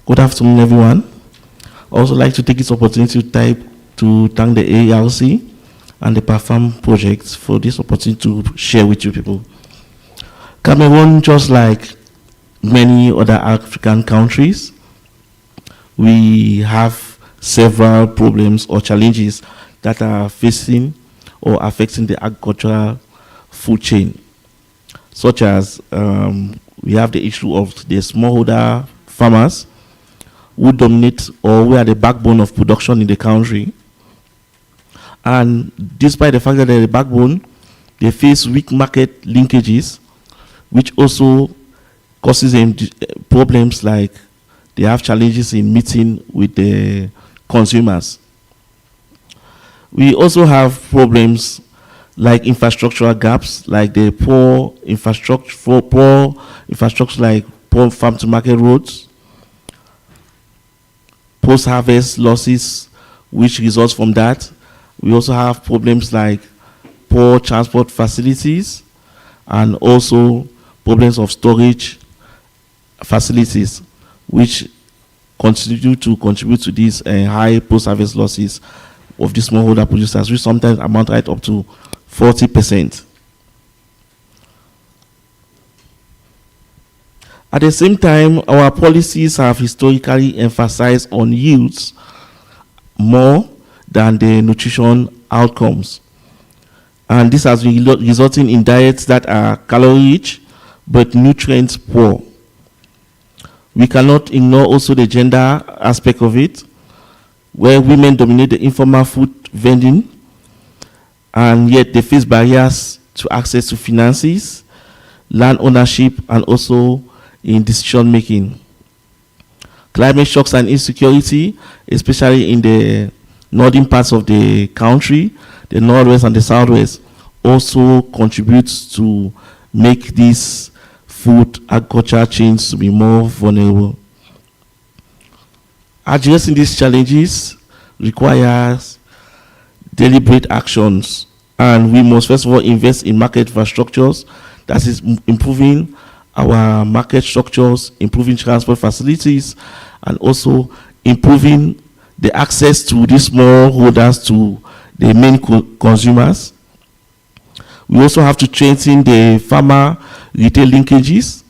Speaker 10: Good afternoon, everyone. I also like to take this opportunity to thank the ARC and the PASHFARM project for this opportunity to share with you people. Cameroon, just like many other African countries, we have several problems or challenges that are facing or affecting the agricultural food chain, such as we have the issue of the smallholder farmers who dominate or who are the backbone of production in the country. And despite the fact that they're the backbone, they face weak market linkages, which also causes them problems like they have challenges in meeting with the consumers. We also have problems like infrastructural gaps, like the poor infrastructure like poor farm-to-market roads, post-harvest losses, which results from that. We also have problems like poor transport facilities and also problems of storage facilities, which contribute to these high post-harvest losses of the smallholder producers, which sometimes amount right up to 40%. At the same time, our policies have historically emphasized on yields more than the nutrition outcomes. And this has been resulting in diets that are calorie-rich but nutrient poor. We cannot ignore also the gender aspect of it, where women dominate the informal food vending, and yet they face barriers to access to finances, land ownership, and also in decision making. Climate shocks and insecurity, especially in the northern parts of the country, the northwest and the southwest, also contributes to make these food agriculture chains to be more vulnerable. Addressing these challenges requires deliberate actions, and we must first of all invest in market infrastructures, that is improving our market structures, improving transport facilities, and also improving the access to these smallholders to the main consumers. We also have to strengthen the farmer retail linkages,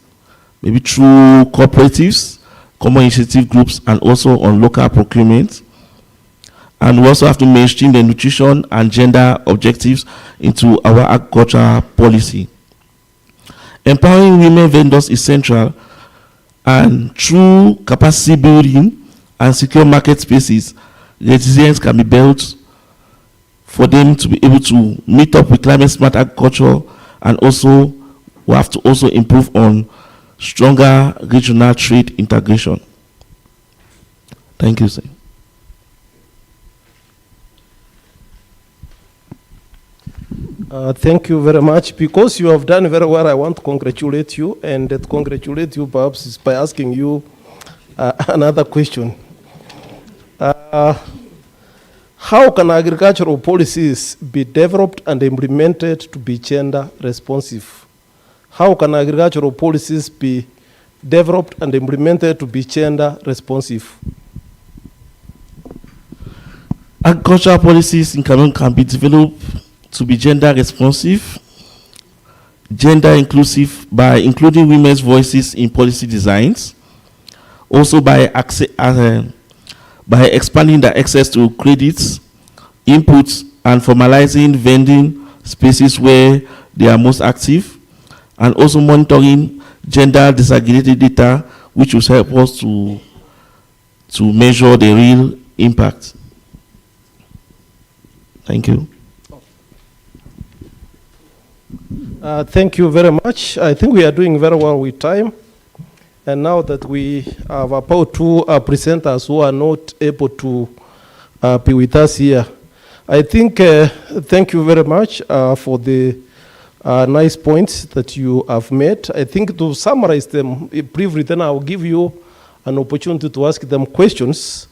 Speaker 10: maybe through cooperatives, common initiative groups, and also on local procurement. And we also have to mainstream the nutrition and gender objectives into our agriculture policy. Empowering women vendors is central, and through capacity building and secure market spaces, resilience can be built for them to be able to meet up with climate smart agriculture, and also we have to also improve on stronger regional trade integration. Thank you, sir.
Speaker 15: Thank you very much. Because you have done very well, I want to congratulate you, and to congratulate you perhaps is by asking you another question. how can agricultural policies be developed and implemented to be gender responsive? How can agricultural policies be developed and implemented to be gender responsive?
Speaker 10: Agricultural policies in Cameroon can be developed to be gender responsive, gender inclusive by including women's voices in policy designs, also by expanding the access to credits, inputs, and formalizing vending spaces where they are most active, and also monitoring gender disaggregated data, which will help us to measure the real impact. Thank you.
Speaker 15: Thank you very much. I think we are doing very well with time. And now that we have about two presenters who are not able to be with us here, I think thank you very much for the nice points that you have made. I think to summarize them briefly, then I'll give you an opportunity to ask them questions.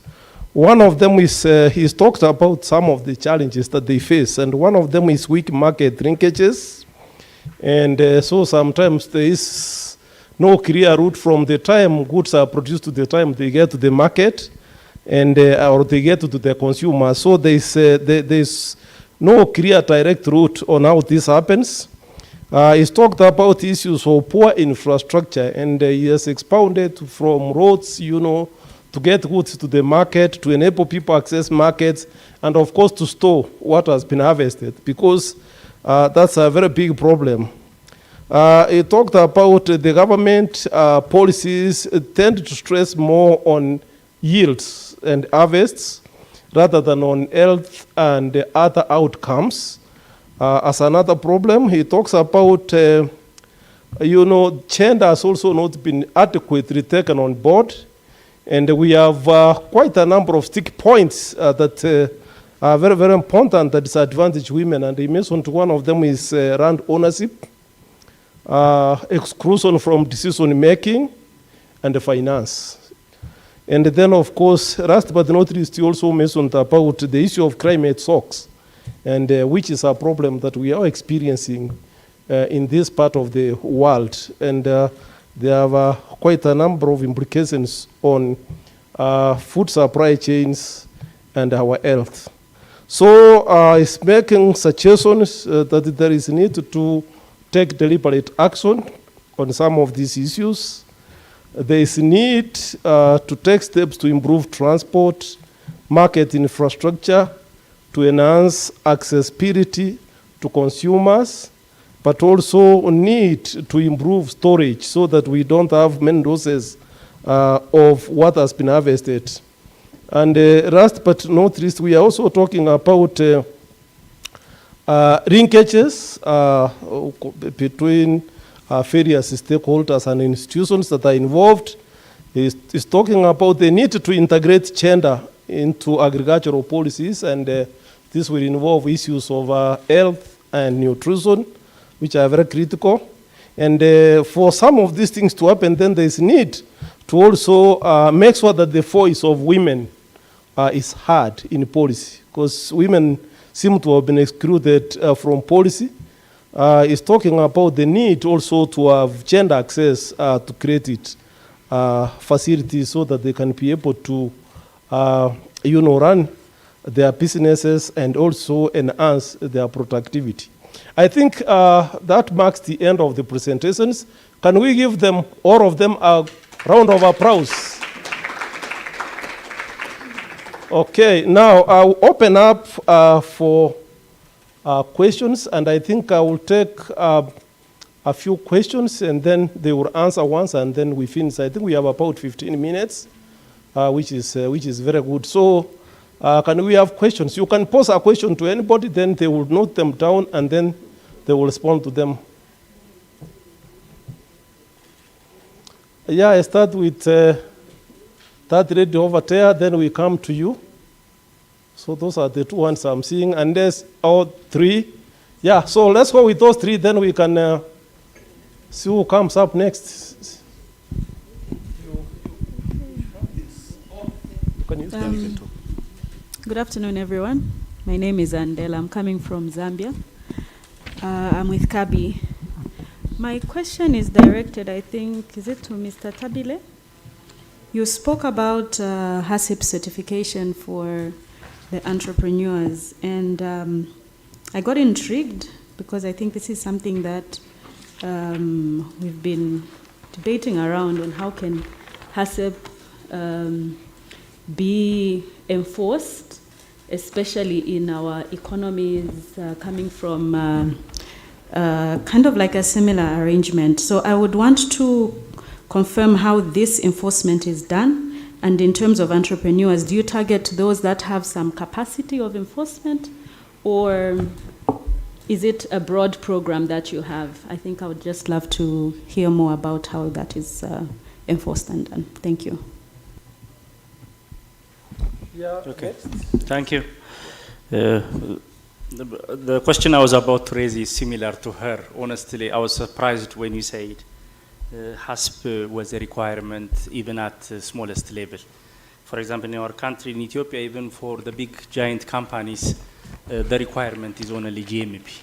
Speaker 15: One of them is, he's talked about some of the challenges that they face, and one of them is weak market linkages. And so sometimes there is no clear route from the time goods are produced to the time they get to the market, and or they get to the consumer. So there's no clear direct route on how this happens. He's talked about issues of poor infrastructure, and he has expounded from roads, to get goods to the market, to enable people access markets, and of course to store what has been harvested, because that's a very big problem. He talked about the government policies tend to stress more on yields and harvests rather than on health and other outcomes. As another problem, he talks about, gender has also not been adequately taken on board. And we have quite a number of stick points that are very, very important that disadvantage women. And he mentioned one of them is land ownership, exclusion from decision making, and finance. And then, of course, last but not least, he also mentioned about the issue of climate shocks, and which is a problem that we are experiencing in this part of the world. And there are quite a number of implications on food supply chains and our health. So it's making suggestions that there is a need to take deliberate action on some of these issues. There is a need to take steps to improve transport, market infrastructure, to enhance accessibility to consumers, but also need to improve storage so that we don't have many doses of what has been harvested. And last but not least, we are also talking about linkages between various stakeholders and institutions that are involved. He's talking about the need to integrate gender into agricultural policies, and this will involve issues of health and nutrition, which are very critical. And for some of these things to happen, then there is need to also make sure that the voice of women is heard in policy, because women seem to have been excluded from policy. He's talking about the need also to have gender access to credit facilities so that they can be able to run their businesses and also enhance their productivity. I think that marks the end of the presentations. Can we give them, all of them, a round of applause? Okay, now I'll open up for questions, and I think I will take a few questions, and then they will answer once, and then we finish. I think we have about 15 minutes, which is very good. So can we have questions? You can pose a question to anybody, then they will note them down, and then they will respond to them. Yeah, I start with that lady over there, then we come to you. So those are the two ones I'm seeing, and there's all three. Yeah, so let's go with those three, then we can see who comes up next. Can you
Speaker 7: Good afternoon, everyone. My name is Andela. I'm coming from Zambia. I'm with Kabi. My question is directed, I think, is it to Mr. Tabile? You spoke about HACCP certification for the entrepreneurs, and I got intrigued because I think this is something that we've been debating around on how can HACCP be enforced, especially in our economies coming from kind of like a similar arrangement. So I would want to confirm how this enforcement is done, and in terms of entrepreneurs, do you target those that have some capacity of enforcement, or is it a broad program that you have? I think I would just love to hear more about how that is enforced and done. Thank you.
Speaker 13: Yeah. Okay. Thank you. The question I was about to raise is similar to her. Honestly, I was surprised when you said HACCP was a requirement even at the smallest level. For example, in our country, in Ethiopia, even for the big giant companies, the requirement is only GMP,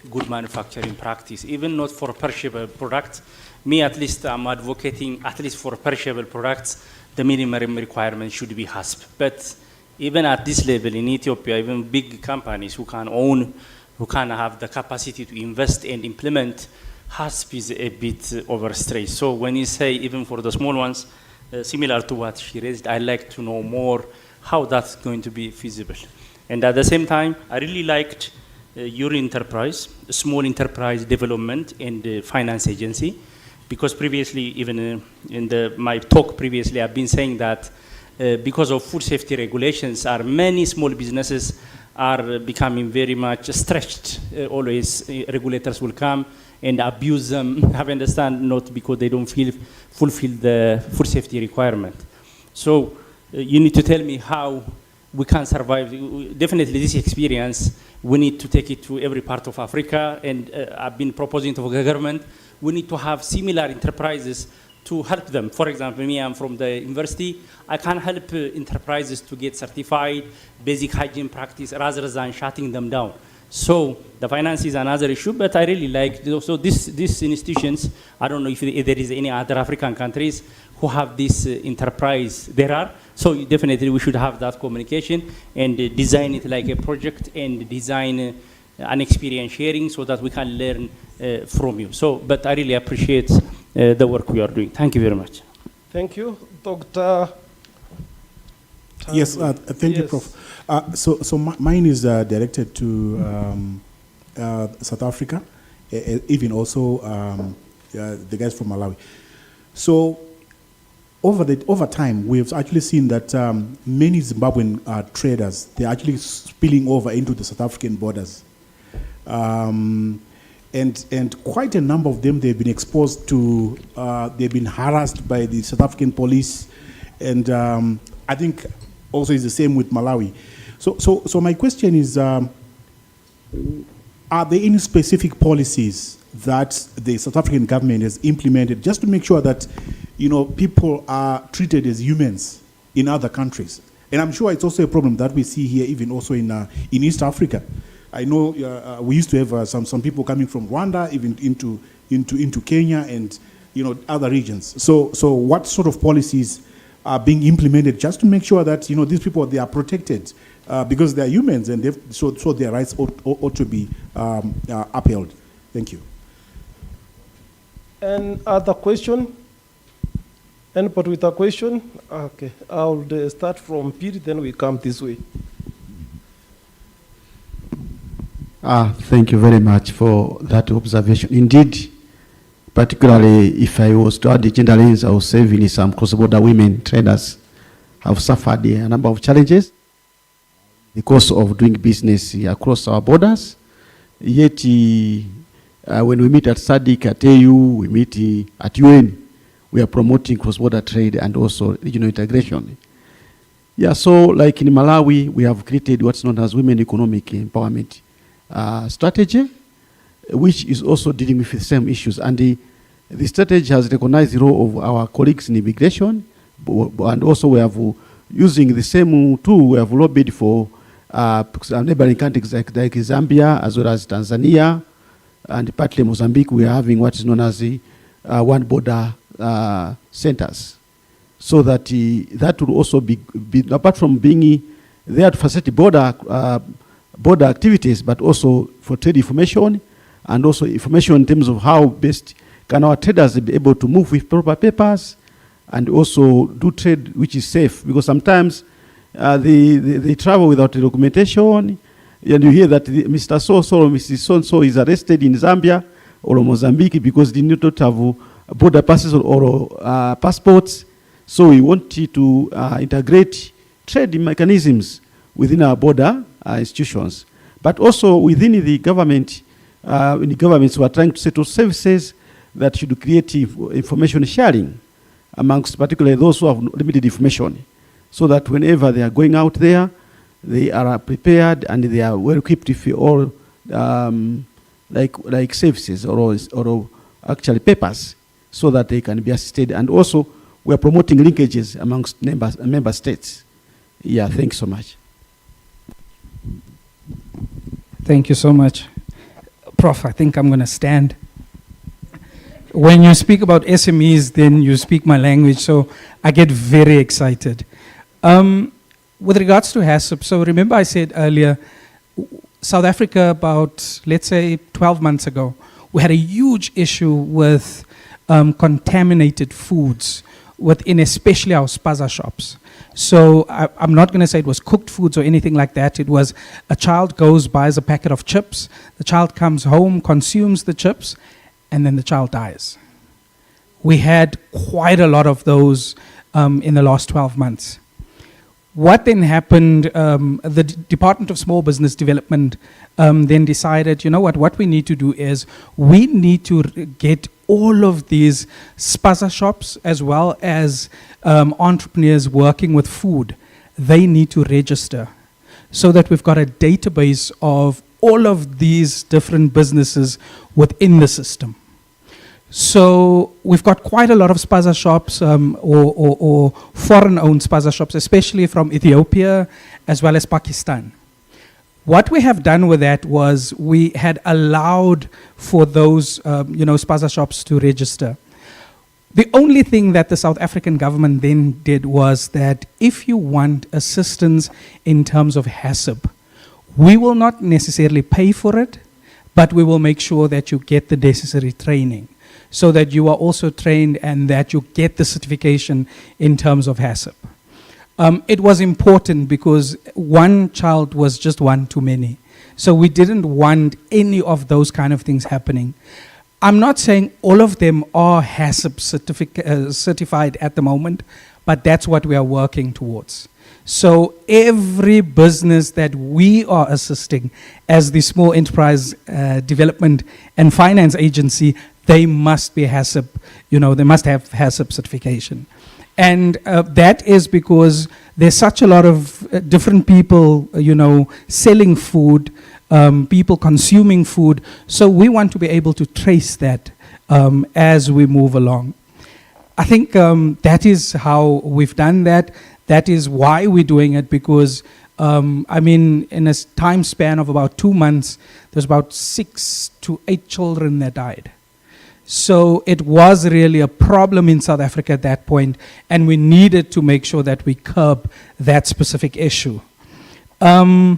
Speaker 13: good manufacturing practice, even not for perishable products. Me, at least, I'm advocating, at least for perishable products, the minimum requirement should be HACCP. But even at this level in Ethiopia, even big companies who can own, who can have the capacity to invest and implement, HACCP is a bit overstretched. So when you say even for the small ones, similar to what she raised, I'd like to know more how that's going to be feasible. And at the same time, I really liked your enterprise, small enterprise development and finance agency, because previously, even in my talk previously, I've been saying that because of food safety regulations, many small businesses are becoming very much stretched. Always regulators will come and abuse them, have understand, not because they don't fulfill the food safety requirement. So you need to tell me how we can survive. Definitely this experience, we need to take it to every part of Africa, and I've been proposing to the government, we need to have similar enterprises to help them. For example, me, I'm from the university, I can help enterprises to get certified, basic hygiene practice, rather than shutting them down. So the finance is another issue, but I really like, so these institutions, I don't know if there is any other African countries who have this enterprise. There are, so definitely we should have that communication and design it like a project and design an experience sharing so that we can learn from you. So, but I really appreciate the work we are doing. Thank you very much.
Speaker 15: Thank you. Dr.
Speaker 6: Yes, thank you, Prof. So mine is directed to South Africa, even also the guys from Malawi. So over time, we've actually seen that many Zimbabwean traders, they're actually spilling over into the South African borders. And quite a number of them, they've been exposed to, they've been harassed by the South African police, and I think also it's the same with Malawi. So my question is, are there any specific policies that the South African government has implemented just to make sure that, you know, people are treated as humans in other countries? And I'm sure it's also a problem that we see here, even also in East Africa. I know we used to have some people coming from Rwanda, even into Kenya and, you know, other regions. So what sort of policies are being implemented just to make sure that, you know, these people, they are protected because they are humans, and so their rights ought to be upheld? Thank you.
Speaker 15: And other question? Anybody with a question? Okay, I'll start from Peter, then we come this way.
Speaker 8: Thank you very much for that observation. Indeed, particularly if I was to add the gender lens, I was saying some cross-border women traders have suffered a number of challenges because of doing business across our borders. Yet, when we meet at SADC, at AU, we meet at UN, we are promoting cross-border trade and also regional integration. Yeah, so like in Malawi, we have created what's known as Women Economic Empowerment strategy, which is also dealing with the same issues. And the strategy has recognized the role of our colleagues in immigration, and also we have
Speaker 9: using the same tool, we have lobbied for neighboring countries like Zambia, as well as Tanzania, and partly Mozambique. We are having what is known as the one border centers. So that that will also be, apart from being there to facilitate border activities, but also for trade information, and also information in terms of how best can our traders be able to move with proper papers, and also do trade which is safe, because sometimes they travel without the documentation, and you hear that Mr. So-so or Mrs. So-so is arrested in Zambia or Mozambique because they need not have border passes or passports. So we want to integrate trade mechanisms within our border institutions, but also within the government. In the governments, we are trying to settle services that should create information sharing amongst particularly those who have limited information, so that whenever they are going out there, they are prepared and they are well equipped with all like services or actually papers, so that they can be assisted. And also, we are promoting linkages amongst member states. Yeah, thanks so much.
Speaker 2: Thank you so much. Prof, I think I'm going to stand. When you speak about SMEs, then you speak my language, so I get very excited. With regards to HACCP, so remember I said earlier, South Africa about, let's say, 12 months ago, we had a huge issue with contaminated foods within especially our spaza shops. So I'm not going to say it was cooked foods or anything like that. It was a child goes, buys a packet of chips, the child comes home, consumes the chips, and then the child dies. We had quite a lot of those in the last 12 months. What then happened, the Department of Small Business Development then decided, you know what we need to do is we need to get all of these spaza shops as well as entrepreneurs working with food, they need to register so that we've got a database of all of these different businesses within the system. So we've got quite a lot of spaza shops or foreign-owned spaza shops, especially from Ethiopia as well as Pakistan. What we have done with that was we had allowed for those spaza shops to register. The only thing that the South African government then did was that if you want assistance in terms of HACCP, we will not necessarily pay for it, but we will make sure that you get the necessary training so that you are also trained and that you get the certification in terms of HACCP. It was important because one child was just one too many. So we didn't want any of those kind of things happening. I'm not saying all of them are HACCP certified at the moment, but that's what we are working towards. So every business that we are assisting as the Small Enterprise Development and Finance Agency, they must be HACCP, they must have HACCP certification. And that is because there's such a lot of different people, selling food, people consuming food. So we want to be able to trace that as we move along. I think that is how we've done that. That is why we're doing it, because, in a time span of about 2 months, there's about 6 to 8 children that died. So it was really a problem in South Africa at that point, and we needed to make sure that we curb that specific issue. SEDFA,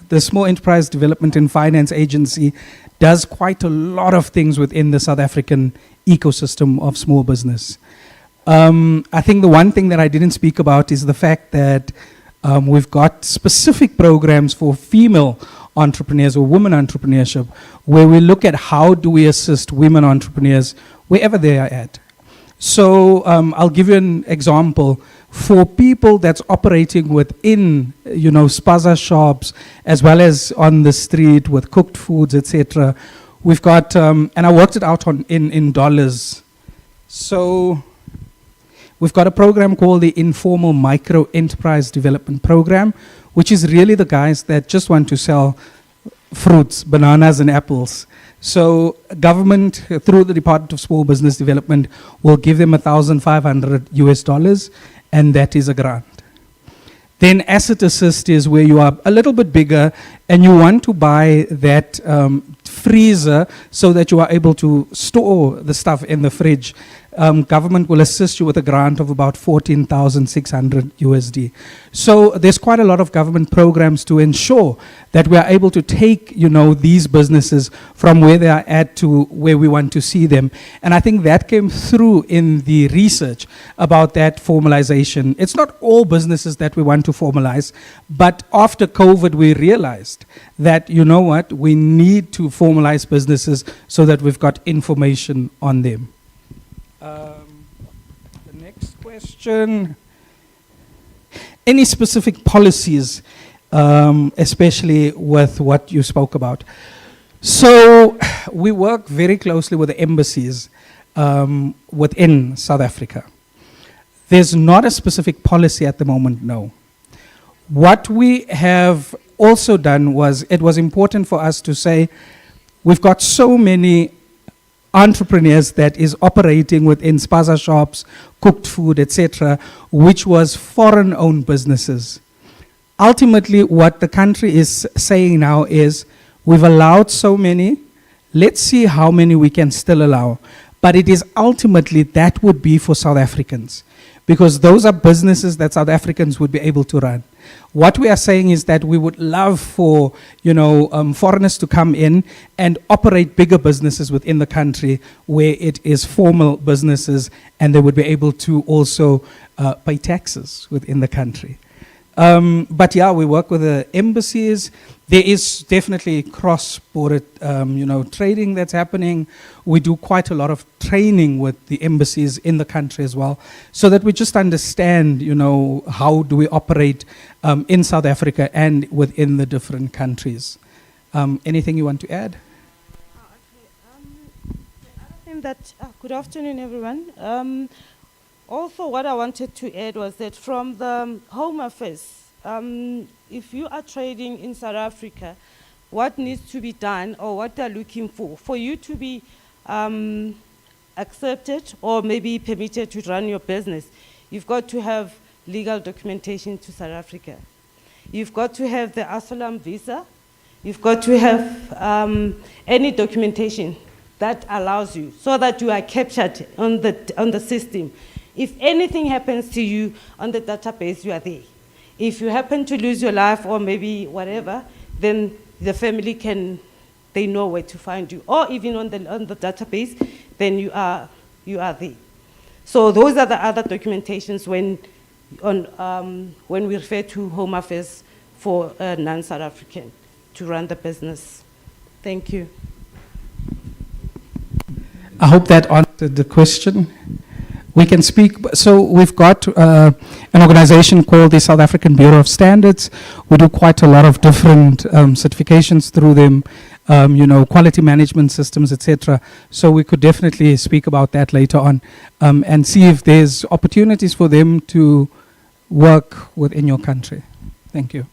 Speaker 2: the Small Enterprise Development and Finance Agency, does quite a lot of things within the South African ecosystem of small business. I think the one thing that I didn't speak about is the fact that we've got specific programs for female entrepreneurs or women entrepreneurship, where we look at how do we assist women entrepreneurs wherever they are at. So I'll give you an example. For people that's operating within, spaza shops, as well as on the street with cooked foods, etc., we've got, and I worked it out in dollars. So we've got a program called the Informal Micro Enterprise Development Program, which is really the guys that just want to sell fruits, bananas and apples. So government, through the Department of Small Business Development, will give them $1,500 US, and that is a grant. Then asset assist is where you are a little bit bigger and you want to buy that freezer so that you are able to store the stuff in the fridge. Government will assist you with a grant of about 14,600 USD. So there's quite a lot of government programs to ensure that we are able to take, these businesses from where they are at to where we want to see them. And I think that came through in the research about that formalization. It's not all businesses that we want to formalize, but after COVID, we realized that, we need to formalize businesses so that we've got information on them. The next question. Any specific policies, especially with what you spoke about? So we work very closely with the embassies within South Africa. There's not a specific policy at the moment, no. What we have also done was, it was important for us to say, we've got so many entrepreneurs that is operating within spaza shops, cooked food, etc., which was foreign-owned businesses. Ultimately, what the country is saying now is, we've allowed so many, let's see how many we can still allow. But it is ultimately, that would be for South Africans, because those are businesses that South Africans would be able to run. What we are saying is that we would love for, foreigners to come in and operate bigger businesses within the country where it is formal businesses, and they would be able to also pay taxes within the country. But yeah, we work with the embassies. There is definitely cross-border, trading that's happening. We do quite a lot of training with the embassies in the country as well, so that we just understand, how do we operate in South Africa and within the different countries. Anything you want to add?
Speaker 11: Good afternoon, everyone. Also, what I wanted to add was that from the Home Affairs, if you are trading in South Africa, what needs to be done or what they're looking for you to be accepted or maybe permitted to run your business, you've got to have legal documentation to South Africa. You've got to have the asylum visa. You've got to have any documentation that allows you, so that you are captured on the system. If anything happens to you on the database, you are there. If you happen to lose your life or maybe whatever, then the family they know where to find you. Or even on the database, then you are there. So those are the other documentations when we refer to Home Affairs for a non-South African to run the business. Thank you.
Speaker 2: I hope that answered the question. We can speak, so we've got an organization called the South African Bureau of Standards. We do quite a lot of different certifications through them, quality management systems, etc. So we could definitely speak about that later on and see if there's opportunities for them to work within your country. Thank you.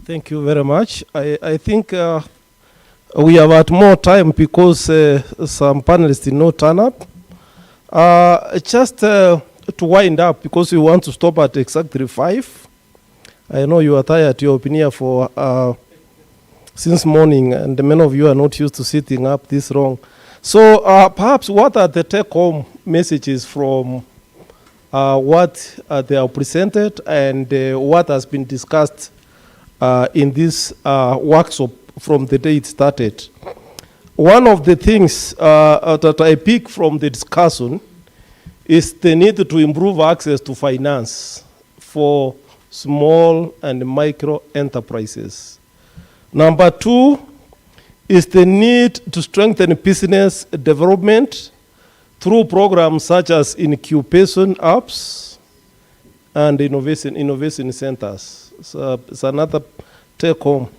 Speaker 15: Thank you very much. I think we have had more time because some panelists did not turn up. Just to wind up, because we want to stop at exactly 5. I know you are tired, you've been here for since morning, and many of you are not used to sitting up this long. So perhaps what are the take-home messages from what they are presented and what has been discussed in this workshop from the day it started? One of the things that I pick from the discussion is the need to improve access to finance for small and micro enterprises. Number 2 is the need to strengthen business development through programs such as incubation apps and innovation centers. So it's another take home.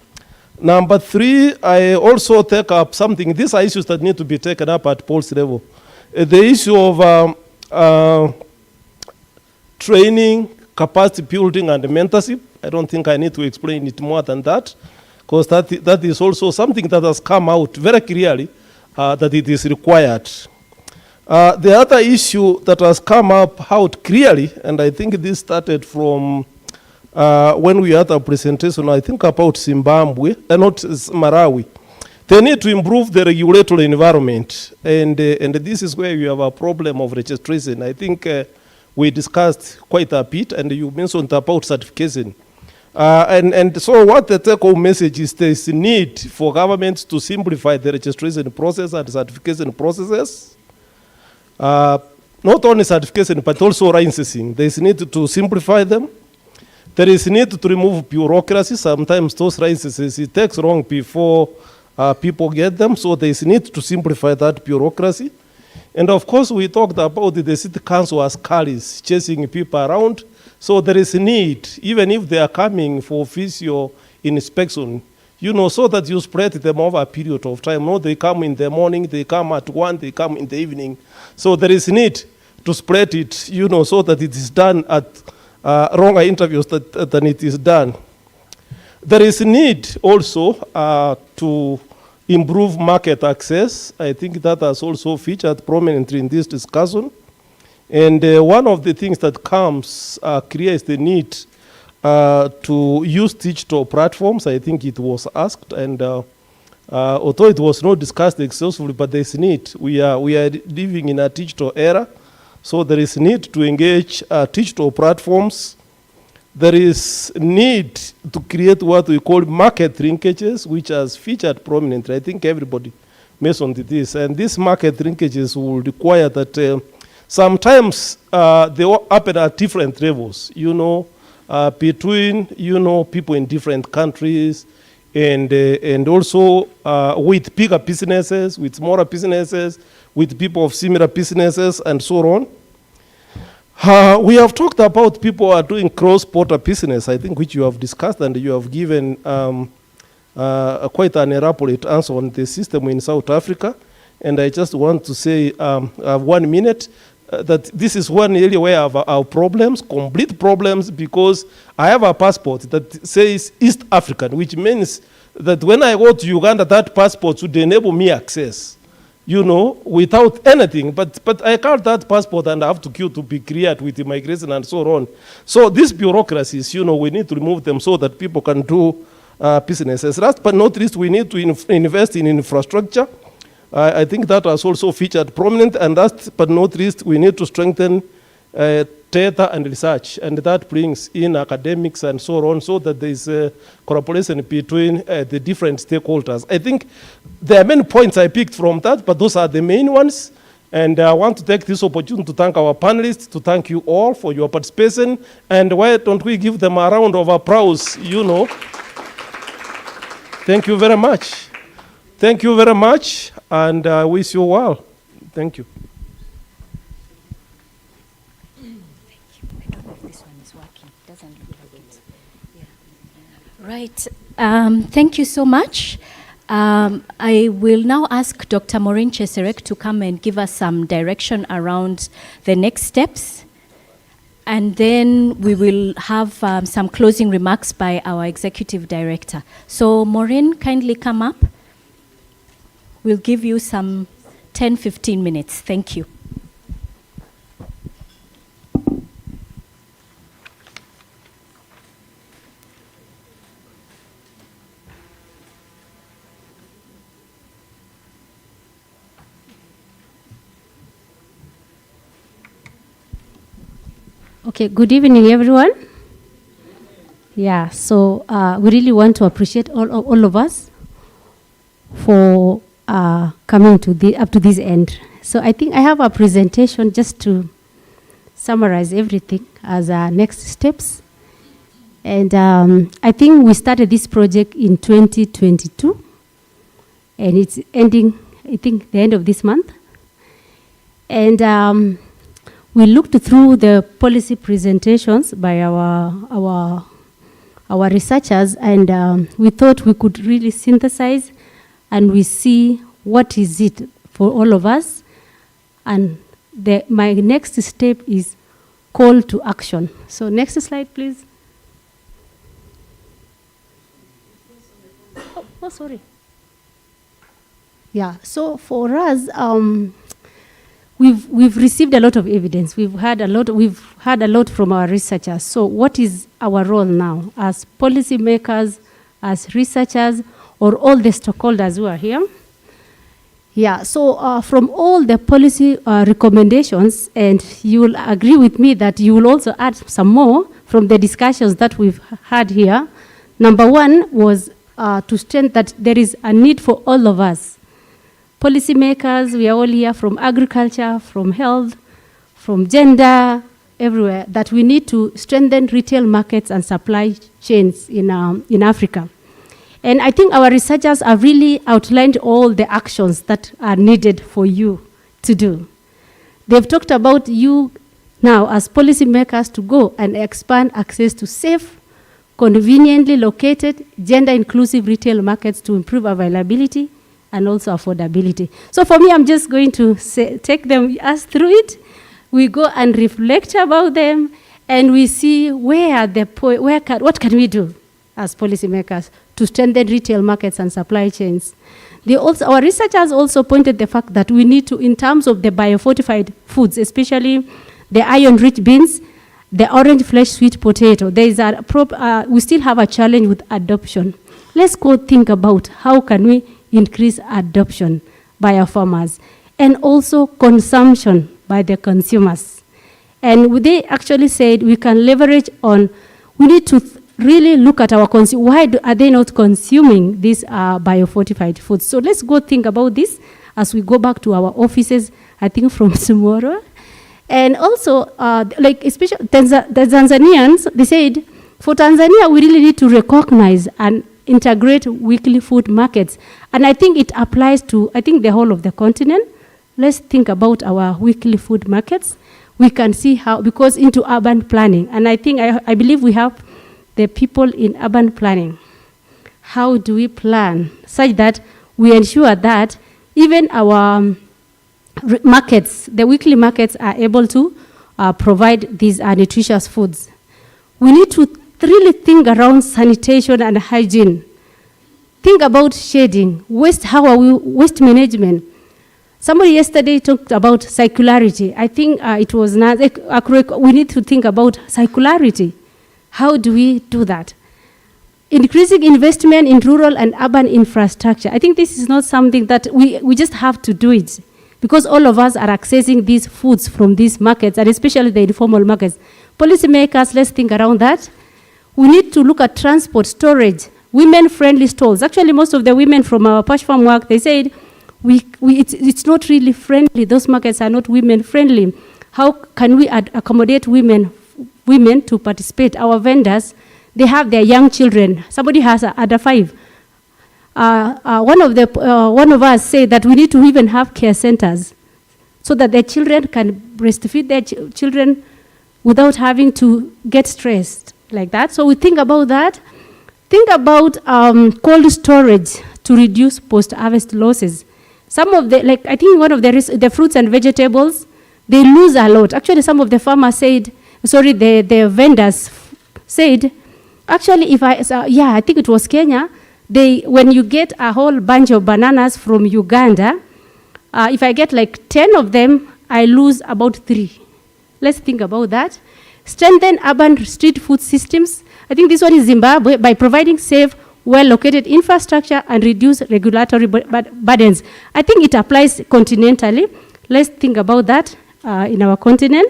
Speaker 15: Number 3, I also take up something, these are issues that need to be taken up at policy level. The issue of training, capacity building, and mentorship. I don't think I need to explain it more than that, because that is also something that has come out very clearly that it is required. The other issue that has come up out clearly, and I think this started from when we had a presentation, I think about Zimbabwe, not Malawi. They need to improve the regulatory environment, and this is where you have a problem of registration. I think we discussed quite a bit, and you mentioned about certification. And so what the take-home message is, there is a need for governments to simplify the registration process and certification processes. Not only certification, but also licensing. There is a need to simplify them. There is a need to remove bureaucracy. Sometimes those licenses, it takes long before people get them, so there is a need to simplify that bureaucracy. And of course, we talked about the city council as carries, chasing people around. So there is a need, even if they are coming for official inspection, you know, so that you spread them over a period of time. No, they come in the morning, they come at 1, they come in the evening. So there is a need to spread it, you know, so that it is done at longer interviews than it is done. There is a need also to improve market access. I think that has also featured prominently in this discussion. And one of the things that comes clear is the need to use digital platforms. I think it was asked, and although it was not discussed exhaustively, but there is a need. We are living in a digital era, so there is a need to engage digital platforms. There is need to create what we call market linkages, which has featured prominently. I think everybody mentioned this, and these market linkages will require that sometimes they happen at different levels, you know, between, you know, people in different countries, and also with bigger businesses, with smaller businesses, with people of similar businesses, and so on. We have talked about people who are doing cross-border business, I think, which you have discussed, and you have given quite an elaborate answer on the system in South Africa. And I just want to say, I have 1 minute, that this is one area where I have our problems, complete problems, because I have a passport that says East African, which means that when I go to Uganda, that passport should enable me access, you know, without anything. But I can't that passport and I have to queue to be cleared with immigration and so on. So these bureaucracies, you know, we need to remove them so that people can do businesses. Last but not least, we need to invest in infrastructure. I think that has also featured prominent, and last but not least, we need to strengthen data and research, and that brings in academics and so on, so that there is a collaboration between the different stakeholders. I think there are many points I picked from that, but those are the main ones, and I want to take this opportunity to thank our panelists, to thank you all for your participation, and why don't we give them a round of applause, you know. Thank you very much. Thank you very much, and I wish you well. Thank you.
Speaker 1: I don't know if this one is working. It doesn't look like it. Yeah. Right. Thank you so much. I will now ask Dr. Maureen Cheserek to come and give us some direction around the next steps. And then we will have some closing remarks by our Executive Director. So Maureen, kindly come up. We'll give you some 10-15 minutes. Thank you.
Speaker 12: Okay, good evening, everyone. Yeah, so we really want to appreciate all of us for coming to up to this end. So I think I have a presentation just to summarize everything as our next steps. And I think we started this project in 2022, and it's ending, I think, the end of this month. And we looked through the policy presentations by our researchers, and we thought we could really synthesize and we see what is it for all of us. And my next step is call to action. So next slide, please. Oh, sorry. Yeah, so for us, we've received a lot of evidence. We've had a lot from our researchers. So what is our role now as policymakers, as researchers, or all the stakeholders who are here? Yeah, so from all the policy recommendations, and you will agree with me that you will also add some more from the discussions that we've had here. Number one was to strengthen that there is a need for all of us. Policymakers, we are all here from agriculture, from health, from gender, everywhere, that we need to strengthen retail markets and supply chains in Africa. And I think our researchers have really outlined all the actions that are needed for you to do. They've talked about you now as policymakers to go and expand access to safe, conveniently located, gender-inclusive retail markets to improve availability and also affordability. So for me, I'm just going to take us through it. We go and reflect about them, and we see what can we do as policymakers to strengthen retail markets and supply chains. Our researchers also pointed the fact that we need to, in terms of the biofortified foods, especially the iron-rich beans, the orange flesh sweet potato, we still have a challenge with adoption. Let's go think about how can we increase adoption by our farmers and also consumption by the consumers. And they actually said we can leverage on, we need to really look at our consumers. Why are they not consuming these biofortified foods? So let's go think about this as we go back to our offices, I think from tomorrow. And also, especially the Tanzanians, they said, for Tanzania, we really need to recognize and integrate weekly food markets. And I think it applies to, the whole of the continent. Let's think about our weekly food markets. We can see how, because into urban planning, and I believe we have the people in urban planning. How do we plan such that we ensure that even our markets, the weekly markets, are able to provide these nutritious foods? We need to really think around sanitation and hygiene. Think about shading, waste management. Somebody yesterday talked about circularity. I think it was not accurate. We need to think about circularity. How do we do that? Increasing investment in rural and urban infrastructure. I think this is not something that we just have to do it, because all of us are accessing these foods from these markets, and especially the informal markets. Policymakers, let's think around that. We need to look at transport, storage, women-friendly stalls. Actually, most of the women from our PASHFARM work, they said, it's not really friendly. Those markets are not women-friendly. How can we accommodate women to participate? Our vendors, they have their young children. Somebody has under 5. One of us said that we need to even have care centers so that their children can breastfeed their children without having to get stressed like that. So we think about that. Think about cold storage to reduce post-harvest losses. Some of the fruits and vegetables, they lose a lot. Actually, some of the farmers said, the vendors said, actually, I think it was Kenya, when you get a whole bunch of bananas from Uganda, if I get 10 of them, I lose about 3. Let's think about that. Strengthen urban street food systems. I think this one is Zimbabwe, by providing safe, well-located infrastructure and reduce regulatory burdens. I think it applies continentally. Let's think about that in our continent.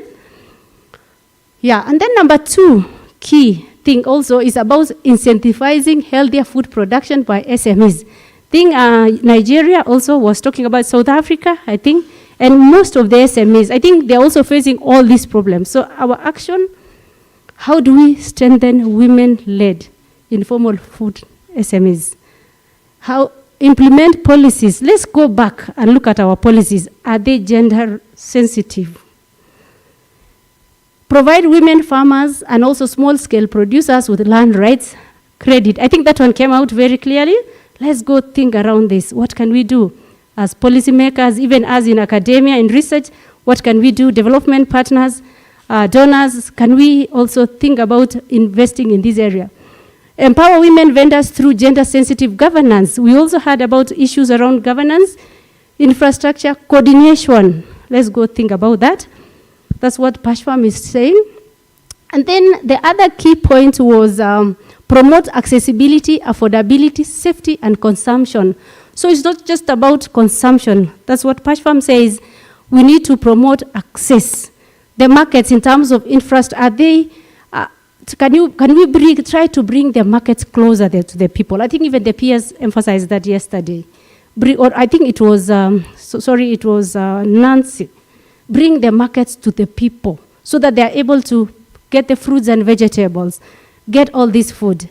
Speaker 12: Yeah, and then number 2 key thing also is about incentivizing healthier food production by SMEs. I think Nigeria also was talking about South Africa, I think, and most of the SMEs, I think they're also facing all these problems. So our action, how do we strengthen women-led informal food SMEs? How implement policies? Let's go back and look at our policies. Are they gender sensitive? Provide women farmers and also small-scale producers with land rights credit. I think that one came out very clearly. Let's go think around this. What can we do as policymakers, even as in academia, in research? What can we do? Development partners, donors, can we also think about investing in this area? Empower women vendors through gender-sensitive governance. We also heard about issues around governance, infrastructure, coordination Let's go think about that. That's what PASHFARM is saying. And then the other key point was promote accessibility, affordability, safety, and consumption. So it's not just about consumption. That's what PASHFARM says. We need to promote access. The markets in terms of infrastructure, are they, can we try to bring the markets closer there to the people? I think even the peers emphasized that yesterday. Or I think it was, it was Nancy. Bring the markets to the people so that they are able to get the fruits and vegetables, get all this food.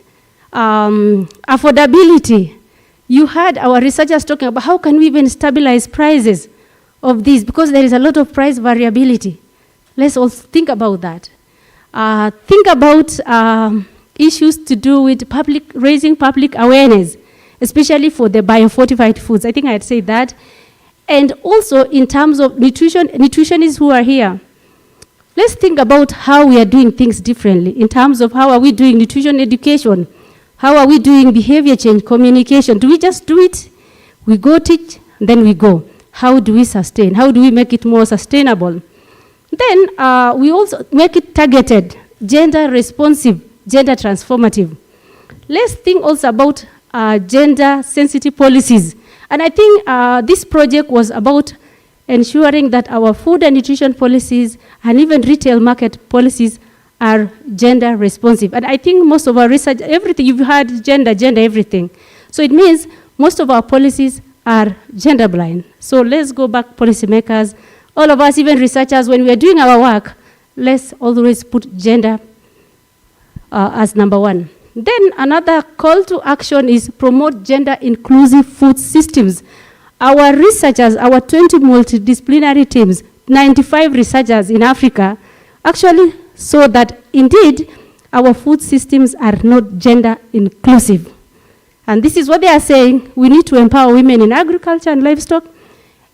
Speaker 12: Affordability. You heard our researchers talking about how can we even stabilize prices of these, because there is a lot of price variability. Let's also think about that. Think about issues to do with raising public awareness, especially for the biofortified foods. I think I had said that. And also in terms of nutritionists who are here, let's think about how we are doing things differently in terms of how are we doing nutrition education, how are we doing behavior change, communication. Do we just do it? We go teach, then we go. How do we sustain? How do we make it more sustainable? Then we also make it targeted, gender responsive, gender transformative. Let's think also about gender sensitive policies. And I think this project was about ensuring that our food and nutrition policies and even retail market policies are gender responsive. And I think most of our research, everything, you've heard gender, everything. So it means most of our policies are gender blind. So let's go back, policymakers, all of us, even researchers, when we are doing our work, let's always put gender as number one. Then another call to action is promote gender inclusive food systems. Our researchers, our 20 multidisciplinary teams, 95 researchers in Africa, actually saw that indeed our food systems are not gender inclusive. And this is what they are saying. We need to empower women in agriculture and livestock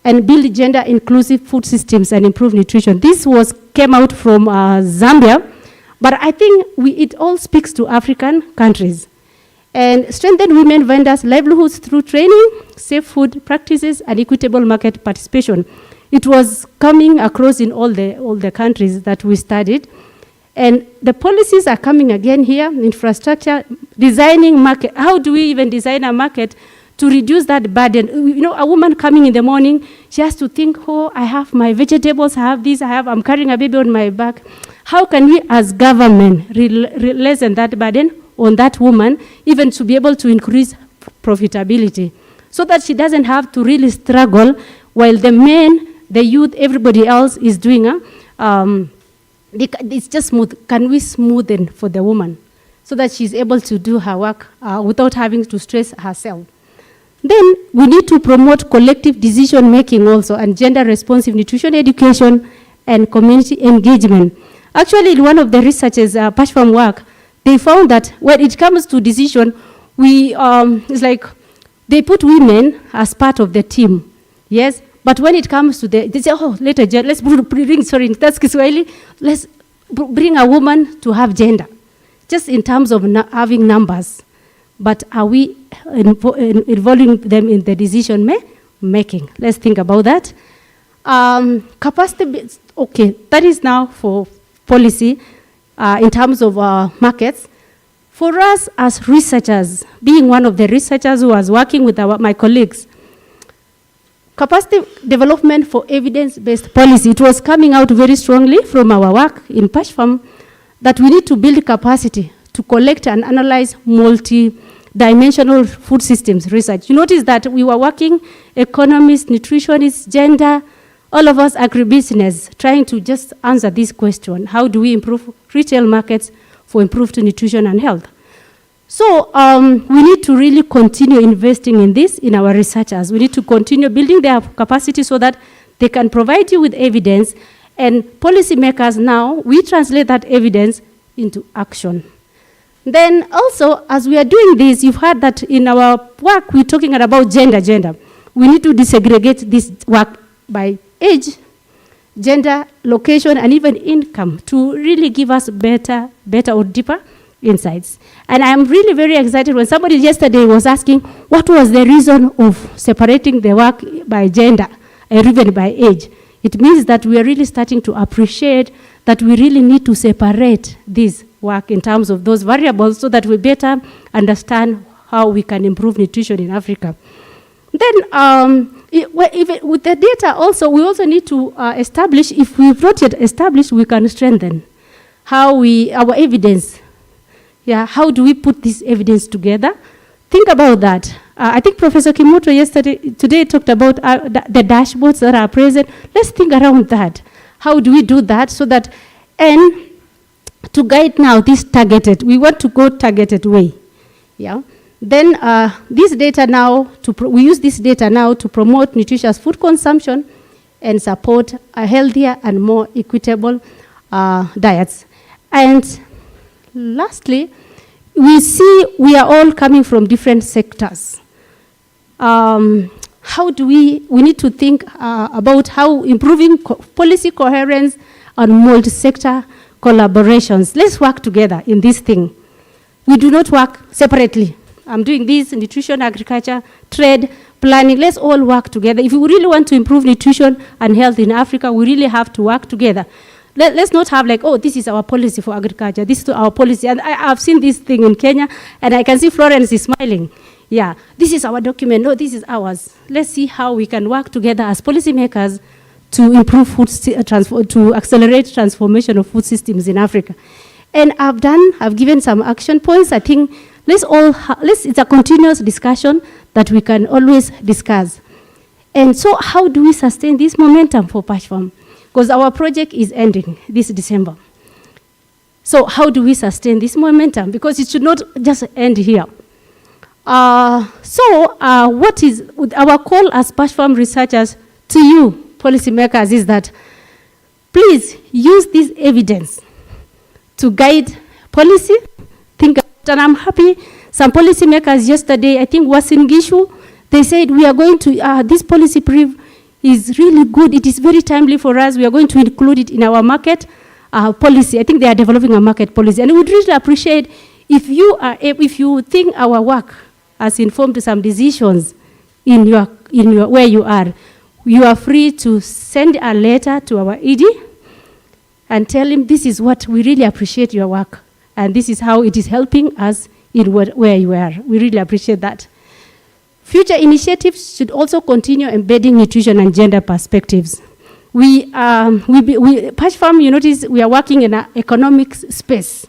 Speaker 12: and build gender inclusive food systems and improve nutrition. This came out from Zambia, but I think it all speaks to African countries. And strengthen women vendors' livelihoods through training, safe food practices, and equitable market participation. It was coming across in all the countries that we studied. And the policies are coming again here, infrastructure, designing market. How do we even design a market to reduce that burden? You know, a woman coming in the morning, she has to think, oh, I have my vegetables, I have this, I'm carrying a baby on my back. How can we as government lessen that burden on that woman, even to be able to increase profitability, so that she doesn't have to really struggle while the men, the youth, everybody else is doing it's just smooth. Can we smoothen for the woman so that she's able to do her work without having to stress herself? Then we need to promote collective decision making also, and gender responsive nutrition education and community engagement. Actually, in one of the researchers, PASHFARM work, they found that when it comes to decision, it's like they put women as part of the team, yes? But when it comes to they say, oh, let's bring a woman to have gender, just in terms of having numbers. But are we involving them in the decision making? Let's think about that. Capacity, okay, that is now for policy in terms of markets. For us as researchers, being one of the researchers who was working with my colleagues, capacity development for evidence-based policy, it was coming out very strongly from our work in PASHFARM that we need to build capacity to collect and analyze multi-dimensional food systems research. You notice that we were working, economists, nutritionists, gender, all of us agribusiness, trying to just answer this question. How do we improve retail markets for improved nutrition and health? So we need to really continue investing in this in our researchers. We need to continue building their capacity so that they can provide you with evidence, and policymakers now, we translate that evidence into action. Then also, as we are doing this, you've heard that in our work, we're talking about gender. We need to desegregate this work by age, gender, location, and even income to really give us better or deeper insights. And I'm really very excited when somebody yesterday was asking what was the reason of separating the work by gender and even by age. It means that we are really starting to appreciate that we really need to separate this work in terms of those variables so that we better understand how we can improve nutrition in Africa. Then, with the data also, we also need to establish, if we've not yet established, we can strengthen our evidence. Yeah, how do we put this evidence together? Think about that. I think Professor Kimoto today talked about the dashboards that are present. Let's think around that. How do we do that so that, and to guide now this targeted, we want to go targeted way. Yeah. Then this data now, we use this data now to promote nutritious food consumption and support a healthier and more equitable diets. And lastly, we see we are all coming from different sectors. How do we need to think about how improving policy coherence and multi-sector collaborations. Let's work together in this thing. We do not work separately. I'm doing this, nutrition, agriculture, trade, planning. Let's all work together. If we really want to improve nutrition and health in Africa, we really have to work together. Let's not have like, oh, this is our policy for agriculture. This is our policy. And I've seen this thing in Kenya, and I can see Florence is smiling. Yeah, this is our document. No, this is ours. Let's see how we can work together as policymakers to improve to accelerate transformation of food systems in Africa. And I've given some action points. I think it's a continuous discussion that we can always discuss. And so how do we sustain this momentum for PASHFARM? Because our project is ending this December. So how do we sustain this momentum? Because it should not just end here. What is our call as PASHFARM researchers to you, policymakers, is that please use this evidence to guide policy. Think about, and I'm happy some policymakers yesterday, I think was in Gishu, they said we are going to, this policy brief is really good. It is very timely for us. We are going to include it in our market policy. I think they are developing a market policy. And we would really appreciate if you think our work has informed some decisions in your where you are free to send a letter to our ED and tell him this is what we really appreciate your work and this is how it is helping us in where you are. We really appreciate that. Future initiatives should also continue embedding nutrition and gender perspectives. PASHFARM, you notice we are working in an economic space.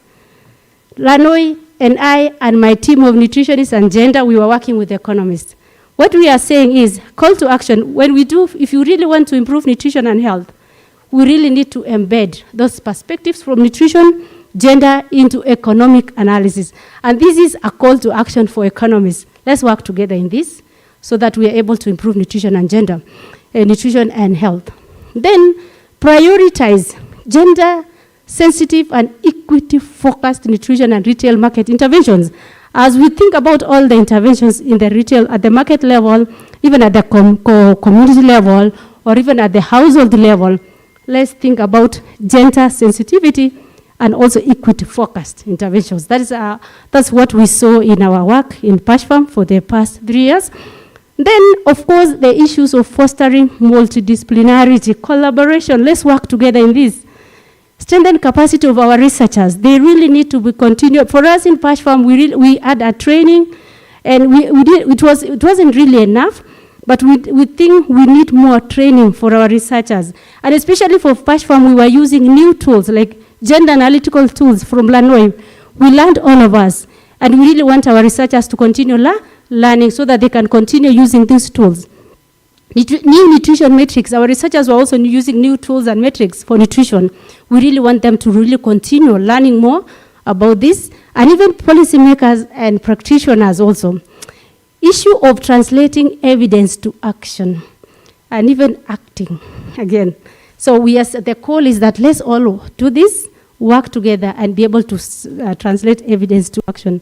Speaker 12: Lanoi and I and my team of nutritionists and gender, we were working with economists. What we are saying is, call to action, if you really want to improve nutrition and health, we really need to embed those perspectives from nutrition, gender into economic analysis. And this is a call to action for economists. Let's work together in this so that we are able to improve nutrition and gender, nutrition and health. Then prioritize gender-sensitive and equity-focused nutrition and retail market interventions. As we think about all the interventions in the retail, at the market level, even at the community level, or even at the household level, let's think about gender sensitivity and also equity-focused interventions. That's what we saw in our work in PASHFARM for the past 3 years. Then, of course, the issues of fostering multidisciplinarity, collaboration. Let's work together in this. Strengthen capacity of our researchers. They really need to be continued. For us in PASHFARM, we had a training, and it wasn't really enough, but we think we need more training for our researchers. And especially for PASHFARM, we were using new tools, like gender analytical tools from Lanoi. We learned, all of us, and we really want our researchers to continue learning so that they can continue using these tools. New nutrition metrics. Our researchers were also using new tools and metrics for nutrition. We really want them to really continue learning more about this, and even policymakers and practitioners also. Issue of translating evidence to action and even acting again. So the call is that let's all do this, work together, and be able to translate evidence to action.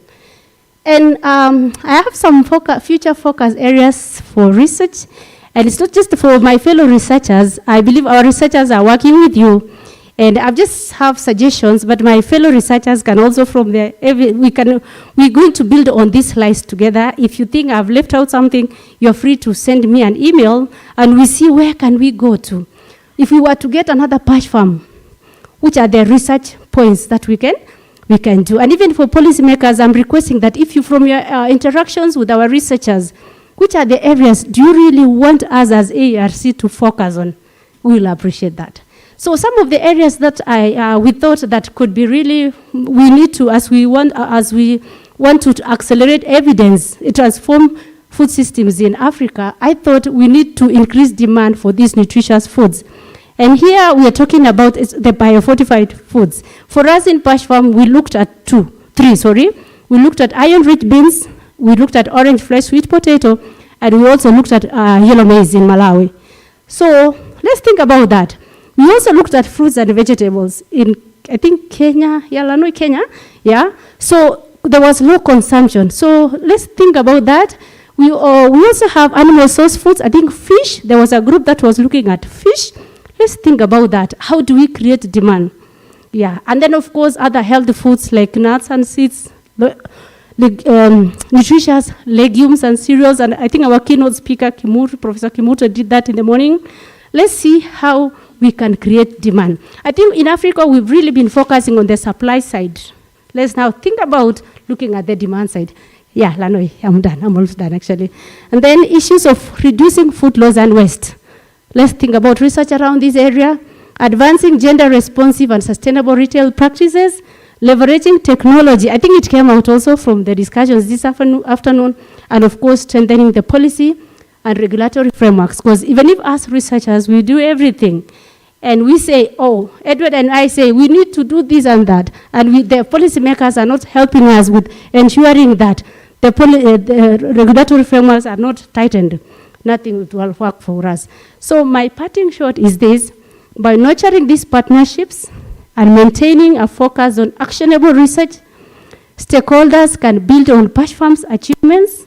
Speaker 12: And I have some future focus areas for research. And it's not just for my fellow researchers. I believe our researchers are working with you. And I just have suggestions, but my fellow researchers can also from there, we're going to build on these slides together. If you think I've left out something, you're free to send me an email, and we see where can we go to. if we were to get another PASHFARM, which are the research points that we can do? And even for policymakers, I'm requesting that if you, from your interactions with our researchers, which are the areas do you really want us as ARC to focus on? We will appreciate that. So some of the areas that we thought that could be really, we need to, as we want to accelerate evidence, transform food systems in Africa, I thought we need to increase demand for these nutritious foods. And here we are talking about the biofortified foods. For us in PASHFARM, we looked at three. We looked at iron-rich beans, we looked at orange flesh sweet potato, and we also looked at yellow maize in Malawi. So let's think about that. We also looked at fruits and vegetables in, I think, Kenya, Kenya. So there was low consumption. So let's think about that. We also have animal source foods. I think fish, there was a group that was looking at fish. Let's think about that. How do we create demand? And then, of course, other healthy foods like nuts and seeds, nutritious legumes and cereals. And I think our keynote speaker, Professor Kimuto, did that in the morning. Let's see how we can create demand. I think in Africa, we've really been focusing on the supply side. Let's now think about looking at the demand side. Lanoi, I'm done. I'm almost done, actually. And then issues of reducing food loss and waste. Let's think about research around this area, advancing gender-responsive and sustainable retail practices, leveraging technology. I think it came out also from the discussions this afternoon, and of course, strengthening the policy and regulatory frameworks. Because even if us researchers, we do everything, and we say, Edward and I say, we need to do this and that, and the policymakers are not helping us with ensuring that the regulatory frameworks are not tightened, nothing will work for us. So my parting shot is this: by nurturing these partnerships and maintaining a focus on actionable research, stakeholders can build on PASHFARM's achievements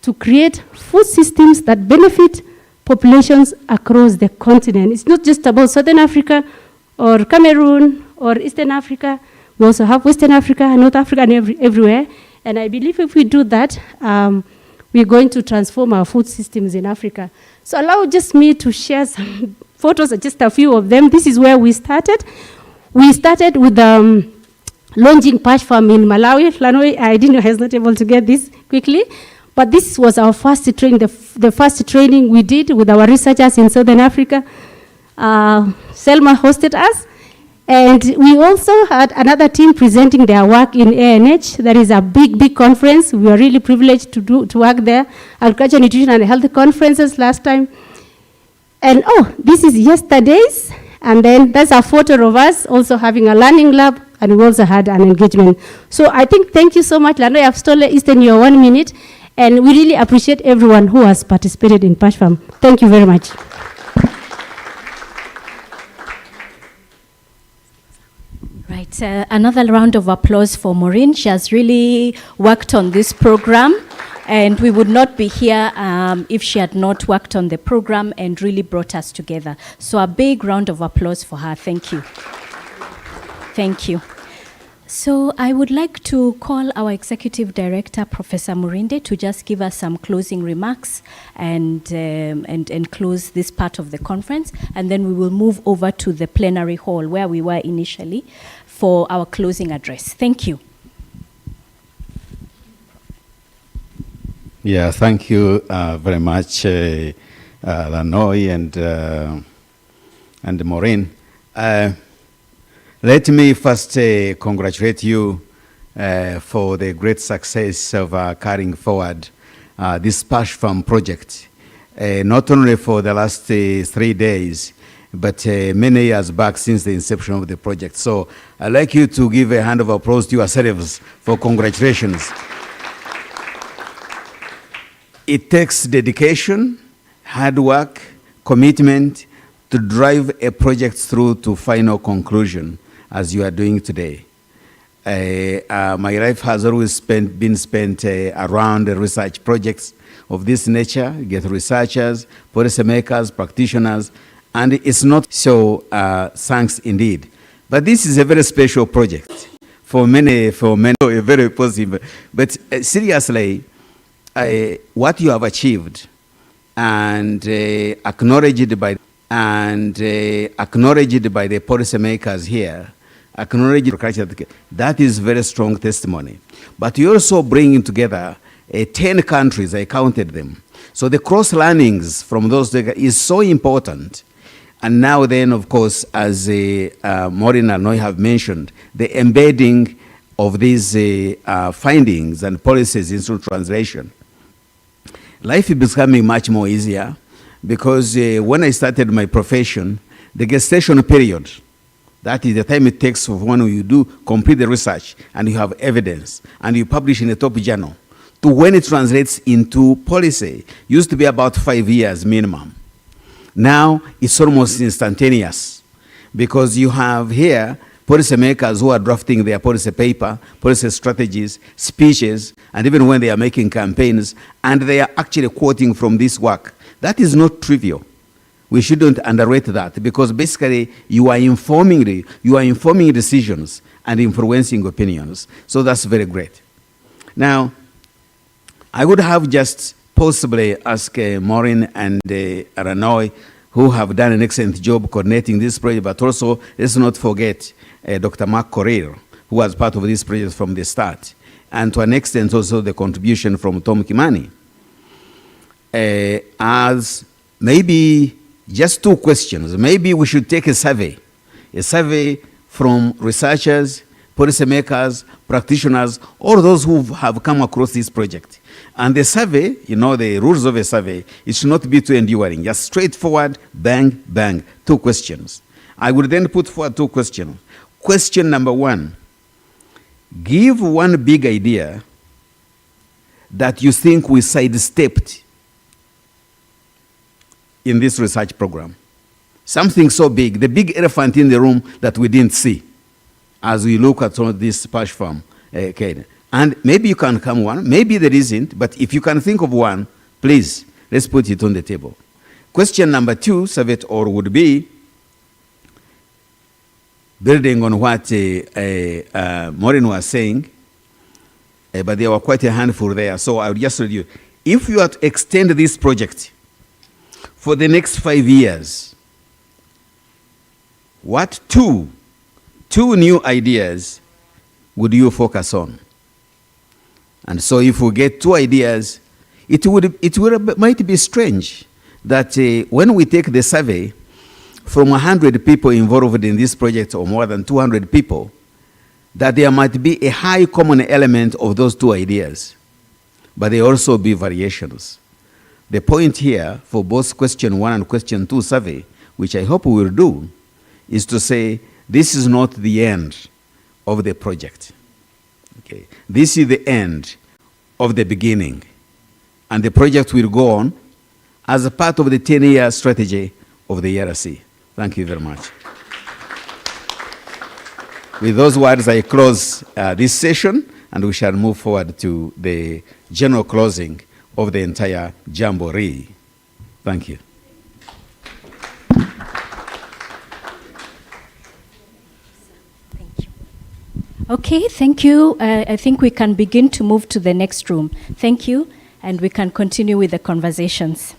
Speaker 12: to create food systems that benefit populations across the continent. It's not just about Southern Africa or Cameroon or Eastern Africa. We also have Western Africa, North Africa, and everywhere. And I believe if we do that, we're going to transform our food systems in Africa. So allow just me to share some photos, just a few of them. This is where we started. We started with launching PASHFARM in Malawi. Lanoi, I didn't know I was not able to get this quickly. But this was our first training, the first training we did with our researchers in Southern Africa. Selma hosted us. And we also had another team presenting their work in ANH. There is a big conference. We were really privileged to work there. Agriculture, Nutrition, and Health conferences last time. And this is yesterday's. And then there's a photo of us also having a learning lab. And we also had an engagement. So I think, thank you so much, Lano. I've stolen Eastern your 1 minute. And we really appreciate everyone who has participated in PASHFARM. Thank you very much.
Speaker 1: Right, another round of applause for Maureen. She has really worked on this program, and we would not be here if she had not worked on the program and really brought us together. So a big round of applause for her. Thank you. Thank you. So I would like to call our Executive Director, Professor Murinde, to just give us some closing remarks and close this part of the conference. And then we will move over to the plenary hall where we were initially for our closing address. Thank you.
Speaker 14: Yeah, thank you very much, Lanoi and Maureen. Let me first congratulate you for the great success of carrying forward this PASHFARM project, not only for the last 3 days, but many years back since the inception of the project. So I'd like you to give a hand of applause to yourselves for congratulations. It takes dedication, hard work, commitment to drive a project through to final conclusion, as you are doing today. My life has always been spent around research projects of this nature. You get researchers, policymakers, practitioners, and it's not so. Thanks indeed. But this is a very special project for many, very positive. But seriously, what you have achieved and acknowledged by and acknowledged by the policymakers here, acknowledged that is very strong testimony. But you also bring together 10 countries, I counted them. So the cross-learnings from those data is so important. And now then, of course, as Maureen and I have mentioned, the embedding of these findings and policies into translation. Life is becoming much more easier because when I started my profession, the gestation period, that is the time it takes when you do complete the research and you have evidence and you publish in a top journal, to when it translates into policy, used to be about 5 years minimum. Now it's almost instantaneous because you have here policymakers who are drafting their policy paper, policy strategies, speeches, and even when they are making campaigns, and they are actually quoting from this work. That is not trivial. We shouldn't underrate that because basically you are informing decisions and influencing opinions. So that's very great. Now, I would have just possibly asked Maureen and Aranoy, who have done an excellent job coordinating this project, but also let's not forget Dr. Mark Correa, who was part of this project from the start, and to an extent also the contribution from Tom Kimani. As maybe just 2 questions. Maybe we should take a survey from researchers, policymakers, practitioners, all those who have come across this project. And the survey, you know, the rules of a survey, it should not be too enduring. Just straightforward, bang, bang, 2 questions. I would then put forward 2 questions. Question number 1, give one big idea that you think we sidestepped in this research program. Something so big, the big elephant in the room that we didn't see as we look at some of this PASHFARM. And maybe you can come one, maybe there isn't, but if you can think of one, please, let's put it on the table. Question number 2, Savet, or would be, building on what Maureen was saying, but there were quite a handful there, so I would just tell you, if you are to extend this project for the next 5 years, what two new ideas would you focus on? And so if we get 2 ideas, it might be strange that when we take the survey from 100 people involved in this project, or more than 200 people, that there might be a high common element of those 2 ideas, but there also be variations. The point here for both question 1 and question 2 survey, which I hope we will do, is to say this is not the end of the project. Okay. This is the end of the beginning, and the project will go on as a part of the 10-year strategy of the ERC. Thank you very much. With those words, I close this session, and we shall move forward to the general closing of the entire Jamboree. Thank you.
Speaker 1: Okay, thank you. I think we can begin to move to the next room. Thank you, and we can continue with the conversations.